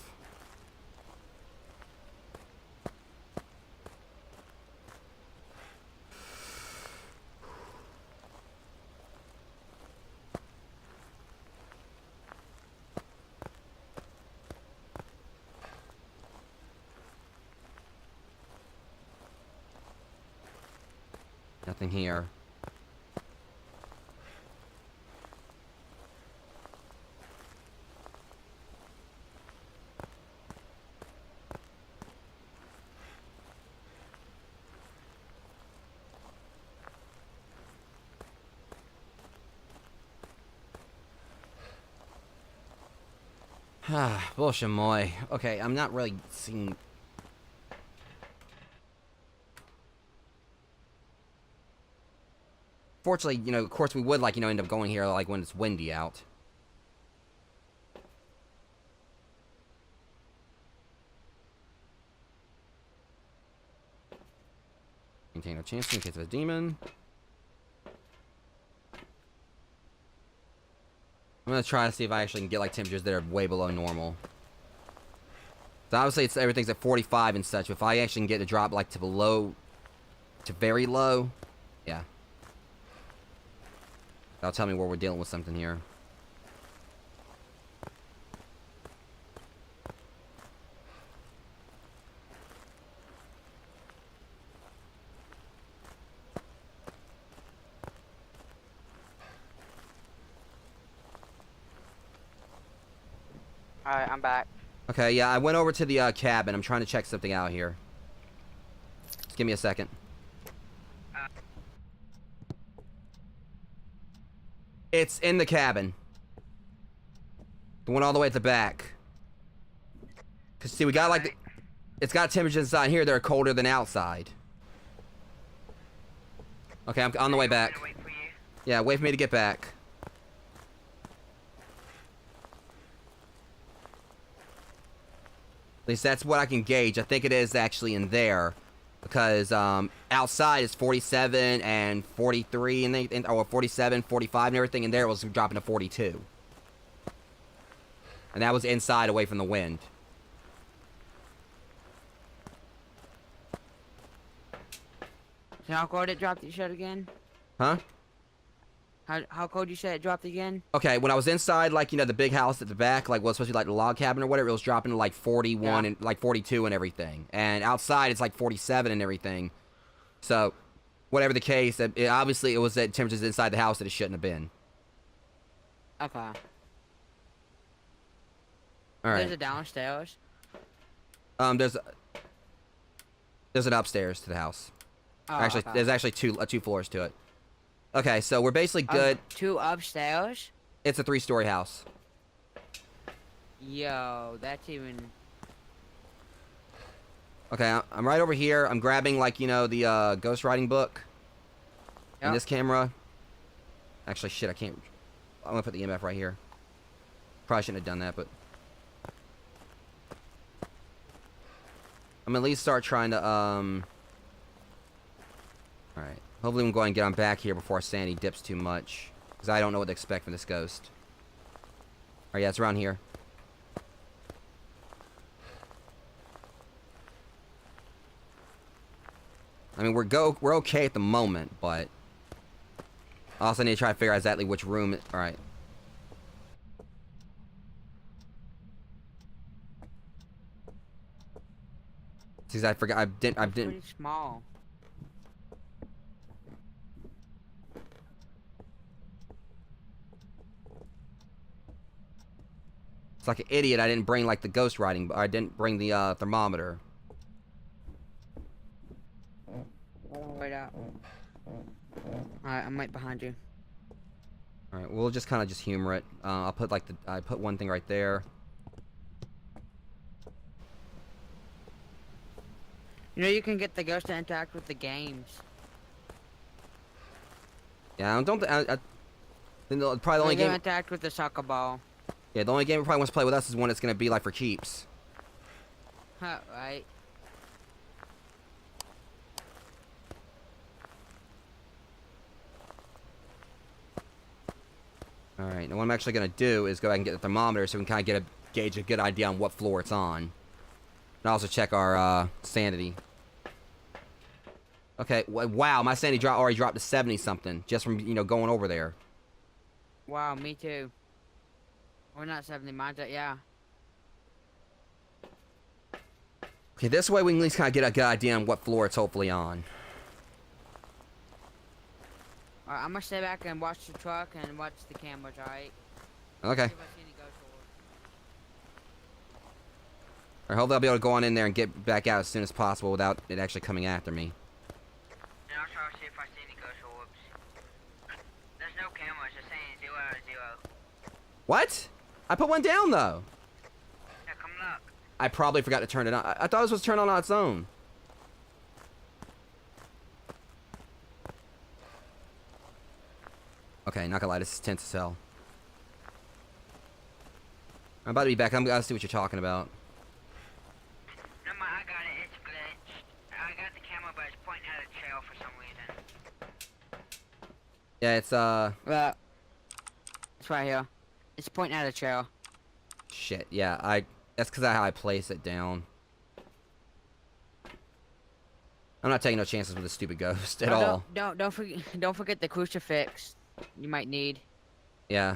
Nothing here. Ah, bullshit, moy. Okay, I'm not really seeing. Fortunately, you know, of course we would, like, you know, end up going here, like, when it's windy out. Maintain no chance in case of a demon. I'm gonna try to see if I actually can get, like, temperatures that are way below normal. So obviously everything's at 45 and such, but if I actually can get a drop, like, to below, to very low, yeah. That'll tell me where we're dealing with something here. Alright, I'm back. Okay, yeah, I went over to the cabin. I'm trying to check something out here. Just give me a second. It's in the cabin. The one all the way at the back. Cause see, we got like it's got temperatures inside here that are colder than outside. Okay, I'm on the way back. Yeah, wait for me to get back. At least that's what I can gauge. I think it is actually in there. Because outside is 47 and 43 or 47, 45 and everything, and there it was dropping to 42. And that was inside away from the wind. So how cold it dropped you said again? Huh? How cold you said it dropped again? Okay, when I was inside, like, you know, the big house at the back, like, what's supposed to be like the log cabin or whatever, it was dropping to like 41 Yeah. and like 42 and everything. And outside, it's like 47 and everything. So, whatever the case, obviously it was at temperatures inside the house that it shouldn't have been. Okay. All There's right. a downstairs. There's an upstairs to the house. Oh, Actually, okay. there's actually two floors to it. Okay, so we're basically good. 2 upstairs? It's a 3-story house. Yo, that's even... Okay, I'm right over here. I'm grabbing, like, you know, the ghostwriting book. And Yep. this camera. Actually, shit, I can't. I'm gonna put the EMF right here. Probably shouldn't have done that, but I'm gonna at least start trying to, Alright. Hopefully we can go ahead and get on back here before Sandy dips too much. Because I don't know what to expect from this ghost. Alright, yeah, it's around here. I mean, we're okay at the moment, but I also need to try to figure out exactly which room. Alright. See, I forgot. I didn't. Pretty small. It's like an idiot. I didn't bring like the ghost writing, but I didn't bring the thermometer. Wait out. Alright, I'm right behind you. All right, we'll just kind of just humor it. I'll put like I put one thing right there. You know you can get the ghost to interact with the games. Yeah, I don't. Then probably the only They game. interact with the soccer ball. Yeah, the only game it probably wants to play with us is one that's gonna be like for keeps. Huh, right. All right, now what I'm actually gonna do is go ahead and get the thermometer so we can kind of gauge a good idea on what floor it's on, and also check our sanity. Okay, wow, my sanity already dropped to 70 something just from going over there. Wow, me too. We're not 70 miles, yeah. Okay, this way we can at least kind of get a good idea on what floor it's hopefully on. Alright, I'm gonna stay back and watch the truck and watch the cameras, alright? Okay. See if I see any ghost orbs. Or hopefully I'll be able to go on in there and get back out as soon as possible without it actually coming after me. And I'll try to see if I see any ghost orbs. There's no cameras, it's saying 0 out of 0. What? I put one down though. Yeah, come look. I probably forgot to turn it on. I thought it was supposed to turn on its own. Okay, not gonna lie, this is tense as hell. I'm about to be back. I'm gonna see what you're talking about. No, I got it. It's glitched. I got the camera, but it's pointing at a trail for some reason. Yeah, it's It's right here. It's pointing at a trail. shit. Yeah, that's because of how I place it down. I'm not taking no chances with this stupid ghost at all. Don't forget the crucifix. You might need. Yeah.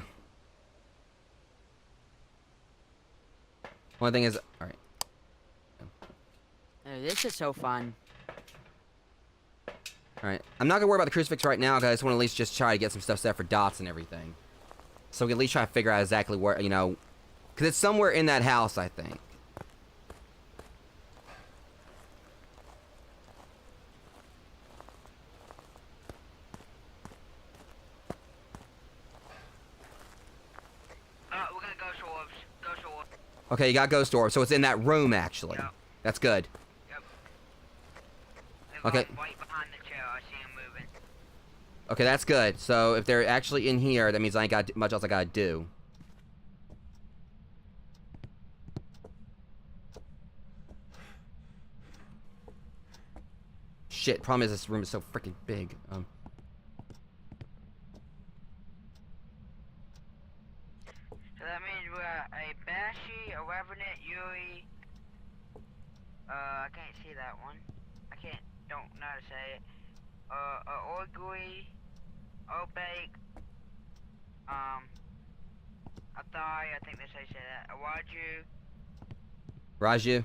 One thing is, all right. Oh, this is so fun. All right. I'm not gonna worry about the crucifix right now, guys. I just want to at least just try to get some stuff set for dots and everything, so we can at least try to figure out exactly where, because it's somewhere in that house, I think. We got ghost orbs. Ghost orbs. Okay, you got ghost orb, so it's in that room actually. Yep. That's good. Yep. Okay. Right behind the chair. I see him moving. Okay, that's good. So if they're actually in here, that means I ain't got much else I gotta do. Shit, problem is this room is so freaking big. So that means we're a Banshee, a Revenant, Yuri. I can't see that one. Don't know how to say it. Orgui, opaque, a thigh, I think that's how you say that. A waju, Raju.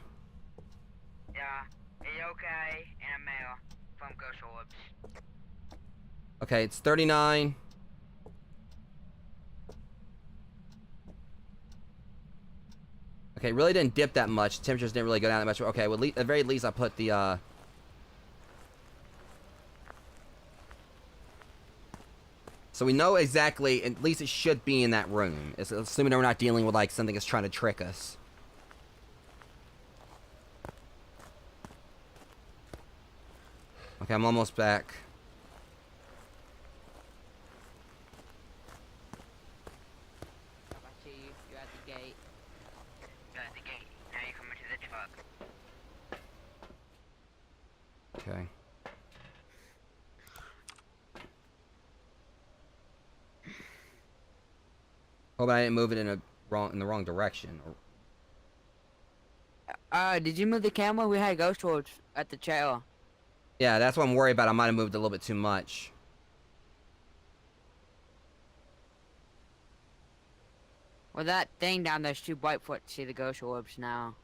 yeah, a yokai, and a male from Ghost Orbs. Okay, it's 39. Okay, really didn't dip that much. Temperatures didn't really go down that much. Okay, well, at the very least, I put the, So we know exactly, at least it should be in that room. It's assuming that we're not dealing with, like, something that's trying to trick us. Okay, I'm almost back. I see you. You're at the gate. You're at the gate. Now you're coming to the truck. Okay. Hope I didn't move it in the wrong direction. Did you move the camera? We had Ghost Orbs at the trail. Yeah, that's what I'm worried about. I might have moved a little bit too much. Well, that thing down there's too bright for it to see the Ghost Orbs now.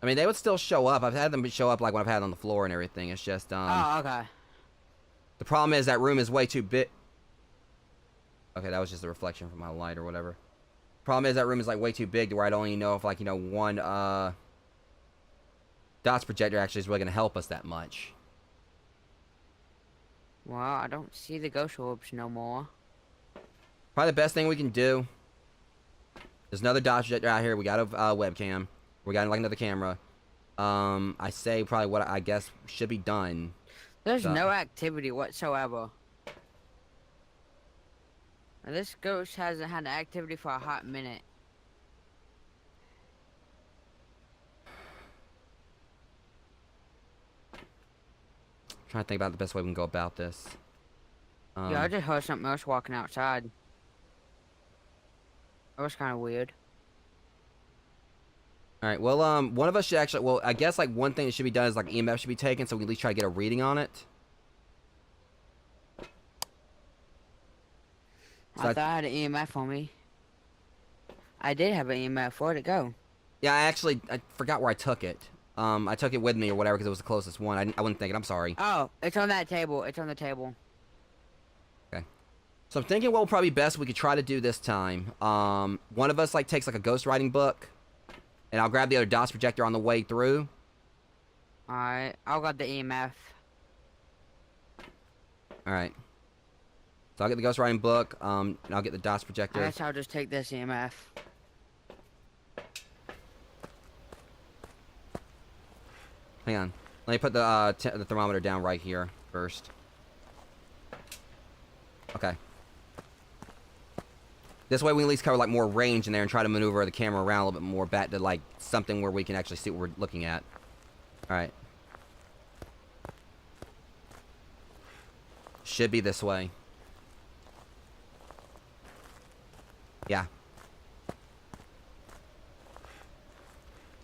I mean, they would still show up. I've had them show up like when I've had it on the floor and everything. It's just, Oh, okay. The problem is that room is way too big. Okay, that was just a reflection from my light or whatever. Problem is that room is like way too big to where I don't even know if, like, you know, one dots projector actually is really gonna help us that much. Well, I don't see the Ghost Orbs no more. Probably the best thing we can do. There's another dots projector out here. We got a webcam. We got like another camera. I say probably what I guess should be done. There's no activity whatsoever. Now, this ghost hasn't had activity for a hot minute. Trying to think about the best way we can go about this. Yeah, I just heard something else walking outside. That was kind of weird. All right. Well, one of us should actually. Well, I guess like one thing that should be done is like EMF should be taken, so we can at least try to get a reading on it. So I thought I had an EMF on me. I did have an EMF. Where'd it go? Yeah, I forgot where I took it. I took it with me or whatever because it was the closest one. I wasn't thinking. I'm sorry. Oh, it's on that table. It's on the table. Okay. So I'm thinking what will probably be best we could try to do this time. One of us like takes like a ghostwriting book, and I'll grab the other DOS projector on the way through. All right, I'll grab the EMF. All right. So I'll get the ghostwriting book, and I'll get the DOS projector. I guess I'll just take this EMF. Hang on. Let me put the thermometer down right here first. Okay. This way we can at least cover like more range in there and try to maneuver the camera around a little bit more back to like something where we can actually see what we're looking at. Alright. Should be this way. Yeah.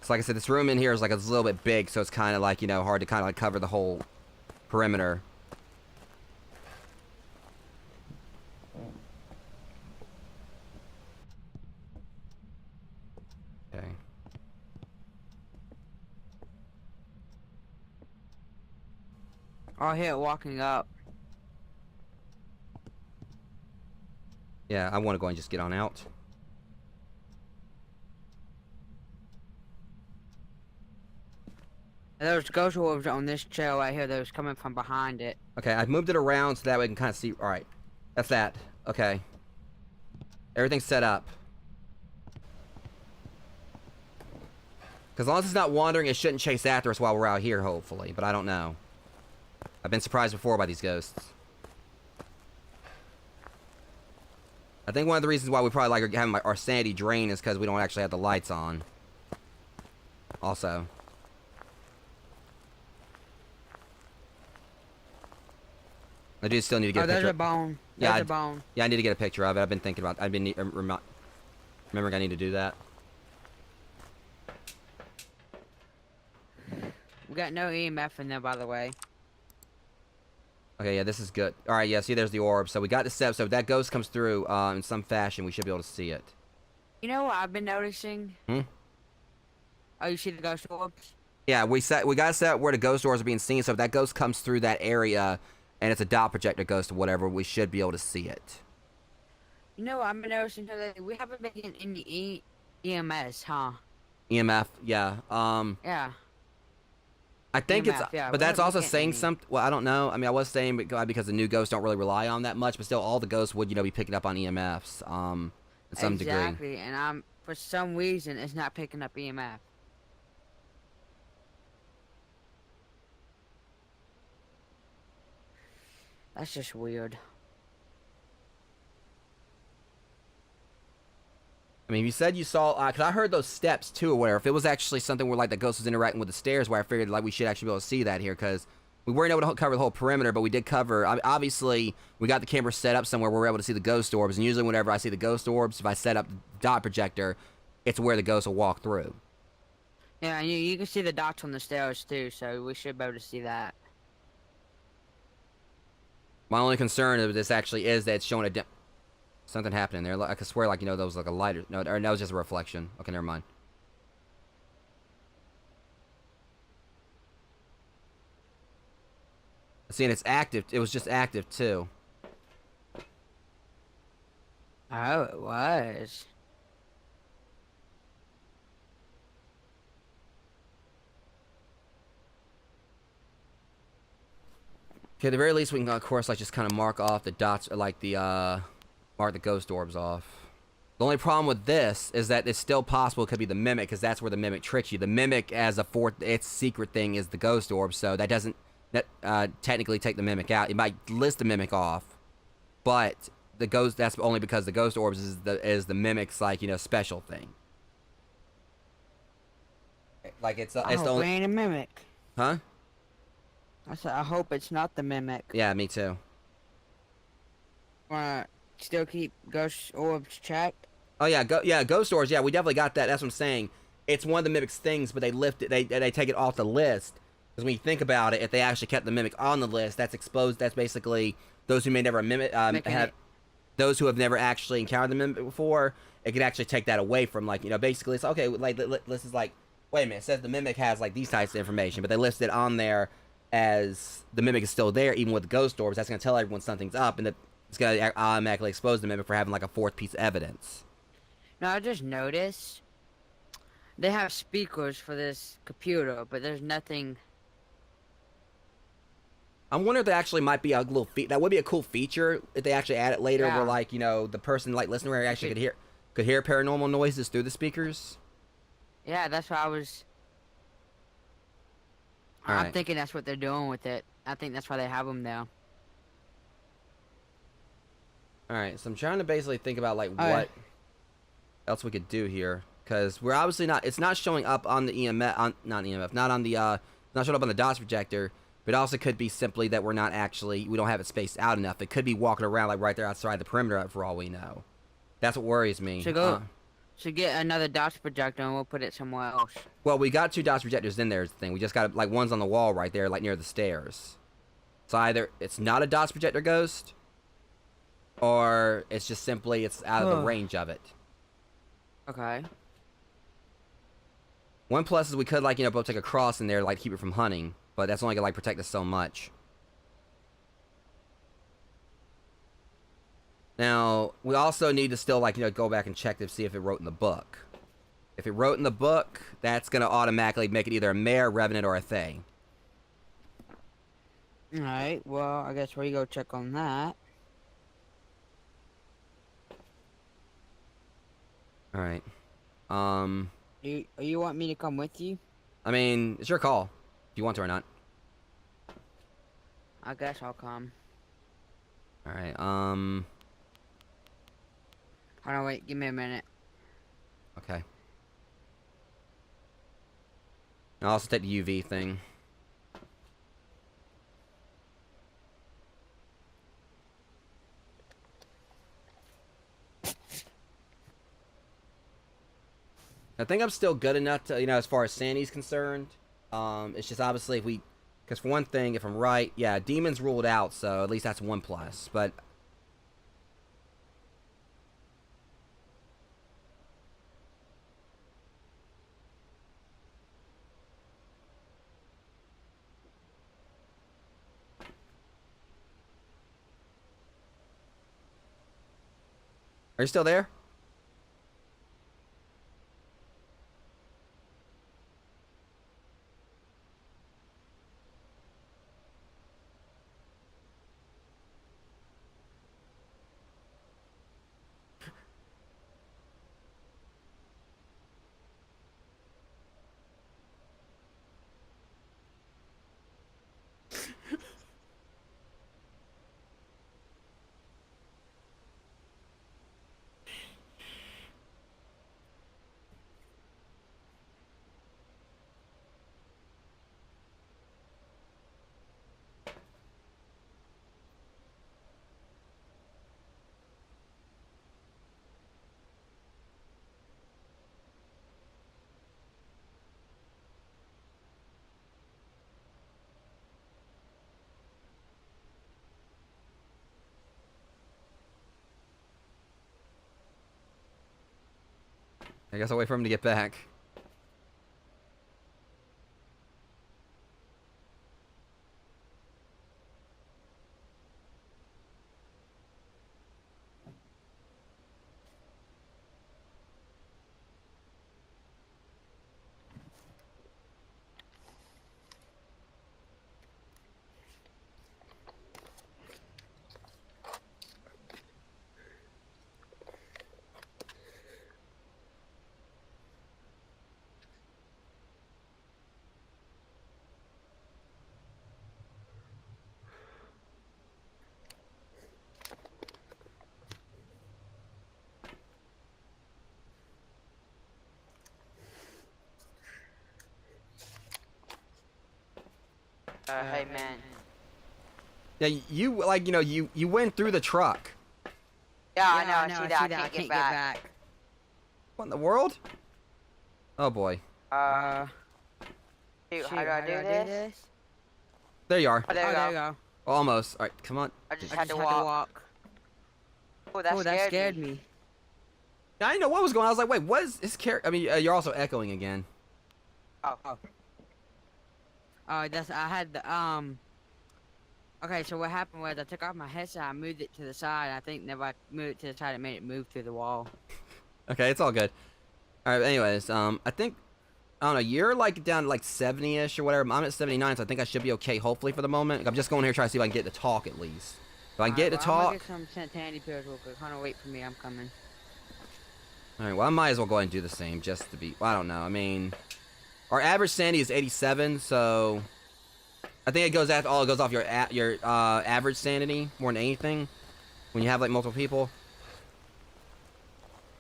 So like I said, this room in here is like a little bit big, so it's kind of like, you know, hard to kind of like cover the whole perimeter. Okay. I hear it walking up. Yeah, I want to go and just get on out. There's ghost orbs on this trail right here that was coming from behind it. Okay, I've moved it around so that way we can kind of see. Alright. That's that. Okay. Everything's set up. Because as long as it's not wandering, it shouldn't chase after us while we're out here, hopefully. But I don't know. I've been surprised before by these ghosts. I think one of the reasons why we probably like having our sanity drain is because we don't actually have the lights on. Also. I do still need to get a picture. There's a bone. There's a bone. Yeah, I need to get a picture of it. I've been thinking about. I've been remembering I need to do that. We got no EMF in there, by the way. Okay, yeah, this is good. All right, yeah, see, there's the orb. So we got the step. So if that ghost comes through in some fashion, we should be able to see it. You know what I've been noticing? Hmm? Oh, you see the ghost orbs? Yeah, we got to set where the ghost orbs are being seen. So if that ghost comes through that area and it's a dot projector ghost or whatever, we should be able to see it. You know what I've been noticing today? We haven't been getting any EMS, huh? EMF, yeah. Yeah. I think EMF, yeah, but we that's haven't also been getting saying any. something. Well, I don't know. I mean, I was saying because the new ghosts don't really rely on that much, but still, all the ghosts would, be picking up on EMFs, to some degree. Exactly, and for some reason it's not picking up EMF. That's just weird. I mean, you said you saw, because I heard those steps too, or whatever. If it was actually something where like the ghost was interacting with the stairs, where I figured like we should actually be able to see that here, because we weren't able to cover the whole perimeter, but we did cover. Obviously, we got the camera set up somewhere where we're able to see the ghost orbs, and usually whenever I see the ghost orbs, if I set up the dot projector, it's where the ghost will walk through. Yeah, and you can see the dots on the stairs too, so we should be able to see that. My only concern of this actually is that it's showing something happening there. I could swear, like, that was like a light, no, or that was just a reflection. Okay, never mind. See, and it's active. It was just active too. Oh, it was. Okay, at the very least, we can, of course, like, just kind of mark off the dots, or like mark the ghost orbs off. The only problem with this is that it's still possible it could be the mimic, because that's where the mimic tricks you. The mimic, as its secret thing, is the ghost orb, so that doesn't technically take the mimic out. It might list the mimic off, but the ghost, that's only because the ghost orbs is the mimic's, like, special thing. Like, it's the only... ain't a mimic. Huh? I said, I hope it's not the mimic. Yeah, me too. Wanna still keep ghost orbs checked? Oh yeah, ghost orbs. Yeah, we definitely got that. That's what I'm saying. It's one of the mimic's things, but they lift it. They take it off the list. Because when you think about it, if they actually kept the mimic on the list, that's exposed. That's basically those who may never those who have never actually encountered the mimic before. It could actually take that away from, like, basically it's okay. Like, this is like, wait a minute. It says the mimic has like these types of information, but they list it on there as the mimic is still there, even with the ghost orbs. That's going to tell everyone something's up, and that it's going to automatically expose the mimic for having like a fourth piece of evidence. Now, I just noticed they have speakers for this computer, but there's nothing. I wonder if there actually might be a little that would be a cool feature if they actually add it later, Yeah. where, like, the person, like, listening where actually could hear paranormal noises through the speakers. Yeah, that's what I was. All I'm right. thinking that's what they're doing with it. I think that's why they have them there. All right, so I'm trying to basically think about, like, All what right. else we could do here, because we're obviously not. It's not showing up on the EMF, not on the not showing up on the DOTS projector. But it also could be simply that we don't have it spaced out enough. It could be walking around, like, right there outside the perimeter, for all we know. That's what worries me. So get another DOTS projector and we'll put it somewhere else. Well, we got 2 DOTS projectors in there, is the thing. We just got, like, one's on the wall right there, like, near the stairs. So either it's not a DOTS projector ghost, or it's just simply it's out of the range of it. Okay. One plus is we could, like, both take a cross in there, like, keep it from hunting. But that's only gonna, like, protect us so much. Now, we also need to still, like, go back and check to see if it wrote in the book. If it wrote in the book, that's gonna automatically make it either a mare, revenant, or a thing. Alright, well, I guess we go check on that. Alright. You want me to come with you? I mean, it's your call. If you want to or not. I guess I'll come. Alright, Hold on, wait, give me a minute. okay. I'll also take the UV thing. I think I'm still good enough to, as far as Sandy's concerned. It's just obviously if we Because for one thing, if I'm right, yeah, demons ruled out, so at least that's 1 plus. But are you still there? I guess I'll wait for him to get back. Hey man. Yeah, you like you went through the truck. Yeah, I know. I see that. I can't get back. What in the world? Oh boy. Shoot, how do I do this? There you are. Oh, there you go. Almost. All right, come on. I just had to walk. Oh, that scared me. I didn't know what was going on. I was like, wait, what is this character? I mean, you're also echoing again. Oh. Oh, that's I had the Okay, so what happened was I took off my headset, I moved it to the side. I think whenever I moved it to the side, it made it move through the wall. Okay, it's all good. All right, anyways, I think I don't know. You're like down to like 70-ish or whatever. I'm at 79, so I think I should be okay. Hopefully for the moment. I'm just going here trying to see if I can get to talk at least. If I can get to talk. I'm gonna get some sanity pills real quick. Hold on, wait for me. I'm coming. All right. Well, I might as well go ahead and do the same just to be. Well, I don't know. I mean, our average sanity is 87, so I think it goes after all. It goes off your average sanity more than anything when you have like multiple people.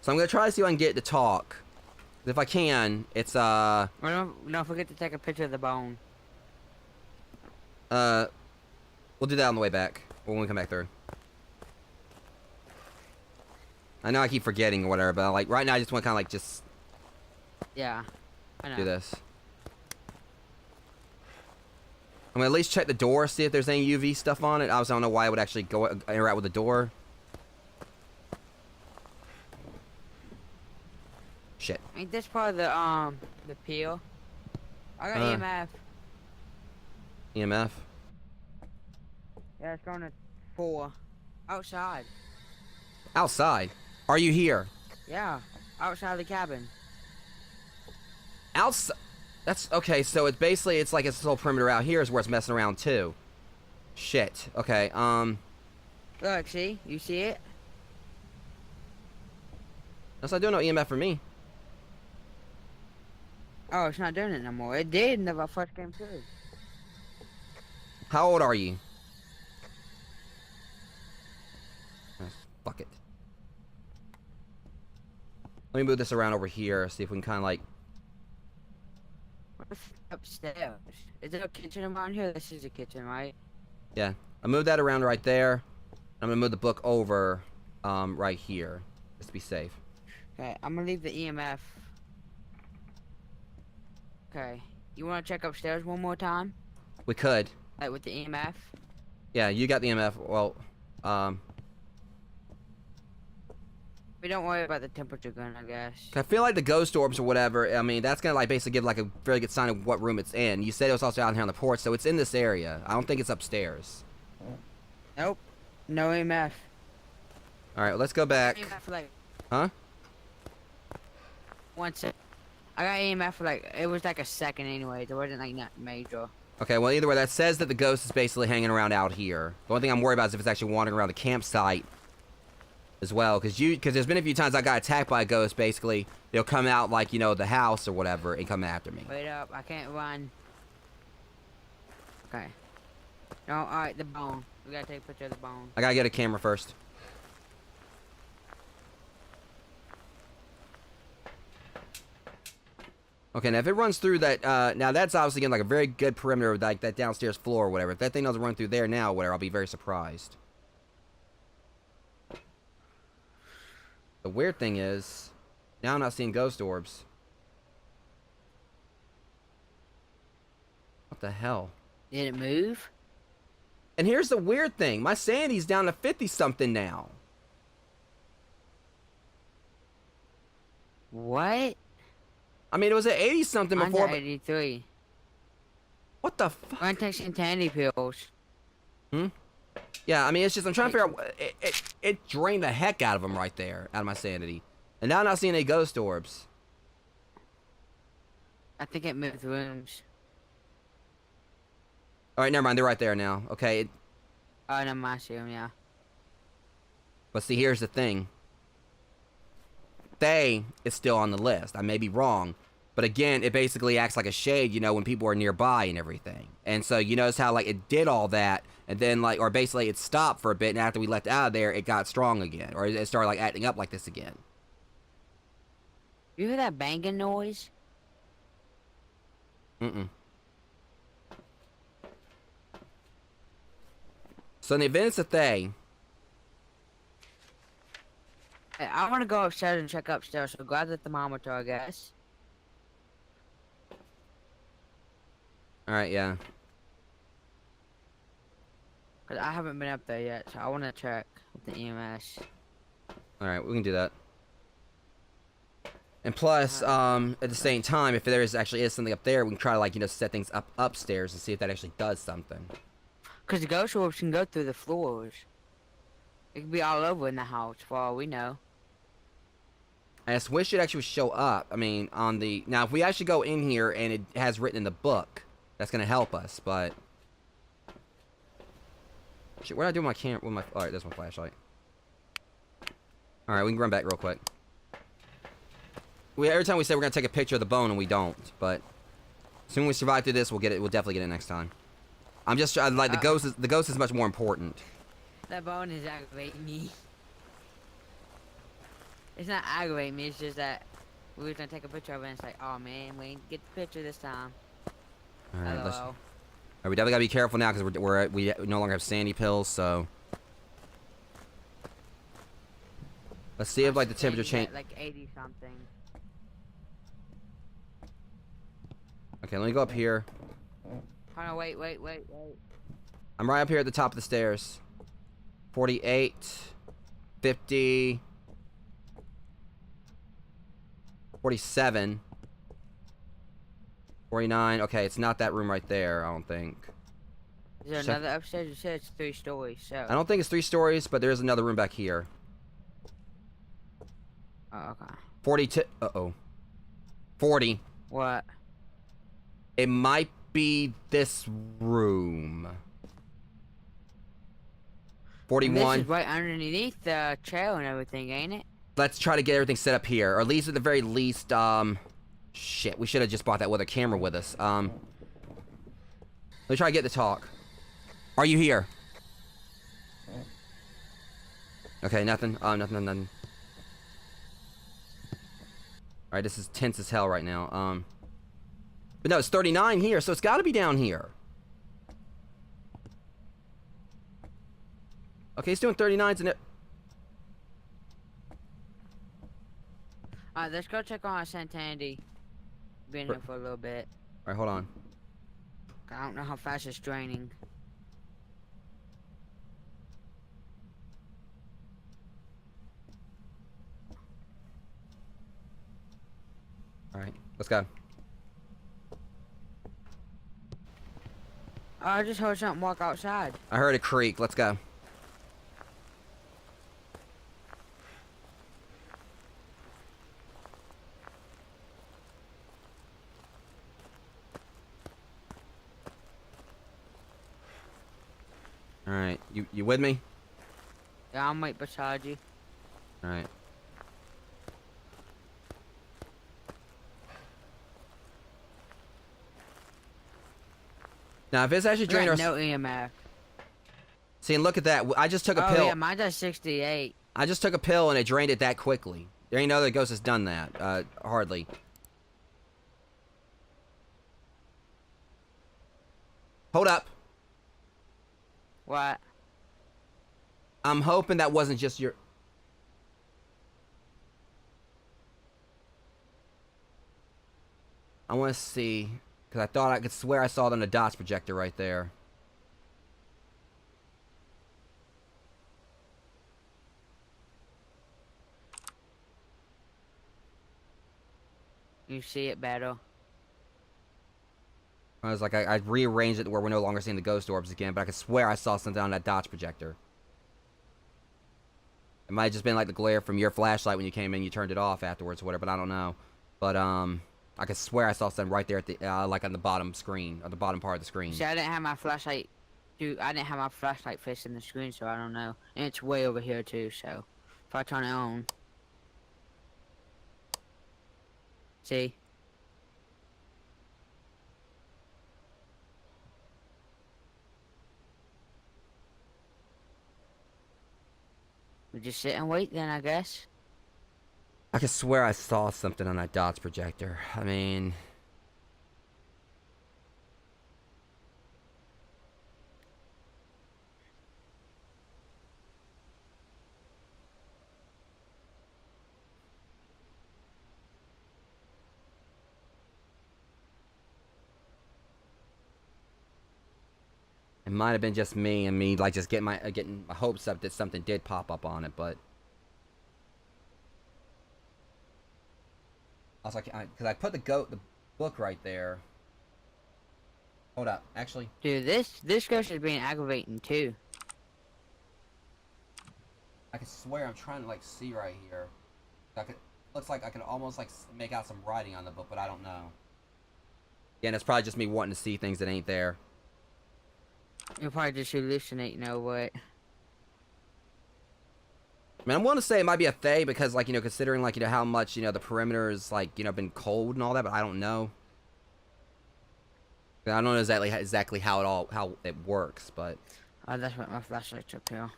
So I'm gonna try to see if I can get to talk. If I can, it's Don't forget to take a picture of the bone. we'll do that on the way back when we come back through. I know I keep forgetting or whatever, but like right now I just want to kind of like just Yeah, I know. do this. I'm gonna at least check the door, see if there's any UV stuff on it. Obviously, I don't know why I would actually go interact with the door. Shit. Ain't this part of the peel? I got EMF. EMF. Yeah, it's going to 4. Outside. Outside. Are you here? Yeah, outside the cabin. Outside. That's okay. So it's basically it's like it's this whole perimeter out here is where it's messing around too. Shit. Okay. Look, see? You see it? That's not doing no EMF for me. Oh, it's not doing it no more. It did whenever I first came through. How old are you? Fuck it. Let me move this around over here, see if we can kind of like... What's upstairs? Is there a kitchen around here? This is a kitchen, right? Yeah. I moved that around right there. I'm gonna move the book over right here. Just to be safe. Okay, I'm gonna leave the EMF. Okay. You wanna check upstairs one more time? We could. Like with the EMF? Yeah, you got the EMF. Well, We don't worry about the temperature gun, I guess. I feel like the ghost orbs or whatever, I mean, that's gonna like basically give like a very good sign of what room it's in. You said it was also out here on the porch, so it's in this area. I don't think it's upstairs. Nope. No EMF. Alright, well, let's go back. EMF for like Huh? 1 sec. I got EMF for like, it was like a second anyways. It wasn't like not major. Okay, well, either way, that says that the ghost is basically hanging around out here. The only thing I'm worried about is if it's actually wandering around the campsite as well, because there's been a few times I got attacked by a ghost. Basically, they'll come out like, you know, the house or whatever and come after me. Wait up, I can't run. Okay. No, alright, the bone. We gotta take a picture of the bone. I gotta get a camera first. Okay, now if it runs through that, now that's obviously getting like a very good perimeter, like that downstairs floor or whatever. If that thing doesn't run through there now or whatever, I'll be very surprised. The weird thing is, now I'm not seeing ghost orbs. What the hell? Did it move? And here's the weird thing. My sanity's down to 50-something now. What? I mean, it was at 80-something Mine's before. at 83. What the fuck? I'm gonna take some candy pills. Hmm? Yeah, I mean, it's just, I'm trying to figure out, it drained the heck out of them right there, out of my sanity. And now I'm not seeing any ghost orbs. I think it moved rooms. Alright, never mind, they're right there now. Okay, Oh, no, I see them, yeah. but see, here's the thing. They is still on the list. I may be wrong, but again, it basically acts like a shade, you know, when people are nearby and everything. And so you notice how, like, it did all that, and then, like, or basically it stopped for a bit, and after we left out of there, it got strong again. Or it started, like, acting up like this again. You hear that banging noise? Mm-mm. So in the events that they... Hey, I want to go upstairs and check upstairs, so grab the thermometer, I guess. Alright, yeah. Because I haven't been up there yet, so I want to check with the EMS. Alright, we can do that. And plus, at the same time, if there actually is something up there, we can try to, like, you know, set things up upstairs and see if that actually does something. Because the ghost orbs can go through the floors. It could be all over in the house, for all we know. I just wish it actually would show up. I mean, on the... Now, if we actually go in here and it has written in the book, that's going to help us, but... Shit, what did I do with my camera? With my... Alright, there's my flashlight. Alright, we can run back real quick. Every time we say we're going to take a picture of the bone, and we don't, but... As soon as we survive through this, we'll get it. We'll definitely get it next time. I'm just... like, the ghost is much more important. That bone is aggravating me. It's not aggravating me, it's just that we were gonna take a picture of it and it's like, oh man, we didn't get the picture this time. Alright, let's... LOL. Alright, we definitely gotta be careful now, because we no longer have sandy pills, so... Let's see if, like, the temperature change... Like 80 something. Okay, let me go up here. Hold on, wait. I'm right up here at the top of the stairs. 48, 50, 47, 49. Okay, it's not that room right there, I don't think. Is there Check- another upstairs? You said it's 3 stories, so. I don't think it's 3 stories, but there is another room back here. Oh, okay. 42. Uh-oh. 40. What? It might be this room. And 41. this is right underneath the trail and everything, ain't it? Let's try to get everything set up here, or at least at the very least, shit, we should have just brought that other camera with us. Let me try to get the talk. Are you here? Okay, nothing. Nothing. Alright, this is tense as hell right now. But no, it's 39 here, so it's gotta be down here. Okay, it's doing 39s and it... Alright, let's go check on our Santandy. Been here for a little bit. Alright, hold on. I don't know how fast it's draining. Alright, let's go. Oh, I just heard something walk outside. I heard a creak. Let's go. Alright, you with me? Yeah, I'm right beside you. Alright. Now, if it's actually draining our... No EMF. See, and look at that. I just took a pill. Oh, yeah, mine's at 68. I just took a pill and it drained it that quickly. There ain't no other ghost that's done that. Hardly. Hold up. What? I'm hoping that wasn't just your... I want to see... Because I thought I could swear I saw it on the dots projector right there. You see it better. I was like, I rearranged it to where we're no longer seeing the ghost orbs again, but I could swear I saw something on that dots projector. It might have just been like the glare from your flashlight when you came in, you turned it off afterwards or whatever, but I don't know. But, I could swear I saw something right there at the, like on the bottom screen, or the bottom part of the screen. See, I didn't have my flashlight, dude, I didn't have my flashlight facing the screen, so I don't know. And it's way over here, too, so if I turn it on. See? We just sit and wait then, I guess. I could swear I saw something on that dots projector. I mean... It might have been just me and me, like, just getting my hopes up that something did pop up on it, but... I was like, because I put the book right there. Hold up, actually. Dude, this ghost is being aggravating, too. I can swear I'm trying to, like, see right here. Looks like I can almost, like, make out some writing on the book, but I don't know. Yeah, and it's probably just me wanting to see things that ain't there. You're probably just hallucinating or what. I mean, I'm willing to say it might be a Thay because, like, you know, considering, like, you know, how much, you know, the perimeter is, like, you know, been cold and all that, but I don't know. I don't know exactly how it works, but... Oh, that's what my flashlight's up here.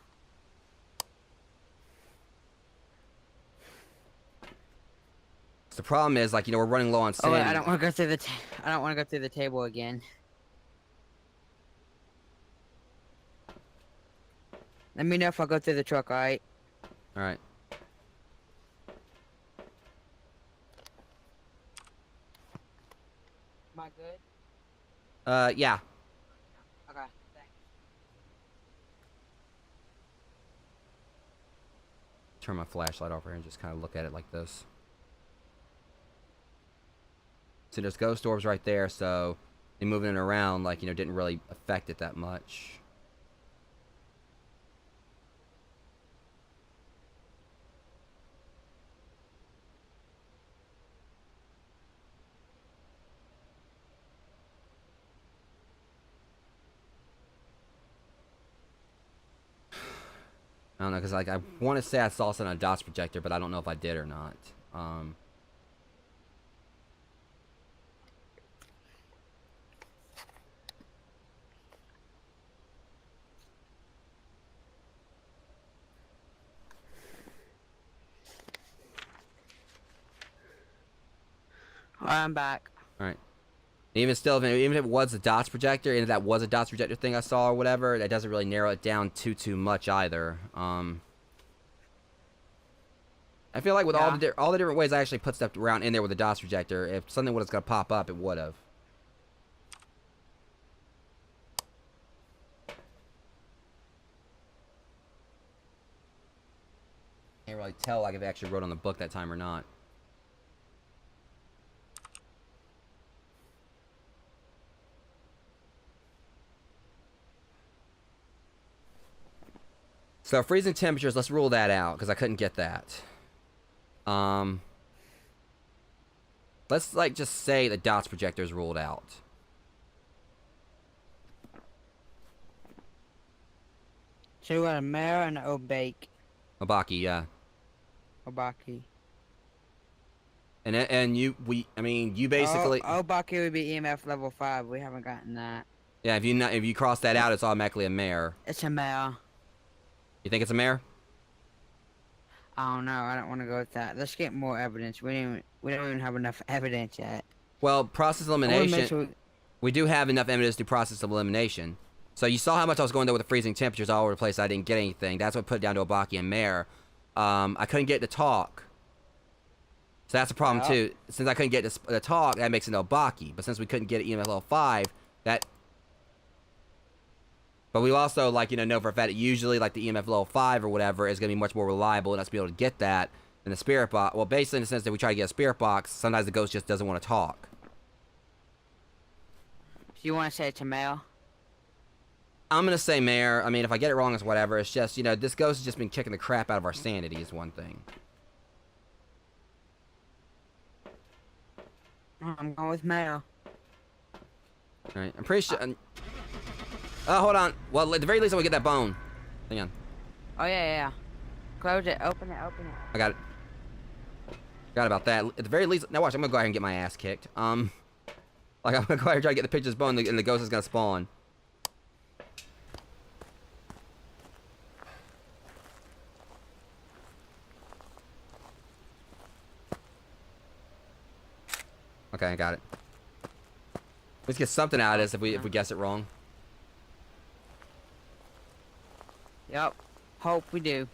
The problem is, like, you know, we're running low on Oh, wait, sanity. I don't want to go through the I don't want to go through the table again. Let me know if I go through the truck, alright? Alright. Am I good? Yeah. Okay, thanks. Turn my flashlight over here and just kind of look at it like this. See, there's ghost orbs right there, so moving it around, like, you know, didn't really affect it that much. I don't know, because, like, I want to say I saw something on a dots projector, but I don't know if I did or not. Alright, I'm back. Alright. Even still, even if it was a dots projector, and if that was a dots projector thing I saw or whatever, that doesn't really narrow it down too much either. I feel like with all the different ways I actually put stuff around in there with the dots projector, if something was gonna pop up, it would have. Can't really tell like if I actually wrote on the book that time or not. So freezing temperatures, let's rule that out because I couldn't get that. Let's like just say the dots projector is ruled out. So we got a mare and an obake. Obaki, yeah. Obaki. And you basically Obaki would be EMF level 5. We haven't gotten that. yeah. If you cross that out, it's automatically a mare. It's a mare. You think it's a mare? I don't know. I don't want to go with that. Let's get more evidence. We don't even have enough evidence yet. Well, process elimination. We do have enough evidence to process elimination. So you saw how much I was going there with the freezing temperatures all over the place. I didn't get anything. That's what put it down to Obaki and mare. I couldn't get it to talk. So that's a problem too. Since I couldn't get the talk, that makes it Obaki. But since we couldn't get it EMF level 5, that. But we also know for a fact that usually like the EMF level 5 or whatever is gonna be much more reliable and us be able to get that than the spirit box. Well, basically in the sense that we try to get a spirit box, sometimes the ghost just doesn't want to talk. Do you want to say it's a male? I'm gonna say mare. I mean, if I get it wrong, it's whatever. It's just this ghost has just been kicking the crap out of our sanity is one thing. I'm going with male. All right, I'm pretty sure. Oh, hold on. Well, at the very least, I'm gonna get that bone. Hang on. Oh yeah. Close it. Open it. I got it. Forgot about that. At the very least, now watch. I'm gonna go ahead and get my ass kicked. I'm gonna go ahead and try to get the picture's bone, and the ghost is gonna spawn. Okay, I got it. Let's get something out of this if we guess it wrong. Yep. Hope we do.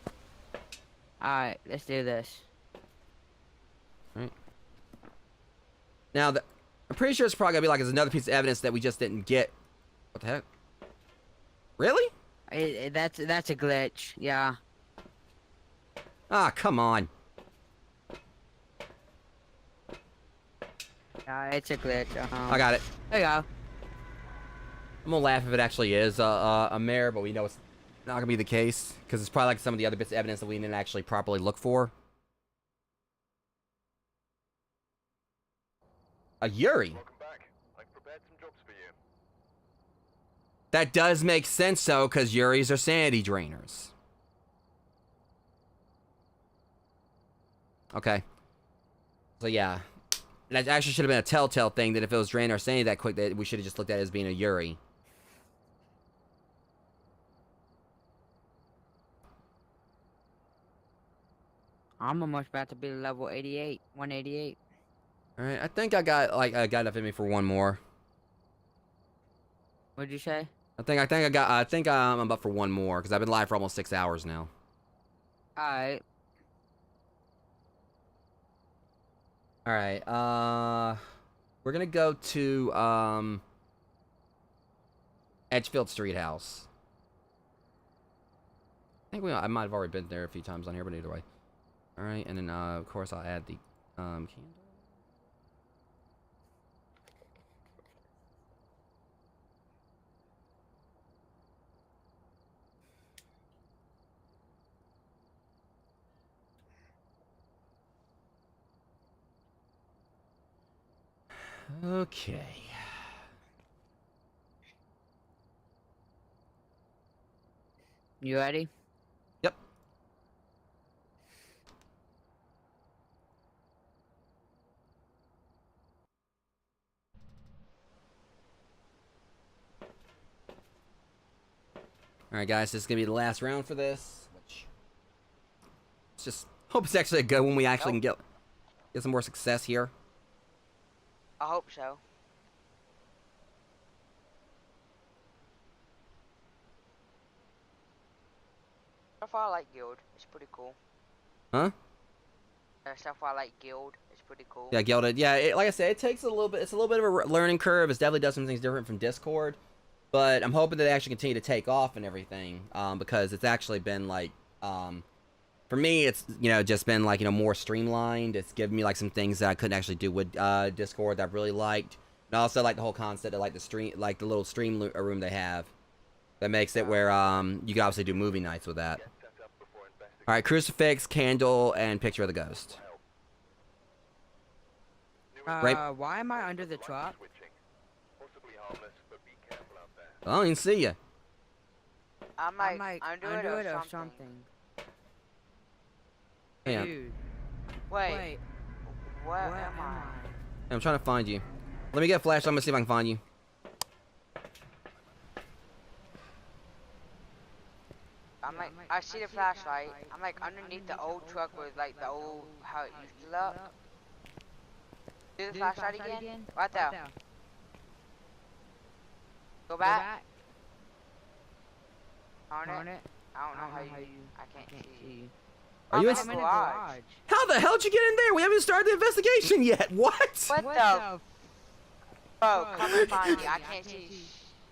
Alright, let's do this. Alright. Now, I'm pretty sure it's probably gonna be like there's another piece of evidence that we just didn't get. What the heck? Really? That's a glitch. Yeah. Ah, come on. It's a glitch. I got it. There you go. I'm gonna laugh if it actually is a mare, but we know it's not gonna be the case because it's probably like some of the other bits of evidence that we didn't actually properly look for. A Yuri. Welcome back. I've prepared some jobs for you. That does make sense, though, because Yuris are sanity drainers. Okay. So yeah, that actually should have been a telltale thing that if it was draining our sanity that quick, that we should have just looked at it as being a Yuri. I'm almost about to be level 88, 188. All right, I think I got enough in me for one more. What'd you say? I think I'm up for one more because I've been live for almost 6 hours now. Alright. All right, we're gonna go to Edgefield Street House. I think I might have already been there a few times on here, but either way. All right, and then of course I'll add the candle. Okay. You ready? Yep. Alright guys, this is going to be the last round for this. Which, let's just hope it's actually a good one we actually can get some more success here. I hope so. So far, I like Guild. It's pretty cool. Huh? So far, I like Guild. It's pretty cool. Yeah, Gilded. Yeah, like I said, it takes a little bit. It's a little bit of a learning curve. It's definitely does some things different from Discord, but I'm hoping that they actually continue to take off and everything. Because it's actually been like, For me, it's, you know, just been like, you know, more streamlined. It's given me like some things that I couldn't actually do with Discord that I really liked. And I also like the whole concept of like the stream, like the little stream room they have. That makes it where you can obviously do movie nights with that. All right, crucifix, candle, and picture of the ghost. Right. Why am I under the truck? I don't even see you. I'm like under it or something. Yeah. Dude. Wait. Where am I? I'm trying to find you. Let me get a flashlight. I'm gonna see if I can find you. I'm like, I see the flashlight. I'm like underneath the old truck with like the old, how it used to look. Do the flashlight again? Right there. Go back. On it. I don't know how you. I can't see you. Are you in the garage? How the hell did you get in there? We haven't started the investigation yet. What? What the? Bro, come and find me. I can't see.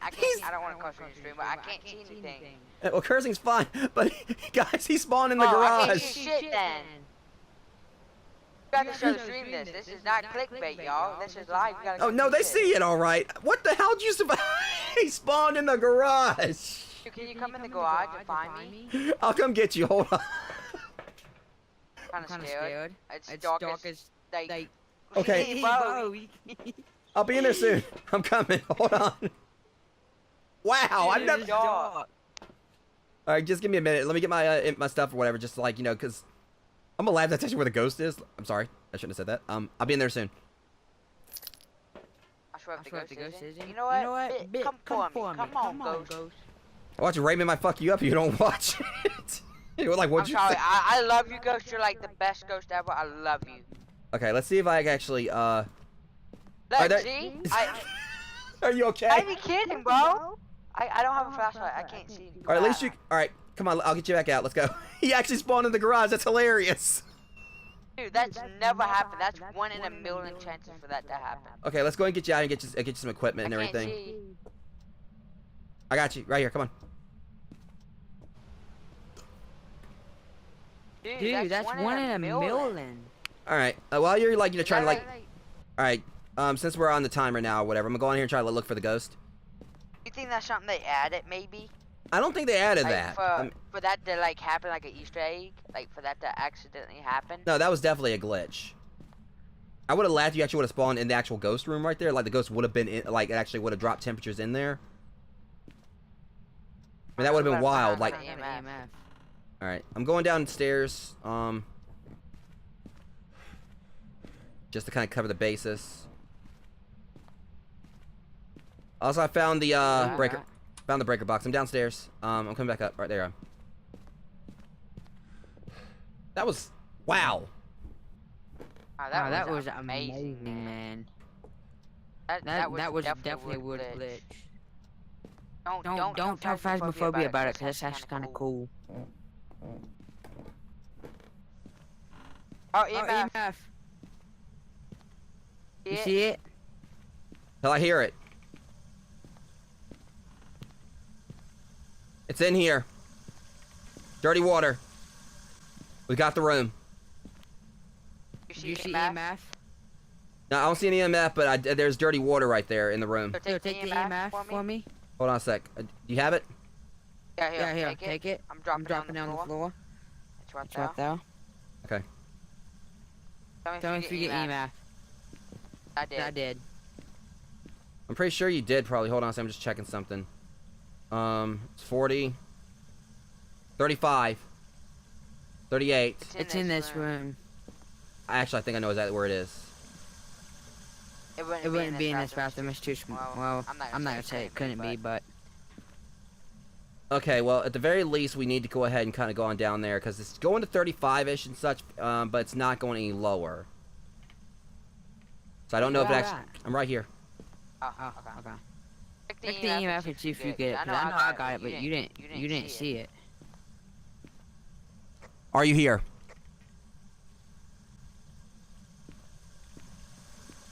I don't want to curse on the stream, but I can't see anything. Well, cursing's fine, but guys, he spawned in the I garage. can't see shit then. You gotta show the stream this. This is not clickbait, y'all. This is live. You gotta Oh no, they see it all right. What the hell did you survive? He spawned in the garage. Can you come in the garage and find me? I'll come get you. Hold on. I'm kinda scared. It's dark as like. Okay. Bro. I'll be in there soon. I'm coming. Hold on. Wow, I've never. All right, just give me a minute. Let me get my my stuff or whatever. Just like, you know, cause I'm a lab. That's actually where the ghost is. I'm sorry, I shouldn't have said that. I'll be in there soon. I swear if the ghost isn't. You know what? Come for me. Come on, ghost. Watch Raymond might fuck you up if you don't watch it. You're like, what'd you say? I love you, ghost. You're like the best ghost ever. I love you. Okay, let's see if I can actually Let's see. Are you okay? I be kidding, bro. I don't have a flashlight. I can't see. All right, at least you. All right, come on. I'll get you back out. Let's go. He actually spawned in the garage. That's hilarious. Dude, that's never happened. That's 1 in a million chances for that to happen. Okay, let's go and get you out and get you some equipment and everything. See. I got you right here. Come on. Dude, that's 1 in a million. All right. While you're like, you know, trying to like. All right. Since we're on the timer now, or whatever, I'm gonna go on here and try to look for the ghost. You think that's something they added, maybe? I don't think they added Like that. for that to like happen, like an Easter egg, like for that to accidentally happen. No, that was definitely a glitch. I would have laughed if you actually would have spawned in the actual ghost room right there. Like the ghost would have been in, like it actually would have dropped temperatures in there. I mean, that would have been wild. Like, all right, I'm going downstairs. Just to kind of cover the basis. Also, I found the breaker. Found the breaker box. I'm downstairs. I'm coming back up. Right there. That was wow. Wow, that was amazing, man. That was definitely a weird glitch. Don't tell Phasmophobia about it, cause that's actually kind of cool. Oh, EMF. You see it? Hell, I hear it. It's in here. Dirty water. We got the room. You see EMF? No, I don't see any EMF, but there's dirty water right there in the room. So take the EMF for me. Hold on a sec. Do you have it? Yeah, here, take it. I'm dropping down the floor. It's right there. Okay. Tell me if you get EMF. I did. I'm pretty sure you did, probably. Hold on a second. I'm just checking something. It's 40. 35. 38. It's in this room. Actually, I think I know exactly where it is. It wouldn't be in this bathroom. It's too small. Well, I'm not gonna say it couldn't be, but. Okay, well, at the very least, we need to go ahead and kind of go on down there, because it's going to 35-ish and such, but it's not going any lower. So I don't know if it actually... I'm right here. Oh, okay. Check the EMF and see if you get it, because I know I got it, but you didn't see it. Are you here?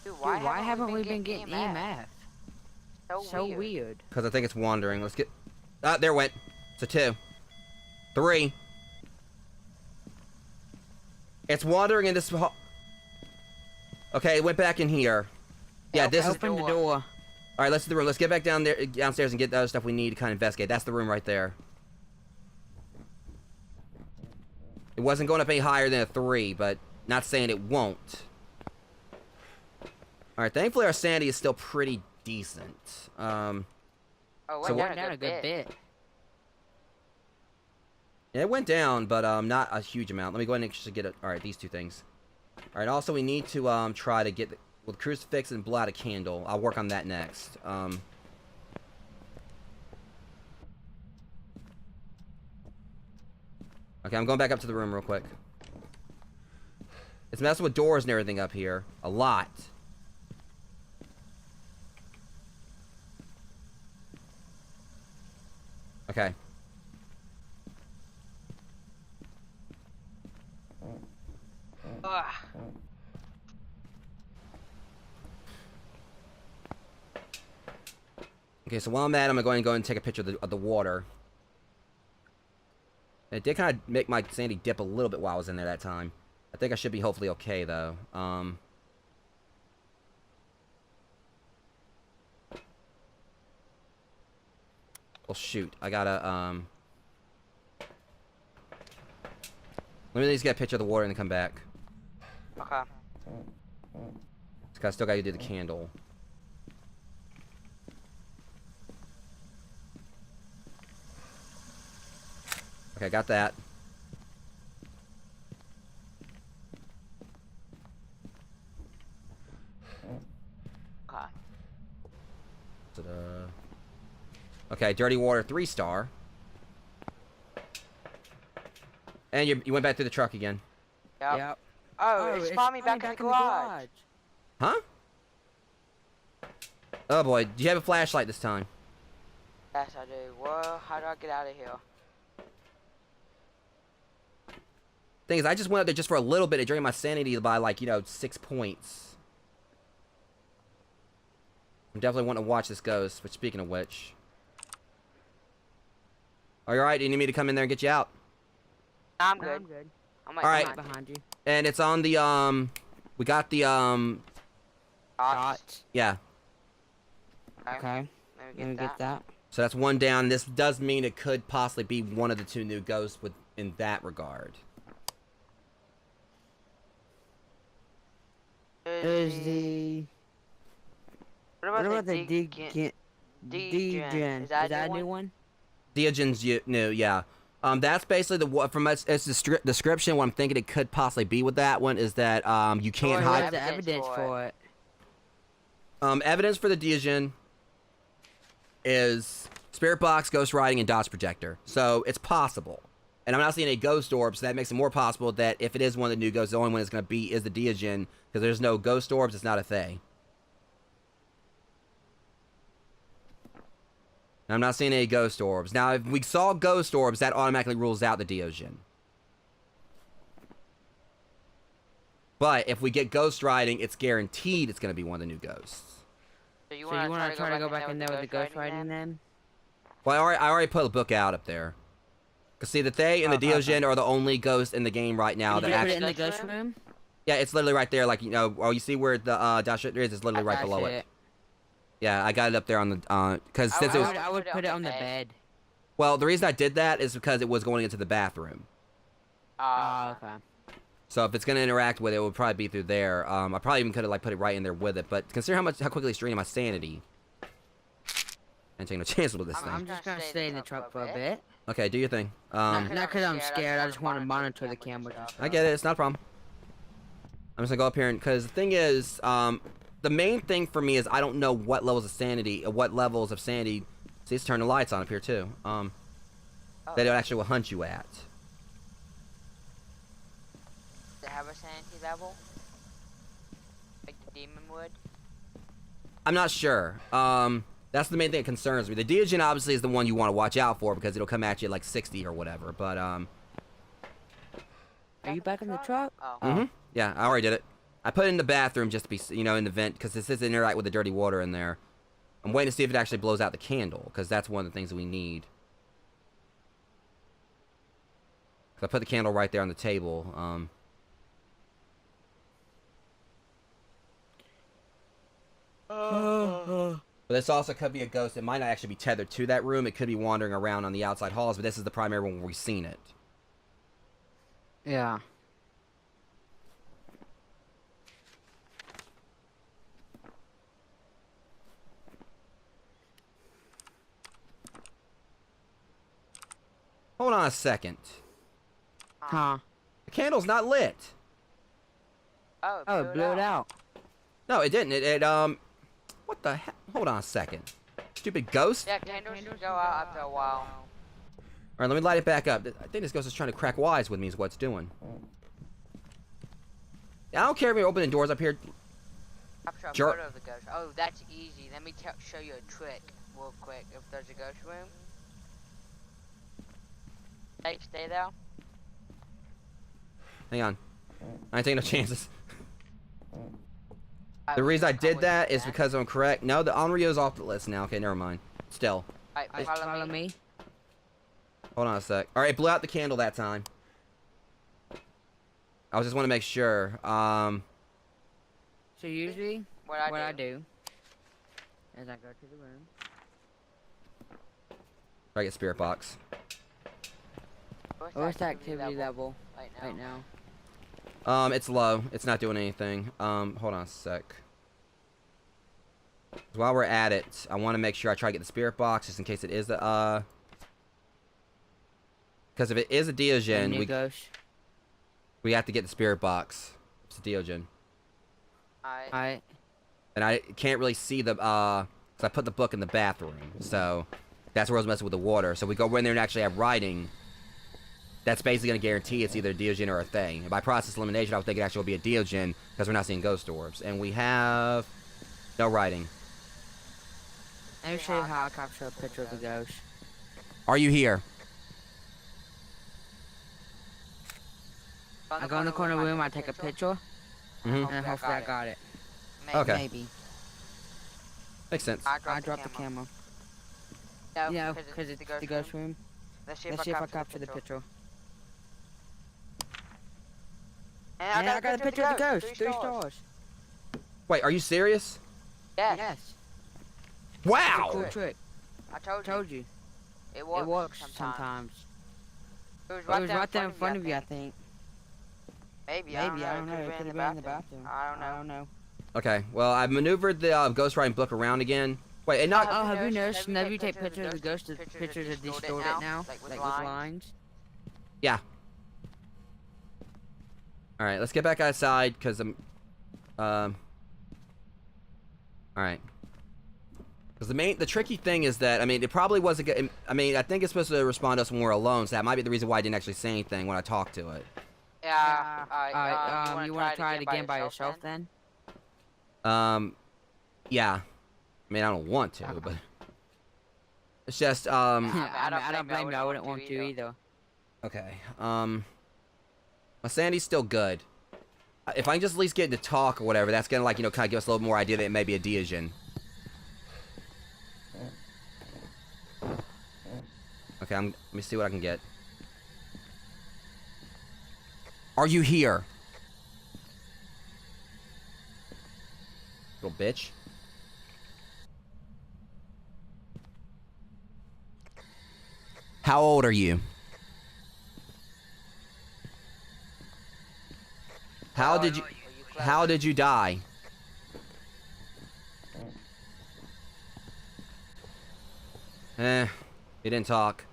Dude, why haven't we been getting EMF? So weird. Because I think it's wandering. Let's get... Ah, there it went. It's a 2. 3. It's wandering in this. Okay, it went back in here. Yeah, this is. Open the door. All right, let's do the room. Let's get back downstairs and get the other stuff we need to kind of investigate. That's the room right there. It wasn't going up any higher than a 3, but not saying it won't. All right, thankfully our sanity is still pretty decent. Oh, So went Down down a good bit. Yeah, it went down, but not a huge amount. Let me go ahead and actually get it. All right, these 2 things. All right, also we need to try to get with crucifix and blow out a candle. I'll work on that next. Okay, I'm going back up to the room real quick. It's messing with doors and everything up here. A lot. Okay. Ugh. Okay, so while I'm at it, I'm going to go and take a picture of the water. It did kind of make my sanity dip a little bit while I was in there that time. I think I should be hopefully okay, though. Well, shoot. I gotta, let me at least get a picture of the water and then come back. Okay. Because I still gotta do the candle. Okay, got that. Okay. Okay, dirty water, 3-star. And you went back to the truck again. Yep. Oh, it spawned me back in the garage. Huh? Oh boy, do you have a flashlight this time? Yes, I do. Well, how do I get out of here? Thing is, I just went up there just for a little bit. It drained my sanity by, like, 6 points. I'm definitely wanting to watch this ghost, but speaking of which. Are you alright? Do you need me to come in there and get you out? I'm No, good. I'm good. I'm like, Alright. Behind you. And it's on the, we got the, Dots. yeah. Okay. Let Let me get that. So that's 1 down. This does mean it could possibly be one of the 2 new ghosts in that regard. There's the... What about the Degen? Degen? Is that a new one? Diogen's new, yeah. That's basically from its description. What I'm thinking it could possibly be with that one is that you can't Where's hide the evidence for it? evidence for the Diogen is spirit box, ghost riding, and dots projector. So it's possible. And I'm not seeing a ghost orb, so that makes it more possible that if it is one of the new ghosts, the only one it's going to be is the Diogen, because there's no ghost orbs. It's not a Thay. And I'm not seeing any ghost orbs. Now, if we saw ghost orbs, that automatically rules out the Diogen. But if we get ghost riding, it's guaranteed it's going to be one of the new ghosts. So you So you want to try to go back in there with the ghost riding then? Well, I already put a book out up there. Because, see, the Thay and the Diogen are the only ghosts in the game right now Did that you put it actually... in the ghost room? Yeah, it's literally right there. Like, oh, you see where the dash is? It's literally right below it. Yeah, I got it up there on the... Because since it was... I would put it on the bed. Well, the reason I did that is because it was going into the bathroom. Oh, okay. So if it's going to interact with it, it would probably be through there. I probably even could have, like, put it right in there with it. But consider how quickly it's draining my sanity. And taking no chance with this thing. I'm just gonna stay in the truck for a bit. Okay, do your thing. Not because I'm scared, I just want to monitor the cameras. I get it. It's not a problem. I'm just going to go up here and... Because the thing is, the main thing for me is I don't know what levels of sanity... What levels of sanity... See, let's turn the lights on up here, too. That it actually will hunt you at. Does it have a sanity level? Like the demon would? I'm not sure. That's the main thing that concerns me. The Diogen obviously is the one you want to watch out for because it'll come at you at like 60 or whatever. But Are you back in the truck? Oh. Yeah, I already did it. I put it in the bathroom just to be, in the vent because this is interact with the dirty water in there. I'm waiting to see if it actually blows out the candle because that's one of the things that we need. I put the candle right there on the table. But this also could be a ghost. It might not actually be tethered to that room. It could be wandering around on the outside halls, but this is the primary one where we've seen it. Yeah. Hold on a second. Huh. The candle's not lit. Oh, Oh, it blew it out. No, it didn't. What the heck? Hold on a second. Stupid ghost. Yeah, candles should go out after a while. Alright, let me light it back up. I think this ghost is trying to crack wise with me is what it's doing. Yeah, I don't care if you're opening doors up here. Capture a Sure. photo of the ghost. Oh, that's easy. Let me show you a trick real quick. If there's a ghost room. Hey, stay there. Hang on. I ain't taking no chances. The reason I did that is because I'm correct. No, the Onryo's off the list now. Okay, never mind. Still. Alright, Follow me. Hold on a sec. Alright, blew out the candle that time. I just want to make sure. So usually, What I do is I go to the room. I get spirit box. What's the activity level right now? It's low. It's not doing anything. Hold on a sec. While we're at it, I want to make sure I try to get the spirit box just in case it is the because if it is a Diogen, we have to get the spirit box. It's a Diogen. Alright. And I can't really see the because I put the book in the bathroom, so that's where I was messing with the water. So we go in there and actually have writing. That's basically going to guarantee it's either a Diogen or a thing. And by process elimination, I would think it actually will be a Diogen because we're not seeing ghost orbs. And we have no writing. Let me show you how I capture a picture of the ghost. Are you here? I go in the corner room, I take a picture, Mm-hmm. and hopefully I got it. Okay. Maybe. Makes sense. I dropped the camera. No, because it's the ghost room. Let's Let's see if I capture the picture. And I got a picture of the ghost. 3 stars. Wait, are you serious? Yes. Yes. Wow! Cool trick. I told you. Told you. It It works sometimes. sometimes. It was It was right there in front of you, I think. Maybe, I don't know. It could have been in the bathroom. I don't know. Okay, well, I've maneuvered the ghost writing book around again. Wait, it not... Oh, have you noticed whenever you take pictures of the ghost, the pictures are distorted now? Like with lines? Yeah. Alright, let's get back outside, because I'm... Alright. Because the tricky thing is that, I mean, it probably wasn't good. I mean, I think it's supposed to respond to us when we're alone, so that might be the reason why I didn't actually say anything when I talked to it. Yeah. Alright, you want to try it again by yourself then? Yeah. I mean, I don't want to, but... It's just, I don't blame you, I wouldn't want to either. Okay, my sandy's still good. If I can just at least get it to talk or whatever, that's gonna, like, you know, kind of give us a little more idea that it may be a Diogen. Okay, let me see what I can get. Are you here? Little bitch. How old are you? How did you die? He didn't talk.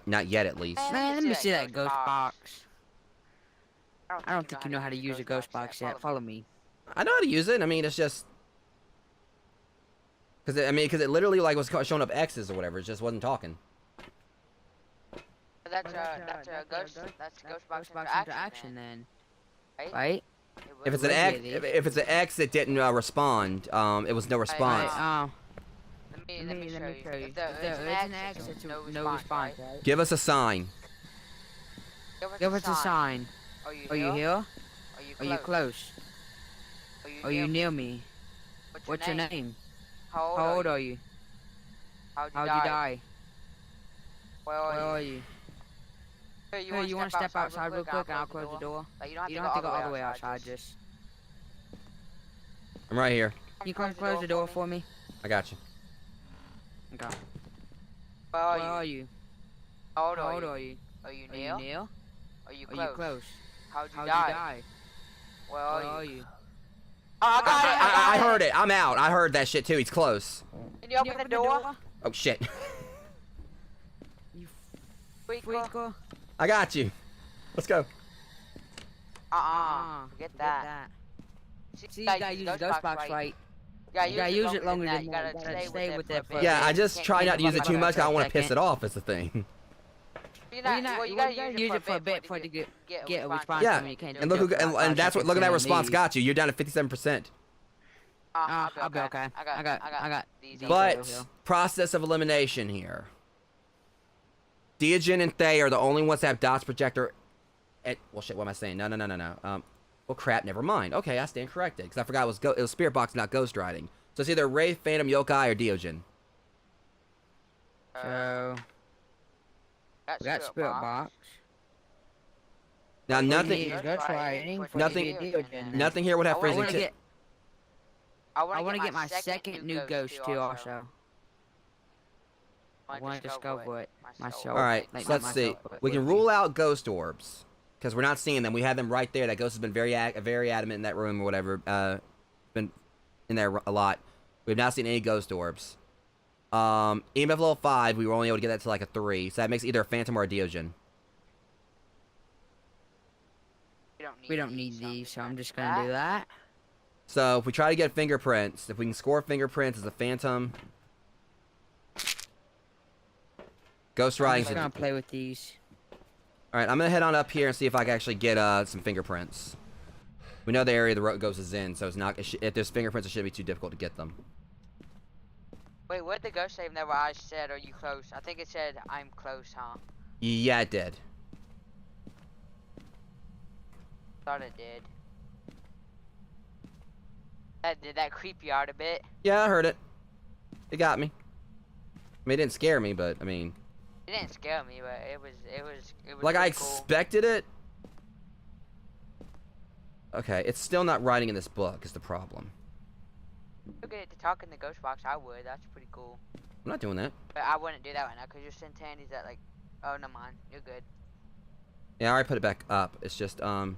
Not yet, at least. Man, let me see that ghost box. I don't think you know how to use a ghost box yet. Follow me. I know how to use it. I mean, it's just... Because it literally, like, was showing up X's or whatever. It just wasn't talking. That's a ghost box into action then. Right? If it's an X, if it's an X, it didn't respond. It was no response. Let me show you. If there is an X, it's no response. Right? Give us a sign. Give us a sign. Are you here? Are you close? Are you near me? What's your name? How old are you? How'd you die? Where are you? Hey, you want to step outside real quick and I'll close the door? Like, you don't have to go all the way outside, just... I'm right here. You come close the door for me? I got you. Okay. Where Where are you? How old How are old you? are you? Are you Are you Neil? Neil? Are you Are you close? How'd you How'd die? you die? Where Where are are you? you? Oh, I got it! I heard it. I'm out. I heard that shit too. He's close. Can you open the door? Oh shit. You Freaker. freaker. I got you. Let's go. Forget that. See, you gotta use the ghost box right. You gotta use it longer than You that. gotta stay with it for a Yeah, bit. Yeah, I just try not to use it too much. 'Cause I don't want to piss second. it off. Is the thing. Well, you gotta use it for a bit for it to get a response. response. Yeah, When you can't and look who and that's what. Look at that response got you. You're down to 57%. I'll be okay. I got these. But process of elimination here. Diogen and Thay are the only ones that have dots projector. Well, shit. What am I saying? No. Well, crap. Never mind. Okay, I stand corrected because I forgot it was Spirit Box, not Ghost Riding. So it's either Wraith, Phantom, Yokai, or Diogen. So we got Spirit Box. Now nothing. Nothing here would have freezing. I want to get my second new ghost too. Also, I want to discover it myself. All right, so let's see. We can rule out ghost orbs because we're not seeing them. We have them right there. That ghost has been very adamant in that room or whatever. Been in there a lot. We've not seen any ghost orbs. EMF level 5, we were only able to get that to like a 3, so that makes either a Phantom or a Diogen. We don't need these, so I'm just gonna do that. So if we try to get fingerprints, if we can score fingerprints as a Phantom, Ghost Riding. I'm just gonna play with these. All right, I'm gonna head on up here and see if I can actually get some fingerprints. We know the area the ghost is in, so it's not. If there's fingerprints, it shouldn't be too difficult to get them. Wait, what did the ghost say whenever I said, "Are you close"? I think it said, "I'm close," huh? Yeah, it did. Thought it did. Did that creep you out a bit? Yeah, I heard it. It got me. I mean, it didn't scare me, but I mean. It didn't scare me, but it was like I cool. expected it. Okay, it's still not writing in this book is the problem. You get it to talk in the ghost box, I would. That's pretty cool. I'm not doing that. But I wouldn't do that right now because your Centanity's at like. Oh, no mind. You're good. Yeah, I already put it back up. It's just the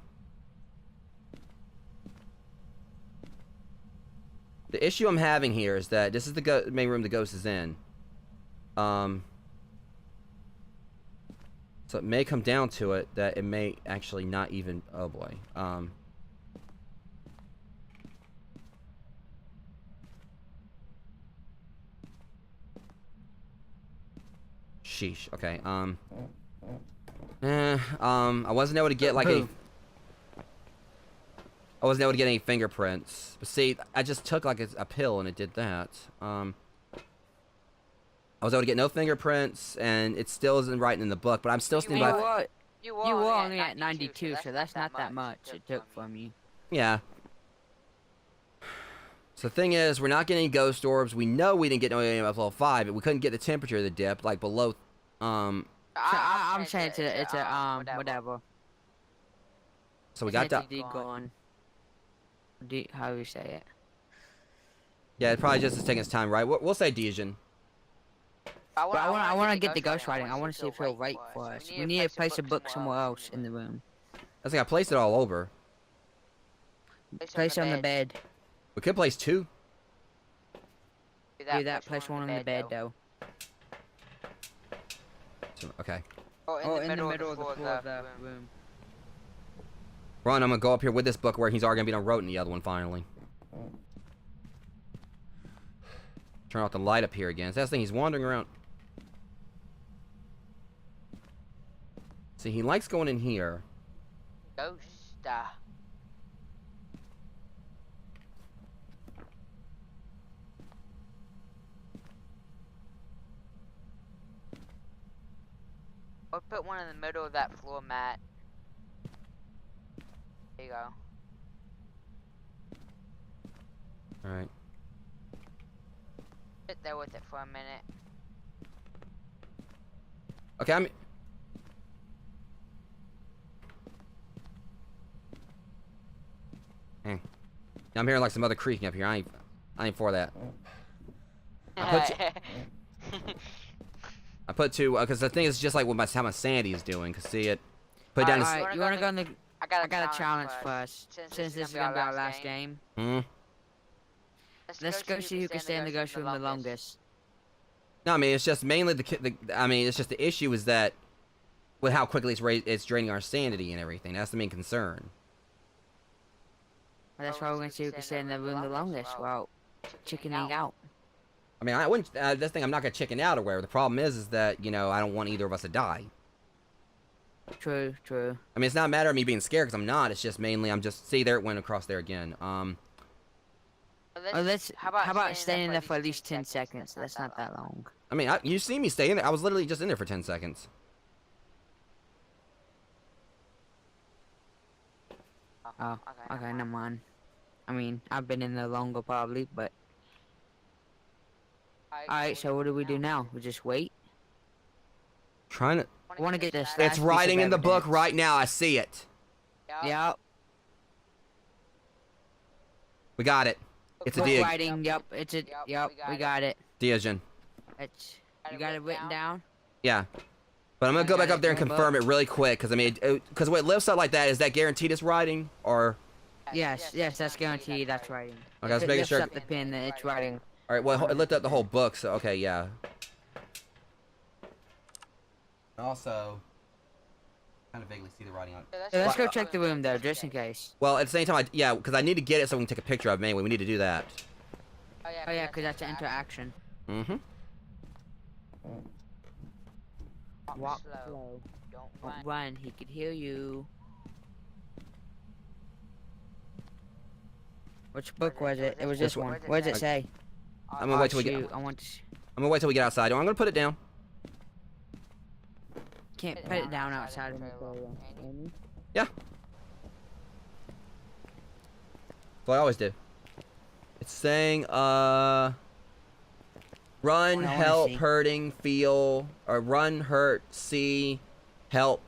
issue I'm having here is that this is the main room the ghost is in. So it may come down to it that it may actually not even. Oh boy. Sheesh. Okay. I wasn't able to get like I wasn't able to get any fingerprints. But see, I just took like a pill and it did that. I was able to get no fingerprints, and it still isn't writing in the book. But I'm still standing by. You were only at 92, so that's not that much it took from you. Yeah. So the thing is, we're not getting any ghost orbs. We know we didn't get no EMF level 5, but we couldn't get the temperature of the dip, like below. So I'm saying it's a whatever. So we got that. Gone. How do you say it? Yeah, it probably just is taking its time, right? We'll say Diogen. I want to get the ghost riding. I want to see if he'll write for us. We need to place a book somewhere else in the room. I think I placed it all over. Place it on the bed. We could place 2. Do that. Place one on the bed, though. Okay. Oh, in the middle of the floor of the room. Ron, I'm gonna go up here with this book where he's already gonna be done wrote in the other one finally. Turn off the light up here again. So that's the thing, he's wandering around. See, he likes going in here. Ghost. Or put one in the middle of that floor mat. There you go. Alright. Sit there with it for a minute. Okay, Now I'm hearing like some other creaking up here. I ain't for that. I put two, because the thing is just like what how my sanity is doing. Cause see it. Put it down. Alright, you wanna go in the? I I got a challenge first. Since this is gonna be our last game. Let's go see who can stay in the ghost room the longest. No, I mean it's just mainly I mean it's just the issue is that with how quickly it's draining our sanity and everything. That's the main concern. Well, that's why we're gonna see who can stay in the room the longest. Well, chickening out. I mean I wouldn't. This thing I'm not gonna chicken out or whatever. The problem is that you know I don't want either of us to die. True, true. I mean it's not a matter of me being scared because I'm not. It's just mainly I'm just see there it went across there again. How about staying there for at least 10 seconds? That's not that long. I mean you see me staying there. I was literally just in there for 10 seconds. Oh, okay, never mind. I mean, I've been in there longer probably, but... Alright, so what do we do now? We just wait? Trying to... I want to get this. It's writing in the book right now. I see it. Yep. We got it. It's a Book writing, yep, it's a... Yep, we got it. Diagen. It's... You got it written down? Yeah. But I'm gonna go back up there and confirm it really quick, because I mean, because when it lifts up like that, is that guaranteed it's writing, or? Yes, that's guaranteed. That's writing. Okay, I was making sure. Up the pin that it's writing. All right, well, it lifted up the whole book, so okay, yeah. Also, kind of vaguely see the writing on it. So let's go check the room though, just in case. Well, at the same time, yeah, because I need to get it so we can take a picture of it anyway. We need to do that. Oh yeah, because that's an interaction. Mm-hmm. Walk slow. Don't run. He could hear you. Which book was it? It was this one. What does it say? I'm gonna wait till we get. I'm gonna wait till we get outside. I'm gonna put it down. Can't put it down outside in the area. Yeah. That's what I always do. It's saying, run, help, hurting, feel, or run, hurt, see, help.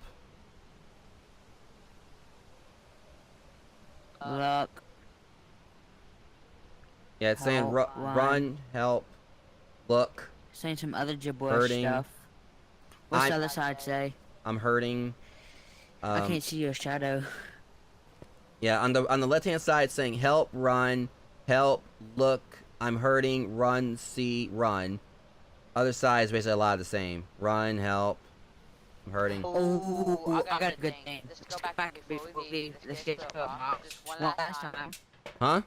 Look. Yeah, it's saying run, help, look. Saying some other gibberish Hurting. stuff. What's the other side say? I'm hurting. I can't see your shadow. Yeah, on the left-hand side, it's saying help, run, help, look, I'm hurting, run, see, run. Other side is basically a lot of the same. Run, help, I'm hurting. Oh, I got a good thing. Let's go back before we leave. Let's get the box. One last time. Huh?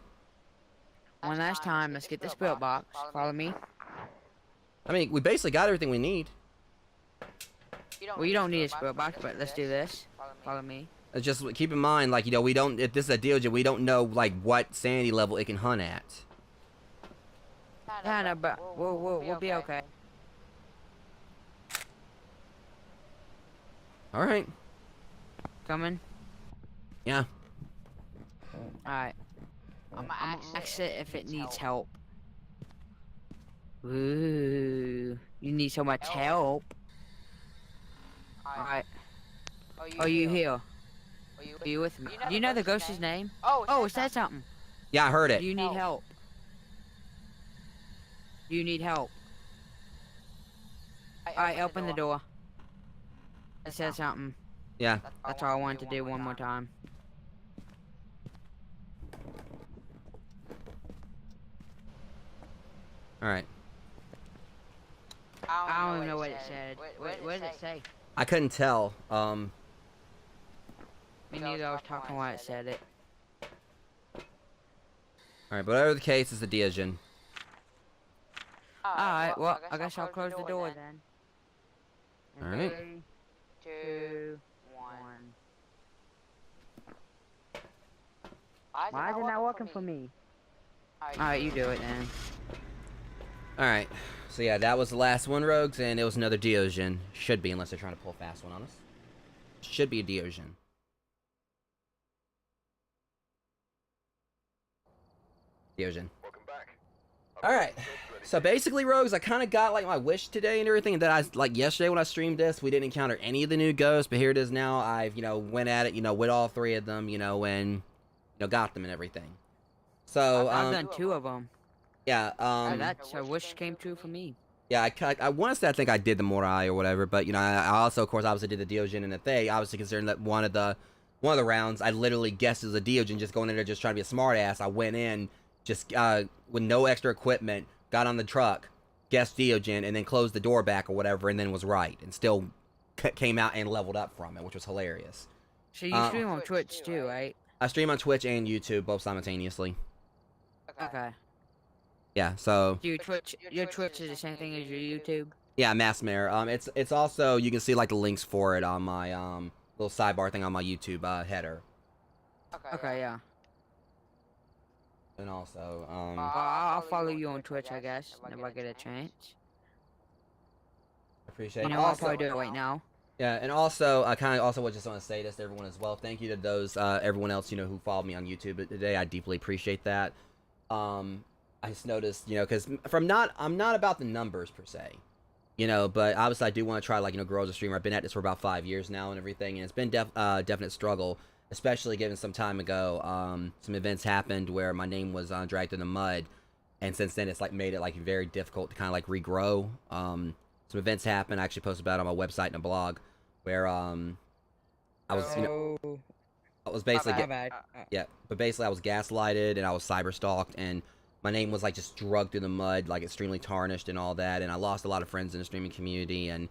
One last time. Let's get the spirit box. Follow me. I mean, we basically got everything we need. Well, you don't need a spirit box, but let's do this. Follow me. Just keep in mind, like, you know, we don't, if this is a deal, we don't know, like, what sanity level it can hunt at. Yeah, no, but we'll be okay. Alright. Coming? Yeah. Alright. I'm gonna exit if it needs help. Ooh. You need so much help. Alright. Are you here? Are you with me? Do you know the ghost's name? Oh, it said something. Yeah, I heard it. Do you need help? Do you need help? Alright, open the door. It said something. Yeah. That's all I wanted to do one more time. Alright. I don't even know what it said. What did it say? I couldn't tell. Me neither, I was talking while it said it. Alright, but whatever the case, it's a Diagen. Alright, well, I guess I'll close the door then. Alright. 3, 2, 1. Why is it not working for me? Alright, you do it then. Alright. So yeah, that was the last one, Rogues, and it was another Diagen. Should be, unless they're trying to pull a fast one on us. Should be a Diagen. Diagen. Welcome back. Alright. So basically, Rogues, I kind of got, like, my wish today and everything. That I, like, yesterday when I streamed this, we didn't encounter any of the new ghosts, but here it is now. I've, you know, went at it, you know, with all three of them, you know, and, you know, got them and everything. So, I've done 2 of them. yeah, That's a wish came true for me. yeah, I want to say I think I did the Morai or whatever, but you know, I also, of course, obviously did the Deogen and the Thay. Obviously, considering that one of the rounds, I literally guessed it was a Deogen, just going in there, just trying to be a smart ass. I went in, just with no extra equipment, got on the truck, guessed Deogen, and then closed the door back or whatever, and then was right, and still came out and leveled up from it, which was hilarious. So you stream on Twitch too, right? I stream on Twitch and YouTube both simultaneously. Okay. Yeah, so Do your Twitch is the same thing as your YouTube? yeah, Massmare. It's also, you can see like the links for it on my little sidebar thing on my YouTube header. Okay, yeah. And also, Well, I'll follow you on Twitch, I guess, if I get a chance. appreciate You it. know, I'll Also, probably do it right now. yeah, and also, I kind of also just want to say this to everyone as well. Thank you to those, everyone else, you know, who followed me on YouTube today. I deeply appreciate that. I just noticed, you know, because I'm not about the numbers per se, you know, but obviously I do want to try, like, you know, grow as a streamer. I've been at this for about 5 years now and everything, and it's been definite struggle, especially given some time ago, some events happened where my name was dragged in the mud, and since then it's like made it like very difficult to kind of like regrow. Some events happened. I actually posted about it on my website and a blog where I was, you know, I was basically yeah, but basically I was gaslighted and I was cyber stalked, and my name was like just drugged through the mud, like extremely tarnished and all that, and I lost a lot of friends in the streaming community, and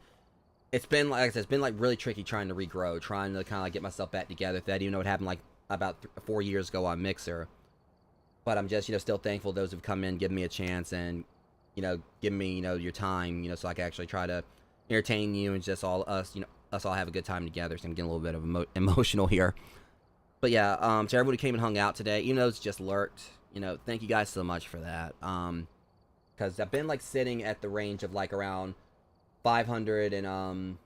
it's been like I said, it's been like really tricky trying to regrow, trying to kind of like get myself back together. That, even though it happened like about 4 years ago on Mixer, but I'm just, you know, still thankful those who've come in, given me a chance, and, you know, giving me, you know, your time, you know, so I can actually try to entertain you and just all us, you know, us all have a good time together. So I'm getting a little bit of emotional here. But yeah, to everyone who came and hung out today, even though it's just lurked, you know, thank you guys so much for that. Because I've been like sitting at the range of like around 500 and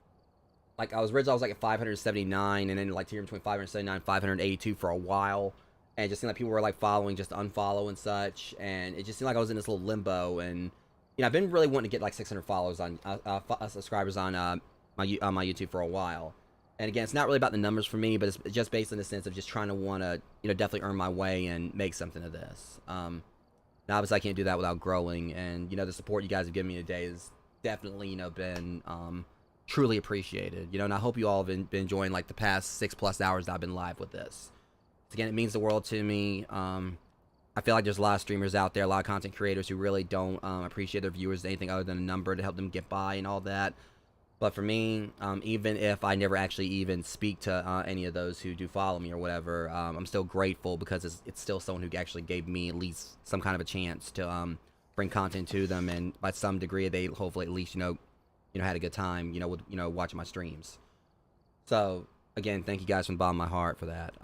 like I was like at 579, and then like tier between 579 and 582 for a while, and it just seemed like people were like following just to unfollow and such, and it just seemed like I was in this little limbo. And you know, I've been really wanting to get like 600 followers on subscribers on my YouTube for a while. And again, it's not really about the numbers for me, but it's just based in the sense of just trying to want to, you know, definitely earn my way and make something of this. Now, obviously, I can't do that without growing, and, you know, the support you guys have given me today has definitely, you know, been truly appreciated. You know, and I hope you all have been enjoying, like, the past 6+ hours that I've been live with this. Again, it means the world to me. I feel like there's a lot of streamers out there, a lot of content creators who really don't appreciate their viewers as anything other than a number to help them get by and all that. But for me, even if I never actually even speak to any of those who do follow me or whatever, I'm still grateful because it's still someone who actually gave me at least some kind of a chance to bring content to them, and by some degree, they hopefully at least, you know, had a good time, you know, with, you know, watching my streams. So again, thank you guys from the bottom of my heart for that.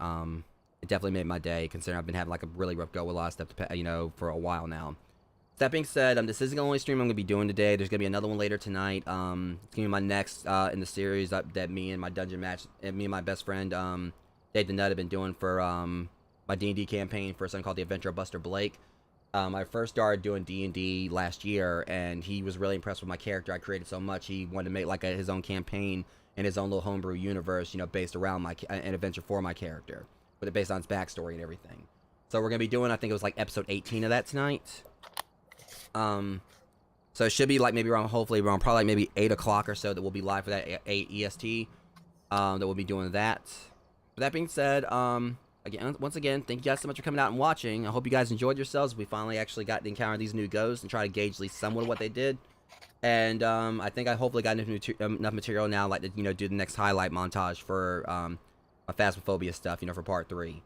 It definitely made my day, considering I've been having like a really rough go with a lot of stuff, you know, for a while now. That being said, this isn't the only stream I'm going to be doing today. There's going to be another one later tonight. It's going to be my next in the series that me and my dungeon match, and me and my best friend, Dave the Nut, have been doing for my D&D campaign for something called the Adventure of Buster Blake. I first started doing D&D last year, and he was really impressed with my character. I created so much, he wanted to make like his own campaign and his own little homebrew universe, you know, based around an adventure for my character, with it based on his backstory and everything. So we're going to be doing, I think it was like episode 18 of that tonight. So it should be like maybe around, hopefully around probably like maybe 8 o'clock or so that we'll be live for that 8 EST, that we'll be doing that. With that being said, once again, thank you guys so much for coming out and watching. I hope you guys enjoyed yourselves. We finally actually got to encounter these new ghosts and try to gauge at least somewhat of what they did. And, I think I hopefully got enough material now, like, to, you know, do the next highlight montage for, my Phasmophobia stuff, you know, for part 3.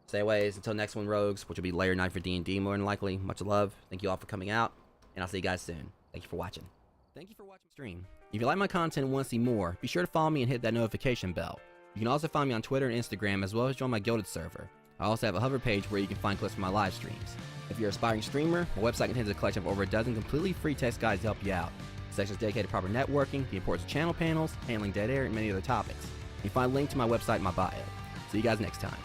So anyways, until next one, Rogues, which will be layer 9 for D&D more than likely. Much love. Thank you all for coming out, and I'll see you guys soon. Thank you for watching. Thank you for watching the stream. If you like my content and want to see more, be sure to follow me and hit that notification bell. You can also find me on Twitter and Instagram, as well as join my Guilded server. I also have a hover page where you can find clips from my live streams. If you're an aspiring streamer, my website contains a collection of over a dozen completely free text guides to help you out. Sections dedicated to proper networking, the importance of channel panels, handling dead air, and many other topics. You can find a link to my website in my bio. See you guys next time.